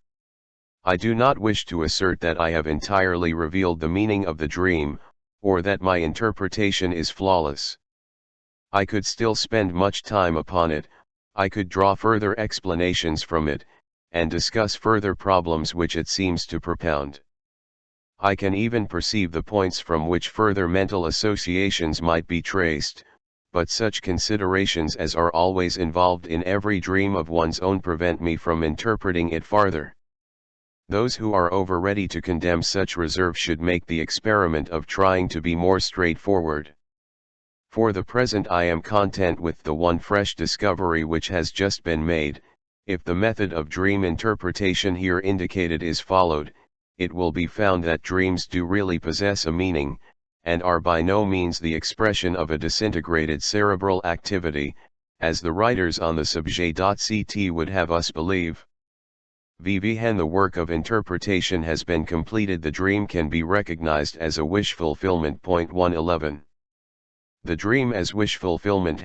I do not wish to assert that I have entirely revealed the meaning of the dream, or that my interpretation is flawless. I could still spend much time upon it, I could draw further explanations from it, and discuss further problems which it seems to propound. I can even perceive the points from which further mental associations might be traced, but such considerations as are always involved in every dream of one's own prevent me from interpreting it farther. Those who are over ready to condemn such reserve should make the experiment of trying to be more straightforward. For the present I am content with the one fresh discovery which has just been made. If the method of dream interpretation here indicated is followed, it will be found that dreams do really possess a meaning, and are by no means the expression of a disintegrated cerebral activity, as the writers on the subject.ct would have us believe. When the work of interpretation has been completed, the dream can be recognized as a wish fulfillment. 111. The dream as wish fulfillment.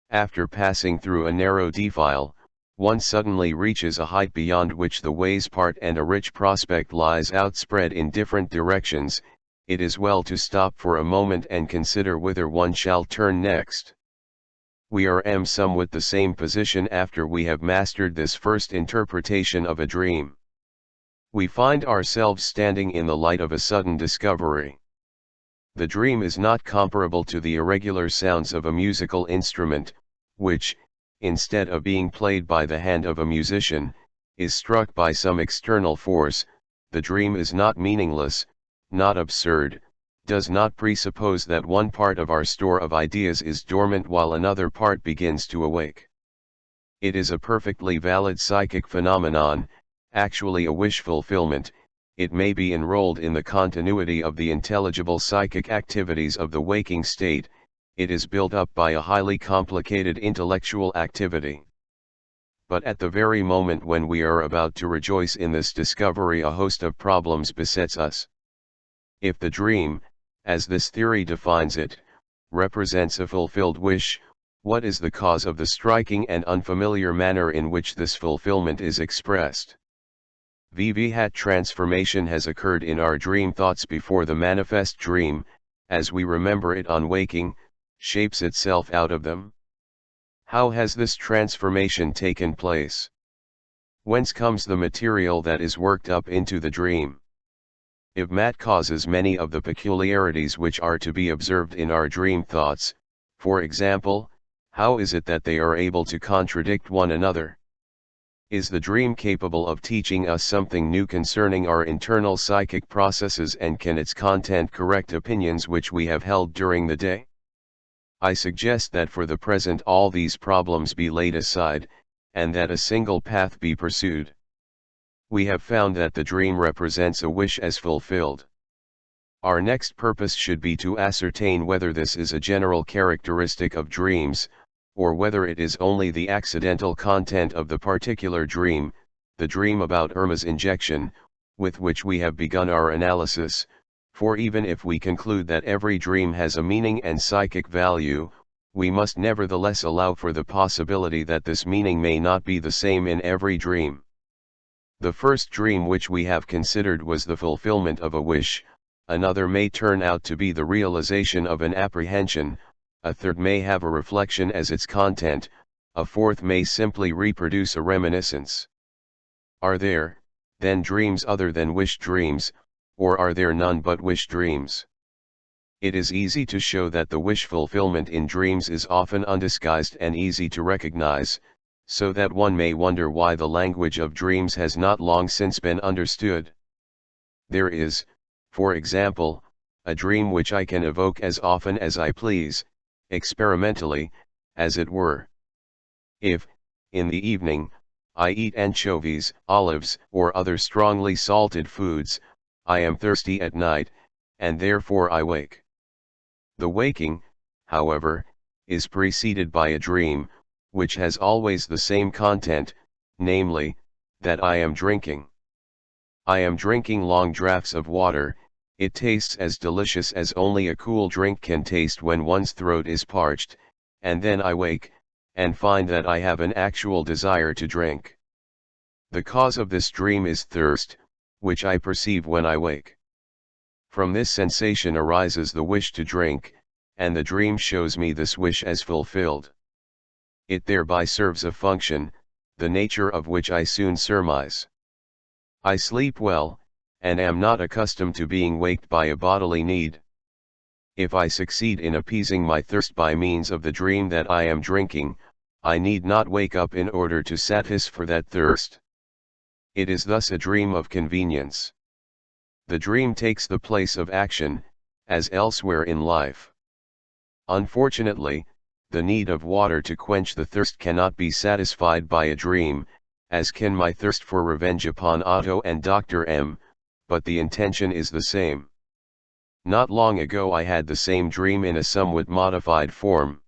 After passing through a narrow defile, one suddenly reaches a height beyond which the ways part and a rich prospect lies outspread in different directions. It is well to stop for a moment and consider whither one shall turn next. We are in somewhat the same position after we have mastered this first interpretation of a dream. We find ourselves standing in the light of a sudden discovery. The dream is not comparable to the irregular sounds of a musical instrument, which, instead of being played by the hand of a musician, is struck by some external force. The dream is not meaningless, not absurd, does not presuppose that one part of our store of ideas is dormant while another part begins to awake. It is a perfectly valid psychic phenomenon, actually a wish fulfillment. It may be enrolled in the continuity of the intelligible psychic activities of the waking state. It is built up by a highly complicated intellectual activity. But at the very moment when we are about to rejoice in this discovery, a host of problems besets us. If the dream, as this theory defines it, represents a fulfilled wish, what is the cause of the striking and unfamiliar manner in which this fulfillment is expressed? That transformation has occurred in our dream thoughts before the manifest dream, as we remember it on waking, shapes itself out of them. How has this transformation taken place? Whence comes the material that is worked up into the dream? Mat causes many of the peculiarities which are to be observed in our dream thoughts. For example, how is it that they are able to contradict one another? Is the dream capable of teaching us something new concerning our internal psychic processes, and can its content correct opinions which we have held during the day? I suggest that for the present all these problems be laid aside, and that a single path be pursued. We have found that the dream represents a wish as fulfilled. Our next purpose should be to ascertain whether this is a general characteristic of dreams, or whether it is only the accidental content of the particular dream, the dream about Irma's injection, with which we have begun our analysis. For even if we conclude that every dream has a meaning and psychic value, we must nevertheless allow for the possibility that this meaning may not be the same in every dream. The first dream which we have considered was the fulfillment of a wish, another may turn out to be the realization of an apprehension, a third may have a reflection as its content, a fourth may simply reproduce a reminiscence. Are there, then, dreams other than wish dreams, or are there none but wish dreams? It is easy to show that the wish fulfillment in dreams is often undisguised and easy to recognize, so that one may wonder why the language of dreams has not long since been understood. There is, for example, a dream which I can evoke as often as I please, experimentally, as it were. If, in the evening, I eat anchovies, olives, or other strongly salted foods, I am thirsty at night, and therefore I wake. The waking, however, is preceded by a dream, which has always the same content, namely, that I am drinking. I am drinking long draughts of water. It tastes as delicious as only a cool drink can taste when one's throat is parched, and then I wake, and find that I have an actual desire to drink. The cause of this dream is thirst, which I perceive when I wake. From this sensation arises the wish to drink, and the dream shows me this wish as fulfilled. It thereby serves a function, the nature of which I soon surmise. I sleep well, and am not accustomed to being waked by a bodily need. If I succeed in appeasing my thirst by means of the dream that I am drinking, I need not wake up in order to satisfy that thirst. It is thus a dream of convenience. The dream takes the place of action, as elsewhere in life. Unfortunately, the need of water to quench the thirst cannot be satisfied by a dream, as can my thirst for revenge upon Otto and Dr. M, but the intention is the same. Not long ago I had the same dream in a somewhat modified form.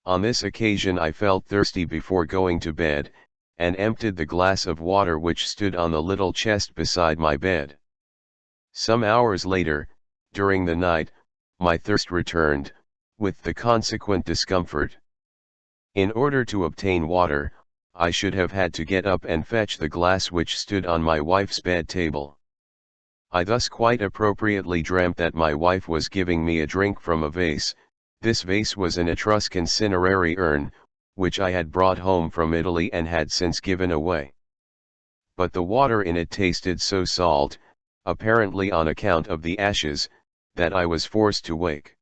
On this occasion I felt thirsty before going to bed, and emptied the glass of water which stood on the little chest beside my bed. Some hours later, during the night, my thirst returned, with the consequent discomfort. In order to obtain water, I should have had to get up and fetch the glass which stood on my wife's bed table. I thus quite appropriately dreamt that my wife was giving me a drink from a vase. This vase was an Etruscan cinerary urn, which I had brought home from Italy and had since given away. But the water in it tasted so salt, apparently on account of the ashes, that I was forced to wake.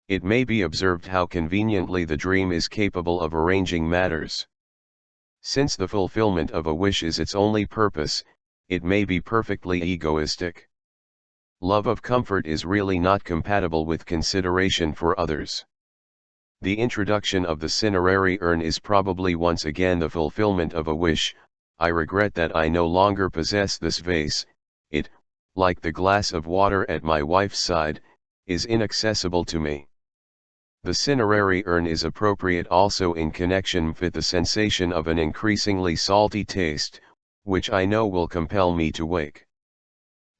It may be observed how conveniently the dream is capable of arranging matters. Since the fulfillment of a wish is its only purpose, it may be perfectly egoistic. Love of comfort is really not compatible with consideration for others. The introduction of the cinerary urn is probably once again the fulfillment of a wish. I regret that I no longer possess this vase. It, like the glass of water at my wife's side, is inaccessible to me. The cinerary urn is appropriate also in connection with the sensation of an increasingly salty taste, which I know will compel me to wake.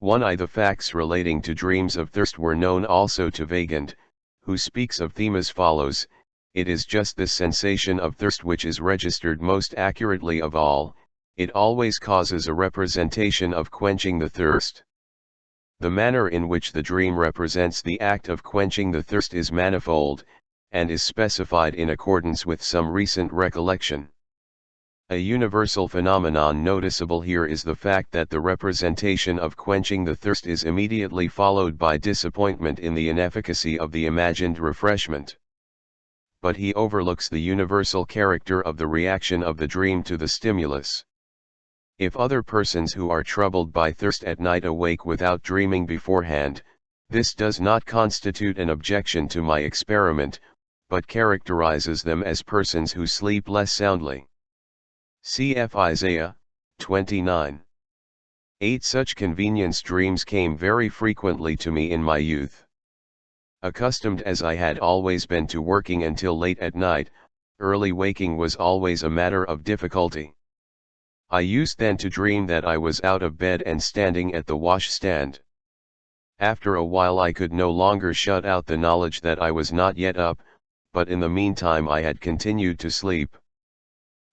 The facts relating to dreams of thirst were known also to Wegener, who speaks of them as follows: it is just this sensation of thirst which is registered most accurately of all, it always causes a representation of quenching the thirst. The manner in which the dream represents the act of quenching the thirst is manifold, and is specified in accordance with some recent recollection. A universal phenomenon noticeable here is the fact that the representation of quenching the thirst is immediately followed by disappointment in the inefficacy of the imagined refreshment. But he overlooks the universal character of the reaction of the dream to the stimulus. If other persons who are troubled by thirst at night awake without dreaming beforehand, this does not constitute an objection to my experiment, but characterizes them as persons who sleep less soundly. Cf. Isaiah 29. 8 Such convenience dreams came very frequently to me in my youth. Accustomed as I had always been to working until late at night, early waking was always a matter of difficulty. I used then to dream that I was out of bed and standing at the washstand. After a while I could no longer shut out the knowledge that I was not yet up, but in the meantime I had continued to sleep.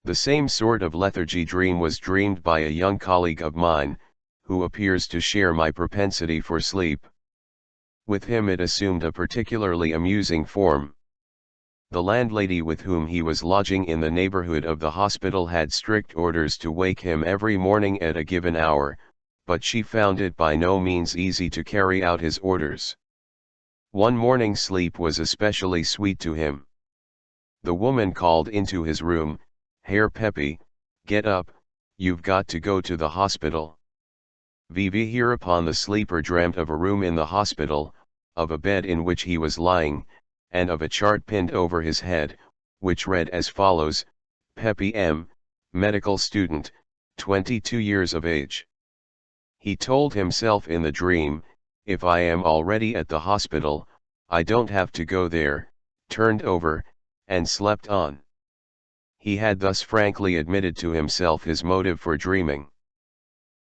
The same sort of lethargy dream was dreamed by a young colleague of mine, who appears to share my propensity for sleep. With him it assumed a particularly amusing form. The landlady with whom he was lodging in the neighborhood of the hospital had strict orders to wake him every morning at a given hour, but she found it by no means easy to carry out his orders. One morning sleep was especially sweet to him. The woman called into his room, "Herr Pepe, get up, you've got to go to the hospital." Hereupon the sleeper dreamt of a room in the hospital, of a bed in which he was lying, and of a chart pinned over his head, which read as follows: Pepe M., medical student, 22 years of age. He told himself in the dream, if I am already at the hospital, I don't have to go there, turned over, and slept on. He had thus frankly admitted to himself his motive for dreaming.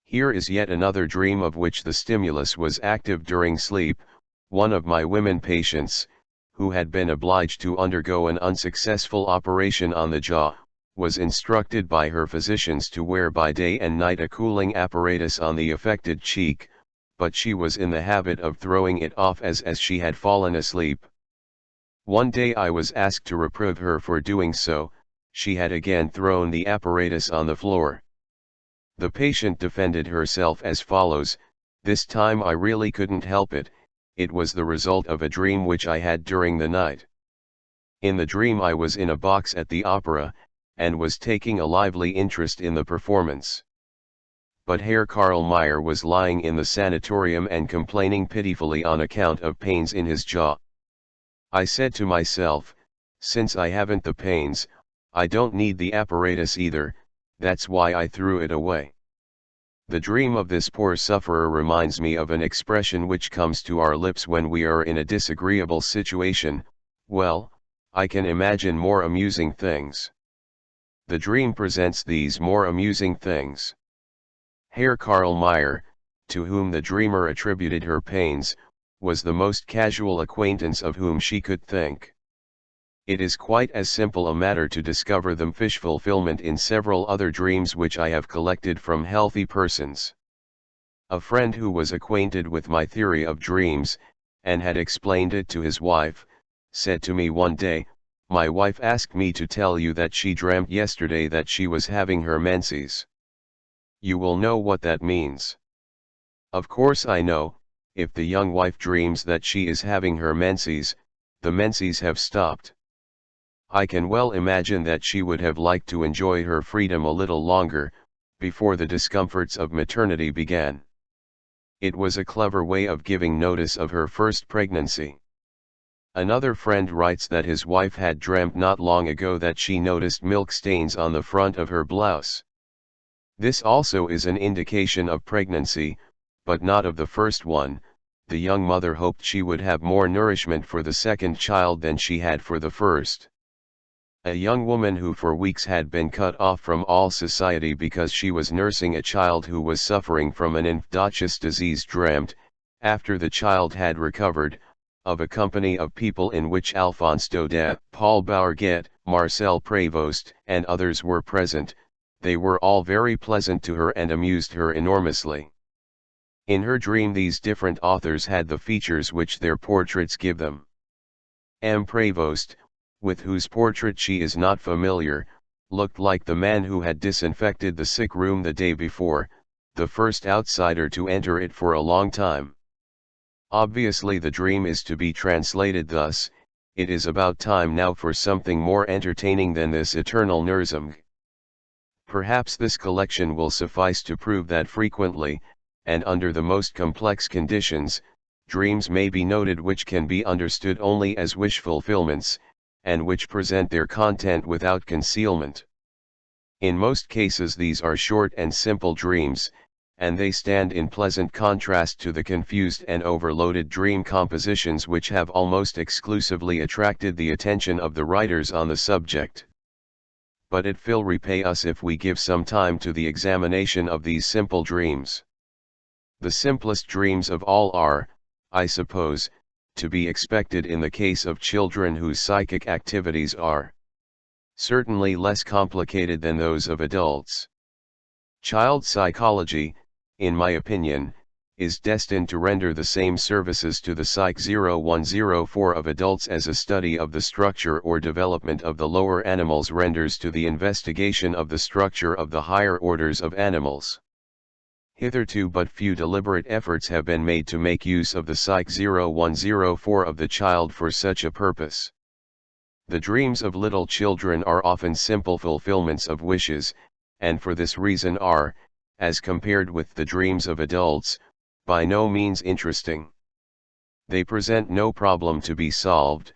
Here is yet another dream of which the stimulus was active during sleep. One of my women patients, who had been obliged to undergo an unsuccessful operation on the jaw, was instructed by her physicians to wear by day and night a cooling apparatus on the affected cheek, but she was in the habit of throwing it off as she had fallen asleep. One day I was asked to reprove her for doing so. She had again thrown the apparatus on the floor. The patient defended herself as follows: this time I really couldn't help it, it was the result of a dream which I had during the night. In the dream I was in a box at the opera, and was taking a lively interest in the performance. But Herr Karl Meyer was lying in the sanatorium and complaining pitifully on account of pains in his jaw. I said to myself, since I haven't the pains, I don't need the apparatus either, that's why I threw it away. The dream of this poor sufferer reminds me of an expression which comes to our lips when we are in a disagreeable situation: well, I can imagine more amusing things. The dream presents these more amusing things. Herr Karl Meyer, to whom the dreamer attributed her pains, was the most casual acquaintance of whom she could think. It is quite as simple a matter to discover the fish fulfillment in several other dreams which I have collected from healthy persons. A friend who was acquainted with my theory of dreams, and had explained it to his wife, said to me one day, "My wife asked me to tell you that she dreamt yesterday that she was having her menses. You will know what that means." Of course I know, if the young wife dreams that she is having her menses, the menses have stopped. I can well imagine that she would have liked to enjoy her freedom a little longer, before the discomforts of maternity began. It was a clever way of giving notice of her first pregnancy. Another friend writes that his wife had dreamt not long ago that she noticed milk stains on the front of her blouse. This also is an indication of pregnancy, but not of the first one. The young mother hoped she would have more nourishment for the second child than she had for the first. A young woman who for weeks had been cut off from all society because she was nursing a child who was suffering from an infectious disease dreamt, after the child had recovered, of a company of people in which Alphonse Daudet, Paul Bourget, Marcel Prévost, and others were present. They were all very pleasant to her and amused her enormously. In her dream these different authors had the features which their portraits give them. M. Prévost, with whose portrait she is not familiar, looked like the man who had disinfected the sick room the day before, the first outsider to enter it for a long time. Obviously the dream is to be translated thus: it is about time now for something more entertaining than this eternal Nurzimg. Perhaps this collection will suffice to prove that frequently, and under the most complex conditions, dreams may be noted which can be understood only as wish fulfillments, and which present their content without concealment. In most cases these are short and simple dreams, and they stand in pleasant contrast to the confused and overloaded dream compositions which have almost exclusively attracted the attention of the writers on the subject. But it will repay us if we give some time to the examination of these simple dreams. The simplest dreams of all are, I suppose, to be expected in the case of children whose psychic activities are certainly less complicated than those of adults. Child psychology, in my opinion, is destined to render the same services to the Psych 0104 of adults as a study of the structure or development of the lower animals renders to the investigation of the structure of the higher orders of animals. Hitherto but few deliberate efforts have been made to make use of the Psych 0104 of the child for such a purpose. The dreams of little children are often simple fulfillments of wishes, and for this reason are, as compared with the dreams of adults, by no means interesting. They present no problem to be solved,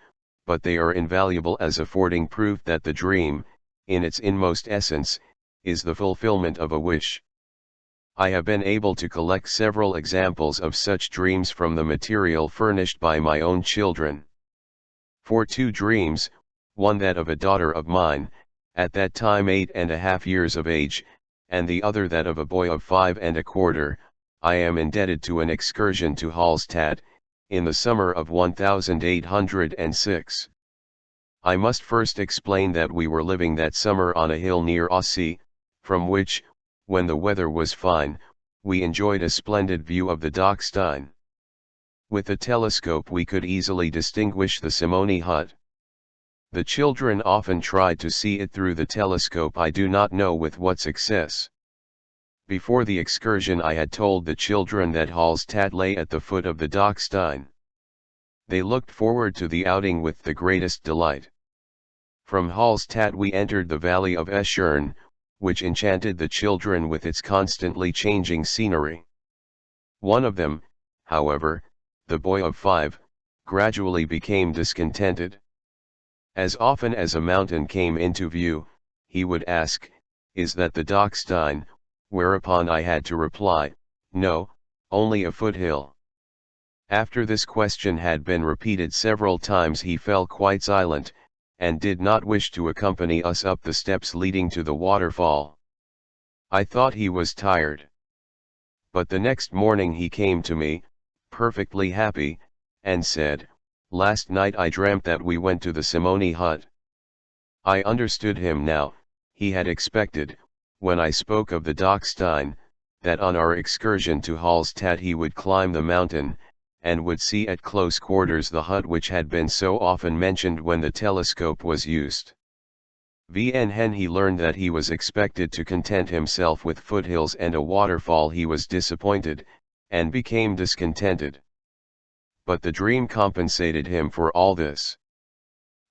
but they are invaluable as affording proof that the dream, in its inmost essence, is the fulfillment of a wish. I have been able to collect several examples of such dreams from the material furnished by my own children. For two dreams, one that of a daughter of mine, at that time 8.5 years of age, and the other that of a boy of 5.25, I am indebted to an excursion to Hallstatt, in the summer of 1806. I must first explain that we were living that summer on a hill near Aussee, from which, when the weather was fine, we enjoyed a splendid view of the Dachstein. With the telescope we could easily distinguish the Simony hut. The children often tried to see it through the telescope, I do not know with what success. Before the excursion I had told the children that Hallstatt lay at the foot of the Dachstein. They looked forward to the outing with the greatest delight. From Hallstatt we entered the valley of Eschern, which enchanted the children with its constantly changing scenery. One of them, however, the boy of 5, gradually became discontented. As often as a mountain came into view, he would ask, "Is that the Dachstein?" Whereupon I had to reply, "No, only a foothill." After this question had been repeated several times he fell quite silent, and did not wish to accompany us up the steps leading to the waterfall. I thought he was tired. But the next morning he came to me, perfectly happy, and said, "Last night I dreamt that we went to the Simony hut." I understood him now. He had expected, when I spoke of the Dachstein, that on our excursion to Hallstatt he would climb the mountain, and would see at close quarters the hut which had been so often mentioned when the telescope was used. When he learned that he was expected to content himself with foothills and a waterfall he was disappointed, and became discontented. But the dream compensated him for all this.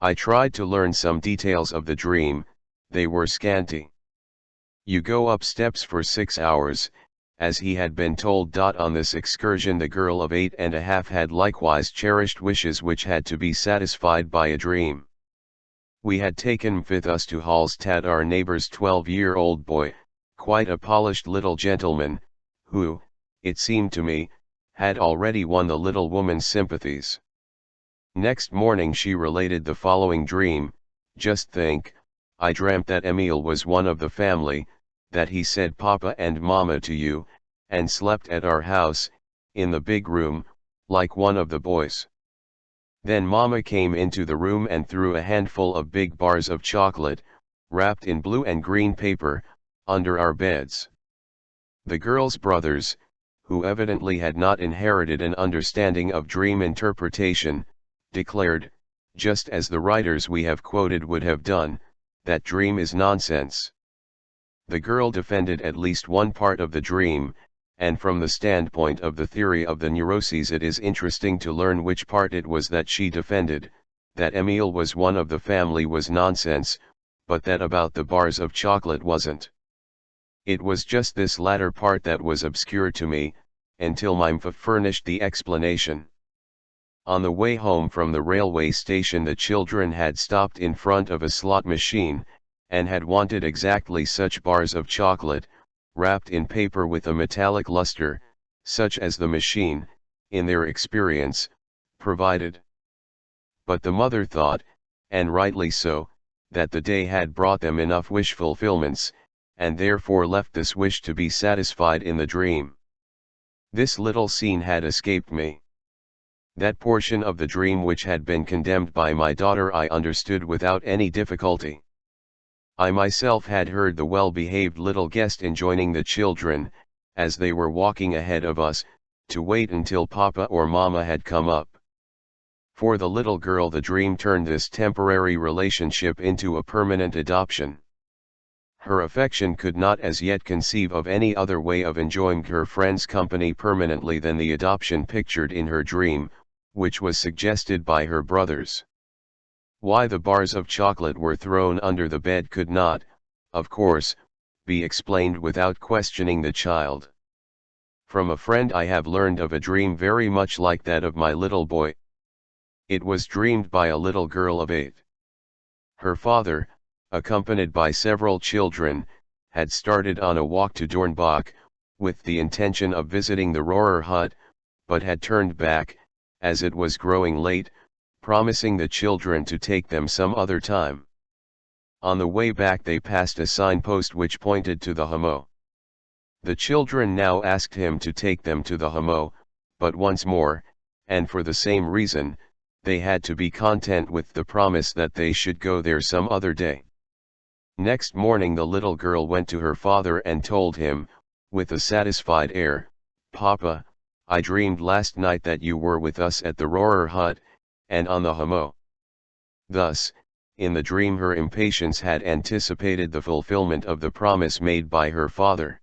I tried to learn some details of the dream, they were scanty. You go up steps for 6 hours, as he had been told. On this excursion the girl of 8.5 had likewise cherished wishes which had to be satisfied by a dream. We had taken with us to Hallstatt our neighbor's 12-year-old boy, quite a polished little gentleman, who, it seemed to me, had already won the little woman's sympathies. Next morning she related the following dream: "Just think, I dreamt that Emil was one of the family, that he said Papa and Mama to you, and slept at our house, in the big room, like one of the boys. Then Mama came into the room and threw a handful of big bars of chocolate, wrapped in blue and green paper, under our beds. The girl's brothers, who evidently had not inherited an understanding of dream interpretation, declared, just as the writers we have quoted would have done, that dream is nonsense. The girl defended at least one part of the dream, and from the standpoint of the theory of the neuroses it is interesting to learn which part it was that she defended. That Emil was one of the family was nonsense, but that about the bars of chocolate wasn't. It was just this latter part that was obscure to me, until Mime furnished the explanation. On the way home from the railway station the children had stopped in front of a slot machine, and had wanted exactly such bars of chocolate, wrapped in paper with a metallic luster, such as the machine, in their experience, provided. But the mother thought, and rightly so, that the day had brought them enough wish fulfillments, and therefore left this wish to be satisfied in the dream. This little scene had escaped me. That portion of the dream which had been condemned by my daughter I understood without any difficulty. I myself had heard the well-behaved little guest enjoining the children, as they were walking ahead of us, to wait until Papa or Mama had come up. For the little girl the dream turned this temporary relationship into a permanent adoption. Her affection could not as yet conceive of any other way of enjoying her friend's company permanently than the adoption pictured in her dream, which was suggested by her brothers. Why the bars of chocolate were thrown under the bed could not, of course, be explained without questioning the child. From a friend I have learned of a dream very much like that of my little boy. It was dreamed by a little girl of 8. Her father, accompanied by several children, had started on a walk to Dornbach, with the intention of visiting the Rohrer hut, but had turned back, as it was growing late, promising the children to take them some other time. On the way back they passed a signpost which pointed to the Hummel. The children now asked him to take them to the Hummel, but once more, and for the same reason, they had to be content with the promise that they should go there some other day. Next morning the little girl went to her father and told him, with a satisfied air, "Papa, I dreamed last night that you were with us at the Rohrer hut, and on the Hummel." Thus, in the dream her impatience had anticipated the fulfillment of the promise made by her father.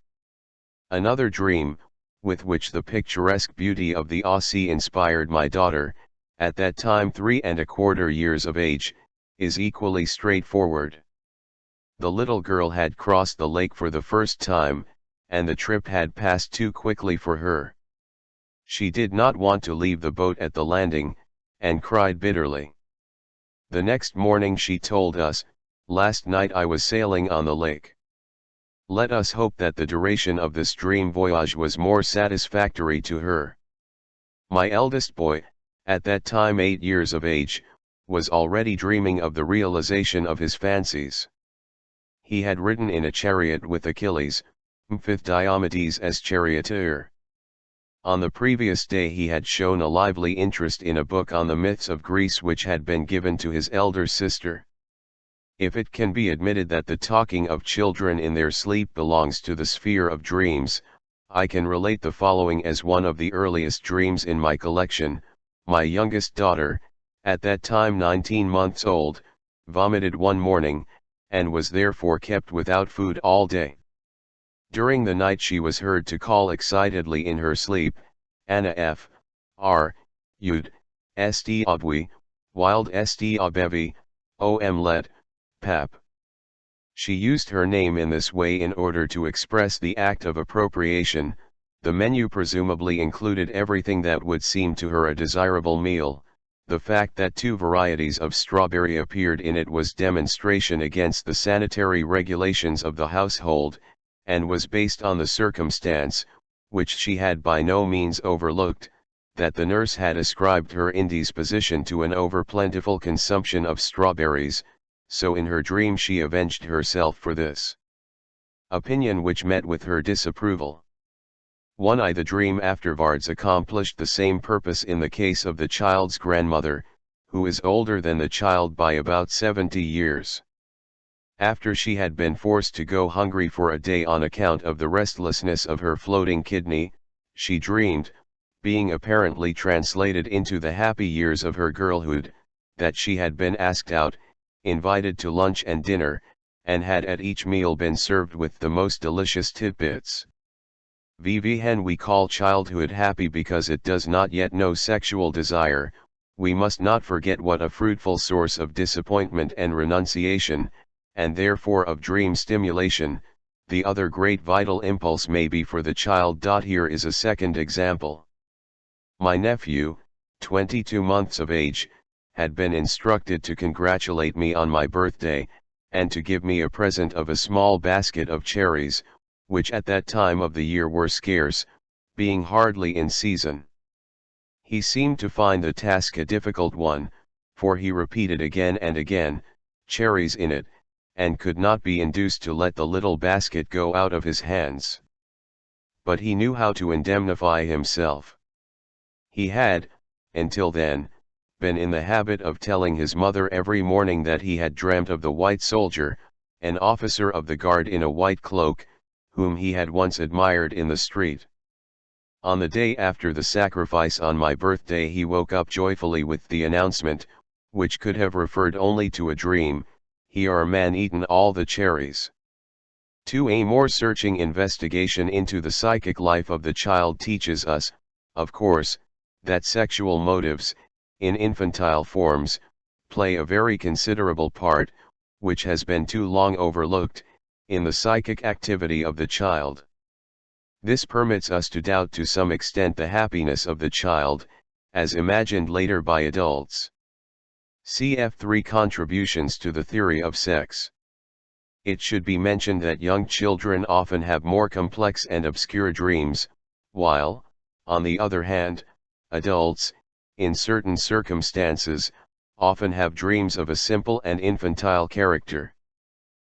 Another dream, with which the picturesque beauty of the Aussie inspired my daughter, at that time 3¼ years of age, is equally straightforward. The little girl had crossed the lake for the first time, and the trip had passed too quickly for her. She did not want to leave the boat at the landing, and cried bitterly. The next morning she told us, "Last night I was sailing on the lake." Let us hope that the duration of this dream voyage was more satisfactory to her. My eldest boy, at that time 8 years of age, was already dreaming of the realization of his fancies. He had ridden in a chariot with Achilles, fifth Diomedes as charioteer. On the previous day he had shown a lively interest in a book on the myths of Greece which had been given to his elder sister. If it can be admitted that the talking of children in their sleep belongs to the sphere of dreams, I can relate the following as one of the earliest dreams in my collection. My youngest daughter, at that time 19 months old, vomited one morning, and was therefore kept without food all day. During the night she was heard to call excitedly in her sleep, "Anna F. R. Ud. St. Obwi, Wild St. Obevi, Om Let, Pap." She used her name in this way in order to express the act of appropriation. The menu presumably included everything that would seem to her a desirable meal. The fact that 2 varieties of strawberry appeared in it was demonstration against the sanitary regulations of the household, and was based on the circumstance, which she had by no means overlooked, that the nurse had ascribed her indisposition to an over-plentiful consumption of strawberries, so in her dream she avenged herself for this opinion which met with her disapproval. The dream afterwards accomplished the same purpose in the case of the child's grandmother, who is older than the child by about 70 years. After she had been forced to go hungry for a day on account of the restlessness of her floating kidney, she dreamed, being apparently translated into the happy years of her girlhood, that she had been asked out, invited to lunch and dinner, and had at each meal been served with the most delicious tidbits. When we call childhood happy because it does not yet know sexual desire, we must not forget what a fruitful source of disappointment and renunciation, and therefore of dream stimulation, the other great vital impulse may be for the child. Here is a second example. My nephew, 22 months of age, had been instructed to congratulate me on my birthday, and to give me a present of a small basket of cherries, which at that time of the year were scarce, being hardly in season. He seemed to find the task a difficult one, for he repeated again and again, "Cherries in it," and could not be induced to let the little basket go out of his hands. But he knew how to indemnify himself. He had, until then, been in the habit of telling his mother every morning that he had dreamt of the white soldier, an officer of the guard in a white cloak, whom he had once admired in the street. On the day after the sacrifice on my birthday he woke up joyfully with the announcement, which could have referred only to a dream, "Here are man-eaten all the cherries." A more searching investigation into the psychic life of the child teaches us, of course, that sexual motives, in infantile forms, play a very considerable part, which has been too long overlooked, in the psychic activity of the child. This permits us to doubt to some extent the happiness of the child, as imagined later by adults. Cf. 3 Contributions to the Theory of Sex. It should be mentioned that young children often have more complex and obscure dreams, while, on the other hand, adults, in certain circumstances, often have dreams of a simple and infantile character.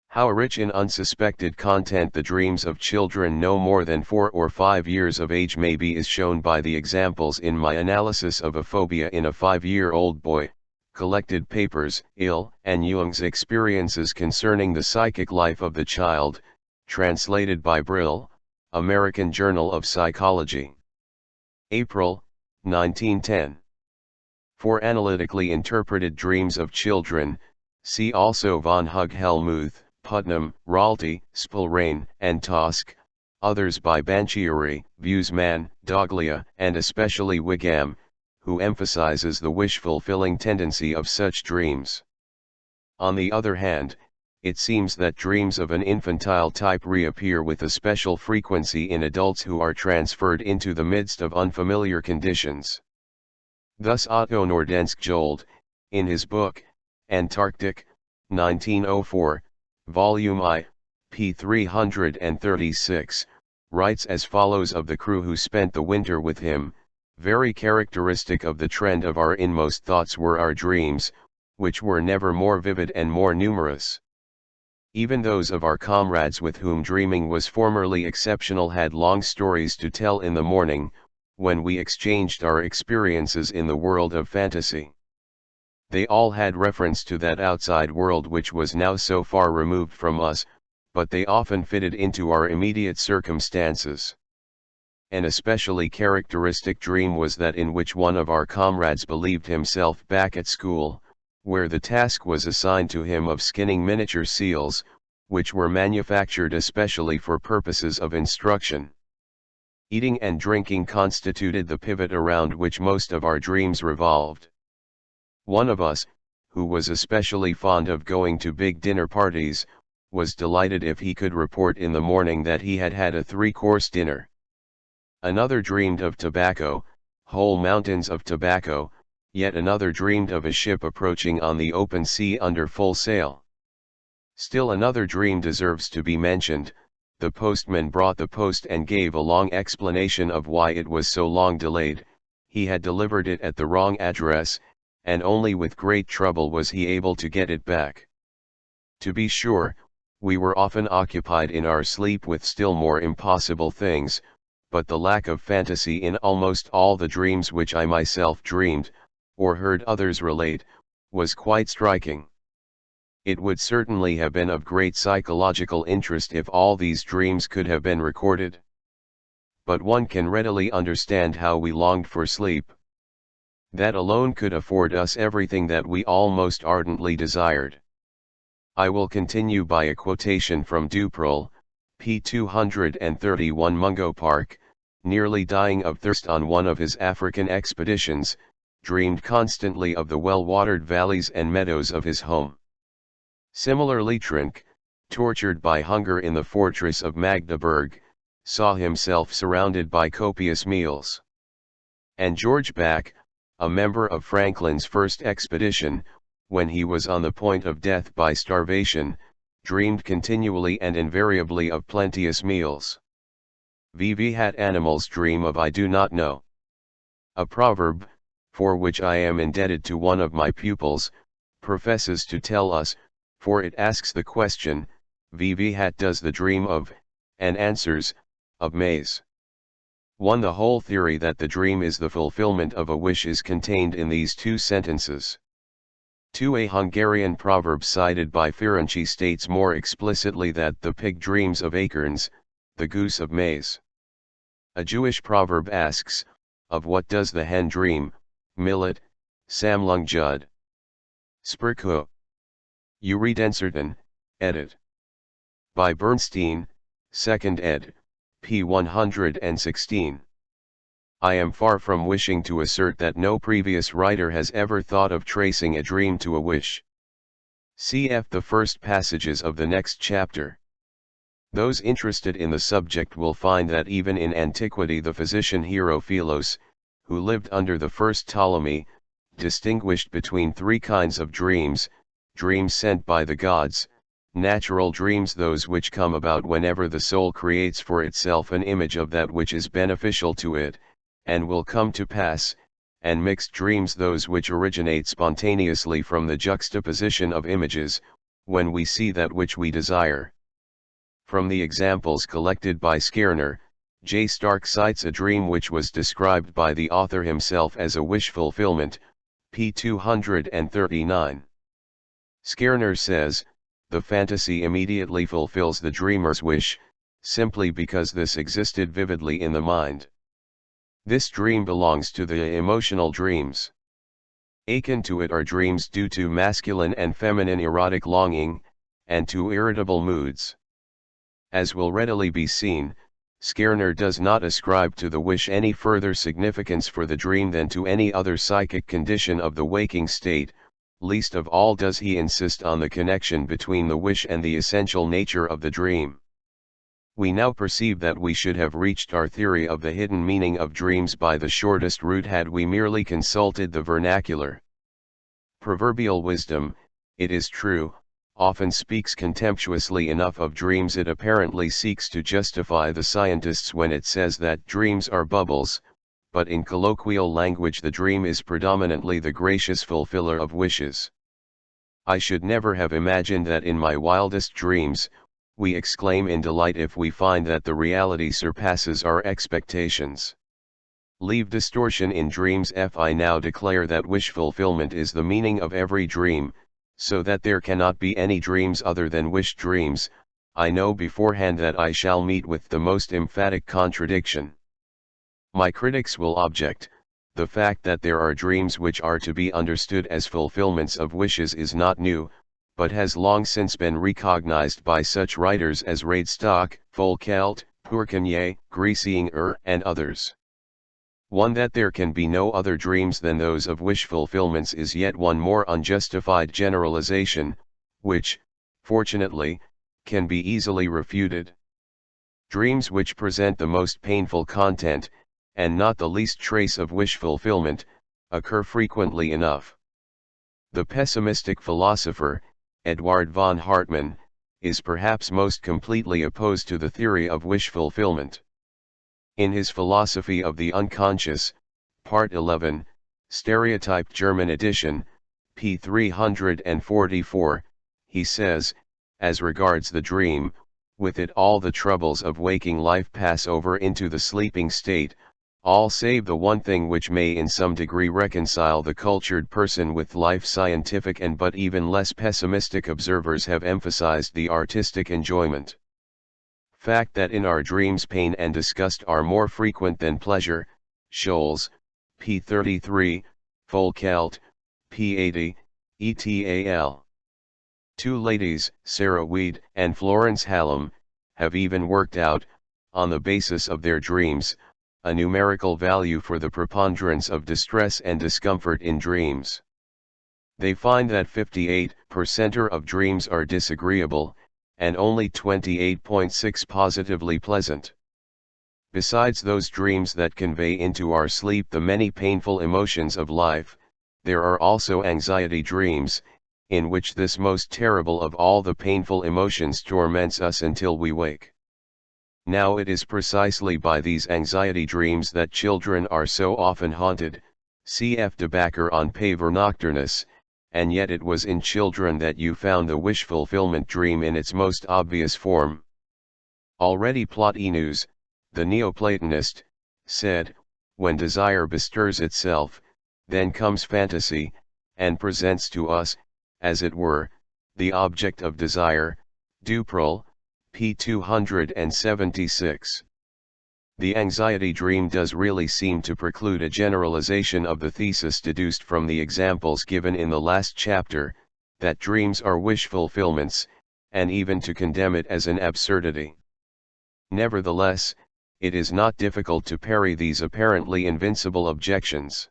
How rich in unsuspected content the dreams of children no more than 4 or 5 years of age may be is shown by the examples in my analysis of a phobia in a 5-year-old boy, collected papers, Ill and Jung's experiences concerning the psychic life of the child, translated by Brill, American Journal of Psychology. April, 1910. For analytically interpreted dreams of children, see also von Hug-Hellmuth, Putnam, Ralty, Spillrain, and Tosk, others by Banchieri, Buseman, Doglia, and especially Wigham, who emphasizes the wish-fulfilling tendency of such dreams. On the other hand, it seems that dreams of an infantile type reappear with a special frequency in adults who are transferred into the midst of unfamiliar conditions. Thus Otto Nordenskjöld, in his book, Antarctic, 1904, Volume I, p. 336, writes as follows of the crew who spent the winter with him: very characteristic of the trend of our inmost thoughts were our dreams, which were never more vivid and more numerous. Even those of our comrades with whom dreaming was formerly exceptional had long stories to tell in the morning, when we exchanged our experiences in the world of fantasy. They all had reference to that outside world which was now so far removed from us, but they often fitted into our immediate circumstances. An especially characteristic dream was that in which one of our comrades believed himself back at school, where the task was assigned to him of skinning miniature seals, which were manufactured especially for purposes of instruction. Eating and drinking constituted the pivot around which most of our dreams revolved. One of us, who was especially fond of going to big dinner parties, was delighted if he could report in the morning that he had had a 3-course dinner. Another dreamed of tobacco, whole mountains of tobacco, yet another dreamed of a ship approaching on the open sea under full sail. Still another dream deserves to be mentioned. The postman brought the post and gave a long explanation of why it was so long delayed. He had delivered it at the wrong address, and only with great trouble was he able to get it back. To be sure, we were often occupied in our sleep with still more impossible things, but the lack of fantasy in almost all the dreams which I myself dreamed, or heard others relate, was quite striking. It would certainly have been of great psychological interest if all these dreams could have been recorded. But one can readily understand how we longed for sleep. That alone could afford us everything that we all most ardently desired. I will continue by a quotation from Duperle, p. 231. Mungo Park, nearly dying of thirst on one of his African expeditions, dreamed constantly of the well-watered valleys and meadows of his home. Similarly Trenck, tortured by hunger in the fortress of Magdeburg, saw himself surrounded by copious meals. And George Back, a member of Franklin's first expedition, when he was on the point of death by starvation, dreamed continually and invariably of plenteous meals. VV had animals dream of I do not know. A proverb, for which I am indebted to one of my pupils, professes to tell us, for it asks the question, VV hat does the dream of, and answers, of maize. 1. The whole theory that the dream is the fulfillment of a wish is contained in these 2 sentences. 2. A Hungarian proverb cited by Ferenczi states more explicitly that the pig dreams of acorns, the goose of maize. A Jewish proverb asks, of what does the hen dream, millet, Samlung Jud. Sprku. Uridencerton, edit. By Bernstein, 2nd ed., p. 116. I am far from wishing to assert that no previous writer has ever thought of tracing a dream to a wish. Cf. the first passages of the next chapter. Those interested in the subject will find that even in antiquity the physician Hierophilos, who lived under the first Ptolemy, distinguished between three kinds of dreams: dreams sent by the gods, natural dreams, those which come about whenever the soul creates for itself an image of that which is beneficial to it, and will come to pass, and mixed dreams, those which originate spontaneously from the juxtaposition of images, when we see that which we desire. From the examples collected by Skerner, J. Stark cites a dream which was described by the author himself as a wish fulfillment, p. 239. Skerner says, the fantasy immediately fulfills the dreamer's wish, simply because this existed vividly in the mind. This dream belongs to the emotional dreams. Akin to it are dreams due to masculine and feminine erotic longing, and to irritable moods. As will readily be seen, Skerner does not ascribe to the wish any further significance for the dream than to any other psychic condition of the waking state. Least of all does he insist on the connection between the wish and the essential nature of the dream. We now perceive that we should have reached our theory of the hidden meaning of dreams by the shortest route had we merely consulted the vernacular. Proverbial wisdom, it is true, often speaks contemptuously enough of dreams. It apparently seeks to justify the scientists when it says that dreams are bubbles, but in colloquial language the dream is predominantly the gracious fulfiller of wishes. I should never have imagined that in my wildest dreams, we exclaim in delight if we find that the reality surpasses our expectations. Leave distortion in dreams. I now declare that wish fulfillment is the meaning of every dream, so that there cannot be any dreams other than wish dreams. I know beforehand that I shall meet with the most emphatic contradiction. My critics will object, the fact that there are dreams which are to be understood as fulfillments of wishes is not new, but has long since been recognized by such writers as Radestock, Foucault, Pourcanier, Griesinger, and others. One that there can be no other dreams than those of wish fulfillments is yet one more unjustified generalization, which, fortunately, can be easily refuted. Dreams which present the most painful content, and not the least trace of wish fulfillment, occur frequently enough. The pessimistic philosopher, Eduard von Hartmann, is perhaps most completely opposed to the theory of wish fulfillment. In his Philosophy of the Unconscious, Part 11, Stereotyped German edition, p. 344, he says, as regards the dream, with it all the troubles of waking life pass over into the sleeping state, all save the one thing which may in some degree reconcile the cultured person with life. Scientific and but even less pessimistic observers have emphasized the artistic enjoyment. Fact that in our dreams pain and disgust are more frequent than pleasure. Scholz, p. 33, Foucault, p. 80, et.al. Two ladies, Sarah Weed and Florence Hallam, have even worked out, on the basis of their dreams, a numerical value for the preponderance of distress and discomfort in dreams. They find that 58% of dreams are disagreeable, and only 28.6% positively pleasant. Besides those dreams that convey into our sleep the many painful emotions of life, there are also anxiety dreams, in which this most terrible of all the painful emotions torments us until we wake. Now it is precisely by these anxiety dreams that children are so often haunted, cf. de Backer on Pavor Nocturnus, and yet it was in children that you found the wish fulfillment dream in its most obvious form. Already Plotinus, the Neoplatonist, said, when desire bestirs itself, then comes fantasy, and presents to us, as it were, the object of desire. Duprel, p. 276. The anxiety dream does really seem to preclude a generalization of the thesis deduced from the examples given in the last chapter, that dreams are wish fulfillments, and even to condemn it as an absurdity. Nevertheless, it is not difficult to parry these apparently invincible objections.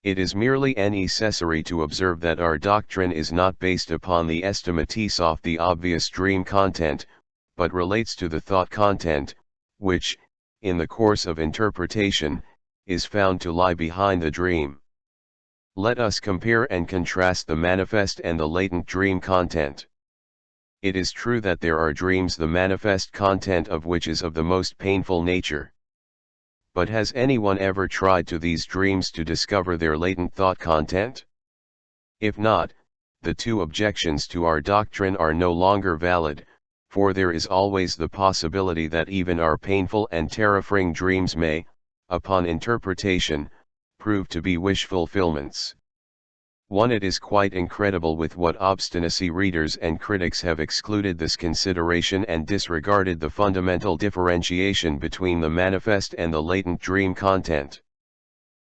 It is merely necessary to observe that our doctrine is not based upon the estimates of the obvious dream content, but relates to the thought content, which, in the course of interpretation, is found to lie behind the dream. Let us compare and contrast the manifest and the latent dream content. It is true that there are dreams the manifest content of which is of the most painful nature. But has anyone ever tried to these dreams to discover their latent thought content? If not, the two objections to our doctrine are no longer valid, for there is always the possibility that even our painful and terrifying dreams may, upon interpretation, prove to be wish fulfillments. 1. It is quite incredible with what obstinacy readers and critics have excluded this consideration and disregarded the fundamental differentiation between the manifest and the latent dream content.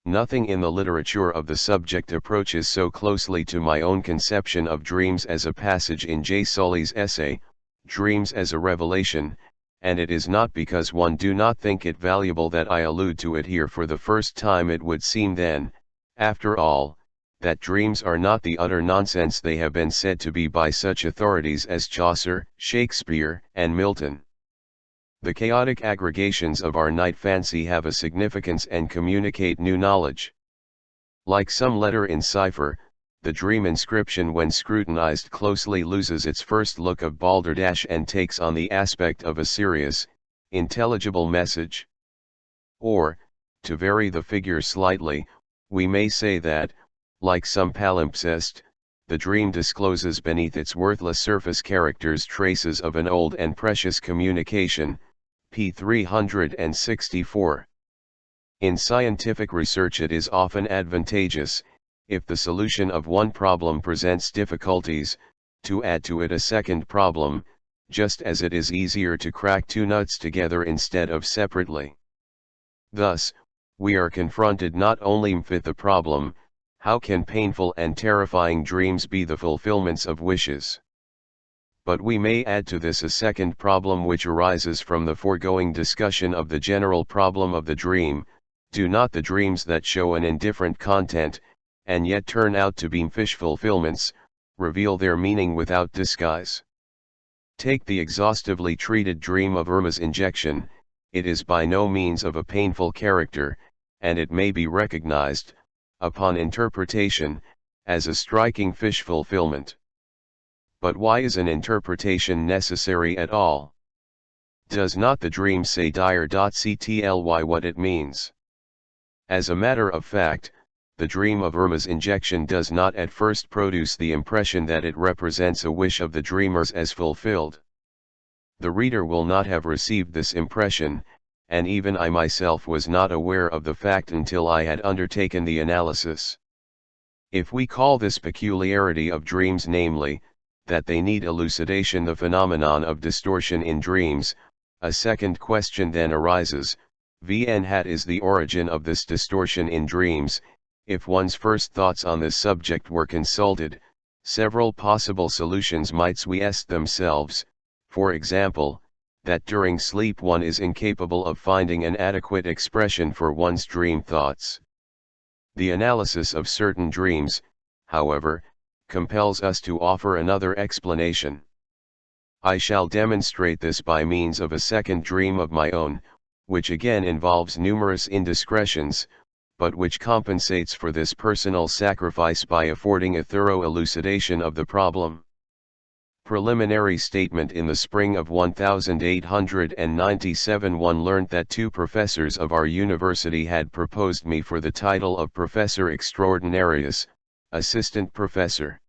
Nothing in the literature of the subject approaches so closely to my own conception of dreams as a passage in J. Sully's essay, Dreams as a Revelation, and it is not because one do not think it valuable that I allude to it here for the first time. It would seem then, after all, that dreams are not the utter nonsense they have been said to be by such authorities as Chaucer, Shakespeare, and Milton. The chaotic aggregations of our night fancy have a significance and communicate new knowledge. Like some letter in cipher, the dream inscription when scrutinized closely loses its first look of balderdash and takes on the aspect of a serious, intelligible message. Or, to vary the figure slightly, we may say that, like some palimpsest, the dream discloses beneath its worthless surface characters traces of an old and precious communication, p. 364. In scientific research it is often advantageous, if the solution of one problem presents difficulties, to add to it a second problem, just as it is easier to crack two nuts together instead of separately. Thus, we are confronted not only with the problem, how can painful and terrifying dreams be the fulfillments of wishes? But we may add to this a second problem which arises from the foregoing discussion of the general problem of the dream: do not the dreams that show an indifferent content, and yet turn out to be wish fulfillments, reveal their meaning without disguise? Take the exhaustively treated dream of Irma's injection. It is by no means of a painful character, and it may be recognized, upon interpretation, as a striking wish fulfillment. But why is an interpretation necessary at all? Does not the dream say dire.ctly what it means? As a matter of fact, the dream of Irma's injection does not at first produce the impression that it represents a wish of the dreamer's as fulfilled. The reader will not have received this impression, and even I myself was not aware of the fact until I had undertaken the analysis. If we call this peculiarity of dreams, namely, that they need elucidation, the phenomenon of distortion in dreams, a second question then arises: what is the origin of this distortion in dreams? If one's first thoughts on this subject were consulted, several possible solutions might suggest themselves. For example, that during sleep one is incapable of finding an adequate expression for one's dream thoughts. The analysis of certain dreams, however, compels us to offer another explanation. I shall demonstrate this by means of a second dream of my own, which again involves numerous indiscretions, but which compensates for this personal sacrifice by affording a thorough elucidation of the problem. Preliminary statement: in the spring of 1897 one learnt that two professors of our university had proposed me for the title of Professor Extraordinarius, assistant professor.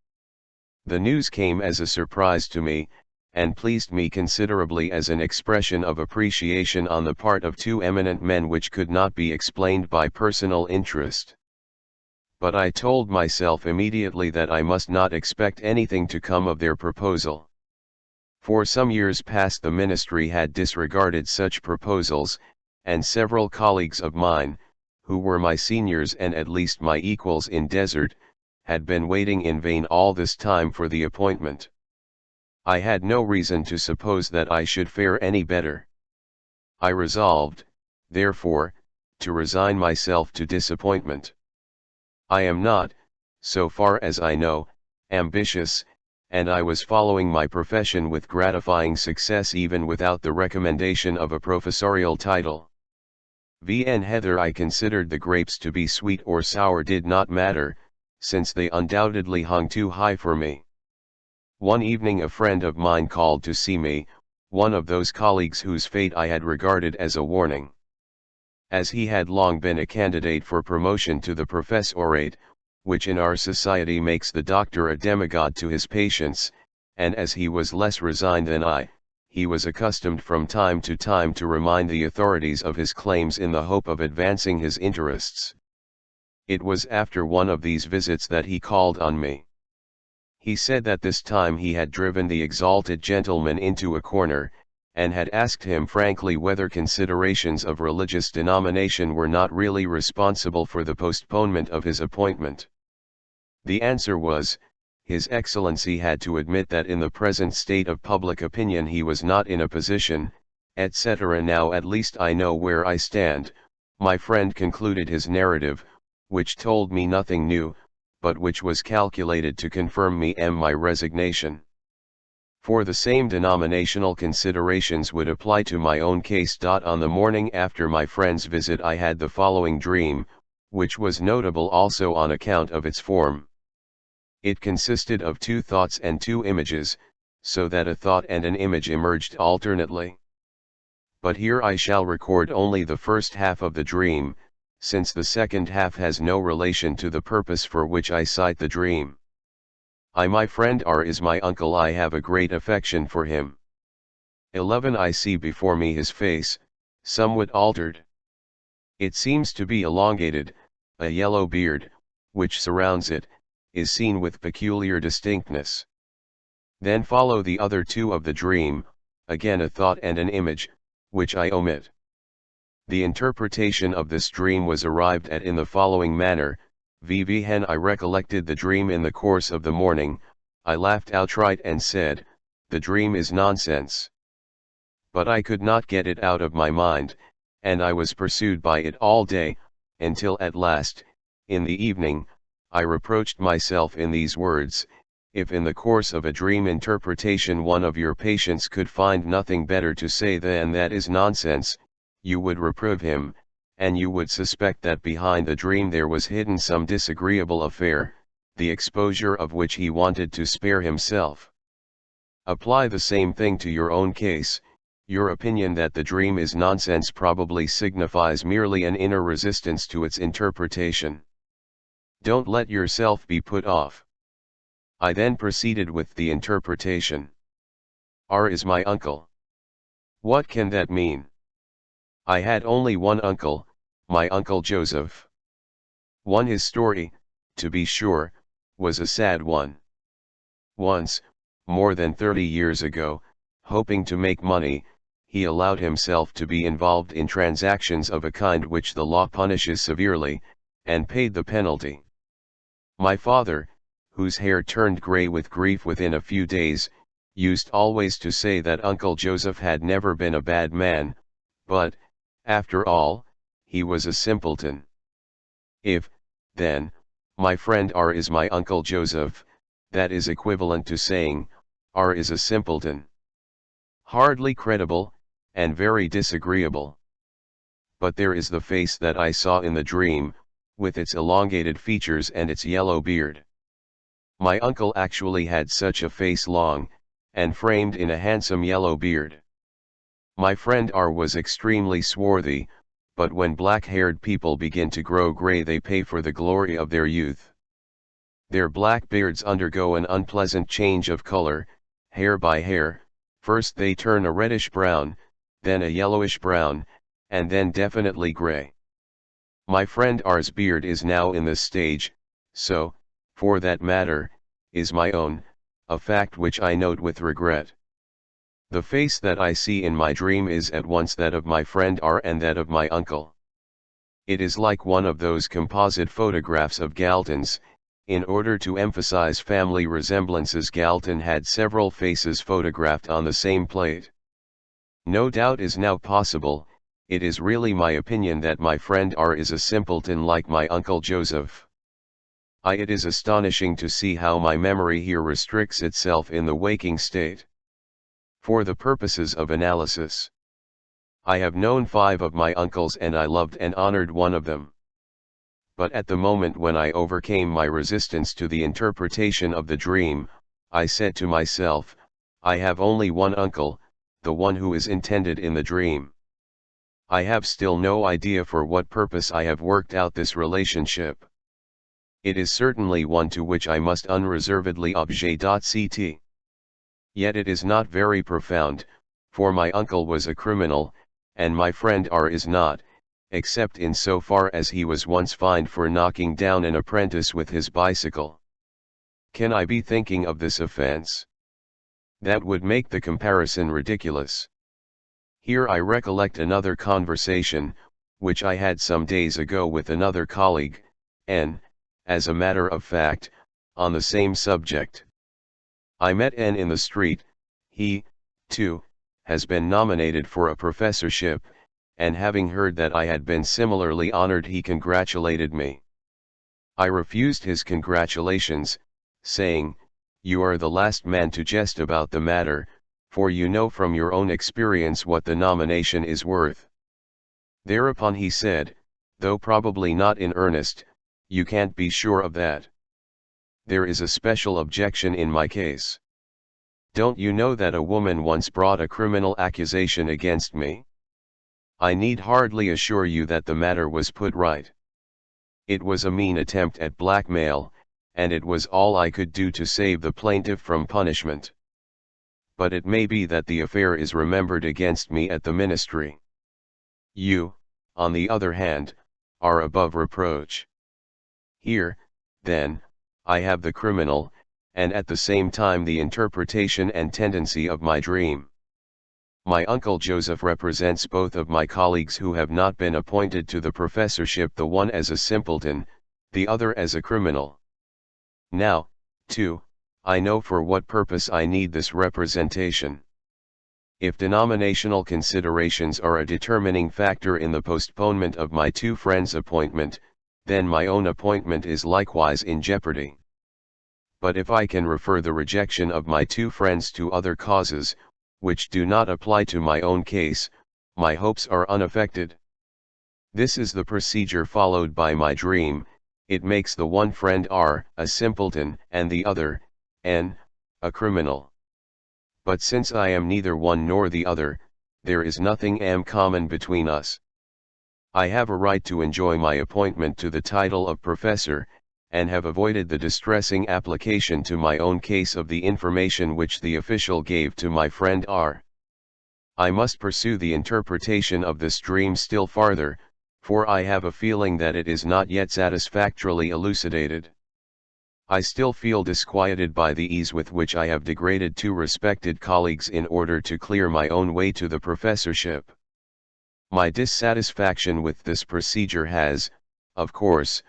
The news came as a surprise to me, and pleased me considerably as an expression of appreciation on the part of two eminent men which could not be explained by personal interest. But I told myself immediately that I must not expect anything to come of their proposal. For some years past the ministry had disregarded such proposals, and several colleagues of mine, who were my seniors and at least my equals in desert, had been waiting in vain all this time for the appointment. I had no reason to suppose that I should fare any better. I resolved, therefore, to resign myself to disappointment. I am not, so far as I know, ambitious, and I was following my profession with gratifying success even without the recommendation of a professorial title. Whether I considered the grapes to be sweet or sour did not matter, since they undoubtedly hung too high for me. One evening a friend of mine called to see me, one of those colleagues whose fate I had regarded as a warning. As he had long been a candidate for promotion to the professorate, which in our society makes the doctor a demigod to his patients, and as he was less resigned than I, he was accustomed from time to time to remind the authorities of his claims in the hope of advancing his interests. It was after one of these visits that he called on me. He said that this time he had driven the exalted gentleman into a corner, and had asked him frankly whether considerations of religious denomination were not really responsible for the postponement of his appointment. The answer was, His Excellency had to admit that in the present state of public opinion he was not in a position, etc. Now at least I know where I stand, my friend concluded his narrative, which told me nothing new, but which was calculated to confirm me and my resignation. For the same denominational considerations would apply to my own case. On the morning after my friend's visit I had the following dream, which was notable also on account of its form. It consisted of two thoughts and two images, so that a thought and an image emerged alternately. But here I shall record only the first half of the dream, since the second half has no relation to the purpose for which I cite the dream. My friend R is my uncle. I have a great affection for him. 11. I see before me his face, somewhat altered. It seems to be elongated, a yellow beard, which surrounds it, is seen with peculiar distinctness. Then follow the other two of the dream, again a thought and an image, which I omit. The interpretation of this dream was arrived at in the following manner. When I recollected the dream in the course of the morning, I laughed outright and said, the dream is nonsense. But I could not get it out of my mind, and I was pursued by it all day, until at last, in the evening, I reproached myself in these words, if in the course of a dream interpretation one of your patients could find nothing better to say than that is nonsense, you would reprove him, and you would suspect that behind the dream there was hidden some disagreeable affair, the exposure of which he wanted to spare himself. Apply the same thing to your own case. Your opinion that the dream is nonsense probably signifies merely an inner resistance to its interpretation. Don't let yourself be put off. I then proceeded with the interpretation. R is my uncle. What can that mean? I had only one uncle, my Uncle Joseph. His story, to be sure, was a sad one. Once, more than 30 years ago, hoping to make money, he allowed himself to be involved in transactions of a kind which the law punishes severely, and paid the penalty. My father, whose hair turned grey with grief within a few days, used always to say that Uncle Joseph had never been a bad man, but, after all, he was a simpleton. If, then, my friend R is my Uncle Joseph, that is equivalent to saying, R is a simpleton. Hardly credible, and very disagreeable. But there is the face that I saw in the dream, with its elongated features and its yellow beard. My uncle actually had such a face, long, and framed in a handsome yellow beard. My friend R was extremely swarthy, but when black-haired people begin to grow grey they pay for the glory of their youth. Their black beards undergo an unpleasant change of color, hair by hair. First they turn a reddish brown, then a yellowish brown, and then definitely grey. My friend R's beard is now in this stage, so, for that matter, is my own, a fact which I note with regret. The face that I see in my dream is at once that of my friend R and that of my uncle. It is like one of those composite photographs of Galton's. In order to emphasize family resemblances, Galton had several faces photographed on the same plate. No doubt is now possible. It is really my opinion that my friend R is a simpleton like my Uncle Joseph. It is astonishing to see how my memory here restricts itself in the waking state. For the purposes of analysis, I have known 5 of my uncles and I loved and honored one of them. But at the moment when I overcame my resistance to the interpretation of the dream, I said to myself, I have only one uncle, the one who is intended in the dream. I have still no idea for what purpose I have worked out this relationship. It is certainly one to which I must unreservedly object. Yet it is not very profound, for my uncle was a criminal, and my friend R is not, except in so far as he was once fined for knocking down an apprentice with his bicycle. Can I be thinking of this offense? That would make the comparison ridiculous. Here I recollect another conversation, which I had some days ago with another colleague, N, as a matter of fact, on the same subject. I met N in the street. He, too, has been nominated for a professorship, and having heard that I had been similarly honored, he congratulated me. I refused his congratulations, saying, "You are the last man to jest about the matter, for you know from your own experience what the nomination is worth." Thereupon he said, though probably not in earnest, "You can't be sure of that. There is a special objection in my case. Don't you know that a woman once brought a criminal accusation against me? I need hardly assure you that the matter was put right. It was a mean attempt at blackmail, and it was all I could do to save the plaintiff from punishment. But it may be that the affair is remembered against me at the ministry. You, on the other hand, are above reproach. Here, then, I have the criminal, and at the same time the interpretation and tendency of my dream. My uncle Joseph represents both of my colleagues who have not been appointed to the professorship, the one as a simpleton, the other as a criminal. Now, too, I know for what purpose I need this representation. If denominational considerations are a determining factor in the postponement of my two friends' appointment, then my own appointment is likewise in jeopardy. But if I can refer the rejection of my two friends to other causes, which do not apply to my own case, my hopes are unaffected. This is the procedure followed by my dream. It makes the one friend R a simpleton and the other, N, a criminal. But since I am neither one nor the other, there is nothing common between us. I have a right to enjoy my appointment to the title of professor, and have avoided the distressing application to my own case of the information which the official gave to my friend R. I must pursue the interpretation of this dream still farther, for I have a feeling that it is not yet satisfactorily elucidated. I still feel disquieted by the ease with which I have degraded two respected colleagues in order to clear my own way to the professorship. My dissatisfaction with this procedure has, of course,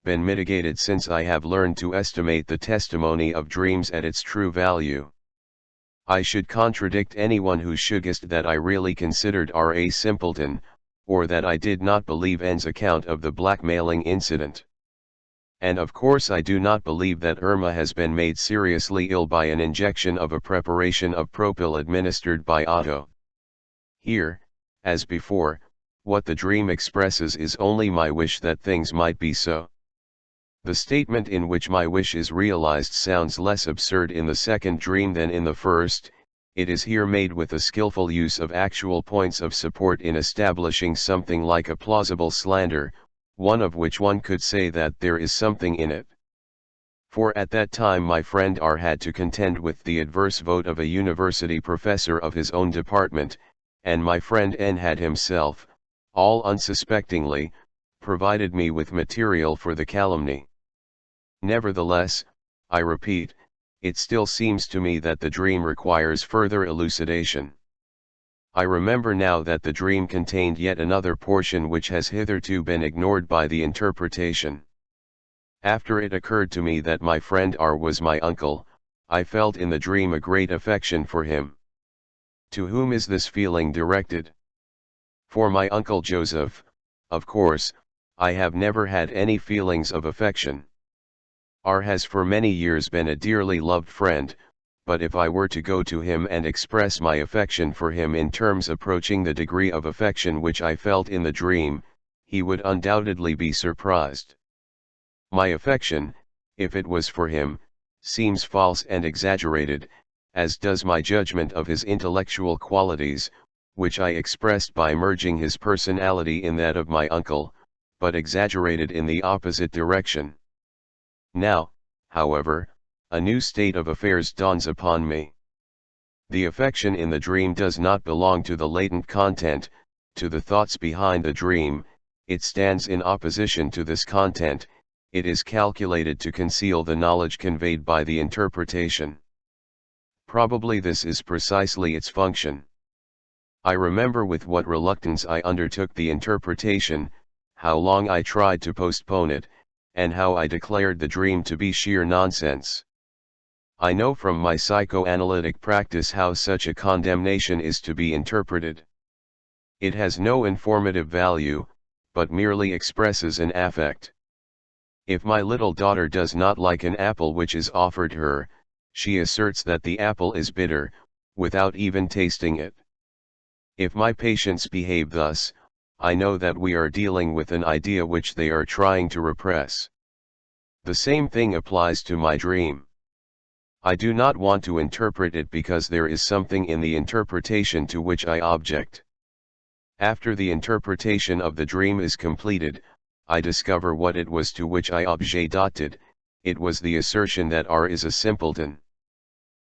been mitigated since I have learned to estimate the testimony of dreams at its true value. I should contradict anyone who suggested that I really considered R a simpleton, or that I did not believe N's account of the blackmailing incident. And of course I do not believe that Irma has been made seriously ill by an injection of a preparation of propyl administered by Otto. Here, as before, what the dream expresses is only my wish that things might be so. The statement in which my wish is realized sounds less absurd in the second dream than in the first. It is here made with a skillful use of actual points of support in establishing something like a plausible slander, one of which one could say that there is something in it. For at that time my friend R had to contend with the adverse vote of a university professor of his own department, and my friend N had himself, all unsuspectingly, provided me with material for the calumny. Nevertheless, I repeat, it still seems to me that the dream requires further elucidation. I remember now that the dream contained yet another portion which has hitherto been ignored by the interpretation. After it occurred to me that my friend R was my uncle, I felt in the dream a great affection for him. To whom is this feeling directed? For my uncle Joseph, of course, I have never had any feelings of affection. R has for many years been a dearly loved friend, but if I were to go to him and express my affection for him in terms approaching the degree of affection which I felt in the dream, he would undoubtedly be surprised. My affection, if it was for him, seems false and exaggerated, as does my judgment of his intellectual qualities, which I expressed by merging his personality in that of my uncle, but exaggerated in the opposite direction. Now, however, a new state of affairs dawns upon me. The affection in the dream does not belong to the latent content, to the thoughts behind the dream, it stands in opposition to this content, it is calculated to conceal the knowledge conveyed by the interpretation. Probably this is precisely its function. I remember with what reluctance I undertook the interpretation, how long I tried to postpone it, and how I declared the dream to be sheer nonsense. I know from my psychoanalytic practice how such a condemnation is to be interpreted. It has no informative value, but merely expresses an affect. If my little daughter does not like an apple which is offered her, she asserts that the apple is bitter, without even tasting it. If my patients behave thus, I know that we are dealing with an idea which they are trying to repress. The same thing applies to my dream. I do not want to interpret it because there is something in the interpretation to which I object. After the interpretation of the dream is completed, I discover what it was to which I objected. It was the assertion that R is a simpleton.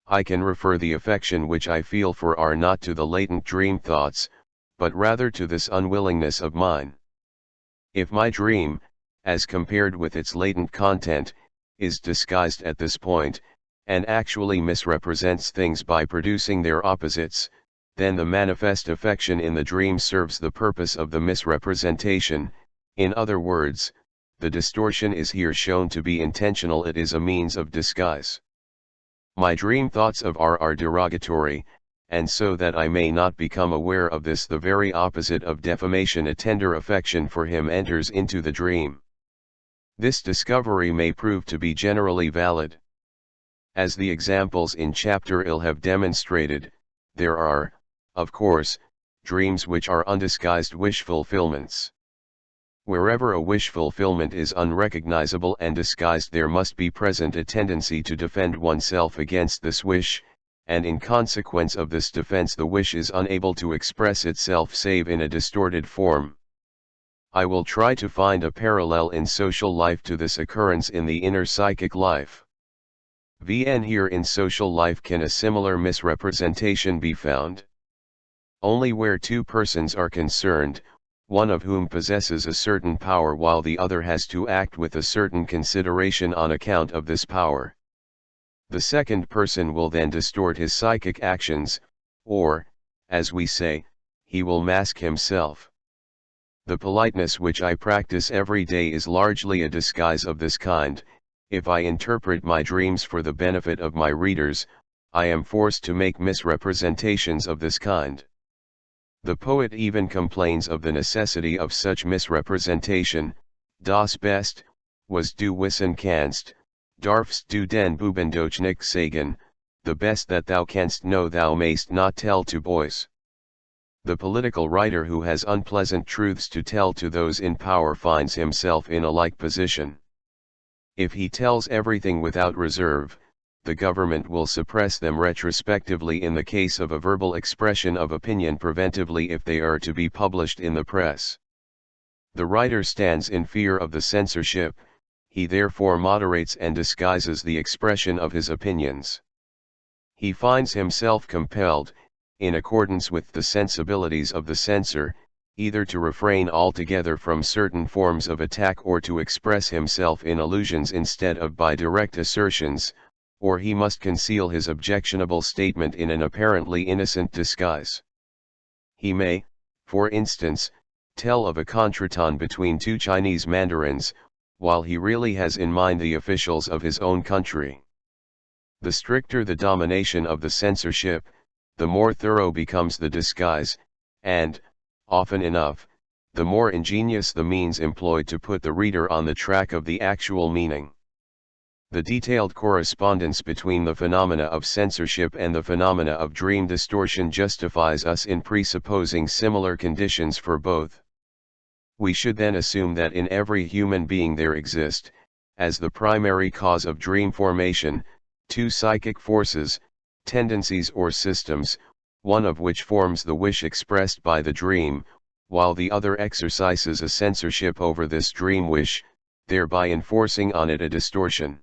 I can refer the affection which I feel for R not to the latent dream thoughts, but rather to this unwillingness of mine. If my dream, as compared with its latent content, is disguised at this point, and actually misrepresents things by producing their opposites, then the manifest affection in the dream serves the purpose of the misrepresentation. In other words, the distortion is here shown to be intentional, it is a means of disguise. My dream thoughts of R are derogatory, and so that I may not become aware of this, the very opposite of defamation, a tender affection for him enters into the dream. This discovery may prove to be generally valid. As the examples in Chapter XI have demonstrated, there are, of course, dreams which are undisguised wish fulfillments. Wherever a wish fulfillment is unrecognizable and disguised, there must be present a tendency to defend oneself against this wish, and in consequence of this defense the wish is unable to express itself save in a distorted form. I will try to find a parallel in social life to this occurrence in the inner psychic life. Vn here in social life can a similar misrepresentation be found? Only where two persons are concerned, one of whom possesses a certain power while the other has to act with a certain consideration on account of this power. The second person will then distort his psychic actions, or, as we say, he will mask himself. The politeness which I practice every day is largely a disguise of this kind. If I interpret my dreams for the benefit of my readers, I am forced to make misrepresentations of this kind. The poet even complains of the necessity of such misrepresentation. Das Best, was du wissen kannst, darfst du den Buben doch nicht sagen, the best that thou canst know thou mayst not tell to boys. The political writer who has unpleasant truths to tell to those in power finds himself in a like position. If he tells everything without reserve, the government will suppress them retrospectively in the case of a verbal expression of opinion preventively if they are to be published in the press. The writer stands in fear of the censorship, he therefore moderates and disguises the expression of his opinions. He finds himself compelled, in accordance with the sensibilities of the censor, either to refrain altogether from certain forms of attack or to express himself in allusions instead of by direct assertions, or he must conceal his objectionable statement in an apparently innocent disguise. He may, for instance, tell of a contretemps between two Chinese mandarins, while he really has in mind the officials of his own country. The stricter the domination of the censorship, the more thorough becomes the disguise, and, often enough, the more ingenious the means employed to put the reader on the track of the actual meaning. The detailed correspondence between the phenomena of censorship and the phenomena of dream distortion justifies us in presupposing similar conditions for both. We should then assume that in every human being there exist, as the primary cause of dream formation, two psychic forces, tendencies or systems, one of which forms the wish expressed by the dream, while the other exercises a censorship over this dream wish, thereby enforcing on it a distortion.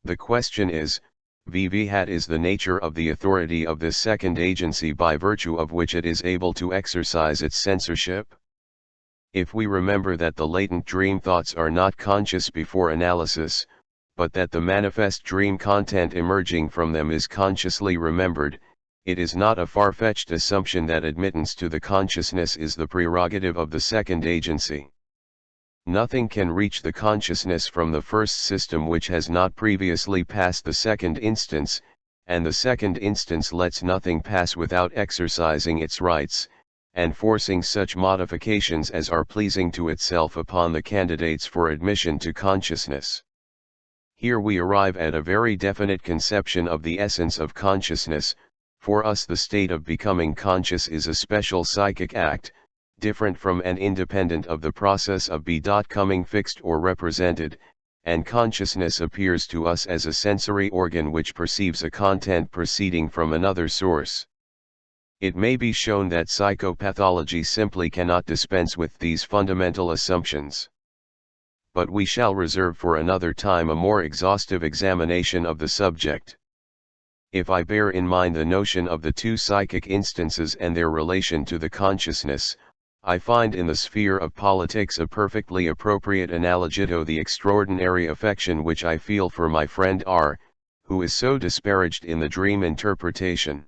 The question is, what is the nature of the authority of this second agency by virtue of which it is able to exercise its censorship? If we remember that the latent dream thoughts are not conscious before analysis, but that the manifest dream content emerging from them is consciously remembered, it is not a far-fetched assumption that admittance to the consciousness is the prerogative of the second agency. Nothing can reach the consciousness from the first system which has not previously passed the second instance, and the second instance lets nothing pass without exercising its rights, and forcing such modifications as are pleasing to itself upon the candidates for admission to consciousness. Here we arrive at a very definite conception of the essence of consciousness. For us the state of becoming conscious is a special psychic act, different from and independent of the process of becoming fixed or represented, and consciousness appears to us as a sensory organ which perceives a content proceeding from another source. It may be shown that psychopathology simply cannot dispense with these fundamental assumptions. But we shall reserve for another time a more exhaustive examination of the subject. If I bear in mind the notion of the two psychic instances and their relation to the consciousness, I find in the sphere of politics a perfectly appropriate analogy to the extraordinary affection which I feel for my friend R, who is so disparaged in the dream interpretation.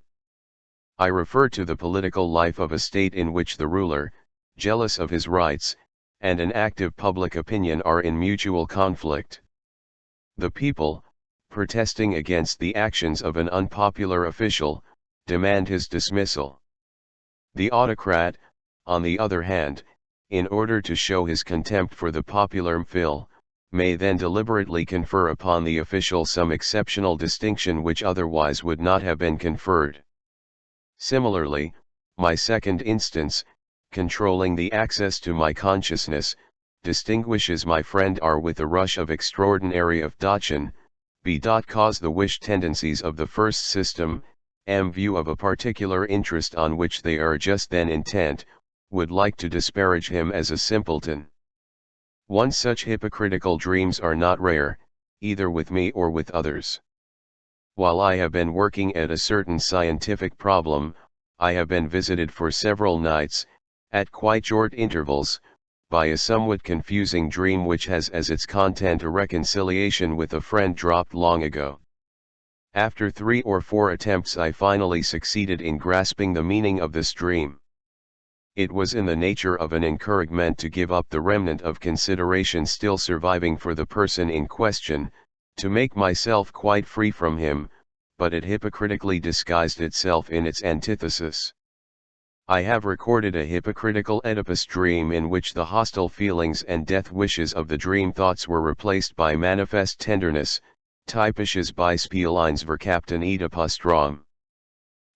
I refer to the political life of a state in which the ruler, jealous of his rights, and an active public opinion are in mutual conflict. The people, protesting against the actions of an unpopular official, demand his dismissal. The autocrat, on the other hand, in order to show his contempt for the popular will, may then deliberately confer upon the official some exceptional distinction which otherwise would not have been conferred. Similarly, my second instance, controlling the access to my consciousness, distinguishes my friend R with a rush of extraordinary affection, cause the wish tendencies of the first system, view of a particular interest on which they are just then intent, would like to disparage him as a simpleton. One such hypocritical dreams are not rare, either with me or with others. While I have been working at a certain scientific problem, I have been visited for several nights, at quite short intervals, by a somewhat confusing dream which has as its content a reconciliation with a friend dropped long ago. After 3 or 4 attempts I finally succeeded in grasping the meaning of this dream. It was in the nature of an encouragement to give up the remnant of consideration still surviving for the person in question, to make myself quite free from him, but it hypocritically disguised itself in its antithesis. I have recorded a hypocritical Oedipus dream in which the hostile feelings and death wishes of the dream thoughts were replaced by manifest tenderness, typisches Beispieleins verkapten Oedipusstrom.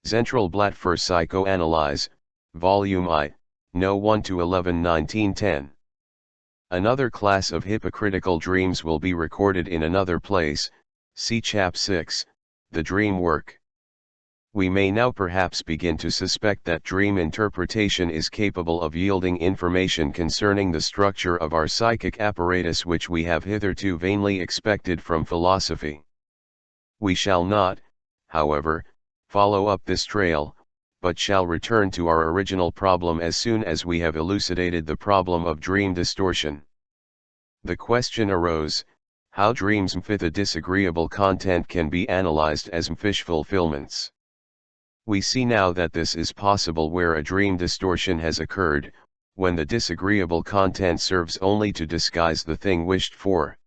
Zentralblatt für Psychoanalyse, Volume I, No. 1-11 1910. Another class of hypocritical dreams will be recorded in another place, see Chap 6, The Dream Work. We may now perhaps begin to suspect that dream interpretation is capable of yielding information concerning the structure of our psychic apparatus which we have hitherto vainly expected from philosophy. We shall not, however, follow up this trail, but shall return to our original problem as soon as we have elucidated the problem of dream distortion. The question arose, how dreams with a disagreeable content can be analyzed as wish fulfillments. We see now that this is possible where a dream distortion has occurred, when the disagreeable content serves only to disguise the thing wished for.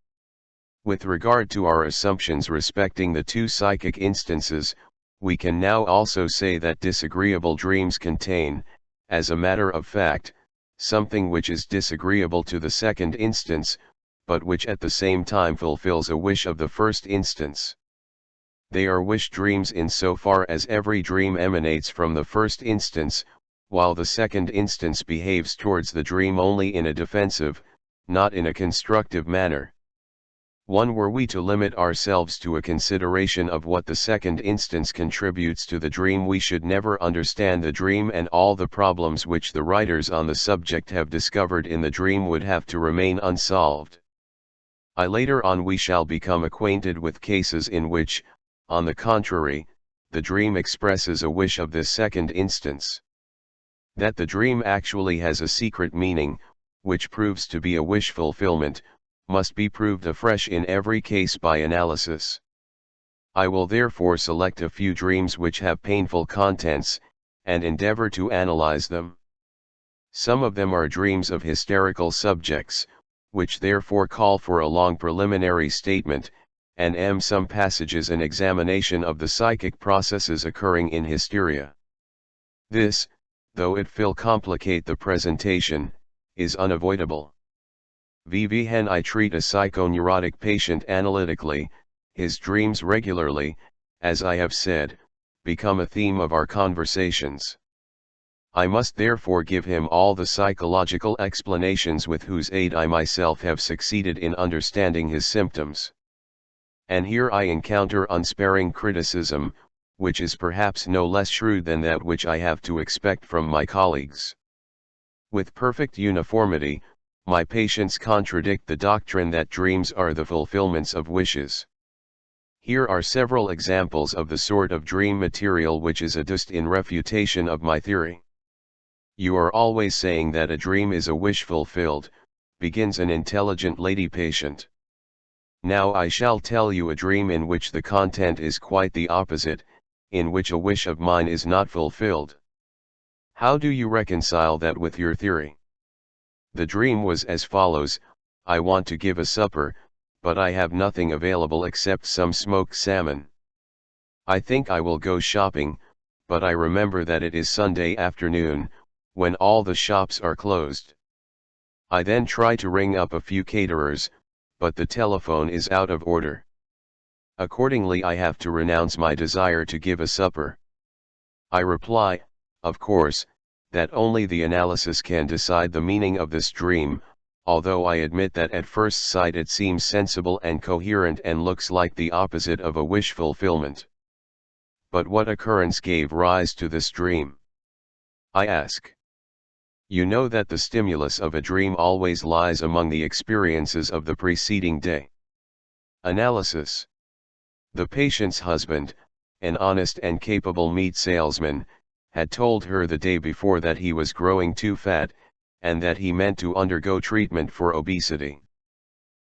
With regard to our assumptions respecting the two psychic instances, we can now also say that disagreeable dreams contain, as a matter of fact, something which is disagreeable to the second instance, but which at the same time fulfills a wish of the first instance. They are wish dreams in so far as every dream emanates from the first instance, while the second instance behaves towards the dream only in a defensive, not in a constructive manner. 1. Were we to limit ourselves to a consideration of what the second instance contributes to the dream, we should never understand the dream, and all the problems which the writers on the subject have discovered in the dream would have to remain unsolved. Later on we shall become acquainted with cases in which, on the contrary, the dream expresses a wish of this second instance. That the dream actually has a secret meaning, which proves to be a wish fulfillment, must be proved afresh in every case by analysis. I will therefore select a few dreams which have painful contents, and endeavor to analyze them. Some of them are dreams of hysterical subjects, which therefore call for a long preliminary statement, and some passages an examination of the psychic processes occurring in hysteria. This, though it will complicate the presentation, is unavoidable. When I treat a psychoneurotic patient analytically, his dreams regularly, as I have said, become a theme of our conversations. I must therefore give him all the psychological explanations with whose aid I myself have succeeded in understanding his symptoms. And here I encounter unsparing criticism, which is perhaps no less shrewd than that which I have to expect from my colleagues. With perfect uniformity, my patients contradict the doctrine that dreams are the fulfillments of wishes. Here are several examples of the sort of dream material which is adduced in refutation of my theory. You are always saying that a dream is a wish fulfilled, begins an intelligent lady patient. Now I shall tell you a dream in which the content is quite the opposite, in which a wish of mine is not fulfilled. How do you reconcile that with your theory? The dream was as follows: I want to give a supper, but I have nothing available except some smoked salmon. I think I will go shopping, but I remember that it is Sunday afternoon, when all the shops are closed. I then try to ring up a few caterers, but the telephone is out of order. Accordingly I have to renounce my desire to give a supper. I reply, of course, that only the analysis can decide the meaning of this dream, although I admit that at first sight it seems sensible and coherent and looks like the opposite of a wish fulfillment. But what occurrence gave rise to this dream? I ask. You know that the stimulus of a dream always lies among the experiences of the preceding day. Analysis. The patient's husband, an honest and capable meat salesman, had told her the day before that he was growing too fat, and that he meant to undergo treatment for obesity.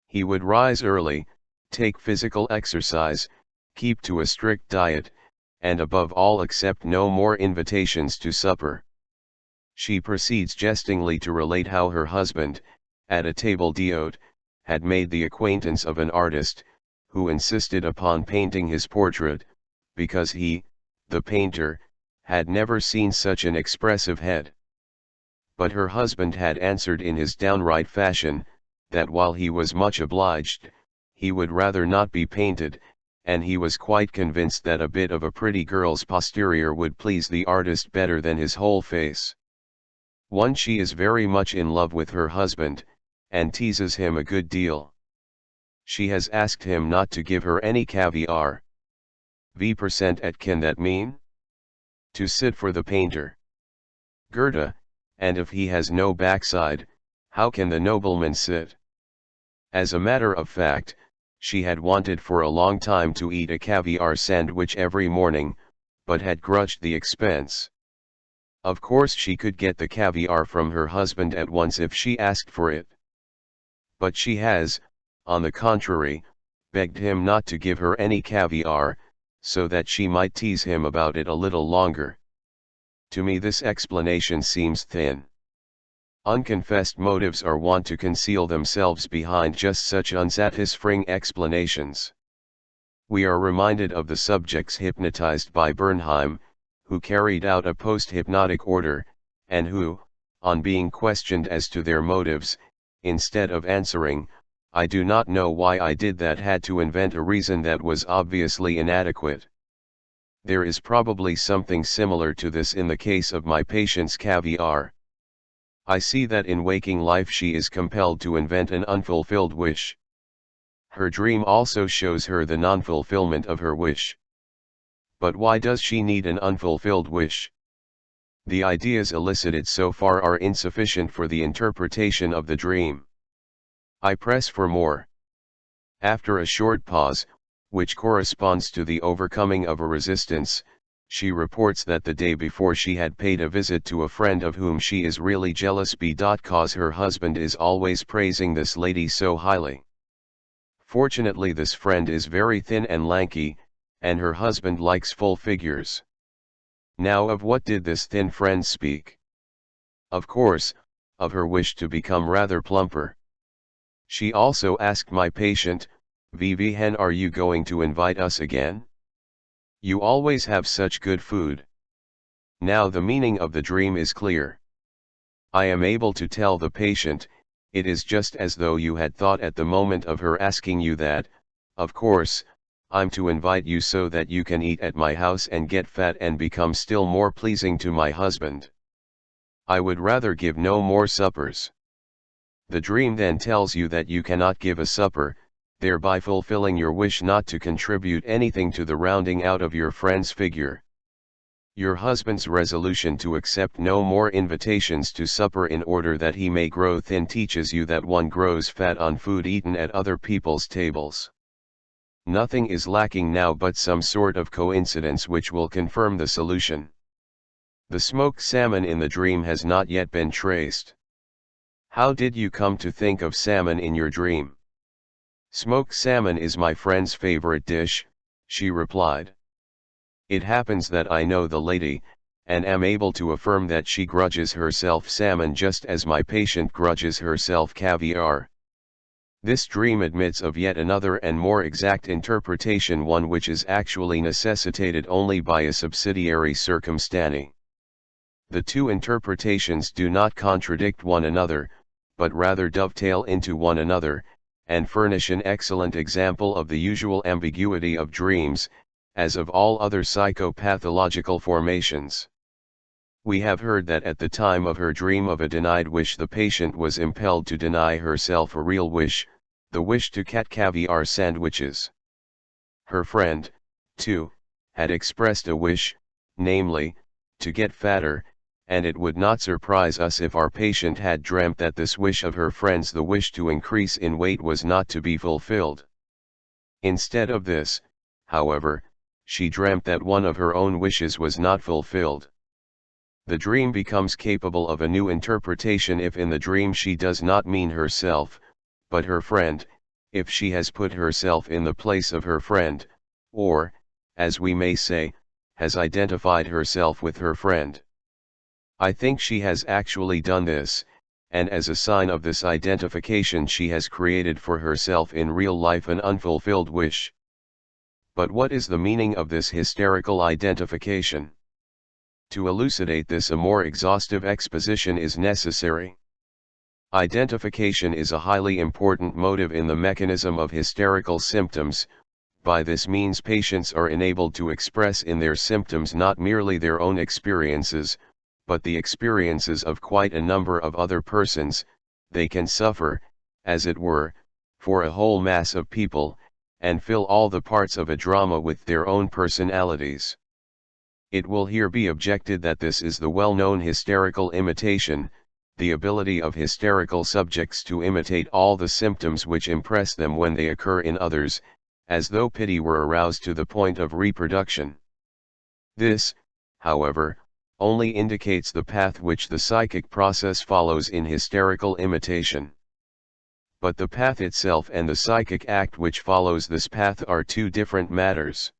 He would rise early, take physical exercise, keep to a strict diet, and above all accept no more invitations to supper. She proceeds jestingly to relate how her husband, at a table d'hôte, had made the acquaintance of an artist, who insisted upon painting his portrait, because he, the painter, had never seen such an expressive head. But her husband had answered in his downright fashion, that while he was much obliged, he would rather not be painted, and he was quite convinced that a bit of a pretty girl's posterior would please the artist better than his whole face. She is very much in love with her husband, and teases him a good deal. She has asked him not to give her any caviar. %, can that mean? To sit for the painter. Goethe, and if he has no backside, how can the nobleman sit? As a matter of fact, she had wanted for a long time to eat a caviar sandwich every morning, but had grudged the expense. Of course she could get the caviar from her husband at once if she asked for it. But she has, on the contrary, begged him not to give her any caviar, so that she might tease him about it a little longer. To me this explanation seems thin. Unconfessed motives are wont to conceal themselves behind just such unsatisfying explanations. We are reminded of the subjects hypnotized by Bernheim, who carried out a post-hypnotic order, and who, on being questioned as to their motives, instead of answering, "I do not know why I did that," had to invent a reason that was obviously inadequate. There is probably something similar to this in the case of my patient's caviar. I see that in waking life she is compelled to invent an unfulfilled wish. Her dream also shows her the non-fulfillment of her wish. But why does she need an unfulfilled wish? The ideas elicited so far are insufficient for the interpretation of the dream. I press for more. After a short pause, which corresponds to the overcoming of a resistance, she reports that the day before she had paid a visit to a friend of whom she is really jealous because her husband is always praising this lady so highly. Fortunately, this friend is very thin and lanky, and her husband likes full figures. Now, of what did this thin friend speak? Of course, of her wish to become rather plumper. She also asked my patient, Vivian, are you going to invite us again? You always have such good food. Now the meaning of the dream is clear. I am able to tell the patient, it is just as though you had thought at the moment of her asking you that, of course, I'm to invite you so that you can eat at my house and get fat and become still more pleasing to my husband. I would rather give no more suppers. The dream then tells you that you cannot give a supper, thereby fulfilling your wish not to contribute anything to the rounding out of your friend's figure. Your husband's resolution to accept no more invitations to supper in order that he may grow thin teaches you that one grows fat on food eaten at other people's tables. Nothing is lacking now but some sort of coincidence which will confirm the solution. The smoked salmon in the dream has not yet been traced. How did you come to think of salmon in your dream? Smoked salmon is my friend's favorite dish, she replied. It happens that I know the lady, and am able to affirm that she grudges herself salmon just as my patient grudges herself caviar. This dream admits of yet another and more exact interpretation, one which is actually necessitated only by a subsidiary circumstance. The two interpretations do not contradict one another, but rather dovetail into one another, and furnish an excellent example of the usual ambiguity of dreams, as of all other psychopathological formations. We have heard that at the time of her dream of a denied wish the patient was impelled to deny herself a real wish, the wish to get caviar sandwiches. Her friend, too, had expressed a wish, namely, to get fatter, and it would not surprise us if our patient had dreamt that this wish of her friend's, the wish to increase in weight, was not to be fulfilled. Instead of this, however, she dreamt that one of her own wishes was not fulfilled. The dream becomes capable of a new interpretation if in the dream she does not mean herself, but her friend, if she has put herself in the place of her friend, or, as we may say, has identified herself with her friend. I think she has actually done this, and as a sign of this identification she has created for herself in real life an unfulfilled wish. But what is the meaning of this hysterical identification? To elucidate this, a more exhaustive exposition is necessary. Identification is a highly important motive in the mechanism of hysterical symptoms. By this means patients are enabled to express in their symptoms not merely their own experiences, but the experiences of quite a number of other persons. They can suffer, as it were, for a whole mass of people, and fill all the parts of a drama with their own personalities. It will here be objected that this is the well-known hysterical imitation, the ability of hysterical subjects to imitate all the symptoms which impress them when they occur in others, as though pity were aroused to the point of reproduction. This, however, only indicates the path which the psychic process follows in hysterical imitation. But the path itself and the psychic act which follows this path are two different matters.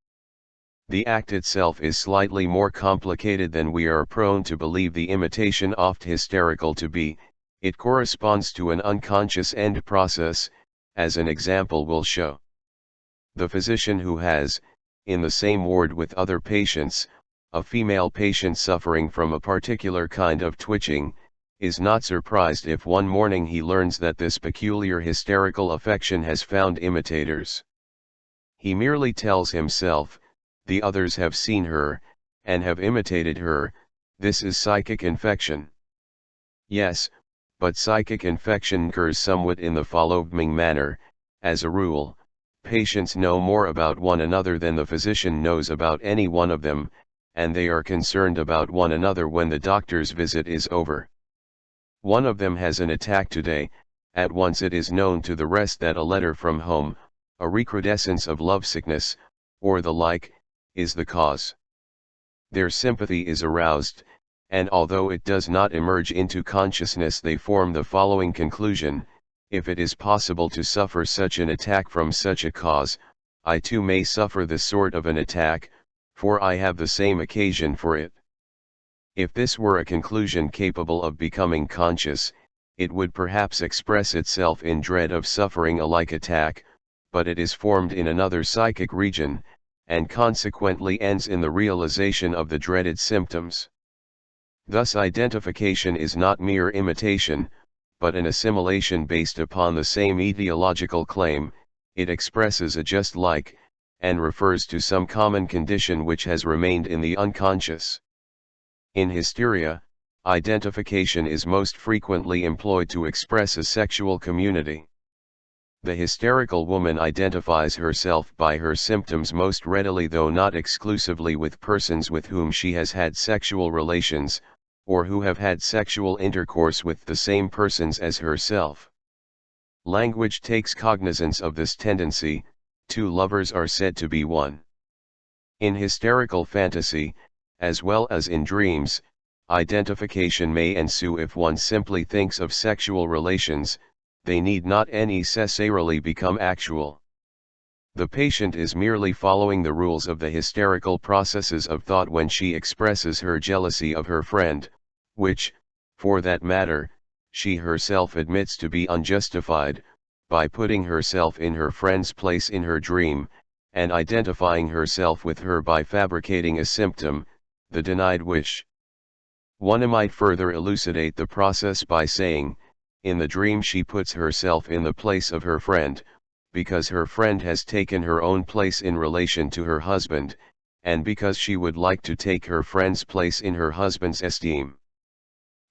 The act itself is slightly more complicated than we are prone to believe the imitation oft hysterical to be. It corresponds to an unconscious end process, as an example will show. The physician who has, in the same ward with other patients, a female patient suffering from a particular kind of twitching, is not surprised if one morning he learns that this peculiar hysterical affection has found imitators. He merely tells himself, the others have seen her, and have imitated her. This is psychic infection. Yes, but psychic infection occurs somewhat in the following manner. As a rule, patients know more about one another than the physician knows about any one of them, and they are concerned about one another when the doctor's visit is over. One of them has an attack today, at once it is known to the rest that a letter from home, a recrudescence of lovesickness, or the like, is the cause. Their sympathy is aroused, and although it does not emerge into consciousness, they form the following conclusion: if it is possible to suffer such an attack from such a cause, I too may suffer this sort of an attack, for I have the same occasion for it. If this were a conclusion capable of becoming conscious, it would perhaps express itself in dread of suffering a like attack, but it is formed in another psychic region, and consequently ends in the realization of the dreaded symptoms. Thus identification is not mere imitation, but an assimilation based upon the same etiological claim. It expresses a just like, and refers to some common condition which has remained in the unconscious. In hysteria, identification is most frequently employed to express a sexual community. The hysterical woman identifies herself by her symptoms most readily, though not exclusively, with persons with whom she has had sexual relations, or who have had sexual intercourse with the same persons as herself. Language takes cognizance of this tendency. Two lovers are said to be one. In hysterical fantasy, as well as in dreams, identification may ensue if one simply thinks of sexual relations. They need not necessarily become actual. The patient is merely following the rules of the hysterical processes of thought when she expresses her jealousy of her friend, which, for that matter, she herself admits to be unjustified, by putting herself in her friend's place in her dream, and identifying herself with her by fabricating a symptom, the denied wish. One might further elucidate the process by saying, in the dream she puts herself in the place of her friend, because her friend has taken her own place in relation to her husband, and because she would like to take her friend's place in her husband's esteem.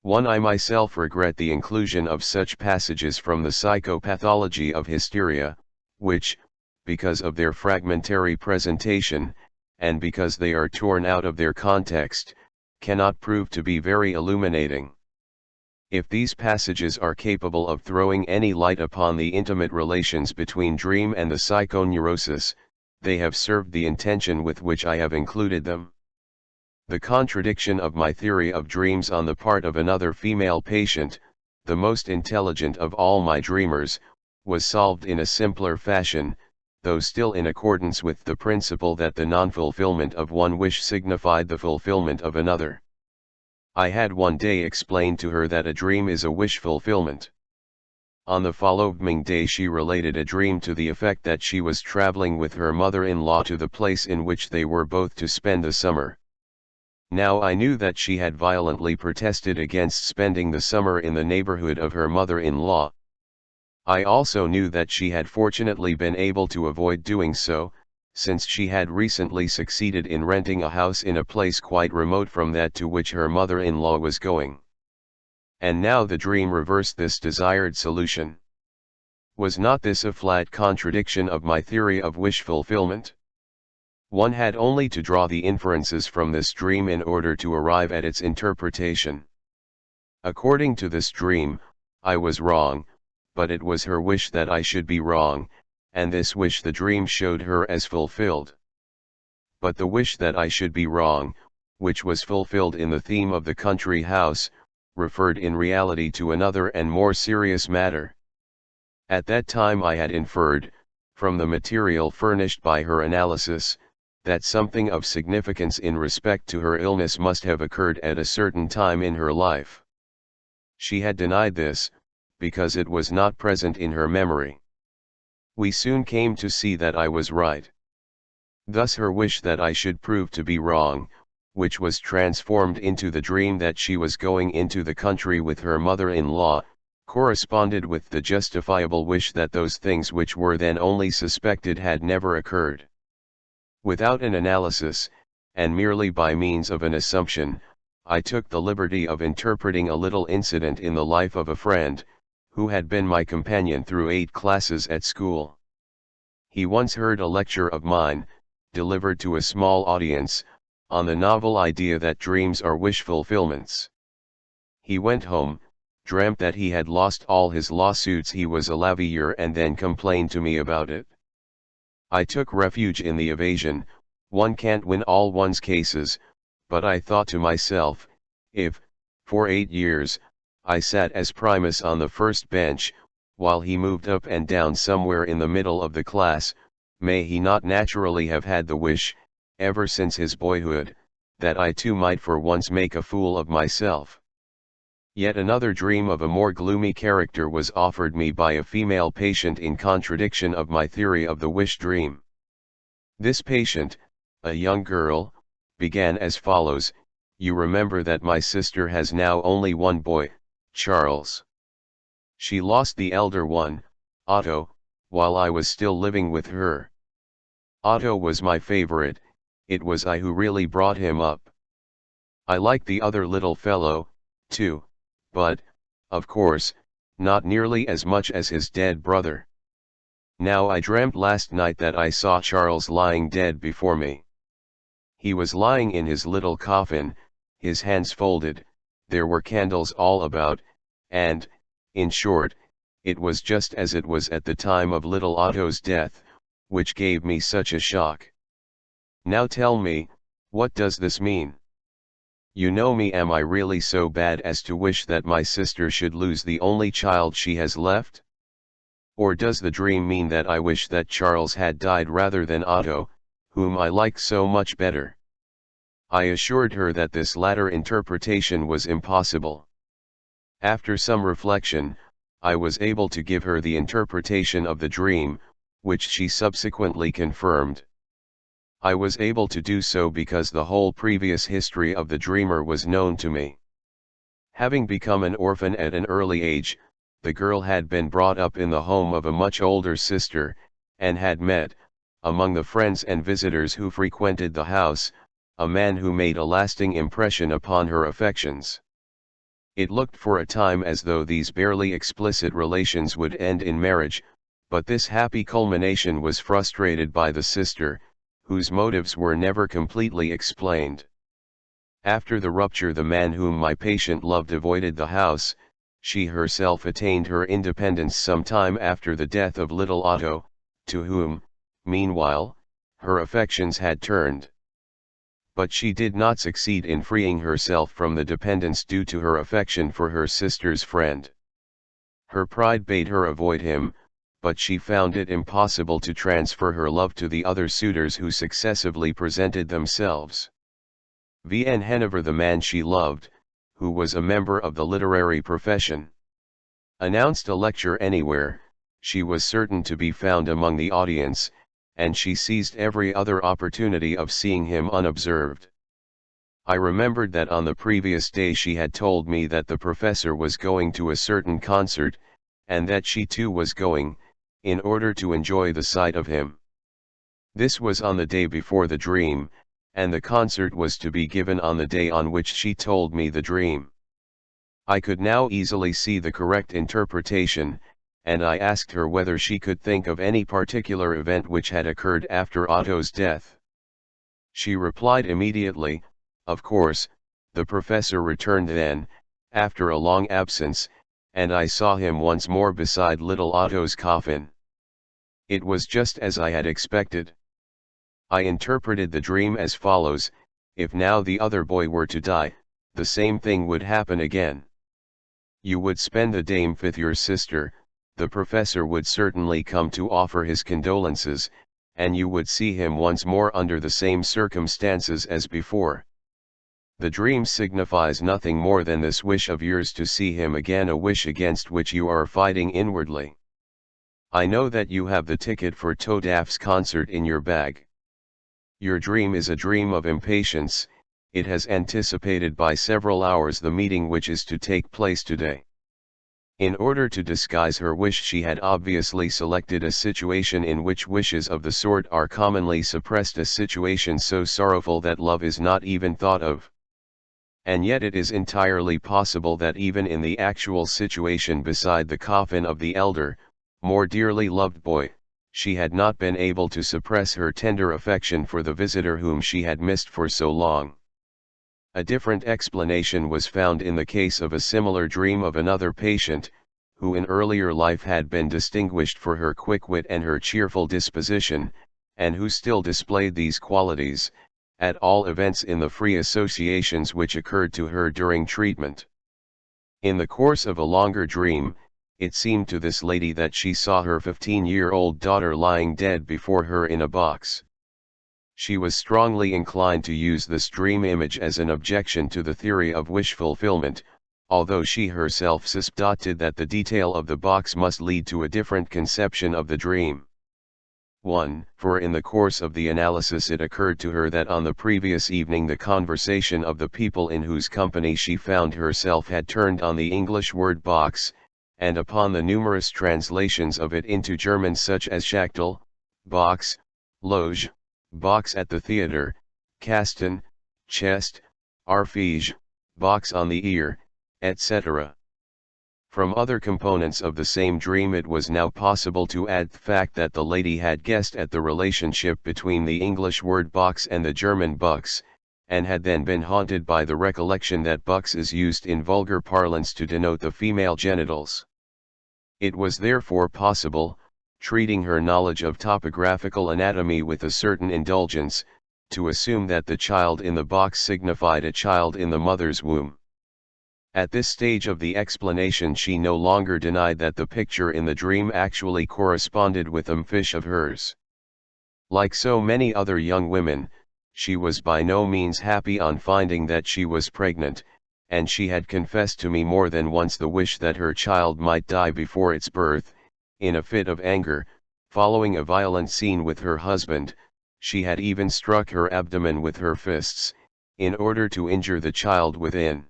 I myself regret the inclusion of such passages from the psychopathology of hysteria, which, because of their fragmentary presentation, and because they are torn out of their context, cannot prove to be very illuminating. If these passages are capable of throwing any light upon the intimate relations between dream and the psychoneurosis, they have served the intention with which I have included them. The contradiction of my theory of dreams on the part of another female patient, the most intelligent of all my dreamers, was solved in a simpler fashion, though still in accordance with the principle that the non-fulfillment of one wish signified the fulfillment of another. I had one day explained to her that a dream is a wish fulfillment. On the following day she related a dream to the effect that she was traveling with her mother-in-law to the place in which they were both to spend the summer. Now I knew that she had violently protested against spending the summer in the neighborhood of her mother-in-law. I also knew that she had fortunately been able to avoid doing so, since she had recently succeeded in renting a house in a place quite remote from that to which her mother-in-law was going. And now the dream reversed this desired solution. Was not this a flat contradiction of my theory of wish fulfillment? One had only to draw the inferences from this dream in order to arrive at its interpretation. According to this dream, I was wrong, but it was her wish that I should be wrong, and this wish the dream showed her as fulfilled. But the wish that I should be wrong, which was fulfilled in the theme of the country house, referred in reality to another and more serious matter. At that time I had inferred, from the material furnished by her analysis, that something of significance in respect to her illness must have occurred at a certain time in her life. She had denied this, because it was not present in her memory. We soon came to see that I was right. Thus her wish that I should prove to be wrong, which was transformed into the dream that she was going into the country with her mother-in-law, corresponded with the justifiable wish that those things which were then only suspected had never occurred. Without an analysis, and merely by means of an assumption, I took the liberty of interpreting a little incident in the life of a friend, who had been my companion through 8 classes at school. He once heard a lecture of mine, delivered to a small audience, on the novel idea that dreams are wish fulfillments. He went home, dreamt that he had lost all his lawsuits he was a lawyer, and then complained to me about it. I took refuge in the evasion. One can't win all one's cases, but I thought to myself, if, for 8 years, I sat as primus on the first bench, while he moved up and down somewhere in the middle of the class, may he not naturally have had the wish, ever since his boyhood, that I too might for once make a fool of myself? Yet another dream of a more gloomy character was offered me by a female patient in contradiction of my theory of the wish dream. This patient, a young girl, began as follows: "You remember that my sister has now only one boy, Charles. She lost the elder one, Otto, while I was still living with her. Otto was my favorite, it was I who really brought him up. I liked the other little fellow, too, but, of course, not nearly as much as his dead brother. Now I dreamt last night that I saw Charles lying dead before me. He was lying in his little coffin, his hands folded, there were candles all about, and, in short, it was just as it was at the time of little Otto's death, which gave me such a shock. Now tell me, what does this mean? You know me, am I really so bad as to wish that my sister should lose the only child she has left? Or does the dream mean that I wish that Charles had died rather than Otto, whom I like so much better?" I assured her that this latter interpretation was impossible. After some reflection, I was able to give her the interpretation of the dream, which she subsequently confirmed. I was able to do so because the whole previous history of the dreamer was known to me. Having become an orphan at an early age, the girl had been brought up in the home of a much older sister, and had met, among the friends and visitors who frequented the house, a man who made a lasting impression upon her affections. It looked for a time as though these barely explicit relations would end in marriage, but this happy culmination was frustrated by the sister, whose motives were never completely explained. After the rupture, the man whom my patient loved avoided the house. She herself attained her independence some time after the death of little Otto, to whom, meanwhile, her affections had turned. But she did not succeed in freeing herself from the dependence due to her affection for her sister's friend. Her pride bade her avoid him, but she found it impossible to transfer her love to the other suitors who successively presented themselves. V.N. Hennever, the man she loved, who was a member of the literary profession, announced a lecture anywhere, she was certain to be found among the audience, and she seized every other opportunity of seeing him unobserved. I remembered that on the previous day she had told me that the professor was going to a certain concert, and that she too was going, in order to enjoy the sight of him. This was on the day before the dream, and the concert was to be given on the day on which she told me the dream. I could now easily see the correct interpretation, and I asked her whether she could think of any particular event which had occurred after Otto's death. She replied immediately, "Of course, the professor returned then, after a long absence, and I saw him once more beside little Otto's coffin. It was just as I had expected." I interpreted the dream as follows: if now the other boy were to die, the same thing would happen again. You would spend the day with your sister, the professor would certainly come to offer his condolences, and you would see him once more under the same circumstances as before. The dream signifies nothing more than this wish of yours to see him again, a wish against which you are fighting inwardly. I know that you have the ticket for Toadaf's concert in your bag. Your dream is a dream of impatience, it has anticipated by several hours the meeting which is to take place today. In order to disguise her wish, she had obviously selected a situation in which wishes of the sort are commonly suppressed, a situation so sorrowful that love is not even thought of. And yet it is entirely possible that even in the actual situation beside the coffin of the elder, more dearly loved boy, she had not been able to suppress her tender affection for the visitor whom she had missed for so long. A different explanation was found in the case of a similar dream of another patient, who in earlier life had been distinguished for her quick wit and her cheerful disposition, and who still displayed these qualities, at all events in the free associations which occurred to her during treatment. In the course of a longer dream, it seemed to this lady that she saw her 15-year-old daughter lying dead before her in a box. She was strongly inclined to use this dream image as an objection to the theory of wish fulfillment, although she herself suspected that the detail of the box must lead to a different conception of the dream. 1. For in the course of the analysis it occurred to her that on the previous evening the conversation of the people in whose company she found herself had turned on the English word box, and upon the numerous translations of it into German such as Schachtel, box, loge, box at the theatre, Kasten, chest, Arfige, box on the ear, etc. From other components of the same dream it was now possible to add the fact that the lady had guessed at the relationship between the English word box and the German bucks, and had then been haunted by the recollection that bucks is used in vulgar parlance to denote the female genitals. It was therefore possible, treating her knowledge of topographical anatomy with a certain indulgence, to assume that the child in the box signified a child in the mother's womb. At this stage of the explanation she no longer denied that the picture in the dream actually corresponded with a fish of hers. Like so many other young women, she was by no means happy on finding that she was pregnant, and she had confessed to me more than once the wish that her child might die before its birth. In a fit of anger, following a violent scene with her husband, she had even struck her abdomen with her fists, in order to injure the child within.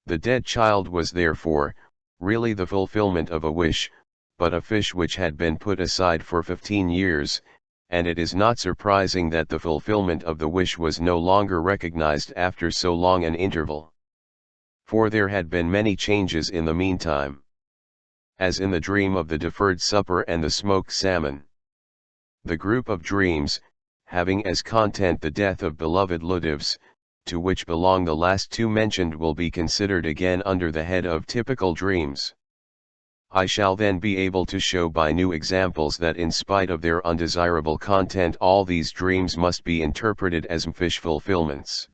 The dead child was therefore, really the fulfillment of a wish, but a fish which had been put aside for 15 years, and it is not surprising that the fulfillment of the wish was no longer recognized after so long an interval. For there had been many changes in the meantime. As in the dream of the deferred supper and the smoked salmon. The group of dreams, having as content the death of beloved Ludivs, to which belong the last two mentioned, will be considered again under the head of typical dreams. I shall then be able to show by new examples that in spite of their undesirable content all these dreams must be interpreted as fish fulfillments.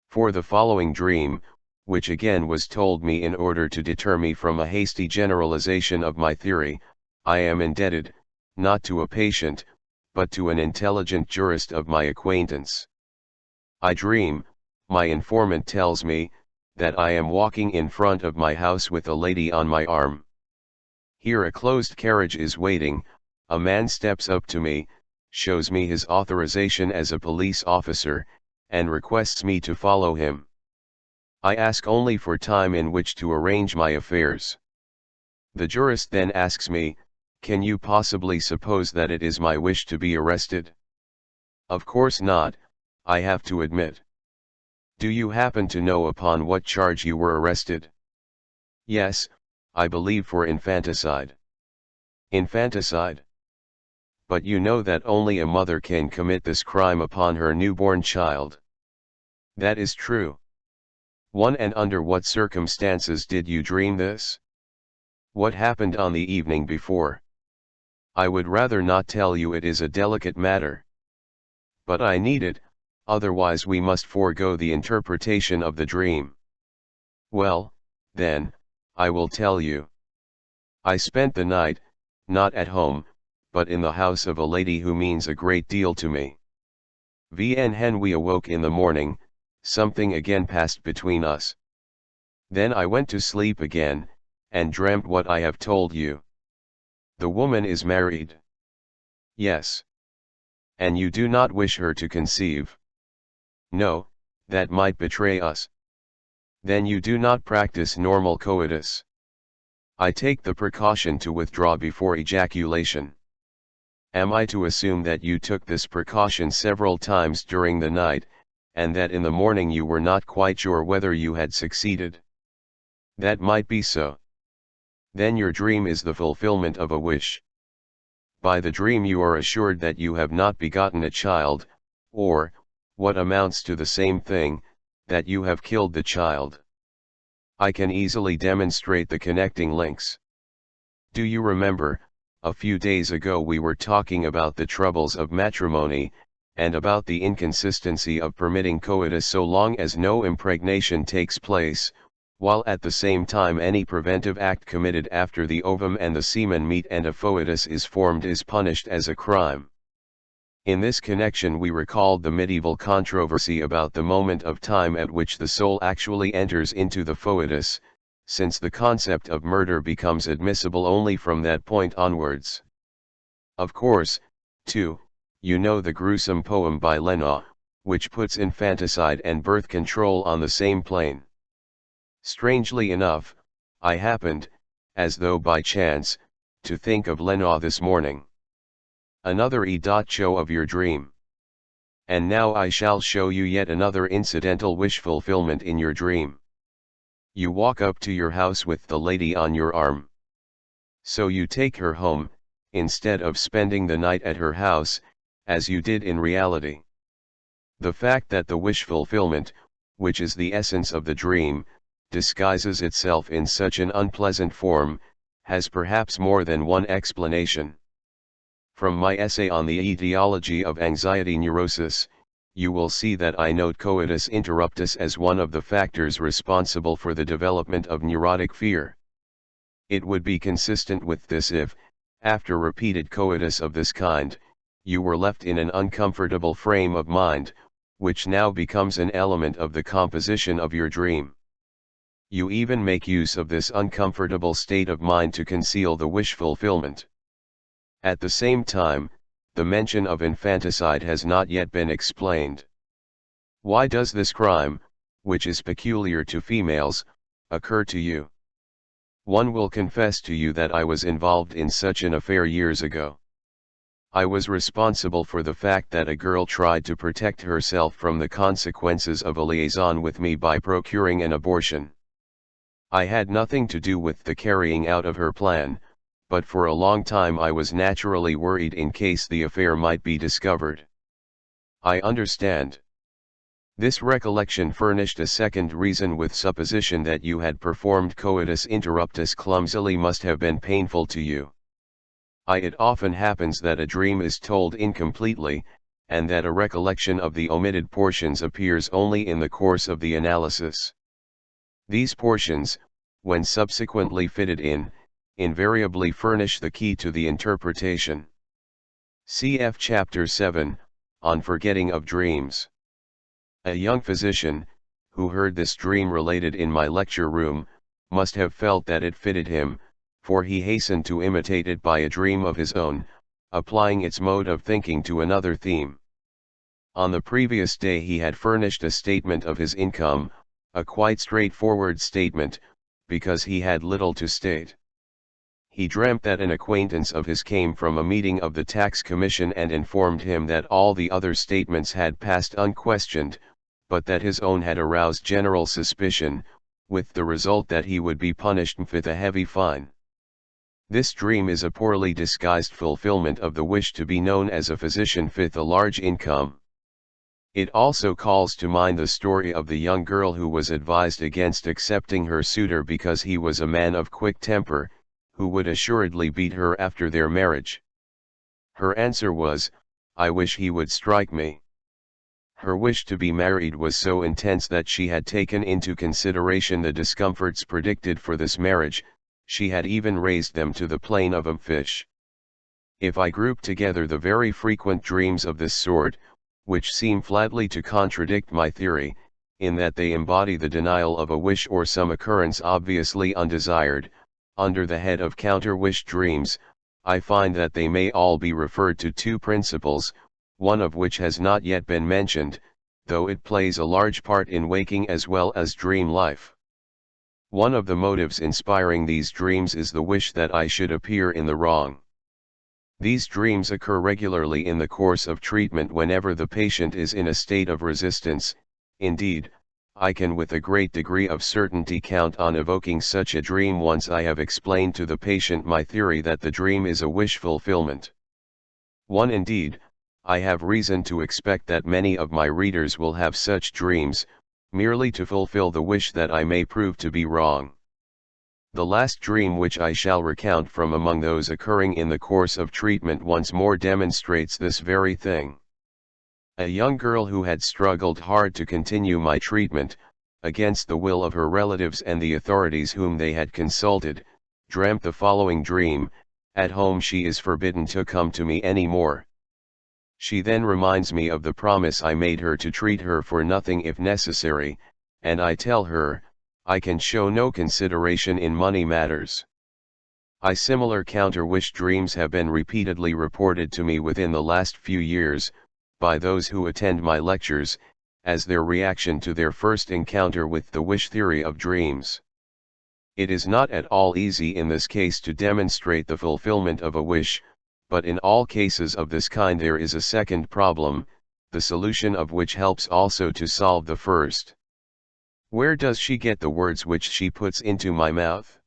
For the following dream, which again was told me in order to deter me from a hasty generalization of my theory, I am indebted, not to a patient, but to an intelligent jurist of my acquaintance. I dream, my informant tells me, that I am walking in front of my house with a lady on my arm. Here a closed carriage is waiting, a man steps up to me, shows me his authorization as a police officer, and requests me to follow him. I ask only for time in which to arrange my affairs. The jurist then asks me, can you possibly suppose that it is my wish to be arrested? Of course not, I have to admit. Do you happen to know upon what charge you were arrested? Yes, I believe for infanticide. Infanticide? But you know that only a mother can commit this crime upon her newborn child. That is true. And under what circumstances did you dream this? What happened on the evening before? I would rather not tell you, it is a delicate matter. But I need it, otherwise we must forego the interpretation of the dream. Well, then, I will tell you. I spent the night, not at home, but in the house of a lady who means a great deal to me. When we awoke in the morning, something again passed between us. Then I went to sleep again, and dreamt what I have told you. The woman is married. Yes. And you do not wish her to conceive? No, that might betray us. Then you do not practice normal coitus? I take the precaution to withdraw before ejaculation. Am I to assume that you took this precaution several times during the night, and that in the morning you were not quite sure whether you had succeeded? That might be so. Then your dream is the fulfillment of a wish. By the dream you are assured that you have not begotten a child, or, what amounts to the same thing, that you have killed the child. I can easily demonstrate the connecting links. Do you remember, a few days ago we were talking about the troubles of matrimony, and about the inconsistency of permitting coitus so long as no impregnation takes place, while at the same time any preventive act committed after the ovum and the semen meet and a foetus is formed is punished as a crime. In this connection we recalled the medieval controversy about the moment of time at which the soul actually enters into the foetus, since the concept of murder becomes admissible only from that point onwards. Of course, too, you know the gruesome poem by Lenaud, which puts infanticide and birth control on the same plane. Strangely enough, I happened, as though by chance, to think of Lenaud this morning. Another show of your dream. And now I shall show you yet another incidental wish fulfillment in your dream. You walk up to your house with the lady on your arm. So you take her home, instead of spending the night at her house, as you did in reality. The fact that the wish fulfillment, which is the essence of the dream, disguises itself in such an unpleasant form, has perhaps more than one explanation. From my essay on the etiology of anxiety neurosis, you will see that I note coitus interruptus as one of the factors responsible for the development of neurotic fear. It would be consistent with this if, after repeated coitus of this kind, you were left in an uncomfortable frame of mind, which now becomes an element of the composition of your dream. You even make use of this uncomfortable state of mind to conceal the wish fulfillment. At the same time, the mention of infanticide has not yet been explained. Why does this crime, which is peculiar to females, occur to you? One will confess to you that I was involved in such an affair years ago. I was responsible for the fact that a girl tried to protect herself from the consequences of a liaison with me by procuring an abortion. I had nothing to do with the carrying out of her plan, but for a long time I was naturally worried in case the affair might be discovered. I understand. This recollection furnished a second reason with supposition that you had performed coitus interruptus clumsily must have been painful to you. It often happens that a dream is told incompletely, and that a recollection of the omitted portions appears only in the course of the analysis. These portions, when subsequently fitted in, invariably furnish the key to the interpretation. Cf. Chapter 7, On Forgetting of Dreams. A young physician, who heard this dream related in my lecture room, must have felt that it fitted him, for he hastened to imitate it by a dream of his own, applying its mode of thinking to another theme. On the previous day he had furnished a statement of his income, a quite straightforward statement, because he had little to state. He dreamt that an acquaintance of his came from a meeting of the tax commission and informed him that all the other statements had passed unquestioned, but that his own had aroused general suspicion, with the result that he would be punished with a heavy fine. This dream is a poorly disguised fulfillment of the wish to be known as a physician with a large income. It also calls to mind the story of the young girl who was advised against accepting her suitor because he was a man of quick temper, who would assuredly beat her after their marriage. Her answer was, "I wish he would strike me." Her wish to be married was so intense that she had taken into consideration the discomforts predicted for this marriage, she had even raised them to the plane of a fish. If I group together the very frequent dreams of this sort, which seem flatly to contradict my theory, in that they embody the denial of a wish or some occurrence obviously undesired, under the head of counter-wish dreams, I find that they may all be referred to two principles, one of which has not yet been mentioned, though it plays a large part in waking as well as dream life. One of the motives inspiring these dreams is the wish that I should appear in the wrong. These dreams occur regularly in the course of treatment whenever the patient is in a state of resistance. Indeed, I can with a great degree of certainty count on evoking such a dream once I have explained to the patient my theory that the dream is a wish fulfillment. 1. Indeed, I have reason to expect that many of my readers will have such dreams, merely to fulfill the wish that I may prove to be wrong. The last dream which I shall recount from among those occurring in the course of treatment once more demonstrates this very thing. A young girl who had struggled hard to continue my treatment, against the will of her relatives and the authorities whom they had consulted, dreamt the following dream: at home she is forbidden to come to me any more. She then reminds me of the promise I made her to treat her for nothing if necessary, and I tell her, I can show no consideration in money matters. Similar counter-wish dreams have been repeatedly reported to me within the last few years, by those who attend my lectures, as their reaction to their first encounter with the wish theory of dreams. It is not at all easy in this case to demonstrate the fulfillment of a wish, but in all cases of this kind there is a second problem, the solution of which helps also to solve the first. Where does she get the words which she puts into my mouth?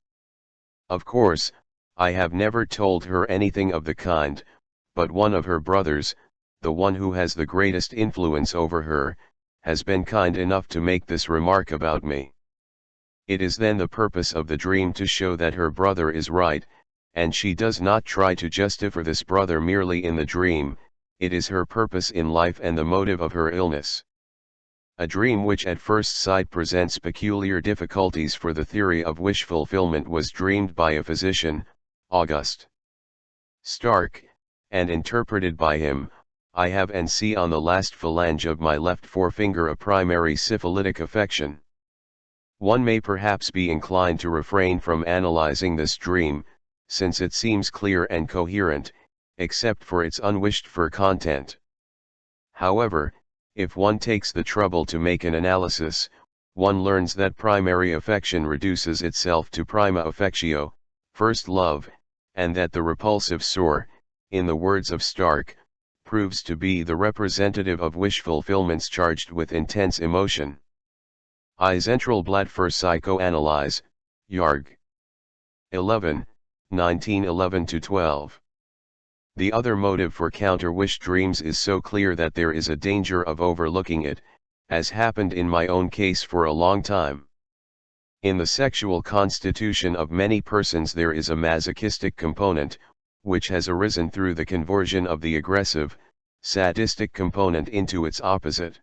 Of course, I have never told her anything of the kind, but one of her brothers, the one who has the greatest influence over her, has been kind enough to make this remark about me. It is then the purpose of the dream to show that her brother is right, and she does not try to justify this brother merely in the dream, it is her purpose in life and the motive of her illness. A dream which at first sight presents peculiar difficulties for the theory of wish fulfillment was dreamed by a physician, August Stark, and interpreted by him. I have and see on the last phalange of my left forefinger a primary syphilitic affection. One may perhaps be inclined to refrain from analyzing this dream, since it seems clear and coherent, except for its unwished-for content. However, if one takes the trouble to make an analysis, one learns that primary affection reduces itself to prima affectio, first love, and that the repulsive sore, in the words of Stark, proves to be the representative of wish fulfillments charged with intense emotion. I Zentralblatt für Psychoanalyse, Yarg. 11, 1911-12. The other motive for counter-wish dreams is so clear that there is a danger of overlooking it, as happened in my own case for a long time. In the sexual constitution of many persons there is a masochistic component, which has arisen through the conversion of the aggressive, sadistic component into its opposite.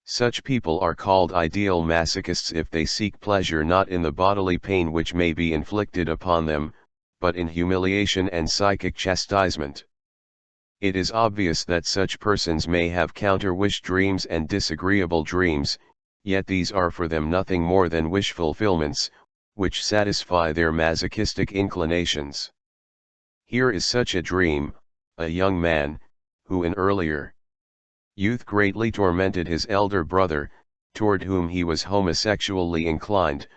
Such people are called ideal masochists if they seek pleasure not in the bodily pain which may be inflicted upon them, but in humiliation and psychic chastisement. It is obvious that such persons may have counter-wish dreams and disagreeable dreams, yet these are for them nothing more than wish fulfillments, which satisfy their masochistic inclinations. Here is such a dream: a young man, who in earlier youth greatly tormented his elder brother, toward whom he was homosexually inclined,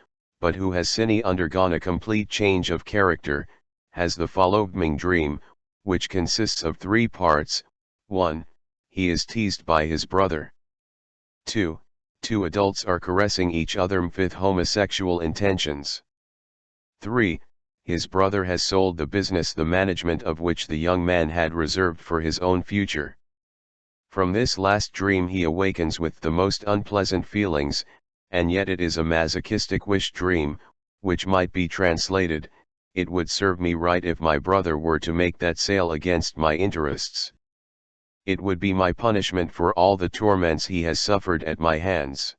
but who has since undergone a complete change of character, has the following dream, which consists of 3 parts. 1. He is teased by his brother. 2. Two adults are caressing each other with homosexual intentions. 3. His brother has sold the business the management of which the young man had reserved for his own future. From this last dream he awakens with the most unpleasant feelings, and yet it is a masochistic wish dream, which might be translated, "It would serve me right if my brother were to make that sale against my interests. It would be my punishment for all the torments he has suffered at my hands."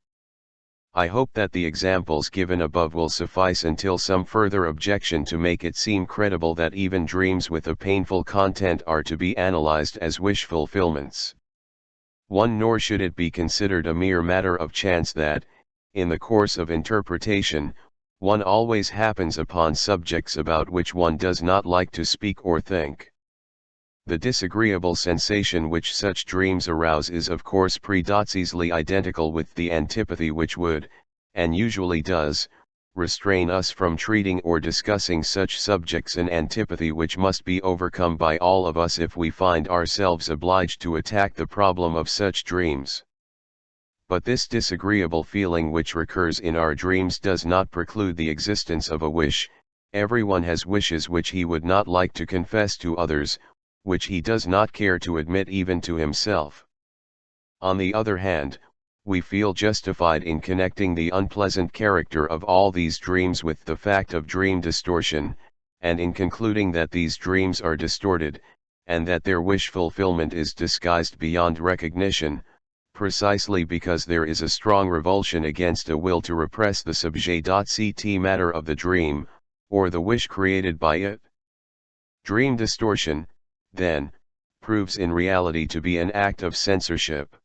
I hope that the examples given above will suffice until some further objection to make it seem credible that even dreams with a painful content are to be analyzed as wish fulfillments. Nor should it be considered a mere matter of chance that, in the course of interpretation, one always happens upon subjects about which one does not like to speak or think. The disagreeable sensation which such dreams arouse is of course precisely identical with the antipathy which would, and usually does, restrain us from treating or discussing such subjects, an antipathy which must be overcome by all of us if we find ourselves obliged to attack the problem of such dreams. But this disagreeable feeling which recurs in our dreams does not preclude the existence of a wish. Everyone has wishes which he would not like to confess to others, which he does not care to admit even to himself. On the other hand, we feel justified in connecting the unpleasant character of all these dreams with the fact of dream distortion, and in concluding that these dreams are distorted, and that their wish fulfillment is disguised beyond recognition, precisely because there is a strong revulsion against a will to repress the subject matter of the dream, or the wish created by it. Dream distortion, then, proves in reality to be an act of censorship.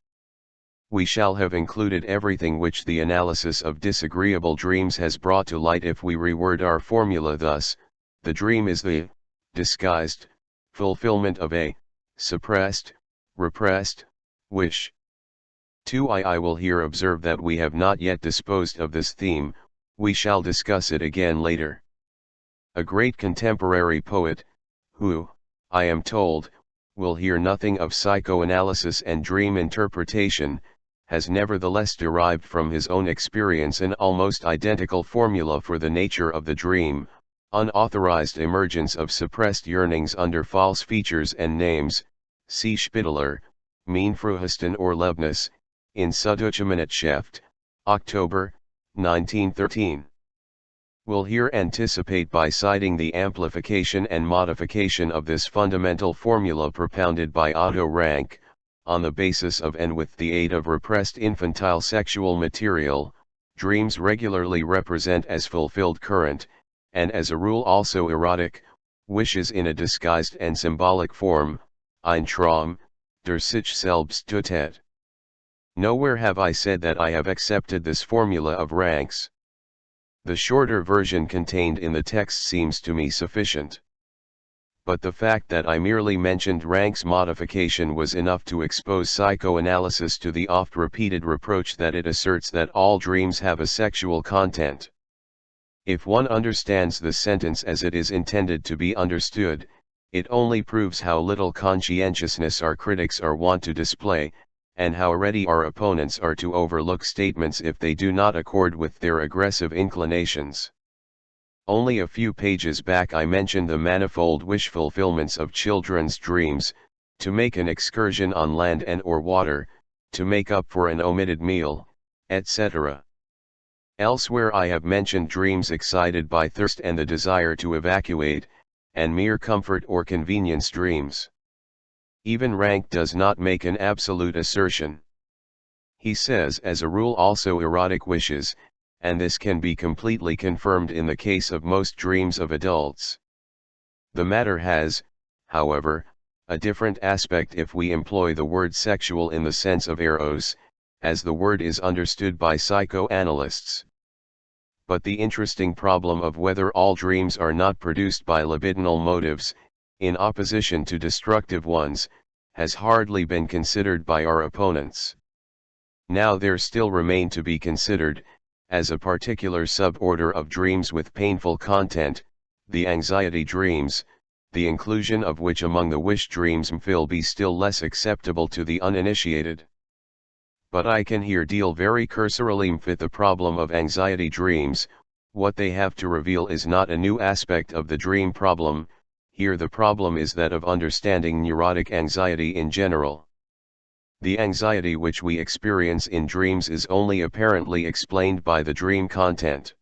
We shall have included everything which the analysis of disagreeable dreams has brought to light if we reword our formula thus: the dream is the disguised fulfillment of a suppressed, repressed wish. 2. I will here observe that we have not yet disposed of this theme, we shall discuss it again later. A great contemporary poet, who, I am told, will hear nothing of psychoanalysis and dream interpretation, has nevertheless derived from his own experience an almost identical formula for the nature of the dream: unauthorized emergence of suppressed yearnings under false features and names. See Spitaler, Meinfruhesten or Lebnis, in Suducheminetschaft, October, 1913. Will here anticipate by citing the amplification and modification of this fundamental formula propounded by Otto Rank, on the basis of and with the aid of repressed infantile sexual material. Dreams regularly represent as fulfilled current, and as a rule also erotic, wishes in a disguised and symbolic form, ein Traum, der sich selbst tötet. Nowhere have I said that I have accepted this formula of Rank's. The shorter version contained in the text seems to me sufficient. But the fact that I merely mentioned Rank's modification was enough to expose psychoanalysis to the oft-repeated reproach that it asserts that all dreams have a sexual content. If one understands the sentence as it is intended to be understood, it only proves how little conscientiousness our critics are wont to display, and how ready our opponents are to overlook statements if they do not accord with their aggressive inclinations. Only a few pages back I mentioned the manifold wish fulfillments of children's dreams: to make an excursion on land and or water, to make up for an omitted meal, etc. Elsewhere I have mentioned dreams excited by thirst and the desire to evacuate, and mere comfort or convenience dreams. Even Rank does not make an absolute assertion. He says as a rule also erotic wishes, and this can be completely confirmed in the case of most dreams of adults. The matter has, however, a different aspect if we employ the word sexual in the sense of eros, as the word is understood by psychoanalysts. But the interesting problem of whether all dreams are not produced by libidinal motives, in opposition to destructive ones, has hardly been considered by our opponents. Now there still remain to be considered, as a particular suborder of dreams with painful content, the anxiety dreams, the inclusion of which among the wish dreams will be still less acceptable to the uninitiated. But I can here deal very cursorily with the problem of anxiety dreams. What they have to reveal is not a new aspect of the dream problem. Here the problem is that of understanding neurotic anxiety in general. The anxiety which we experience in dreams is only apparently explained by the dream content.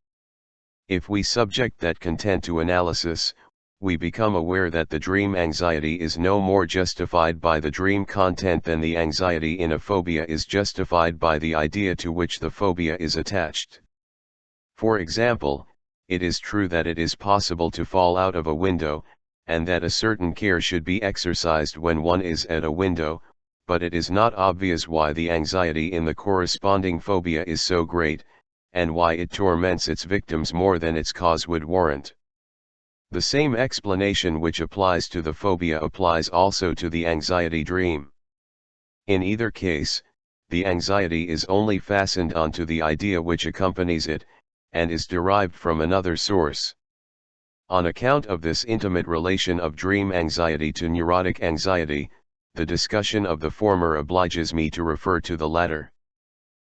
If we subject that content to analysis, we become aware that the dream anxiety is no more justified by the dream content than the anxiety in a phobia is justified by the idea to which the phobia is attached. For example, it is true that it is possible to fall out of a window, and that a certain care should be exercised when one is at a window, but it is not obvious why the anxiety in the corresponding phobia is so great, and why it torments its victims more than its cause would warrant. The same explanation which applies to the phobia applies also to the anxiety dream. In either case, the anxiety is only fastened onto the idea which accompanies it, and is derived from another source. On account of this intimate relation of dream anxiety to neurotic anxiety, the discussion of the former obliges me to refer to the latter.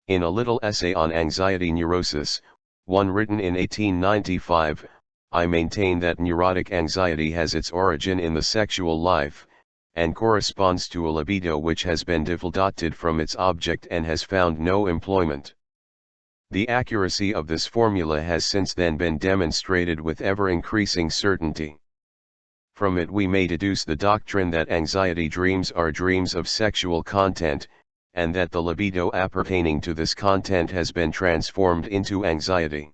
In a little essay on anxiety neurosis, one written in 1895, I maintain that neurotic anxiety has its origin in the sexual life, and corresponds to a libido which has been deflected from its object and has found no employment. The accuracy of this formula has since then been demonstrated with ever-increasing certainty. From it we may deduce the doctrine that anxiety dreams are dreams of sexual content, and that the libido appertaining to this content has been transformed into anxiety.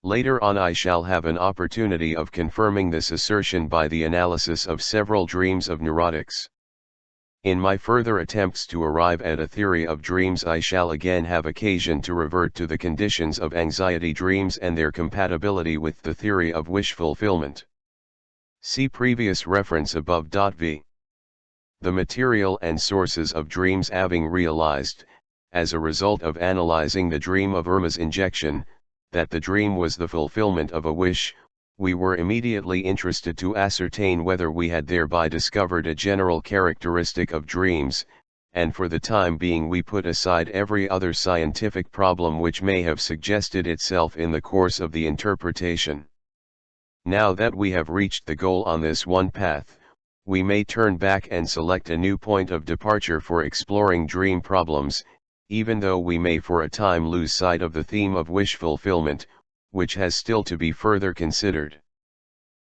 Later on I shall have an opportunity of confirming this assertion by the analysis of several dreams of neurotics. In my further attempts to arrive at a theory of dreams I shall again have occasion to revert to the conditions of anxiety dreams and their compatibility with the theory of wish fulfillment. See previous reference above. V. The material and sources of dreams. Having realized, as a result of analyzing the dream of Irma's injection, that the dream was the fulfillment of a wish, we were immediately interested to ascertain whether we had thereby discovered a general characteristic of dreams, and for the time being we put aside every other scientific problem which may have suggested itself in the course of the interpretation. Now that we have reached the goal on this one path, we may turn back and select a new point of departure for exploring dream problems, even though we may for a time lose sight of the theme of wish fulfillment, which has still to be further considered.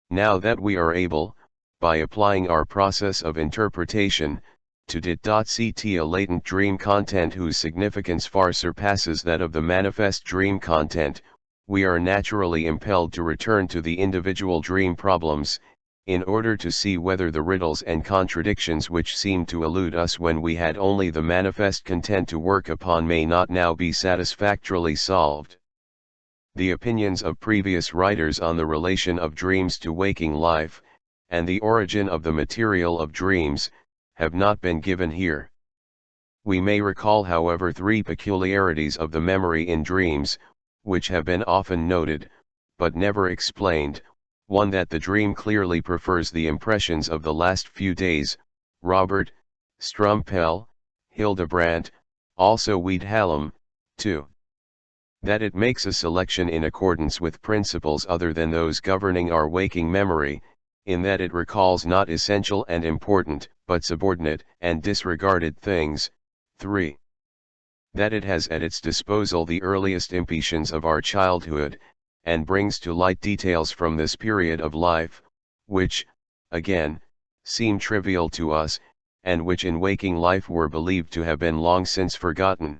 Now that we are able, by applying our process of interpretation, to detect a latent dream content whose significance far surpasses that of the manifest dream content, we are naturally impelled to return to the individual dream problems, in order to see whether the riddles and contradictions which seemed to elude us when we had only the manifest content to work upon may not now be satisfactorily solved. The opinions of previous writers on the relation of dreams to waking life, and the origin of the material of dreams, have not been given here. We may recall however three peculiarities of the memory in dreams, which have been often noted, but never explained. One, that the dream clearly prefers the impressions of the last few days, Robert Strumpel, Hildebrandt, also Wiedhalm. 2. That it makes a selection in accordance with principles other than those governing our waking memory, in that it recalls not essential and important, but subordinate and disregarded things. 3. That it has at its disposal the earliest impressions of our childhood, and brings to light details from this period of life, which, again, seem trivial to us, and which in waking life were believed to have been long since forgotten.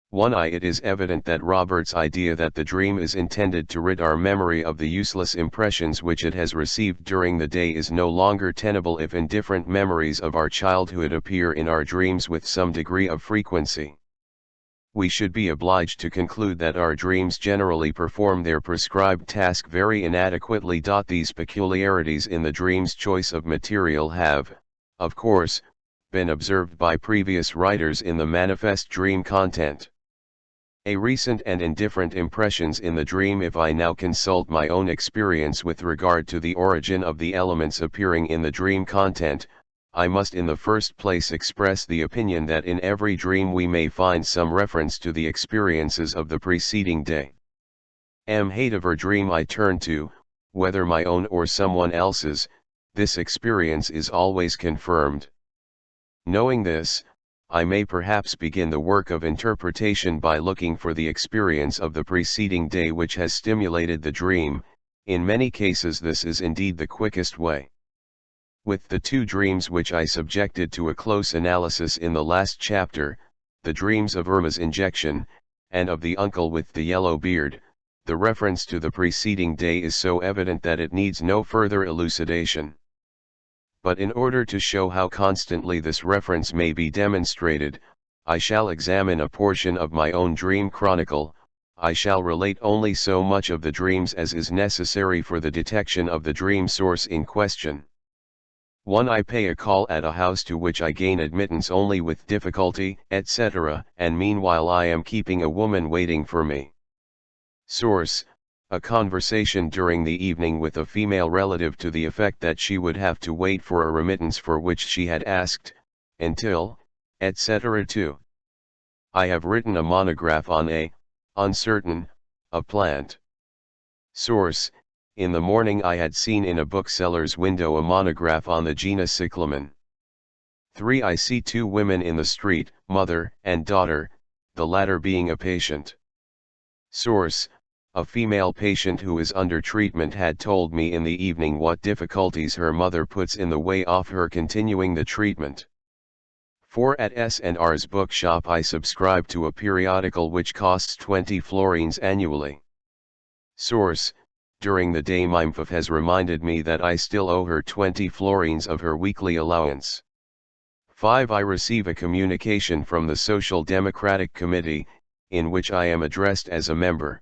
1. It is evident that Robert's idea that the dream is intended to rid our memory of the useless impressions which it has received during the day is no longer tenable if indifferent memories of our childhood appear in our dreams with some degree of frequency. We should be obliged to conclude that our dreams generally perform their prescribed task very inadequately. These peculiarities in the dream's choice of material have, of course, been observed by previous writers in the manifest dream content. A recent and indifferent impressions in the dream. If I now consult my own experience with regard to the origin of the elements appearing in the dream content, I must in the first place express the opinion that in every dream we may find some reference to the experiences of the preceding day. Whatever dream I turn to, whether my own or someone else's, this experience is always confirmed. Knowing this, I may perhaps begin the work of interpretation by looking for the experience of the preceding day which has stimulated the dream. In many cases this is indeed the quickest way. With the two dreams which I subjected to a close analysis in the last chapter, the dreams of Irma's injection, and of the uncle with the yellow beard, the reference to the preceding day is so evident that it needs no further elucidation. But in order to show how constantly this reference may be demonstrated, I shall examine a portion of my own dream chronicle. I shall relate only so much of the dreams as is necessary for the detection of the dream source in question. 1. I pay a call at a house to which I gain admittance only with difficulty, etc., and meanwhile I am keeping a woman waiting for me. Source: a conversation during the evening with a female relative to the effect that she would have to wait for a remittance for which she had asked, until, etc. 2. I have written a monograph on uncertain, a plant. Source: In the morning I had seen in a bookseller's window a monograph on the genus Cyclamen. 3. I see two women in the street, mother and daughter, the latter being a patient. Source: a female patient who is under treatment had told me in the evening what difficulties her mother puts in the way of her continuing the treatment. 4. At S&R's bookshop I subscribe to a periodical which costs 20 florins annually. Source: during the day my MFF has reminded me that I still owe her 20 florins of her weekly allowance. 5. I receive a communication from the Social Democratic Committee, in which I am addressed as a member.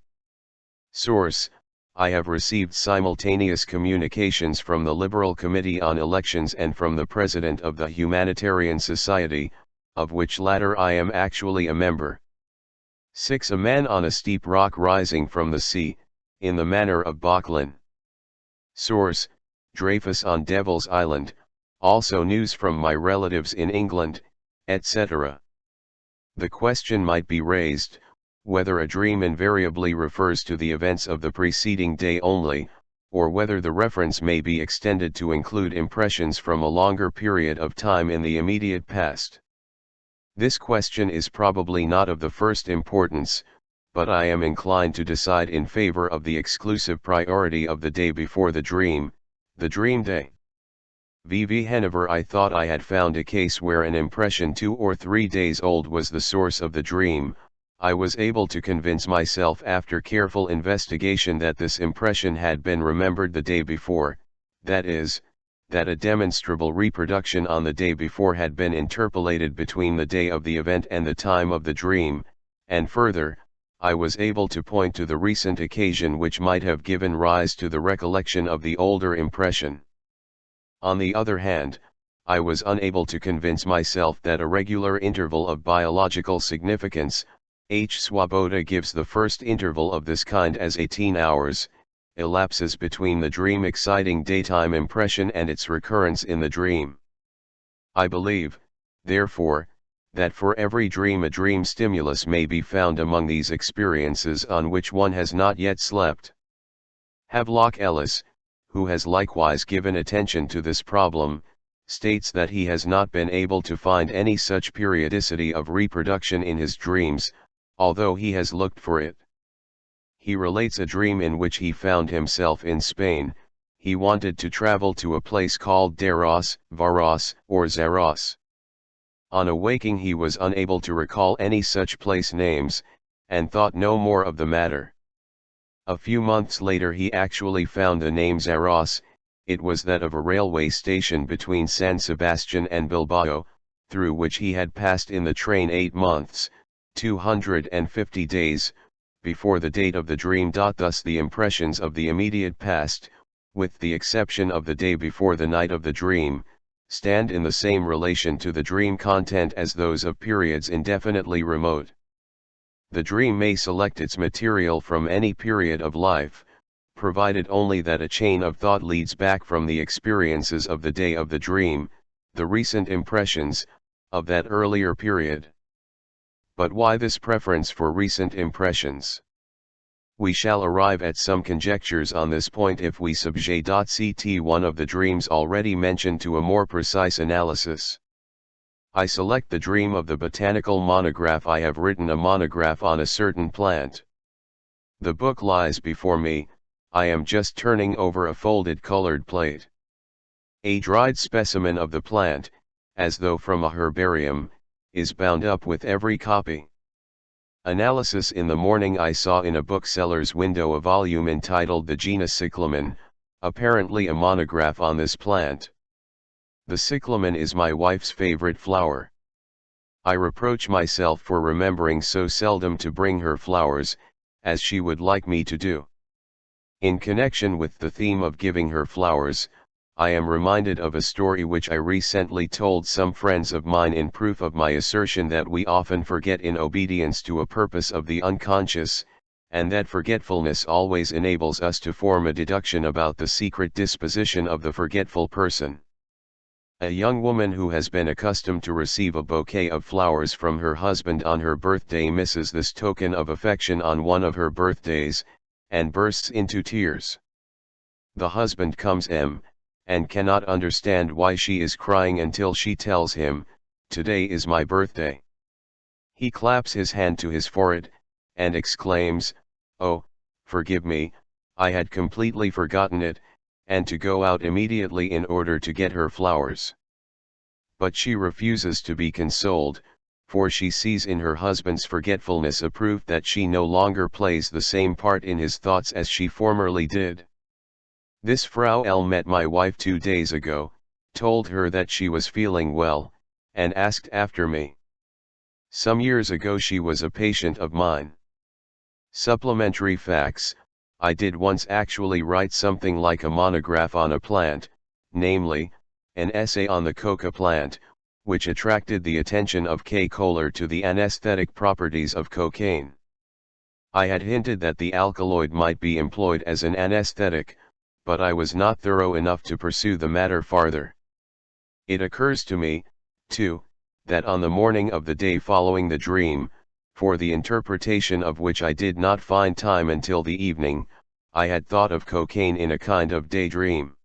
Source: I have received simultaneous communications from the Liberal Committee on Elections and from the President of the Humanitarian Society, of which latter I am actually a member. 6. A man on a steep rock rising from the sea, in the manor of Bocklin. Source: Dreyfus on Devil's Island, also news from my relatives in England, etc. The question might be raised, whether a dream invariably refers to the events of the preceding day only, or whether the reference may be extended to include impressions from a longer period of time in the immediate past. This question is probably not of the first importance, but I am inclined to decide in favor of the exclusive priority of the day before the dream day. V.V. Henniver. I thought I had found a case where an impression 2 or 3 days old was the source of the dream. I was able to convince myself after careful investigation that this impression had been remembered the day before, that is, that a demonstrable reproduction on the day before had been interpolated between the day of the event and the time of the dream, and further, I was able to point to the recent occasion which might have given rise to the recollection of the older impression. On the other hand, I was unable to convince myself that a regular interval of biological significance, H. Swoboda gives the first interval of this kind as 18 hours, elapses between the dream-exciting daytime impression and its recurrence in the dream. I believe, therefore, that for every dream a dream stimulus may be found among these experiences on which one has not yet slept. Havelock Ellis, who has likewise given attention to this problem, states that he has not been able to find any such periodicity of reproduction in his dreams, although he has looked for it. He relates a dream in which he found himself in Spain. He wanted to travel to a place called Daros, Varos, or Zaros. On awaking he was unable to recall any such place names, and thought no more of the matter. A few months later he actually found the name Zaros. It was that of a railway station between San Sebastian and Bilbao, through which he had passed in the train 8 months, 250 days, before the date of the dream. Thus the impressions of the immediate past, with the exception of the day before the night of the dream, stand in the same relation to the dream content as those of periods indefinitely remote. The dream may select its material from any period of life, provided only that a chain of thought leads back from the experiences of the day of the dream, the recent impressions, of that earlier period. But why this preference for recent impressions? We shall arrive at some conjectures on this point if we subject one of the dreams already mentioned to a more precise analysis. I select the dream of the botanical monograph. I have written a monograph on a certain plant. The book lies before me. I am just turning over a folded colored plate. A dried specimen of the plant, as though from a herbarium, is bound up with every copy. Analysis. In the morning I saw in a bookseller's window a volume entitled The Genus Cyclamen, apparently a monograph on this plant. The cyclamen is my wife's favorite flower. I reproach myself for remembering so seldom to bring her flowers, as she would like me to do. In connection with the theme of giving her flowers, I am reminded of a story which I recently told some friends of mine in proof of my assertion that we often forget in obedience to a purpose of the unconscious, and that forgetfulness always enables us to form a deduction about the secret disposition of the forgetful person. A young woman who has been accustomed to receive a bouquet of flowers from her husband on her birthday misses this token of affection on one of her birthdays, and bursts into tears. The husband comes and cannot understand why she is crying until she tells him, "Today is my birthday." He claps his hand to his forehead, and exclaims, "Oh, forgive me, I had completely forgotten it," and to go out immediately in order to get her flowers. But she refuses to be consoled, for she sees in her husband's forgetfulness a proof that she no longer plays the same part in his thoughts as she formerly did. This Frau L. met my wife 2 days ago, told her that she was feeling well, and asked after me. Some years ago she was a patient of mine. Supplementary facts: I did once actually write something like a monograph on a plant, namely, an essay on the coca plant, which attracted the attention of K. Kohler to the anesthetic properties of cocaine. I had hinted that the alkaloid might be employed as an anesthetic, but I was not thorough enough to pursue the matter farther. It occurs to me, too, that on the morning of the day following the dream, for the interpretation of which I did not find time until the evening, I had thought of cocaine in a kind of daydream.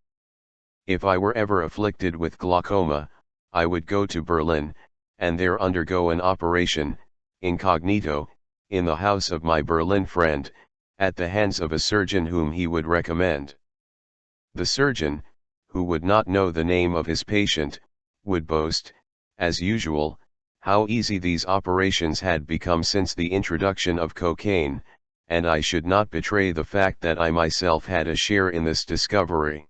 If I were ever afflicted with glaucoma, I would go to Berlin, and there undergo an operation, incognito, in the house of my Berlin friend, at the hands of a surgeon whom he would recommend. The surgeon, who would not know the name of his patient, would boast, as usual, how easy these operations had become since the introduction of cocaine, and I should not betray the fact that I myself had a share in this discovery.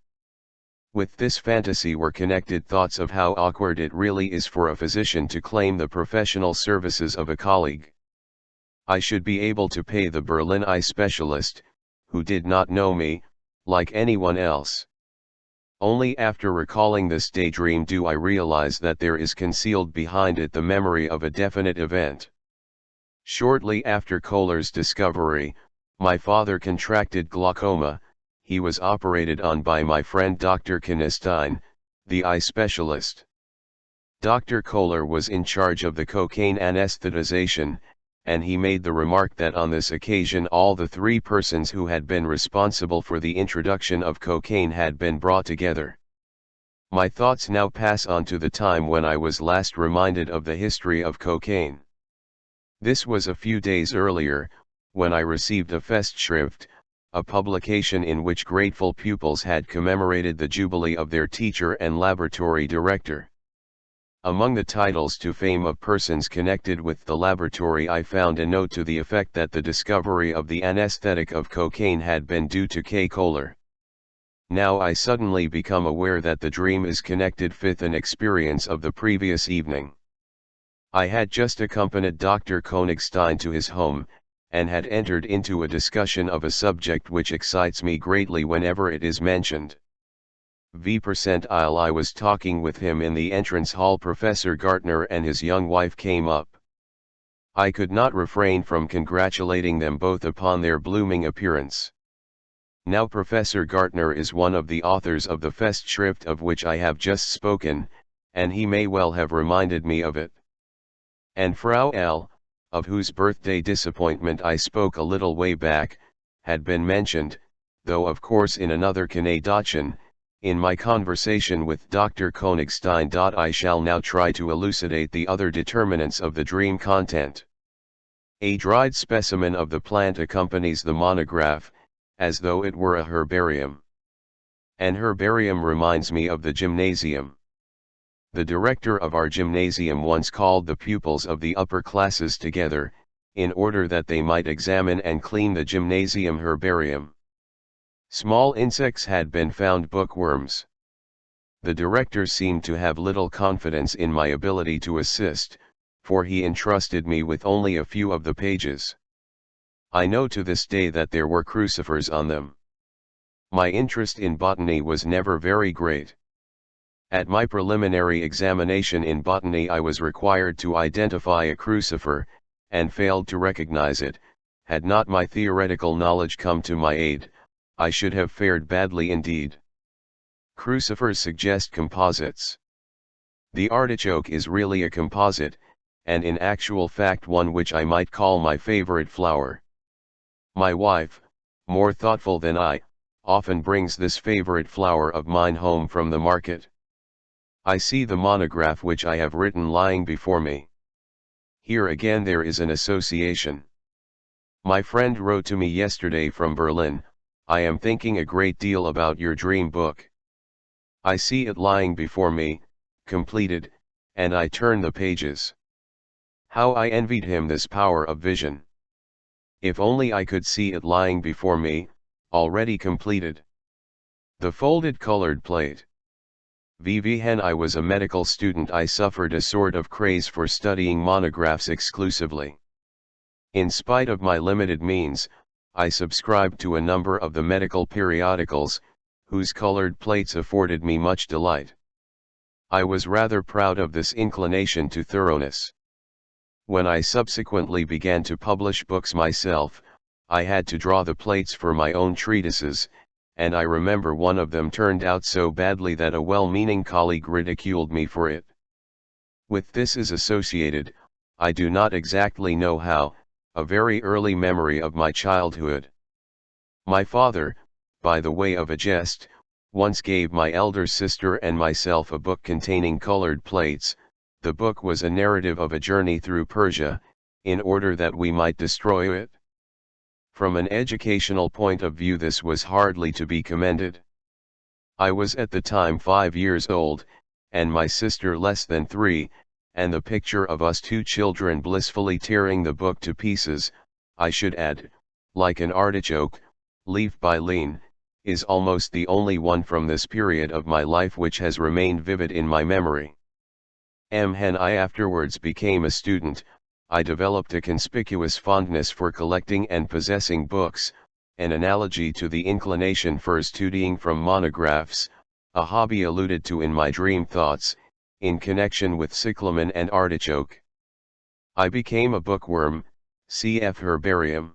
With this fantasy were connected thoughts of how awkward it really is for a physician to claim the professional services of a colleague. I should be able to pay the Berlin eye specialist, who did not know me, like anyone else. Only after recalling this daydream do I realize that there is concealed behind it the memory of a definite event. Shortly after Kohler's discovery, my father contracted glaucoma. He was operated on by my friend Dr. Kinestein, the eye specialist. Dr. Kohler was in charge of the cocaine anesthetization, and he made the remark that on this occasion all the 3 persons who had been responsible for the introduction of cocaine had been brought together. My thoughts now pass on to the time when I was last reminded of the history of cocaine. This was a few days earlier, when I received a Festschrift, a publication in which grateful pupils had commemorated the jubilee of their teacher and laboratory director. Among the titles to fame of persons connected with the laboratory I found a note to the effect that the discovery of the anesthetic of cocaine had been due to K. Kohler. Now I suddenly become aware that the dream is connected with an experience of the previous evening. I had just accompanied Dr. Konigstein to his home, and had entered into a discussion of a subject which excites me greatly whenever it is mentioned. I was talking with him in the entrance hall. Professor Gartner and his young wife came up. I could not refrain from congratulating them both upon their blooming appearance. Now Professor Gartner is one of the authors of the Festschrift of which I have just spoken, and he may well have reminded me of it. And Frau L., of whose birthday disappointment I spoke a little way back, had been mentioned, though of course in another Kanadian, in my conversation with Dr. Konigstein. I shall now try to elucidate the other determinants of the dream content. A dried specimen of the plant accompanies the monograph, as though it were a herbarium. An herbarium reminds me of the gymnasium. The director of our gymnasium once called the pupils of the upper classes together, in order that they might examine and clean the gymnasium herbarium. Small insects had been found, bookworms. The director seemed to have little confidence in my ability to assist, for he entrusted me with only a few of the pages. I know to this day that there were crucifers on them. My interest in botany was never very great. At my preliminary examination in botany I was required to identify a crucifer, and failed to recognize it. Had not my theoretical knowledge come to my aid, I should have fared badly indeed. Crucifers suggest composites. The artichoke is really a composite, and in actual fact one which I might call my favorite flower. My wife, more thoughtful than I, often brings this favorite flower of mine home from the market. I see the monograph which I have written lying before me. Here again there is an association. My friend wrote to me yesterday from Berlin, "I am thinking a great deal about your dream book." I see it lying before me, completed, and I turn the pages. How I envied him this power of vision. If only I could see it lying before me, already completed. The folded colored plate. When I was a medical student I suffered a sort of craze for studying monographs exclusively. In spite of my limited means, I subscribed to a number of the medical periodicals, whose colored plates afforded me much delight. I was rather proud of this inclination to thoroughness. When I subsequently began to publish books myself, I had to draw the plates for my own treatises, and I remember one of them turned out so badly that a well-meaning colleague ridiculed me for it. With this is associated, I do not exactly know how, a very early memory of my childhood. My father, by the way of a jest, once gave my elder sister and myself a book containing colored plates. The book was a narrative of a journey through Persia, in order that we might destroy it. From an educational point of view this was hardly to be commended. I was at the time 5 years old, and my sister less than 3, and the picture of us two children blissfully tearing the book to pieces, I should add, like an artichoke, leaf by leaf, is almost the only one from this period of my life which has remained vivid in my memory. When I afterwards became a student, I developed a conspicuous fondness for collecting and possessing books, an analogy to the inclination for studying from monographs, a hobby alluded to in my dream thoughts, in connection with cyclamen and artichoke. I became a bookworm, cf. herbarium.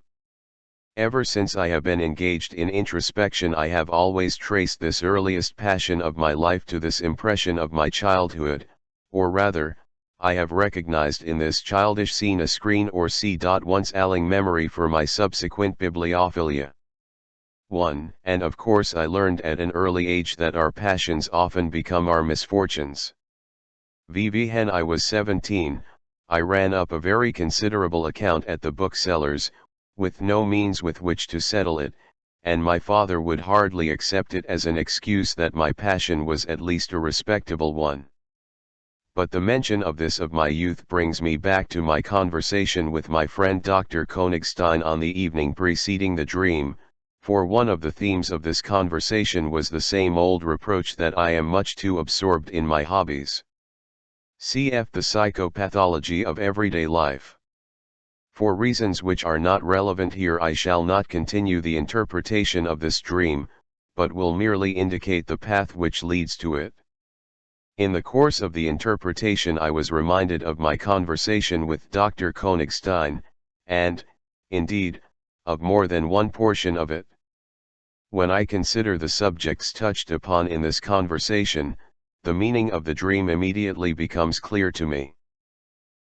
Ever since I have been engaged in introspection I have always traced this earliest passion of my life to this impression of my childhood, or rather, I have recognized in this childish scene a screen or once ailing memory for my subsequent bibliophilia. 1. And of course I learned at an early age that our passions often become our misfortunes. When I was 17, I ran up a very considerable account at the bookseller's, with no means with which to settle it, and my father would hardly accept it as an excuse that my passion was at least a respectable one. But the mention of this of my youth brings me back to my conversation with my friend Dr. Königstein on the evening preceding the dream, for one of the themes of this conversation was the same old reproach that I am much too absorbed in my hobbies. Cf. the psychopathology of everyday life. For reasons which are not relevant here I shall not continue the interpretation of this dream, but will merely indicate the path which leads to it. In the course of the interpretation I was reminded of my conversation with Dr. Königstein, and, indeed, of more than one portion of it. When I consider the subjects touched upon in this conversation, the meaning of the dream immediately becomes clear to me.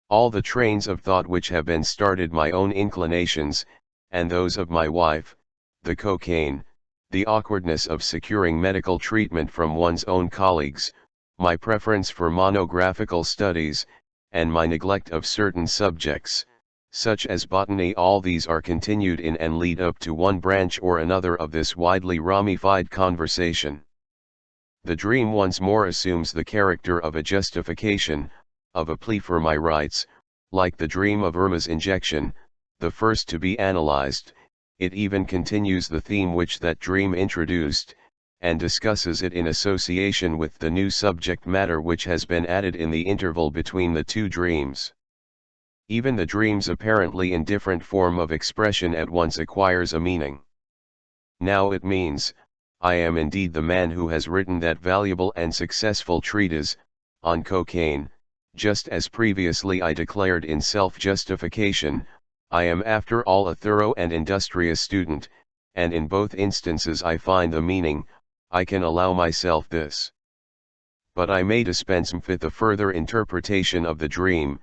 All the trains of thought which have been started, my own inclinations, and those of my wife, the cocaine, the awkwardness of securing medical treatment from one's own colleagues, my preference for monographical studies, and my neglect of certain subjects, such as botany, all these are continued in and lead up to one branch or another of this widely ramified conversation. The dream once more assumes the character of a justification, of a plea for my rights, like the dream of Irma's injection, the first to be analyzed. It even continues the theme which that dream introduced, and discusses it in association with the new subject matter which has been added in the interval between the two dreams. Even the dream's apparently indifferent form of expression at once acquires a meaning. Now it means, I am indeed the man who has written that valuable and successful treatise, on cocaine, just as previously I declared in self-justification, I am after all a thorough and industrious student, and in both instances I find the meaning, I can allow myself this. But I may dispense with the further interpretation of the dream,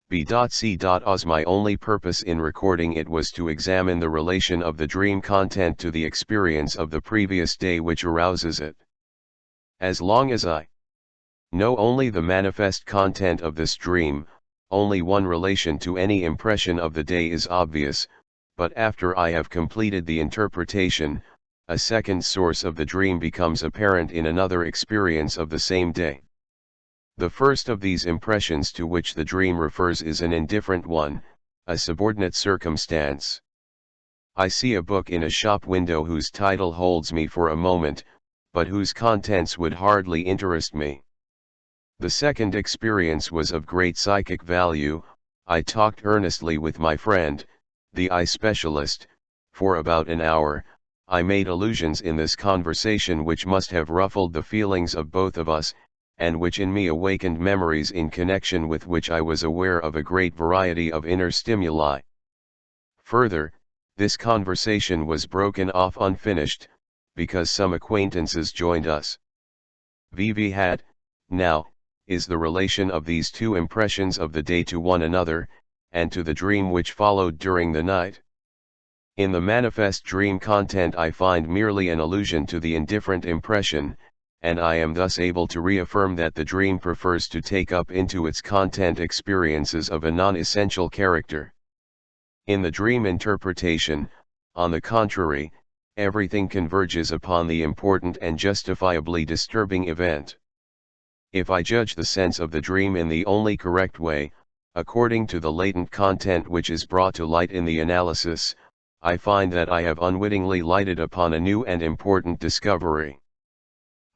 B.C.Os. My only purpose in recording it was to examine the relation of the dream content to the experience of the previous day which arouses it. As long as I know only the manifest content of this dream, only one relation to any impression of the day is obvious, but after I have completed the interpretation, a second source of the dream becomes apparent in another experience of the same day. The first of these impressions to which the dream refers is an indifferent one, a subordinate circumstance. I see a book in a shop window whose title holds me for a moment, but whose contents would hardly interest me. The second experience was of great psychic value. I talked earnestly with my friend, the eye specialist, for about an hour. I made allusions in this conversation which must have ruffled the feelings of both of us, and which in me awakened memories in connection with which I was aware of a great variety of inner stimuli. Further, this conversation was broken off unfinished, because some acquaintances joined us. VV had, now, is the relation of these two impressions of the day to one another, and to the dream which followed during the night. In the manifest dream content I find merely an allusion to the indifferent impression, and I am thus able to reaffirm that the dream prefers to take up into its content experiences of a non-essential character. In the dream interpretation, on the contrary, everything converges upon the important and justifiably disturbing event. If I judge the sense of the dream in the only correct way, according to the latent content which is brought to light in the analysis, I find that I have unwittingly lighted upon a new and important discovery.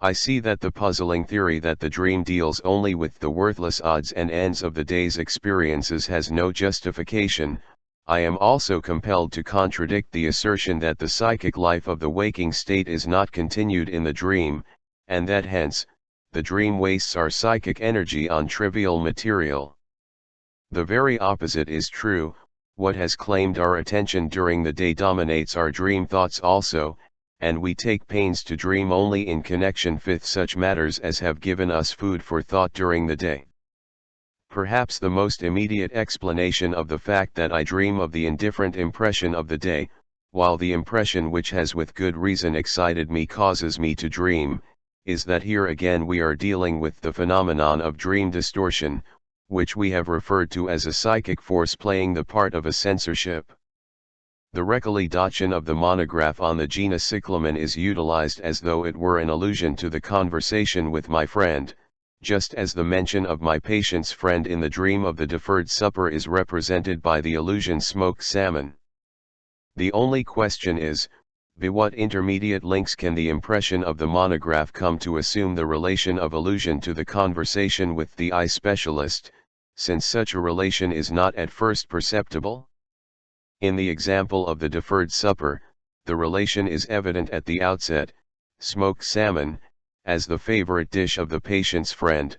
I see that the puzzling theory that the dream deals only with the worthless odds and ends of the day's experiences has no justification. I am also compelled to contradict the assertion that the psychic life of the waking state is not continued in the dream, and that hence, the dream wastes our psychic energy on trivial material. The very opposite is true. What has claimed our attention during the day dominates our dream thoughts also, and we take pains to dream only in connection with such matters as have given us food for thought during the day. Perhaps the most immediate explanation of the fact that I dream of the indifferent impression of the day, while the impression which has with good reason excited me causes me to dream, is that here again we are dealing with the phenomenon of dream distortion, which we have referred to as a psychic force playing the part of a censorship. The recollection of the monograph on the genus Cyclamen is utilized as though it were an allusion to the conversation with my friend, just as the mention of my patient's friend in the dream of the deferred supper is represented by the allusion smoked salmon. The only question is, by what intermediate links can the impression of the monograph come to assume the relation of allusion to the conversation with the eye specialist, since such a relation is not at first perceptible? In the example of the deferred supper, the relation is evident at the outset. Smoked salmon, as the favorite dish of the patient's friend,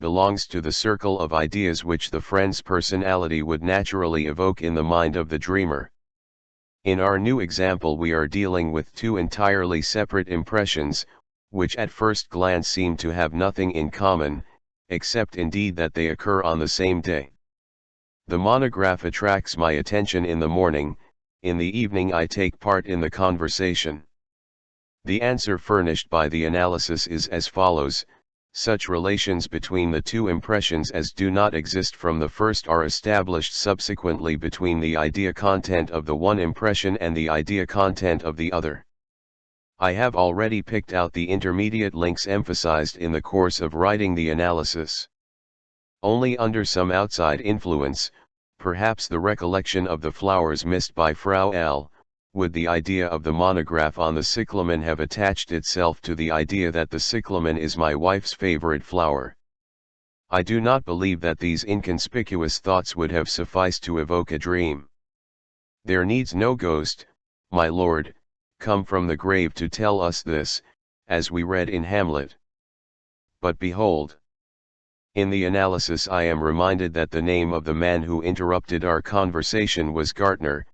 belongs to the circle of ideas which the friend's personality would naturally evoke in the mind of the dreamer. In our new example we are dealing with two entirely separate impressions, which at first glance seem to have nothing in common, except indeed that they occur on the same day. The monograph attracts my attention in the morning. In the evening I take part in the conversation. The answer furnished by the analysis is as follows: such relations between the two impressions as do not exist from the first are established subsequently between the idea content of the one impression and the idea content of the other. I have already picked out the intermediate links emphasized in the course of writing the analysis. Only under some outside influence, perhaps the recollection of the flowers missed by Frau L., would the idea of the monograph on the cyclamen have attached itself to the idea that the cyclamen is my wife's favorite flower. I do not believe that these inconspicuous thoughts would have sufficed to evoke a dream. There needs no ghost, my lord, come from the grave to tell us this, as we read in Hamlet. But behold, in the analysis I am reminded that the name of the man who interrupted our conversation was Gardner,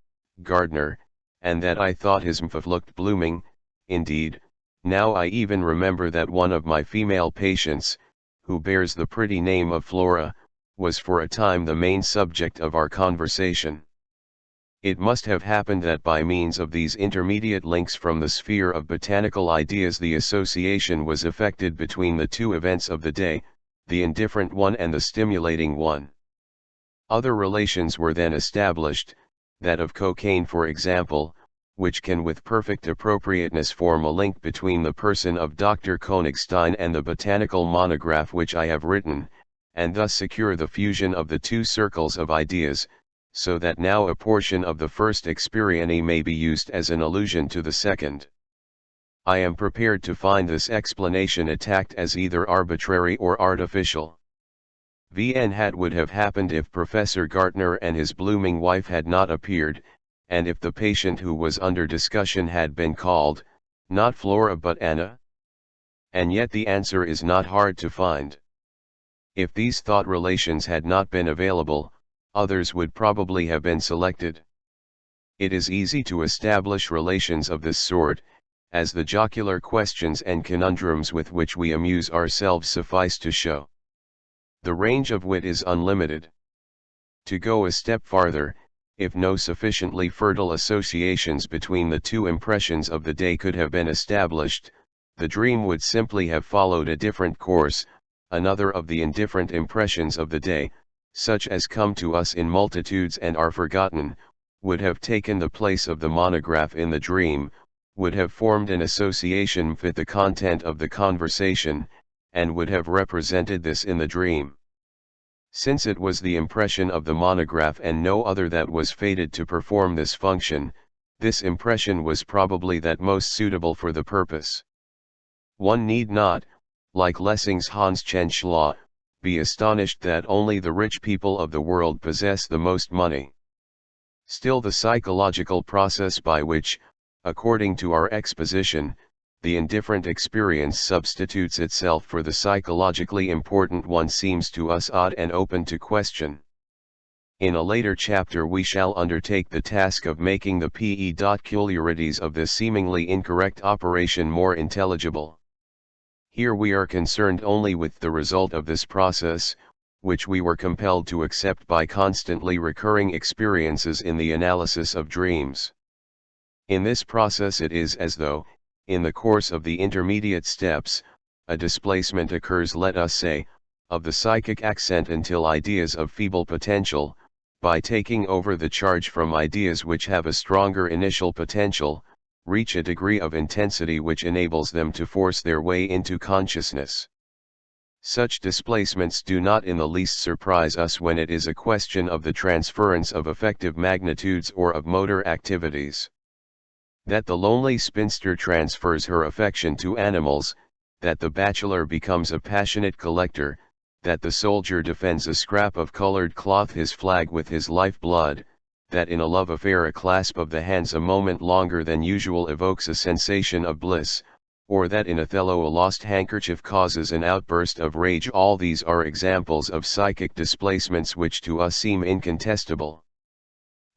and that I thought his mf looked blooming. Indeed, now I even remember that one of my female patients, who bears the pretty name of Flora, was for a time the main subject of our conversation. It must have happened that by means of these intermediate links from the sphere of botanical ideas the association was effected between the two events of the day, the indifferent one and the stimulating one. Other relations were then established, that of cocaine for example, which can with perfect appropriateness form a link between the person of Dr. Königstein and the botanical monograph which I have written, and thus secure the fusion of the two circles of ideas, so that now a portion of the first experience may be used as an allusion to the second. I am prepared to find this explanation attacked as either arbitrary or artificial. VN would have happened if Professor Gartner and his blooming wife had not appeared, and if the patient who was under discussion had been called, not Flora but Anna? And yet the answer is not hard to find. If these thought relations had not been available, others would probably have been selected. It is easy to establish relations of this sort, as the jocular questions and conundrums with which we amuse ourselves suffice to show. The range of wit is unlimited. To go a step farther, if no sufficiently fertile associations between the two impressions of the day could have been established, the dream would simply have followed a different course, another of the indifferent impressions of the day, such as come to us in multitudes and are forgotten, would have taken the place of the monograph in the dream, would have formed an association with the content of the conversation, and would have represented this in the dream. Since it was the impression of the monograph and no other that was fated to perform this function, this impression was probably that most suitable for the purpose. One need not, like Lessing's Hans Chenschlau, be astonished that only the rich people of the world possess the most money. Still the psychological process by which, according to our exposition, the indifferent experience substitutes itself for the psychologically important one seems to us odd and open to question. In a later chapter we shall undertake the task of making the peculiarities of this seemingly incorrect operation more intelligible. Here we are concerned only with the result of this process, which we were compelled to accept by constantly recurring experiences in the analysis of dreams. In this process it is as though, in the course of the intermediate steps, a displacement occurs, let us say, of the psychic accent until ideas of feeble potential, by taking over the charge from ideas which have a stronger initial potential, reach a degree of intensity which enables them to force their way into consciousness. Such displacements do not in the least surprise us when it is a question of the transference of affective magnitudes or of motor activities. That the lonely spinster transfers her affection to animals, that the bachelor becomes a passionate collector, that the soldier defends a scrap of colored cloth his flag with his life-blood, that in a love affair a clasp of the hands a moment longer than usual evokes a sensation of bliss, or that in Othello a lost handkerchief causes an outburst of rage, all these are examples of psychic displacements which to us seem incontestable.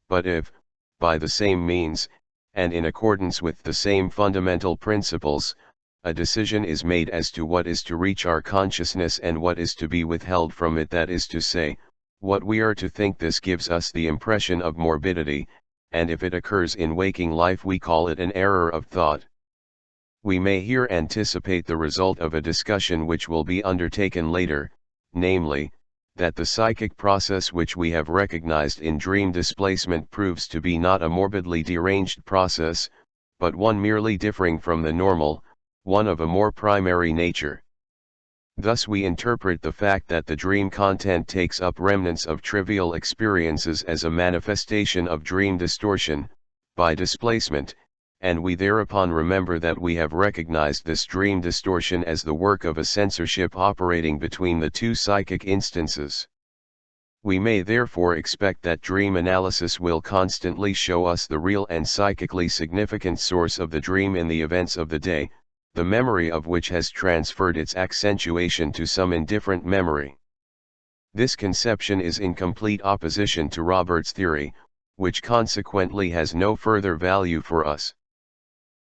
But if, by the same means, and in accordance with the same fundamental principles, a decision is made as to what is to reach our consciousness and what is to be withheld from it, that is to say, what we are to think, this gives us the impression of morbidity, and if it occurs in waking life we call it an error of thought. We may here anticipate the result of a discussion which will be undertaken later, namely, that the psychic process which we have recognized in dream displacement proves to be not a morbidly deranged process, but one merely differing from the normal, one of a more primary nature. Thus we interpret the fact that the dream content takes up remnants of trivial experiences as a manifestation of dream distortion, by displacement, and we thereupon remember that we have recognized this dream distortion as the work of a censorship operating between the two psychic instances. We may therefore expect that dream analysis will constantly show us the real and psychically significant source of the dream in the events of the day, the memory of which has transferred its accentuation to some indifferent memory. This conception is in complete opposition to Robert's theory, which consequently has no further value for us.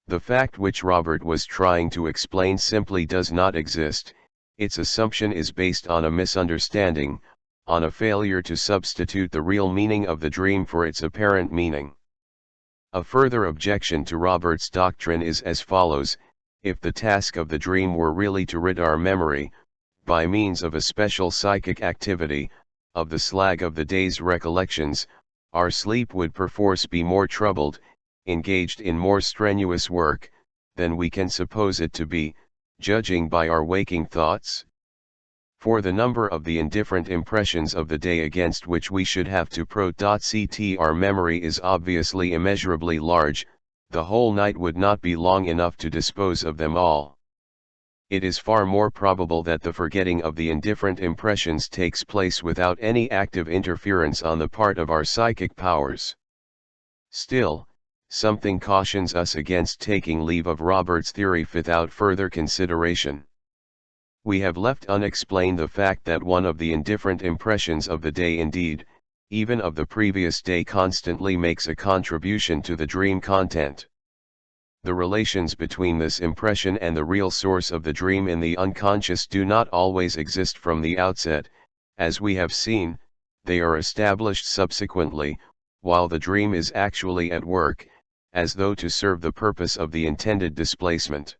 The fact which Robert was trying to explain simply does not exist, its assumption is based on a misunderstanding, on a failure to substitute the real meaning of the dream for its apparent meaning. A further objection to Robert's doctrine is as follows: if the task of the dream were really to rid our memory, by means of a special psychic activity, of the slag of the day's recollections, our sleep would perforce be more troubled, engaged in more strenuous work, than we can suppose it to be, judging by our waking thoughts. For the number of the indifferent impressions of the day against which we should have to protect our memory is obviously immeasurably large, the whole night would not be long enough to dispose of them all. It is far more probable that the forgetting of the indifferent impressions takes place without any active interference on the part of our psychic powers. Still, something cautions us against taking leave of Robert's theory without further consideration. We have left unexplained the fact that one of the indifferent impressions of the day, indeed, even of the previous day, constantly makes a contribution to the dream content. The relations between this impression and the real source of the dream in the unconscious do not always exist from the outset, as we have seen; they are established subsequently, while the dream is actually at work, as though to serve the purpose of the intended displacement.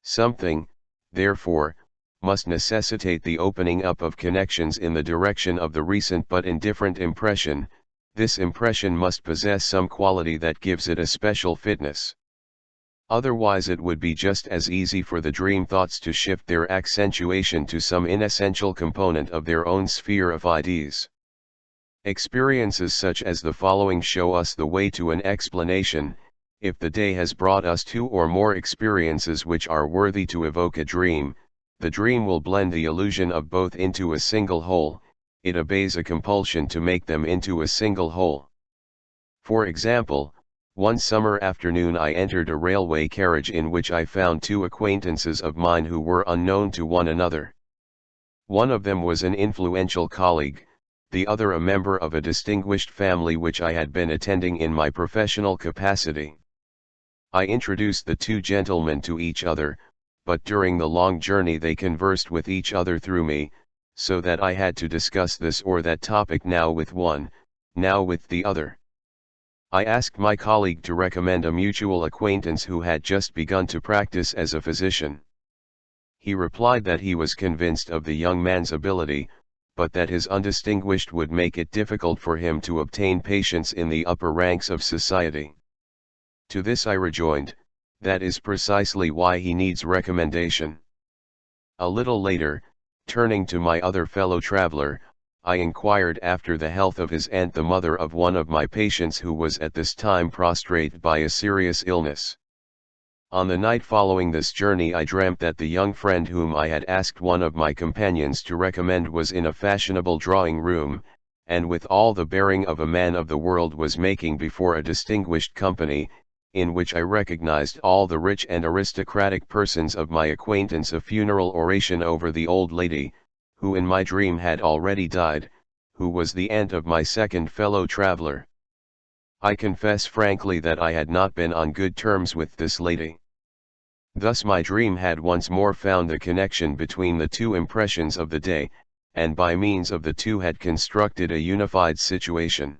Something, therefore, must necessitate the opening up of connections in the direction of the recent but indifferent impression. This impression must possess some quality that gives it a special fitness. Otherwise it would be just as easy for the dream thoughts to shift their accentuation to some inessential component of their own sphere of ideas. Experiences such as the following show us the way to an explanation. If the day has brought us two or more experiences which are worthy to evoke a dream, the dream will blend the illusion of both into a single whole. It obeys a compulsion to make them into a single whole. For example, one summer afternoon I entered a railway carriage in which I found two acquaintances of mine who were unknown to one another. One of them was an influential colleague, the other a member of a distinguished family which I had been attending in my professional capacity. I introduced the two gentlemen to each other, but during the long journey they conversed with each other through me, so that I had to discuss this or that topic now with one, now with the other. I asked my colleague to recommend a mutual acquaintance who had just begun to practice as a physician. He replied that he was convinced of the young man's ability, but that his undistinguished would make it difficult for him to obtain patients in the upper ranks of society. To this I rejoined, that is precisely why he needs recommendation. A little later, turning to my other fellow traveler, I inquired after the health of his aunt, the mother of one of my patients who was at this time prostrate by a serious illness. On the night following this journey I dreamt that the young friend whom I had asked one of my companions to recommend was in a fashionable drawing room, and with all the bearing of a man of the world was making before a distinguished company, in which I recognized all the rich and aristocratic persons of my acquaintance, a funeral oration over the old lady, who in my dream had already died, who was the aunt of my second fellow traveler. I confess frankly that I had not been on good terms with this lady. Thus my dream had once more found the connection between the two impressions of the day, and by means of the two had constructed a unified situation.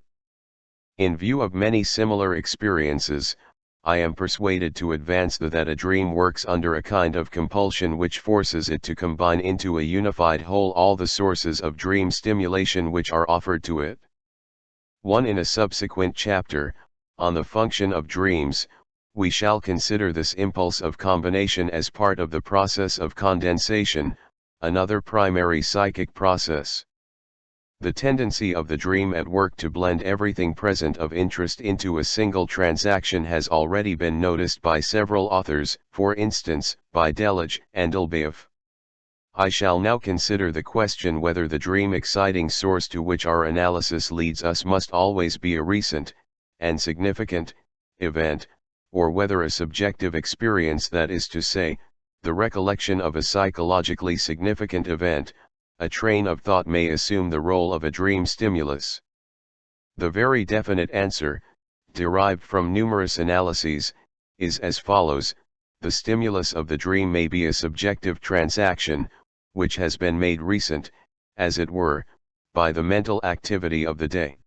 In view of many similar experiences, I am persuaded to advance that a dream works under a kind of compulsion which forces it to combine into a unified whole all the sources of dream stimulation which are offered to it. 1. In a subsequent chapter, on the function of dreams, we shall consider this impulse of combination as part of the process of condensation, another primary psychic process. The tendency of the dream at work to blend everything present of interest into a single transaction has already been noticed by several authors, for instance, by Delage and Dolbeuf. I shall now consider the question whether the dream exciting source to which our analysis leads us must always be a recent, and significant, event, or whether a subjective experience, that is to say, the recollection of a psychologically significant event, a train of thought, may assume the role of a dream stimulus. The very definite answer, derived from numerous analyses, is as follows: the stimulus of the dream may be a subjective transaction, which has been made recent, as it were, by the mental activity of the day.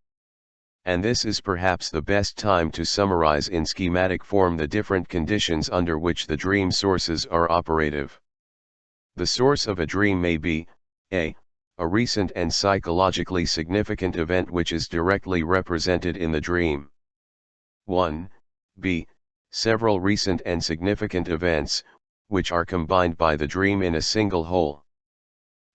And this is perhaps the best time to summarize in schematic form the different conditions under which the dream sources are operative. The source of a dream may be, a recent and psychologically significant event which is directly represented in the dream. 1. B. Several recent and significant events, which are combined by the dream in a single whole.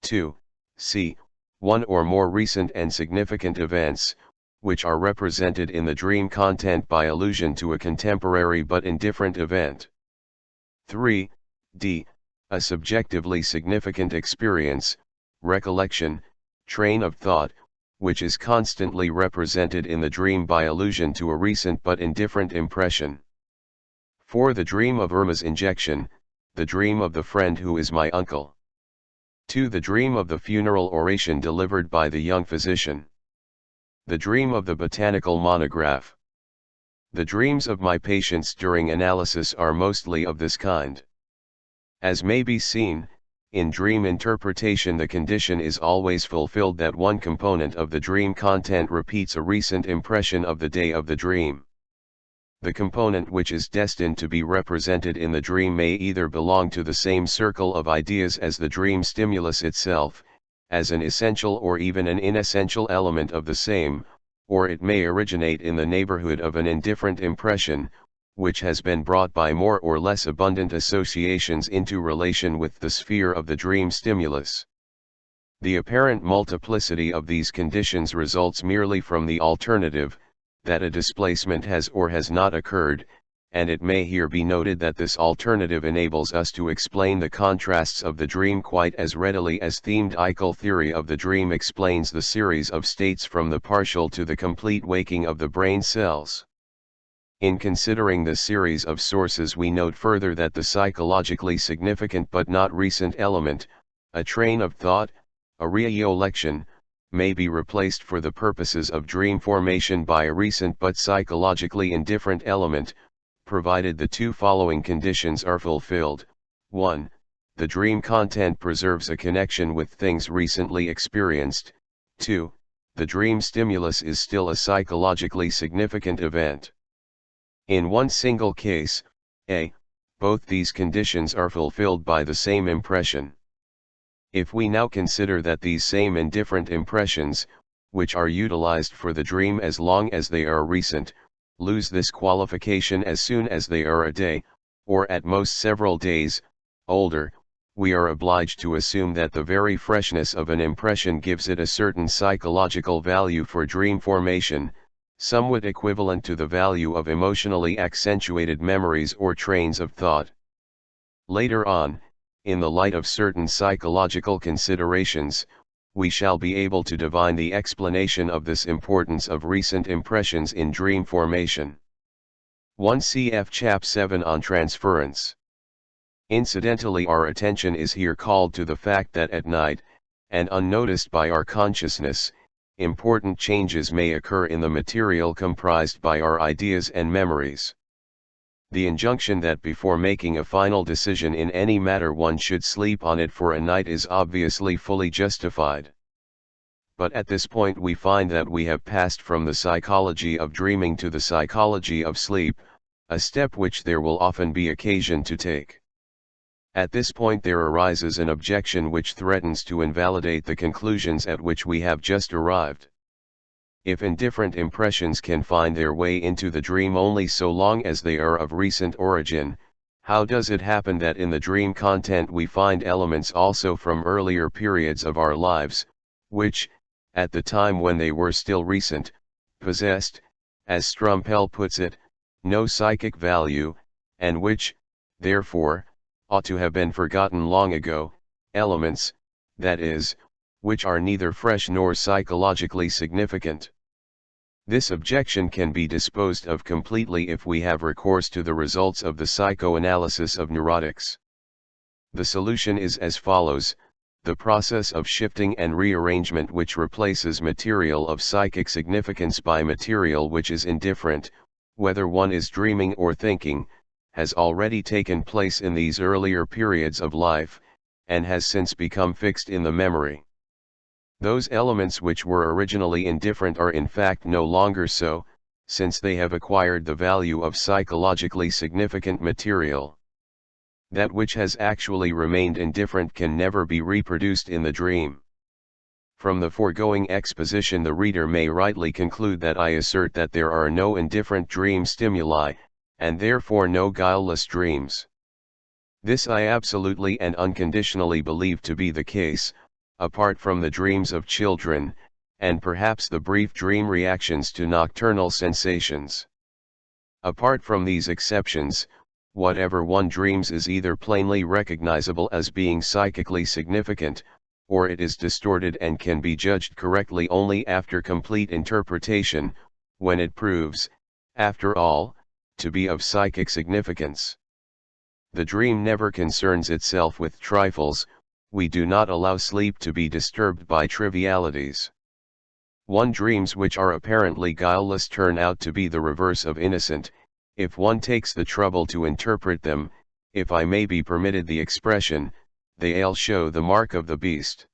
2. C. One or more recent and significant events, which are represented in the dream content by allusion to a contemporary but indifferent event. 3. D. A subjectively significant experience, recollection, train of thought, which is constantly represented in the dream by allusion to a recent but indifferent impression. 4. The dream of Irma's injection, the dream of the friend who is my uncle. 2. The dream of the funeral oration delivered by the young physician. The dream of the botanical monograph. The dreams of my patients during analysis are mostly of this kind. As may be seen, in dream interpretation the condition is always fulfilled that one component of the dream content repeats a recent impression of the day of the dream. The component which is destined to be represented in the dream may either belong to the same circle of ideas as the dream stimulus itself, as an essential or even an inessential element of the same, or it may originate in the neighborhood of an indifferent impression, which has been brought by more or less abundant associations into relation with the sphere of the dream stimulus. The apparent multiplicity of these conditions results merely from the alternative, that a displacement has or has not occurred, and it may here be noted that this alternative enables us to explain the contrasts of the dream quite as readily as themed Eichel theory of the dream explains the series of states from the partial to the complete waking of the brain cells. In considering the series of sources we note further that the psychologically significant but not recent element, a train of thought, a recollection, may be replaced for the purposes of dream formation by a recent but psychologically indifferent element, provided the two following conditions are fulfilled. 1. The dream content preserves a connection with things recently experienced. 2. The dream stimulus is still a psychologically significant event. In one single case, a. Both these conditions are fulfilled by the same impression. If we now consider that these same indifferent impressions, which are utilized for the dream as long as they are recent, lose this qualification as soon as they are a day, or at most several days, older, we are obliged to assume that the very freshness of an impression gives it a certain psychological value for dream formation, somewhat equivalent to the value of emotionally accentuated memories or trains of thought. Later on, in the light of certain psychological considerations, we shall be able to divine the explanation of this importance of recent impressions in dream formation. 1 cf. Chap 7 on transference. Incidentally, our attention is here called to the fact that at night, and unnoticed by our consciousness, important changes may occur in the material comprised by our ideas and memories. The injunction that before making a final decision in any matter one should sleep on it for a night is obviously fully justified. But at this point we find that we have passed from the psychology of dreaming to the psychology of sleep, a step which there will often be occasion to take. At this point there arises an objection which threatens to invalidate the conclusions at which we have just arrived. If indifferent impressions can find their way into the dream only so long as they are of recent origin, how does it happen that in the dream content we find elements also from earlier periods of our lives, which, at the time when they were still recent, possessed, as Strumpel puts it, no psychic value, and which, therefore, ought to have been forgotten long ago, elements, that is, which are neither fresh nor psychologically significant? This objection can be disposed of completely if we have recourse to the results of the psychoanalysis of neurotics. The solution is as follows: the process of shifting and rearrangement which replaces material of psychic significance by material which is indifferent, whether one is dreaming or thinking, has already taken place in these earlier periods of life, and has since become fixed in the memory. Those elements which were originally indifferent are in fact no longer so, since they have acquired the value of psychologically significant material. That which has actually remained indifferent can never be reproduced in the dream. From the foregoing exposition the reader may rightly conclude that I assert that there are no indifferent dream stimuli, and therefore no guileless dreams. This I absolutely and unconditionally believe to be the case, apart from the dreams of children, and perhaps the brief dream reactions to nocturnal sensations. Apart from these exceptions, whatever one dreams is either plainly recognizable as being psychically significant, or it is distorted and can be judged correctly only after complete interpretation, when it proves, after all, to be of psychic significance. The dream never concerns itself with trifles. We do not allow sleep to be disturbed by trivialities. One dreams which are apparently guileless turn out to be the reverse of innocent, if one takes the trouble to interpret them. If I may be permitted the expression, they all show the mark of the beast.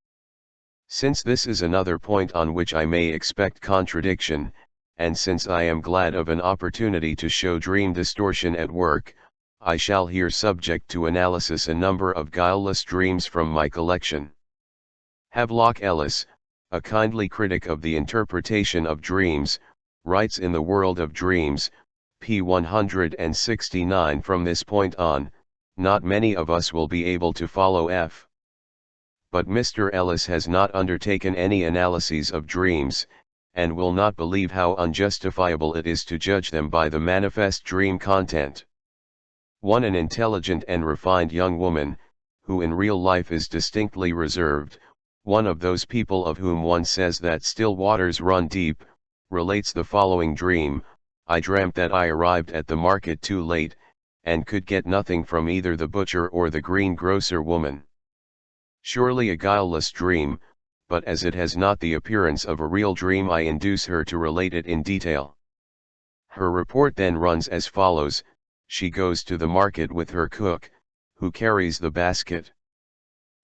Since this is another point on which I may expect contradiction, and since I am glad of an opportunity to show dream distortion at work, I shall here subject to analysis a number of guileless dreams from my collection. Havelock Ellis, a kindly critic of the interpretation of dreams, writes in The World of Dreams, p. 169. From this point on, not many of us will be able to follow F. But Mr. Ellis has not undertaken any analyses of dreams, and will not believe how unjustifiable it is to judge them by the manifest dream content. An intelligent and refined young woman, who in real life is distinctly reserved, one of those people of whom one says that still waters run deep, relates the following dream: I dreamt that I arrived at the market too late, and could get nothing from either the butcher or the greengrocer woman. Surely a guileless dream, but as it has not the appearance of a real dream, I induce her to relate it in detail. Her report then runs as follows: she goes to the market with her cook, who carries the basket.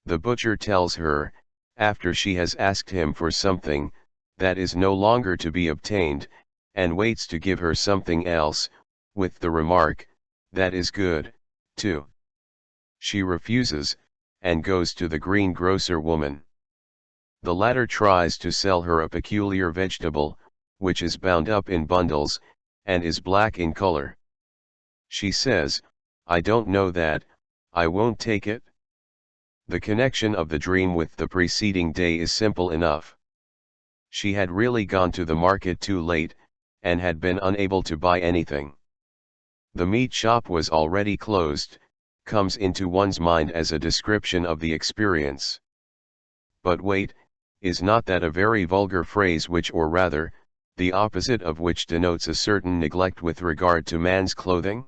The butcher tells her, after she has asked him for something that is no longer to be obtained, and waits to give her something else, with the remark, "That is good, too." She refuses, and goes to the greengrocer woman. The latter tries to sell her a peculiar vegetable, which is bound up in bundles, and is black in color. She says, "I don't know that, I won't take it." The connection of the dream with the preceding day is simple enough. She had really gone to the market too late, and had been unable to buy anything. The meat shop was already closed, comes into one's mind as a description of the experience. But wait, is not that a very vulgar phrase, which, or rather, the opposite of which denotes a certain neglect with regard to man's clothing?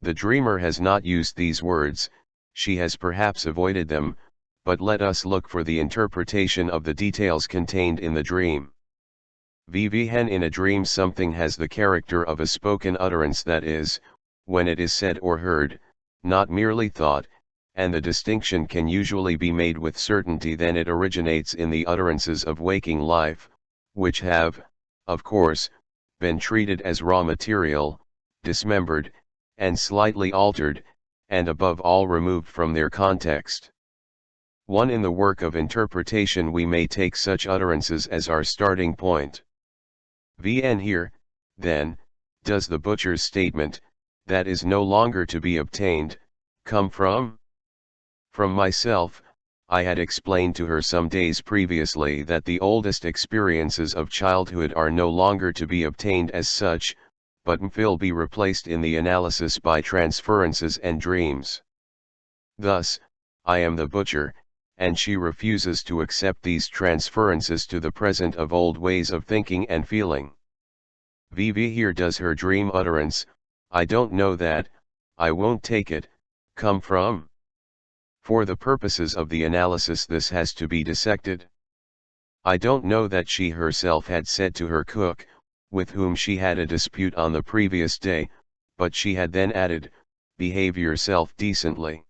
The dreamer has not used these words, she has perhaps avoided them, but let us look for the interpretation of the details contained in the dream. When in a dream something has the character of a spoken utterance, that is, when it is said or heard, not merely thought, and the distinction can usually be made with certainty, then it originates in the utterances of waking life, which have, of course, been treated as raw material, dismembered, and slightly altered, and above all removed from their context. In the work of interpretation we may take such utterances as our starting point. Here, then, does the butcher's statement, "that is no longer to be obtained," come from? From myself. I had explained to her some days previously that the oldest experiences of childhood are no longer to be obtained as such, but will be replaced in the analysis by transferences and dreams. Thus, I am the butcher, and she refuses to accept these transferences to the present of old ways of thinking and feeling. Here does her dream utterance, "I don't know that, I won't take it," come from? For the purposes of the analysis this has to be dissected. I don't know that she herself had said to her cook, with whom she had a dispute on the previous day, but she had then added, "Behave yourself decently."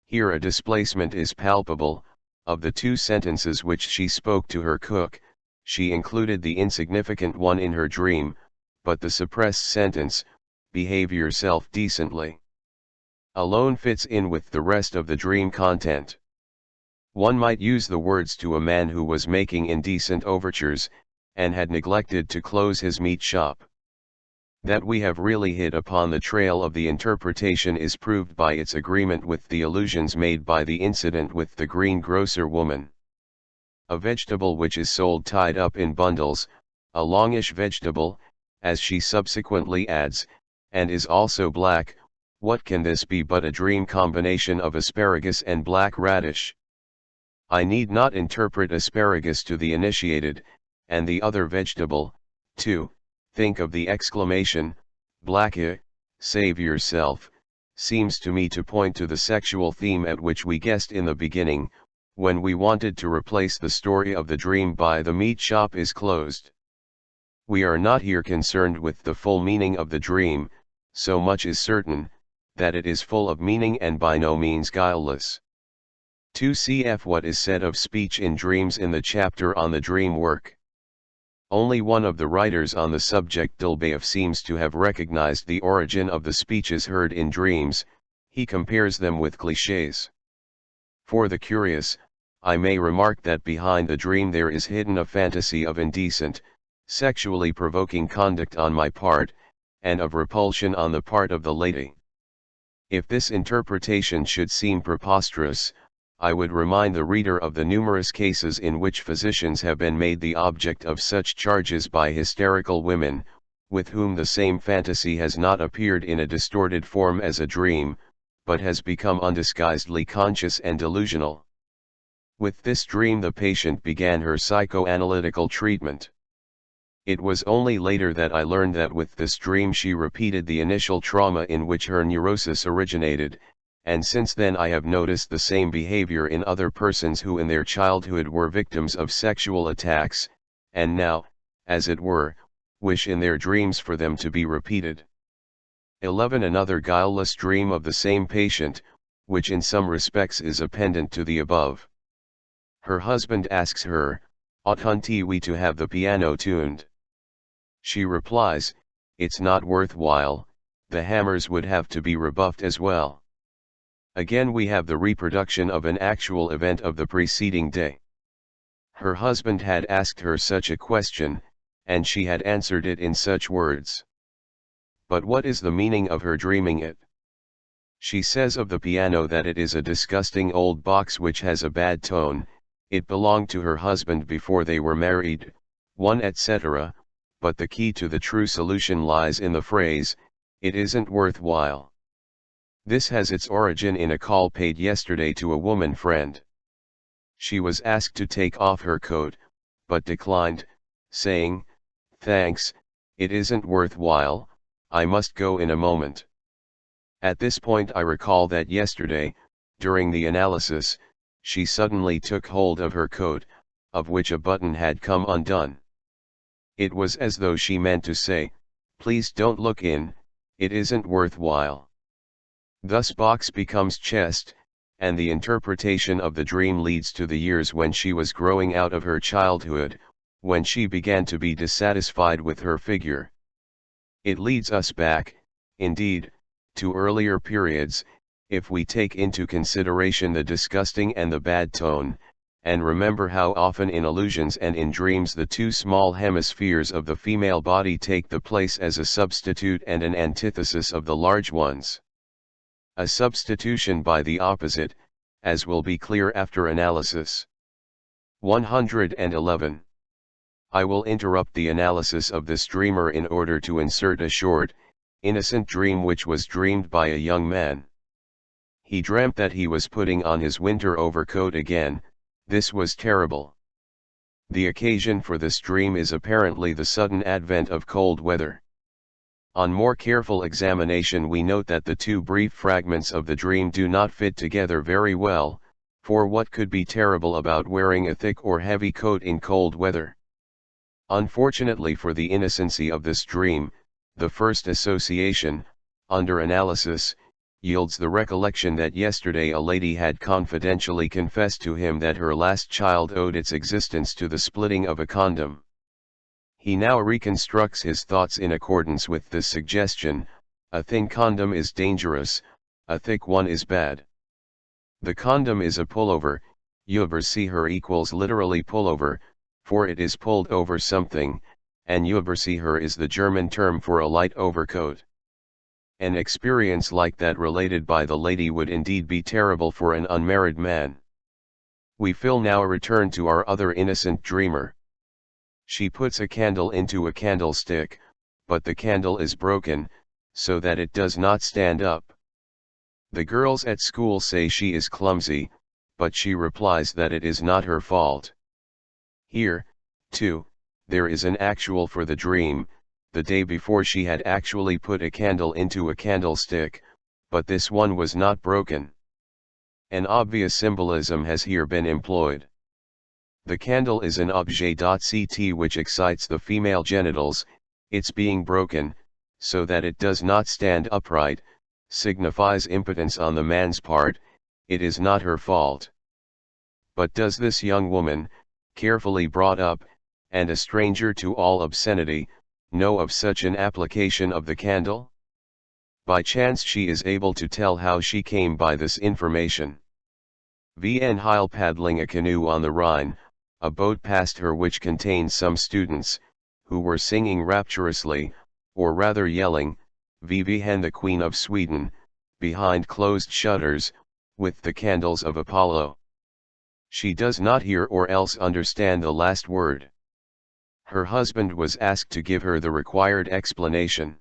Here a displacement is palpable, Of the two sentences which she spoke to her cook, she included the insignificant one in her dream, but the suppressed sentence, "Behave yourself decently," alone fits in with the rest of the dream content. One might use the words to a man who was making indecent overtures, and had neglected to close his meat shop. That we have really hit upon the trail of the interpretation is proved by its agreement with the allusions made by the incident with the greengrocer woman. A vegetable which is sold tied up in bundles, a longish vegetable, as she subsequently adds, and is also black. What can this be but a dream combination of asparagus and black radish? I need not interpret asparagus to the initiated, and the other vegetable, too. Think of the exclamation, "Blackie, save yourself," seems to me to point to the sexual theme at which we guessed in the beginning, when we wanted to replace the story of the dream by "the meat shop is closed." We are not here concerned with the full meaning of the dream, so much is certain, that it is full of meaning and by no means guileless. 2 cf. What is said of speech in dreams in the chapter on the dream work. Only one of the writers on the subject, Dolbaev, seems to have recognized the origin of the speeches heard in dreams. He compares them with clichés. For the curious, I may remark that behind the dream there is hidden a fantasy of indecent, sexually provoking conduct on my part, and of repulsion on the part of the lady. If this interpretation should seem preposterous, I would remind the reader of the numerous cases in which physicians have been made the object of such charges by hysterical women, with whom the same fantasy has not appeared in a distorted form as a dream, but has become undisguisedly conscious and delusional. With this dream the patient began her psychoanalytical treatment. It was only later that I learned that with this dream she repeated the initial trauma in which her neurosis originated, and since then I have noticed the same behavior in other persons who in their childhood were victims of sexual attacks, and now, as it were, wish in their dreams for them to be repeated. 11. Another guileless dream of the same patient, which in some respects is a pendant to the above. Her husband asks her, "Ought we to have the piano tuned?" She replies, "It's not worthwhile, the hammers would have to be rebuffed as well." Again we have the reproduction of an actual event of the preceding day. Her husband had asked her such a question, and she had answered it in such words. But what is the meaning of her dreaming it? She says of the piano that it is a disgusting old box which has a bad tone, it belonged to her husband before they were married, etc., but the key to the true solution lies in the phrase, "It isn't worthwhile." This has its origin in a call paid yesterday to a woman friend. She was asked to take off her coat, but declined, saying, "Thanks, it isn't worthwhile, I must go in a moment." At this point I recall that yesterday, during the analysis, she suddenly took hold of her coat, of which a button had come undone. It was as though she meant to say, "Please don't look in, it isn't worthwhile." Thus box becomes chest, and the interpretation of the dream leads to the years when she was growing out of her childhood, when she began to be dissatisfied with her figure. It leads us back, indeed, to earlier periods, if we take into consideration the disgusting and the bad tone, and remember how often in illusions and in dreams the two small hemispheres of the female body take the place as a substitute and an antithesis of the large ones. A substitution by the opposite, as will be clear after analysis. 111. I will interrupt the analysis of this dreamer in order to insert a short, innocent dream which was dreamed by a young man. He dreamt that he was putting on his winter overcoat again. This was terrible. The occasion for this dream is apparently the sudden advent of cold weather. On more careful examination we note that the two brief fragments of the dream do not fit together very well, for what could be terrible about wearing a thick or heavy coat in cold weather? Unfortunately for the innocency of this dream, the first association, under analysis, yields the recollection that yesterday a lady had confidentially confessed to him that her last child owed its existence to the splitting of a condom. He now reconstructs his thoughts in accordance with this suggestion: a thin condom is dangerous, a thick one is bad. The condom is a pullover, Überseher equals literally pullover, for it is pulled over something, and Überseher is the German term for a light overcoat. An experience like that related by the lady would indeed be terrible for an unmarried man. We will now return to our other innocent dreamer. She puts a candle into a candlestick, but the candle is broken, so that it does not stand up. The girls at school say she is clumsy, but she replies that it is not her fault. Here, too, there is an actual for the dream. The day before she had actually put a candle into a candlestick, but this one was not broken. An obvious symbolism has here been employed. The candle is an objet.ct which excites the female genitals. Its being broken, so that it does not stand upright, signifies impotence on the man's part. It is not her fault. But does this young woman, carefully brought up, and a stranger to all obscenity, know of such an application of the candle? By chance she is able to tell how she came by this information. Vn Heil paddling a canoe on the Rhine, a boat passed her which contained some students, who were singing rapturously, or rather yelling, Vivi hen the Queen of Sweden, behind closed shutters, with the candles of Apollo. She does not hear or else understand the last word. Her husband was asked to give her the required explanation.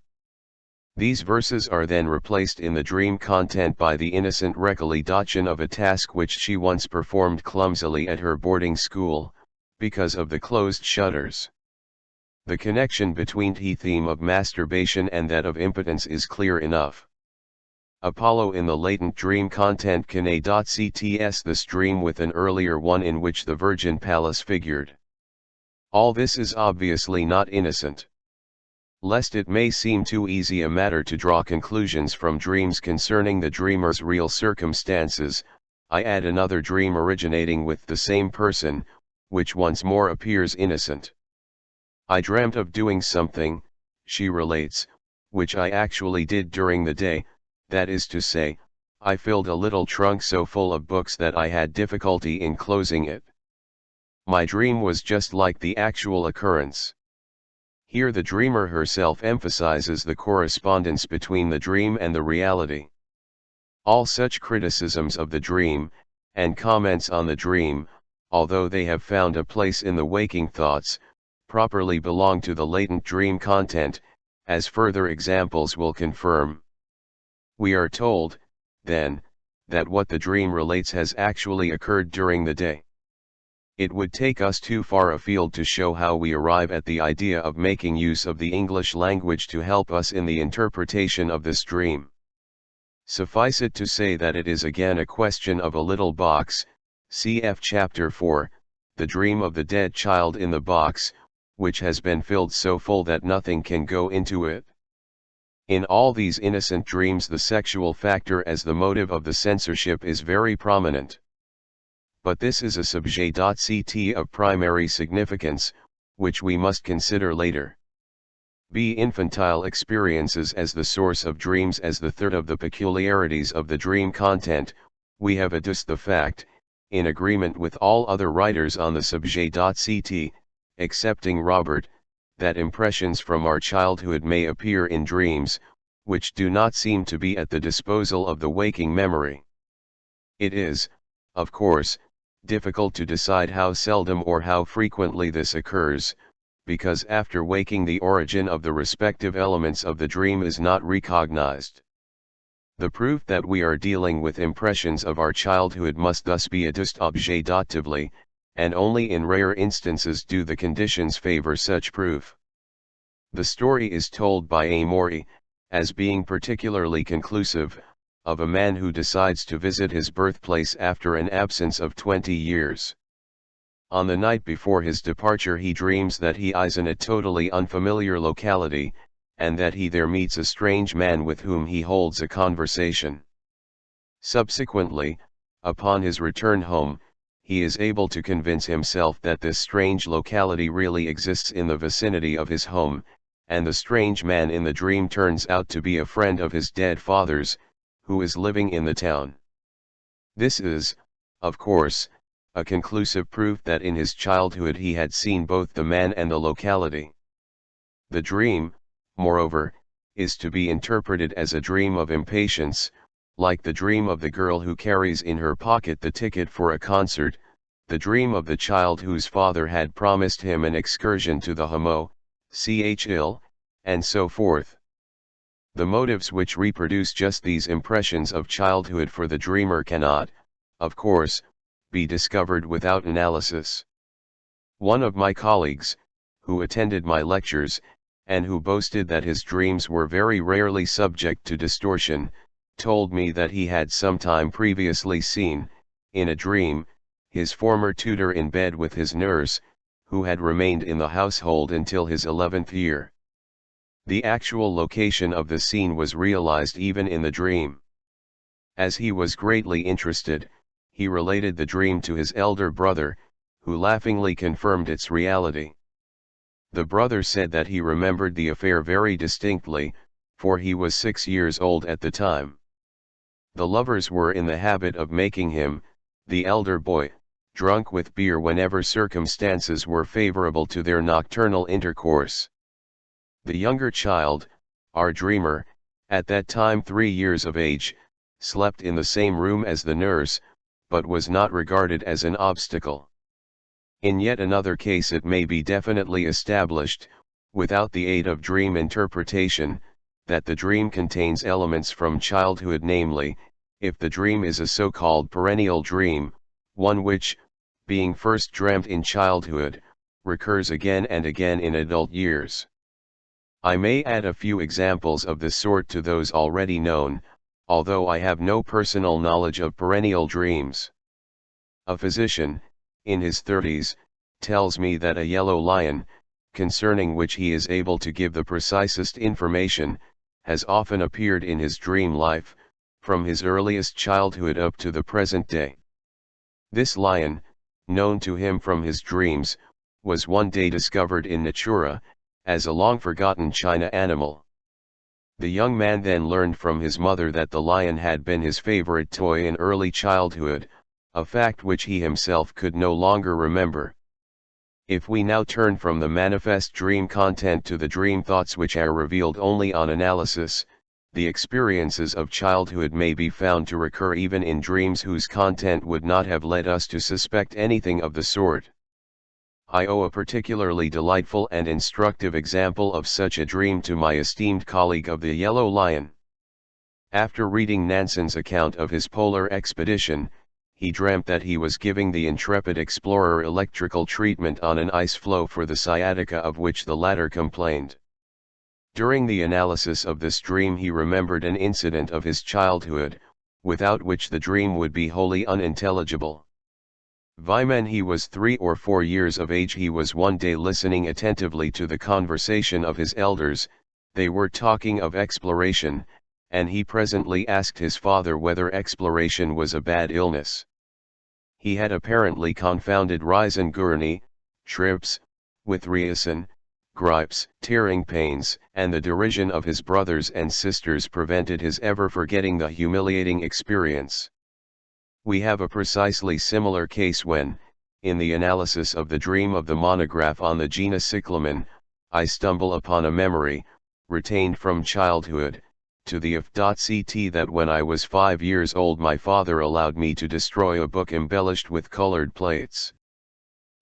These verses are then replaced in the dream content by the innocent recollection of a task which she once performed clumsily at her boarding school, because of the closed shutters. The connection between the theme of masturbation and that of impotence is clear enough. Apollo in the latent dream content cts this dream with an earlier one in which the Virgin Pallas figured. All this is obviously not innocent. Lest it may seem too easy a matter to draw conclusions from dreams concerning the dreamer's real circumstances, I add another dream originating with the same person, which once more appears innocent. I dreamt of doing something, she relates, which I actually did during the day. That is to say, I filled a little trunk so full of books that I had difficulty in closing it. My dream was just like the actual occurrence. Here the dreamer herself emphasizes the correspondence between the dream and the reality. All such criticisms of the dream, and comments on the dream, although they have found a place in the waking thoughts, properly belong to the latent dream content, as further examples will confirm. We are told, then, that what the dream relates has actually occurred during the day. It would take us too far afield to show how we arrive at the idea of making use of the English language to help us in the interpretation of this dream. Suffice it to say that it is again a question of a little box, cf. chapter 4, the dream of the dead child in the box, which has been filled so full that nothing can go into it. In all these innocent dreams the sexual factor as the motive of the censorship is very prominent. But this is a subject.ct of primary significance, which we must consider later. B. Infantile experiences as the source of dreams. As the third of the peculiarities of the dream content, we have adduced the fact, in agreement with all other writers on the subject.ct, excepting Robert, that impressions from our childhood may appear in dreams, which do not seem to be at the disposal of the waking memory. It is, of course, difficult to decide how seldom or how frequently this occurs, because after waking the origin of the respective elements of the dream is not recognized. The proof that we are dealing with impressions of our childhood must thus be adduced objectively, and only in rare instances do the conditions favor such proof. The story is told by Amory, as being particularly conclusive, of a man who decides to visit his birthplace after an absence of 20 years. On the night before his departure he dreams that he is in a totally unfamiliar locality, and that he there meets a strange man with whom he holds a conversation. Subsequently, upon his return home, he is able to convince himself that this strange locality really exists in the vicinity of his home, and the strange man in the dream turns out to be a friend of his dead father's, who is living in the town. This is, of course, a conclusive proof that in his childhood he had seen both the man and the locality. The dream, moreover, is to be interpreted as a dream of impatience, like the dream of the girl who carries in her pocket the ticket for a concert, the dream of the child whose father had promised him an excursion to the Hill, and so forth. The motives which reproduce just these impressions of childhood for the dreamer cannot, of course, be discovered without analysis. One of my colleagues, who attended my lectures, and who boasted that his dreams were very rarely subject to distortion, told me that he had some time previously seen, in a dream, his former tutor in bed with his nurse, who had remained in the household until his 11th year. The actual location of the scene was realized even in the dream. As he was greatly interested, he related the dream to his elder brother, who laughingly confirmed its reality. The brother said that he remembered the affair very distinctly, for he was 6 years old at the time. The lovers were in the habit of making him, the elder boy, drunk with beer whenever circumstances were favorable to their nocturnal intercourse. The younger child, our dreamer, at that time 3 years of age, slept in the same room as the nurse, but was not regarded as an obstacle. In yet another case it may be definitely established, without the aid of dream interpretation, that the dream contains elements from childhood, namely, if the dream is a so-called perennial dream, one which, being first dreamt in childhood, recurs again and again in adult years. I may add a few examples of this sort to those already known, although I have no personal knowledge of perennial dreams. A physician, in his 30s, tells me that a yellow lion, concerning which he is able to give the precisest information, has often appeared in his dream life, from his earliest childhood up to the present day. This lion, known to him from his dreams, was one day discovered in Natura, as a long-forgotten China animal. The young man then learned from his mother that the lion had been his favorite toy in early childhood, a fact which he himself could no longer remember. If we now turn from the manifest dream content to the dream thoughts which are revealed only on analysis, the experiences of childhood may be found to recur even in dreams whose content would not have led us to suspect anything of the sort. I owe a particularly delightful and instructive example of such a dream to my esteemed colleague of the Yellow Lion. After reading Nansen's account of his polar expedition, he dreamt that he was giving the intrepid explorer electrical treatment on an ice floe for the sciatica of which the latter complained. During the analysis of this dream he remembered an incident of his childhood, without which the dream would be wholly unintelligible. When he was 3 or 4 years of age, he was one day listening attentively to the conversation of his elders. They were talking of exploration, and he presently asked his father whether exploration was a bad illness. He had apparently confounded Rhizan-Gurney, trips, with rheusin, gripes, tearing pains, and the derision of his brothers and sisters prevented his ever forgetting the humiliating experience. We have a precisely similar case when, in the analysis of the dream of the monograph on the genus Cyclamen, I stumble upon a memory, retained from childhood, to the effect that when I was 5 years old my father allowed me to destroy a book embellished with colored plates.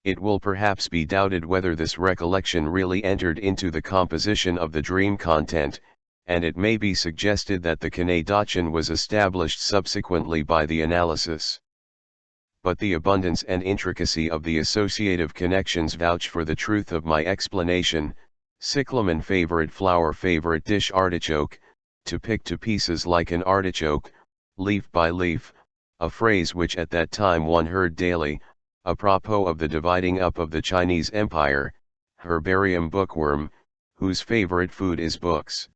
It will perhaps be doubted whether this recollection really entered into the composition of the dream content, and it may be suggested that the connection was established subsequently by the analysis. But the abundance and intricacy of the associative connections vouch for the truth of my explanation. Cyclamen favorite flower, favorite dish artichoke, to pick to pieces like an artichoke, leaf by leaf, a phrase which at that time one heard daily, apropos of the dividing up of the Chinese Empire, herbarium bookworm, whose favorite food is books.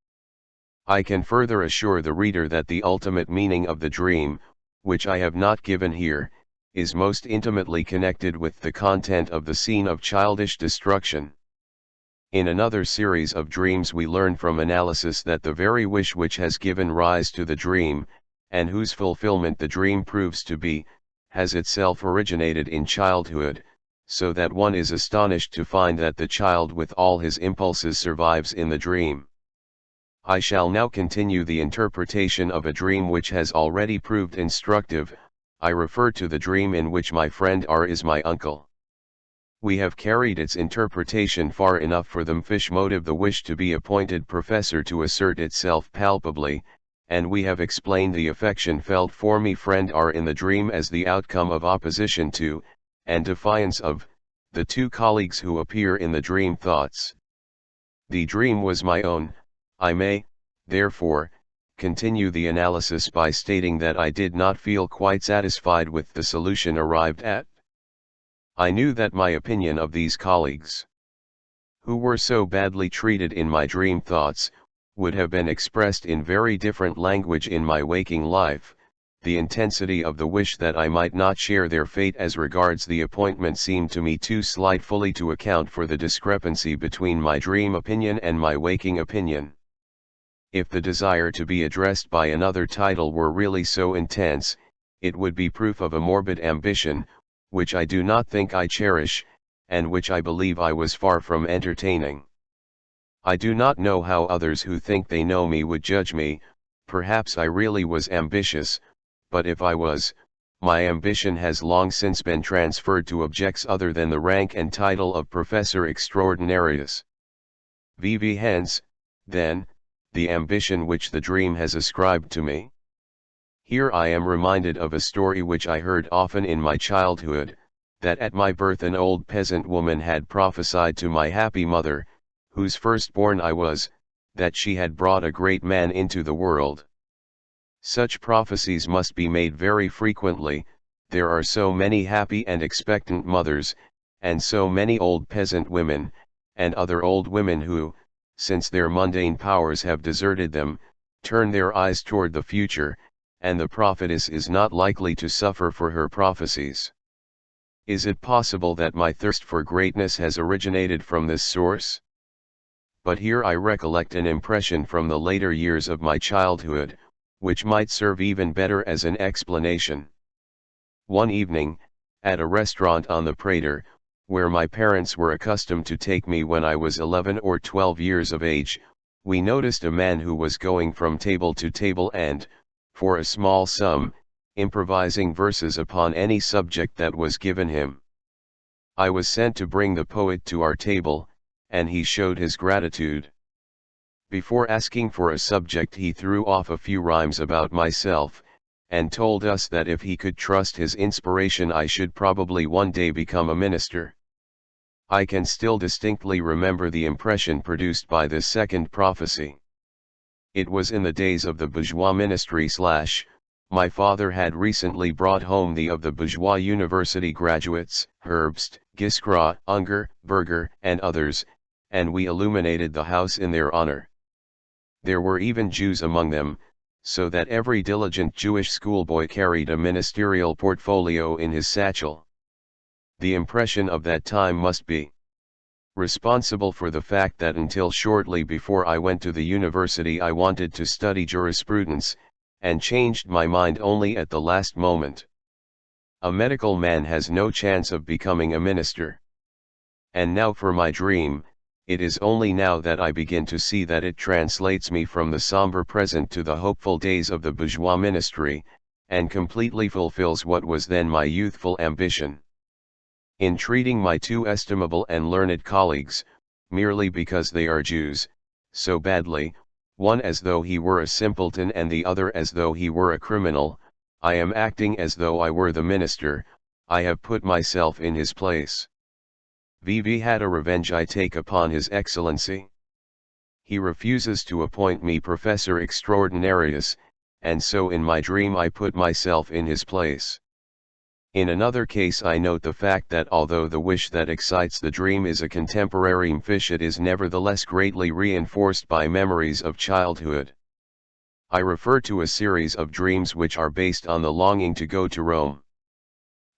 I can further assure the reader that the ultimate meaning of the dream, which I have not given here, is most intimately connected with the content of the scene of childish destruction. In another series of dreams we learn from analysis that the very wish which has given rise to the dream, and whose fulfillment the dream proves to be, has itself originated in childhood, so that one is astonished to find that the child with all his impulses survives in the dream. I shall now continue the interpretation of a dream which has already proved instructive. I refer to the dream in which my friend R is my uncle. We have carried its interpretation far enough for the fish motive, the wish to be appointed professor, to assert itself palpably, and we have explained the affection felt for me friend R in the dream as the outcome of opposition to, and defiance of, the two colleagues who appear in the dream thoughts. The dream was my own. I may, therefore, continue the analysis by stating that I did not feel quite satisfied with the solution arrived at. I knew that my opinion of these colleagues, who were so badly treated in my dream thoughts, would have been expressed in very different language in my waking life. The intensity of the wish that I might not share their fate as regards the appointment seemed to me too slight fully to account for the discrepancy between my dream opinion and my waking opinion. If the desire to be addressed by another title were really so intense, it would be proof of a morbid ambition, which I do not think I cherish, and which I believe I was far from entertaining. I do not know how others who think they know me would judge me. Perhaps I really was ambitious, but if I was, my ambition has long since been transferred to objects other than the rank and title of Professor Extraordinarius. Hence, then, the ambition which the dream has ascribed to me. Here I am reminded of a story which I heard often in my childhood, that at my birth an old peasant woman had prophesied to my happy mother, whose firstborn I was, that she had brought a great man into the world. Such prophecies must be made very frequently. There are so many happy and expectant mothers, and so many old peasant women, and other old women who, since their mundane powers have deserted them, turn their eyes toward the future, and the prophetess is not likely to suffer for her prophecies. Is it possible that my thirst for greatness has originated from this source? But here I recollect an impression from the later years of my childhood, which might serve even better as an explanation. One evening, at a restaurant on the Prater, where my parents were accustomed to take me when I was 11 or 12 years of age, we noticed a man who was going from table to table and, for a small sum, improvising verses upon any subject that was given him. I was sent to bring the poet to our table, and he showed his gratitude. Before asking for a subject he threw off a few rhymes about myself, and told us that if he could trust his inspiration I should probably one day become a minister. I can still distinctly remember the impression produced by this second prophecy. It was in the days of the bourgeois ministry / my father had recently brought home the of the bourgeois university graduates, Herbst, Giscra, Unger, Berger, and others, and we illuminated the house in their honor. There were even Jews among them, so that every diligent Jewish schoolboy carried a ministerial portfolio in his satchel. The impression of that time must be responsible for the fact that until shortly before I went to the university I wanted to study jurisprudence, and changed my mind only at the last moment. A medical man has no chance of becoming a minister. And now for my dream. It is only now that I begin to see that it translates me from the somber present to the hopeful days of the bourgeois ministry, and completely fulfills what was then my youthful ambition. In treating my two estimable and learned colleagues, merely because they are Jews, so badly, one as though he were a simpleton and the other as though he were a criminal, I am acting as though I were the minister. I have put myself in his place. Had a revenge I take upon his excellency. He refuses to appoint me Professor Extraordinarius, and so in my dream I put myself in his place. In another case I note the fact that although the wish that excites the dream is a contemporary fish, it is nevertheless greatly reinforced by memories of childhood. I refer to a series of dreams which are based on the longing to go to Rome.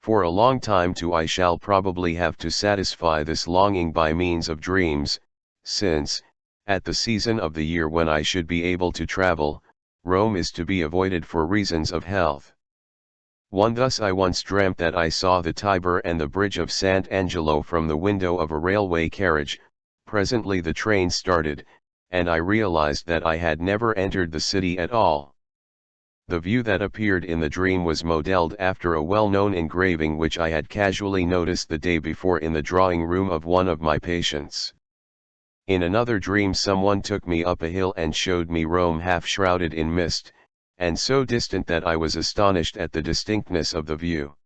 For a long time too I shall probably have to satisfy this longing by means of dreams, since, at the season of the year when I should be able to travel, Rome is to be avoided for reasons of health. Thus I once dreamt that I saw the Tiber and the bridge of Sant'Angelo from the window of a railway carriage. Presently the train started, and I realized that I had never entered the city at all. The view that appeared in the dream was modeled after a well-known engraving which I had casually noticed the day before in the drawing room of one of my patients. In another dream someone took me up a hill and showed me Rome half shrouded in mist, and so distant that I was astonished at the distinctness of the view.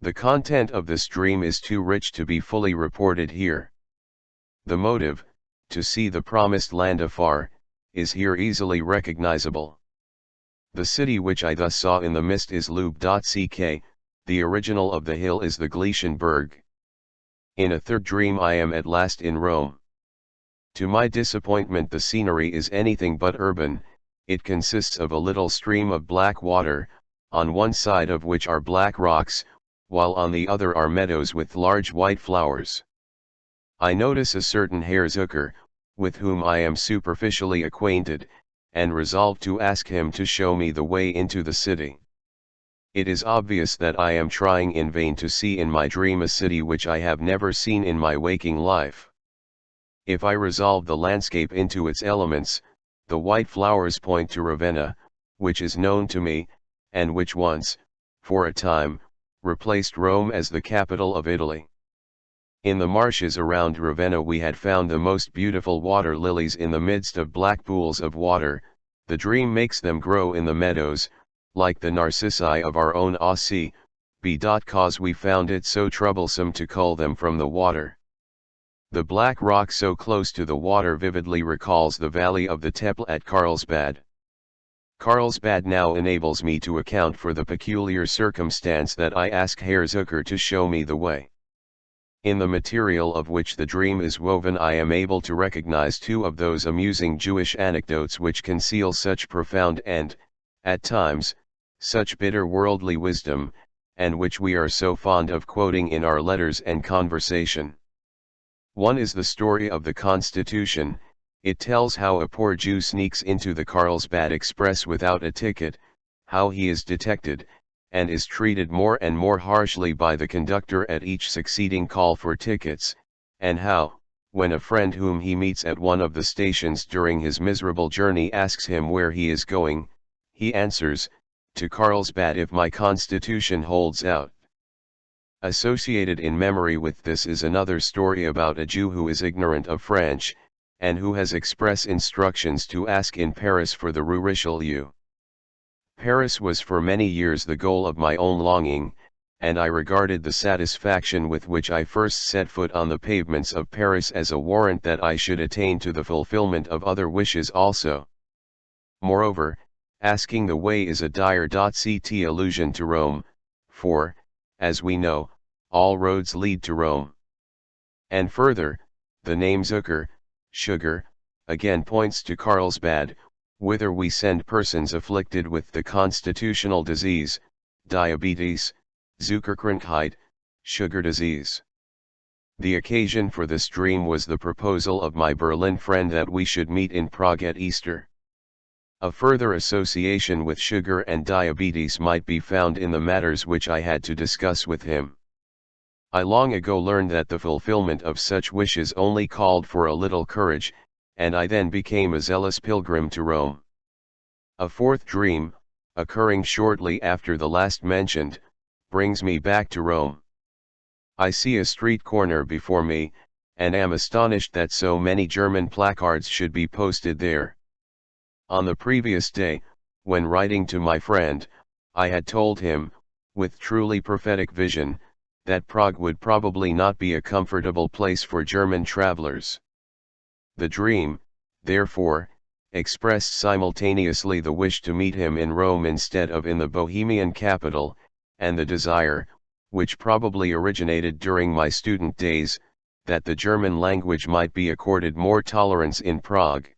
The content of this dream is too rich to be fully reported here. The motive, to see the promised land afar, is here easily recognizable. The city which I thus saw in the mist is Lube.ck, the original of the hill is the Glycian Berg. In a third dream I am at last in Rome. To my disappointment the scenery is anything but urban. It consists of a little stream of black water, on one side of which are black rocks, while on the other are meadows with large white flowers. I notice a certain Herr Zucker, with whom I am superficially acquainted, and resolve to ask him to show me the way into the city. It is obvious that I am trying in vain to see in my dream a city which I have never seen in my waking life. If I resolve the landscape into its elements, the white flowers point to Ravenna, which is known to me, and which once, for a time, replaced Rome as the capital of Italy. In the marshes around Ravenna we had found the most beautiful water lilies in the midst of black pools of water. The dream makes them grow in the meadows, like the narcissi of our own Aussie, because we found it so troublesome to cull them from the water. The black rock so close to the water vividly recalls the valley of the Teple at Carlsbad. Carlsbad now enables me to account for the peculiar circumstance that I ask Herr Zucker to show me the way. In the material of which the dream is woven I am able to recognize two of those amusing Jewish anecdotes which conceal such profound and, at times, such bitter worldly wisdom, and which we are so fond of quoting in our letters and conversation. One is the story of the Constitution. It tells how a poor Jew sneaks into the Carlsbad Express without a ticket, how he is detected, and is treated more and more harshly by the conductor at each succeeding call for tickets, and how, when a friend whom he meets at one of the stations during his miserable journey asks him where he is going, he answers, "To Carlsbad if my Constitution holds out." Associated in memory with this is another story about a Jew who is ignorant of French, and who has express instructions to ask in Paris for the Rue Richelieu. Paris was for many years the goal of my own longing, and I regarded the satisfaction with which I first set foot on the pavements of Paris as a warrant that I should attain to the fulfillment of other wishes also. Moreover, asking the way is a dire.ct allusion to Rome, for, as we know, all roads lead to Rome. And further, the name Zucker, sugar, again points to Carlsbad, whither we send persons afflicted with the constitutional disease, diabetes, Zuckerkrankheit, sugar disease. The occasion for this dream was the proposal of my Berlin friend that we should meet in Prague at Easter. A further association with sugar and diabetes might be found in the matters which I had to discuss with him. I long ago learned that the fulfillment of such wishes only called for a little courage, and I then became a zealous pilgrim to Rome. A fourth dream, occurring shortly after the last mentioned, brings me back to Rome. I see a street corner before me, and am astonished that so many German placards should be posted there. On the previous day, when writing to my friend, I had told him, with truly prophetic vision, that Prague would probably not be a comfortable place for German travelers. The dream, therefore, expressed simultaneously the wish to meet him in Rome instead of in the Bohemian capital, and the desire, which probably originated during my student days, that the German language might be accorded more tolerance in Prague.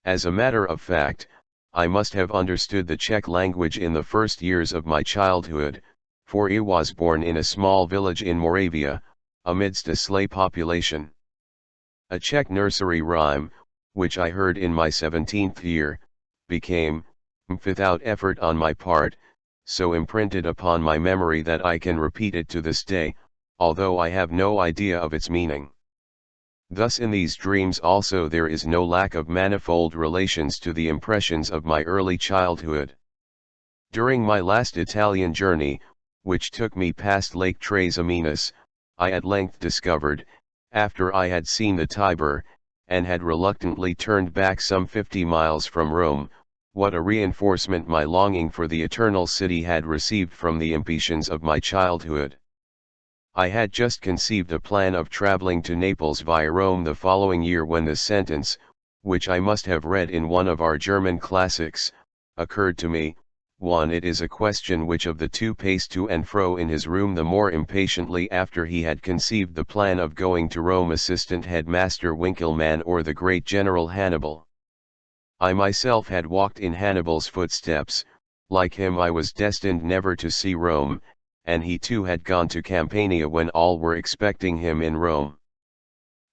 As a matter of fact, I must have understood the Czech language in the first years of my childhood, for I was born in a small village in Moravia, amidst a Slay population. A Czech nursery rhyme, which I heard in my 17th year, became, without effort on my part, so imprinted upon my memory that I can repeat it to this day, although I have no idea of its meaning. Thus in these dreams also there is no lack of manifold relations to the impressions of my early childhood. During my last Italian journey, which took me past Lake Trasaminas, I at length discovered, after I had seen the Tiber, and had reluctantly turned back some 50 miles from Rome, what a reinforcement my longing for the eternal city had received from the impressions of my childhood. I had just conceived a plan of traveling to Naples via Rome the following year when the sentence, which I must have read in one of our German classics, occurred to me. 1. It is a question which of the two paced to and fro in his room the more impatiently after he had conceived the plan of going to Rome, assistant headmaster Winckelmann or the great General Hannibal. I myself had walked in Hannibal's footsteps. Like him I was destined never to see Rome, and he too had gone to Campania when all were expecting him in Rome.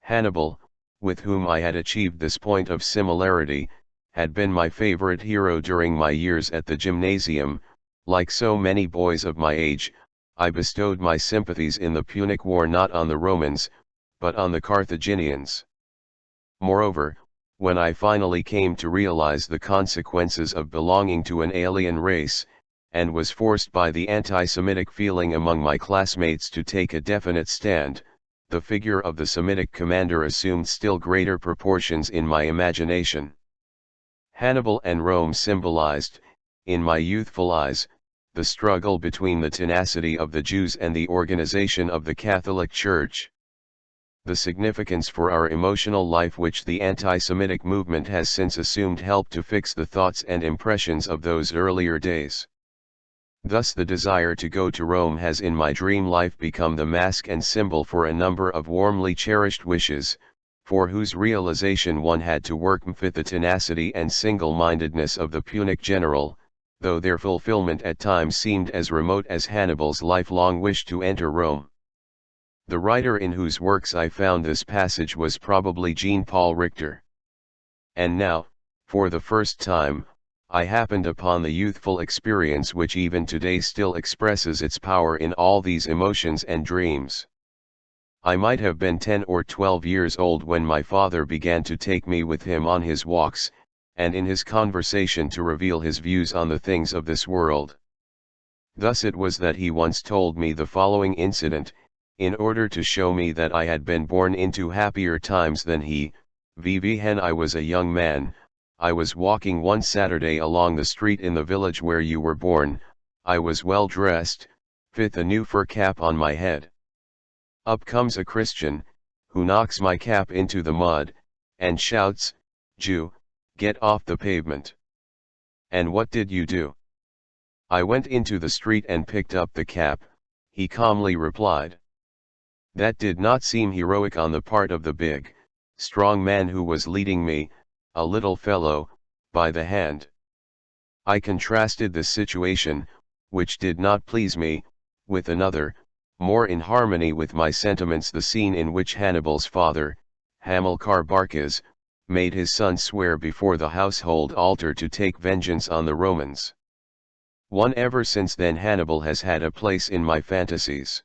Hannibal, with whom I had achieved this point of similarity, had been my favorite hero during my years at the gymnasium. Like so many boys of my age, I bestowed my sympathies in the Punic War not on the Romans, but on the Carthaginians. Moreover, when I finally came to realize the consequences of belonging to an alien race, and was forced by the anti-Semitic feeling among my classmates to take a definite stand, the figure of the Semitic commander assumed still greater proportions in my imagination. Hannibal and Rome symbolized, in my youthful eyes, the struggle between the tenacity of the Jews and the organization of the Catholic Church. The significance for our emotional life which the anti-Semitic movement has since assumed helped to fix the thoughts and impressions of those earlier days. Thus the desire to go to Rome has in my dream life become the mask and symbol for a number of warmly cherished wishes, for whose realization one had to work with the tenacity and single-mindedness of the Punic general, though their fulfillment at times seemed as remote as Hannibal's lifelong wish to enter Rome. The writer in whose works I found this passage was probably Jean-Paul Richter. And now, for the first time, I happened upon the youthful experience which even today still expresses its power in all these emotions and dreams. I might have been 10 or 12 years old when my father began to take me with him on his walks, and in his conversation to reveal his views on the things of this world. Thus it was that he once told me the following incident, in order to show me that I had been born into happier times than he. When I was a young man, I was walking one Saturday along the street in the village where you were born. I was well dressed, with a new fur cap on my head. Up comes a Christian, who knocks my cap into the mud, and shouts, "Jew, get off the pavement." "And what did you do?" "I went into the street and picked up the cap," he calmly replied. That did not seem heroic on the part of the big, strong man who was leading me, a little fellow, by the hand. I contrasted this situation, which did not please me, with another, more in harmony with my sentiments, the scene in which Hannibal's father, Hamilcar Barcas, made his son swear before the household altar to take vengeance on the Romans. Ever since then Hannibal has had a place in my fantasies.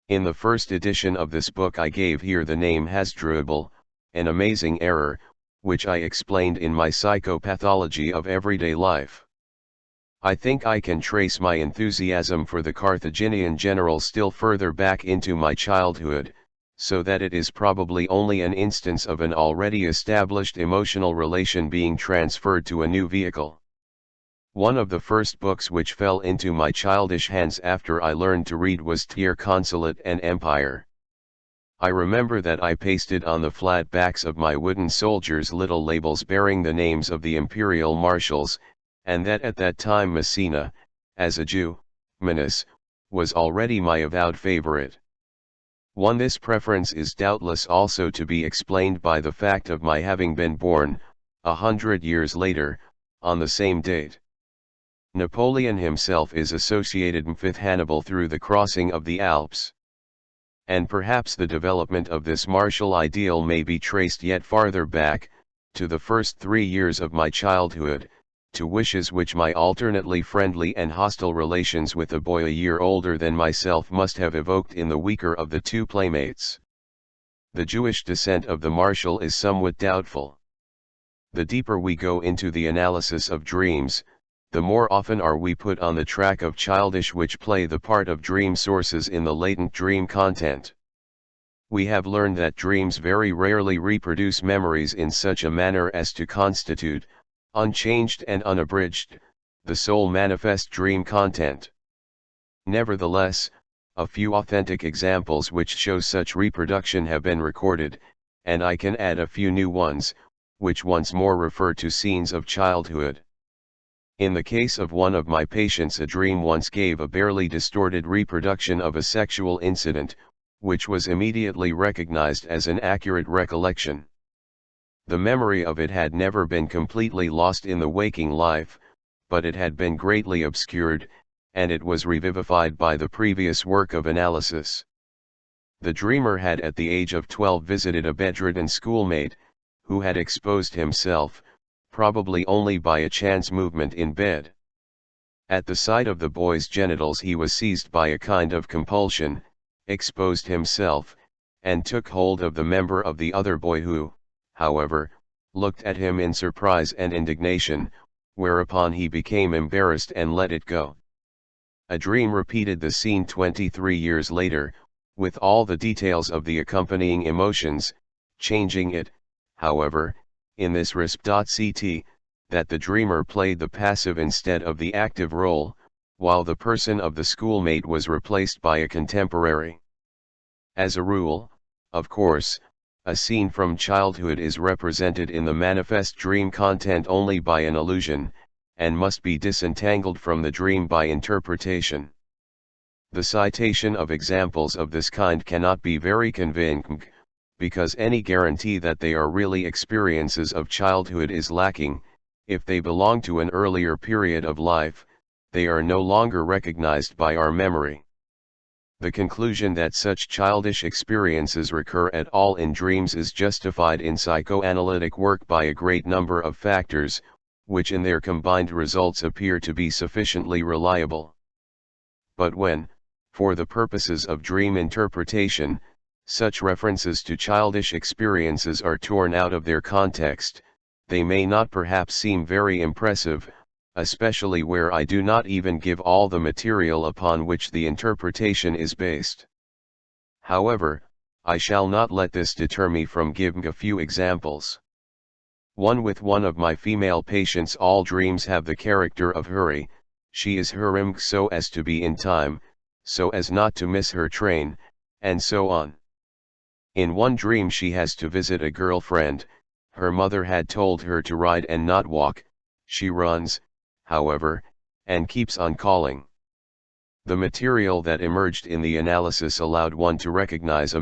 In the first edition of this book I gave here the name Hasdrubal, an amazing error, which I explained in my Psychopathology of Everyday Life. I think I can trace my enthusiasm for the Carthaginian general still further back into my childhood, so that it is probably only an instance of an already established emotional relation being transferred to a new vehicle. One of the first books which fell into my childish hands after I learned to read was Tier Consulate and Empire. I remember that I pasted on the flat backs of my wooden soldiers little labels bearing the names of the imperial marshals, and that at that time Messina, as a Jew, Manus, was already my avowed favorite. This preference is doubtless also to be explained by the fact of my having been born, 100 years later, on the same date. Napoleon himself is associated with Hannibal through the crossing of the Alps. And perhaps the development of this martial ideal may be traced yet farther back, to the first 3 years of my childhood, to wishes which my alternately friendly and hostile relations with a boy a year older than myself must have evoked in the weaker of the two playmates. The Jewish descent of the marshal is somewhat doubtful. The deeper we go into the analysis of dreams, the more often are we put on the track of childish which play the part of dream sources in the latent dream content. We have learned that dreams very rarely reproduce memories in such a manner as to constitute, unchanged and unabridged, the sole manifest dream content. Nevertheless, a few authentic examples which show such reproduction have been recorded, and I can add a few new ones, which once more refer to scenes of childhood. In the case of one of my patients, a dream once gave a barely distorted reproduction of a sexual incident, which was immediately recognized as an accurate recollection. The memory of it had never been completely lost in the waking life, but it had been greatly obscured, and it was revivified by the previous work of analysis. The dreamer had at the age of 12 visited a bedridden schoolmate, who had exposed himself, probably only by a chance movement in bed. At the sight of the boy's genitals he was seized by a kind of compulsion, exposed himself, and took hold of the member of the other boy who, however, looked at him in surprise and indignation, whereupon he became embarrassed and let it go. A dream repeated the scene 23 years later, with all the details of the accompanying emotions, changing it, however, in this resp.ct, that the dreamer played the passive instead of the active role, while the person of the schoolmate was replaced by a contemporary. As a rule, of course, a scene from childhood is represented in the manifest dream content only by an illusion, and must be disentangled from the dream by interpretation. The citation of examples of this kind cannot be very convincing, because any guarantee that they are really experiences of childhood is lacking. If they belong to an earlier period of life, they are no longer recognized by our memory. The conclusion that such childish experiences recur at all in dreams is justified in psychoanalytic work by a great number of factors, which in their combined results appear to be sufficiently reliable. But when, for the purposes of dream interpretation, such references to childish experiences are torn out of their context, they may not perhaps seem very impressive, especially where I do not even give all the material upon which the interpretation is based. However, I shall not let this deter me from giving a few examples. With one of my female patients, all dreams have the character of hurry. She is hurrying so as to be in time, so as not to miss her train, and so on. In one dream she has to visit a girlfriend. Her mother had told her to ride and not walk. She runs, however, and keeps on calling. The material that emerged in the analysis allowed one to recognize a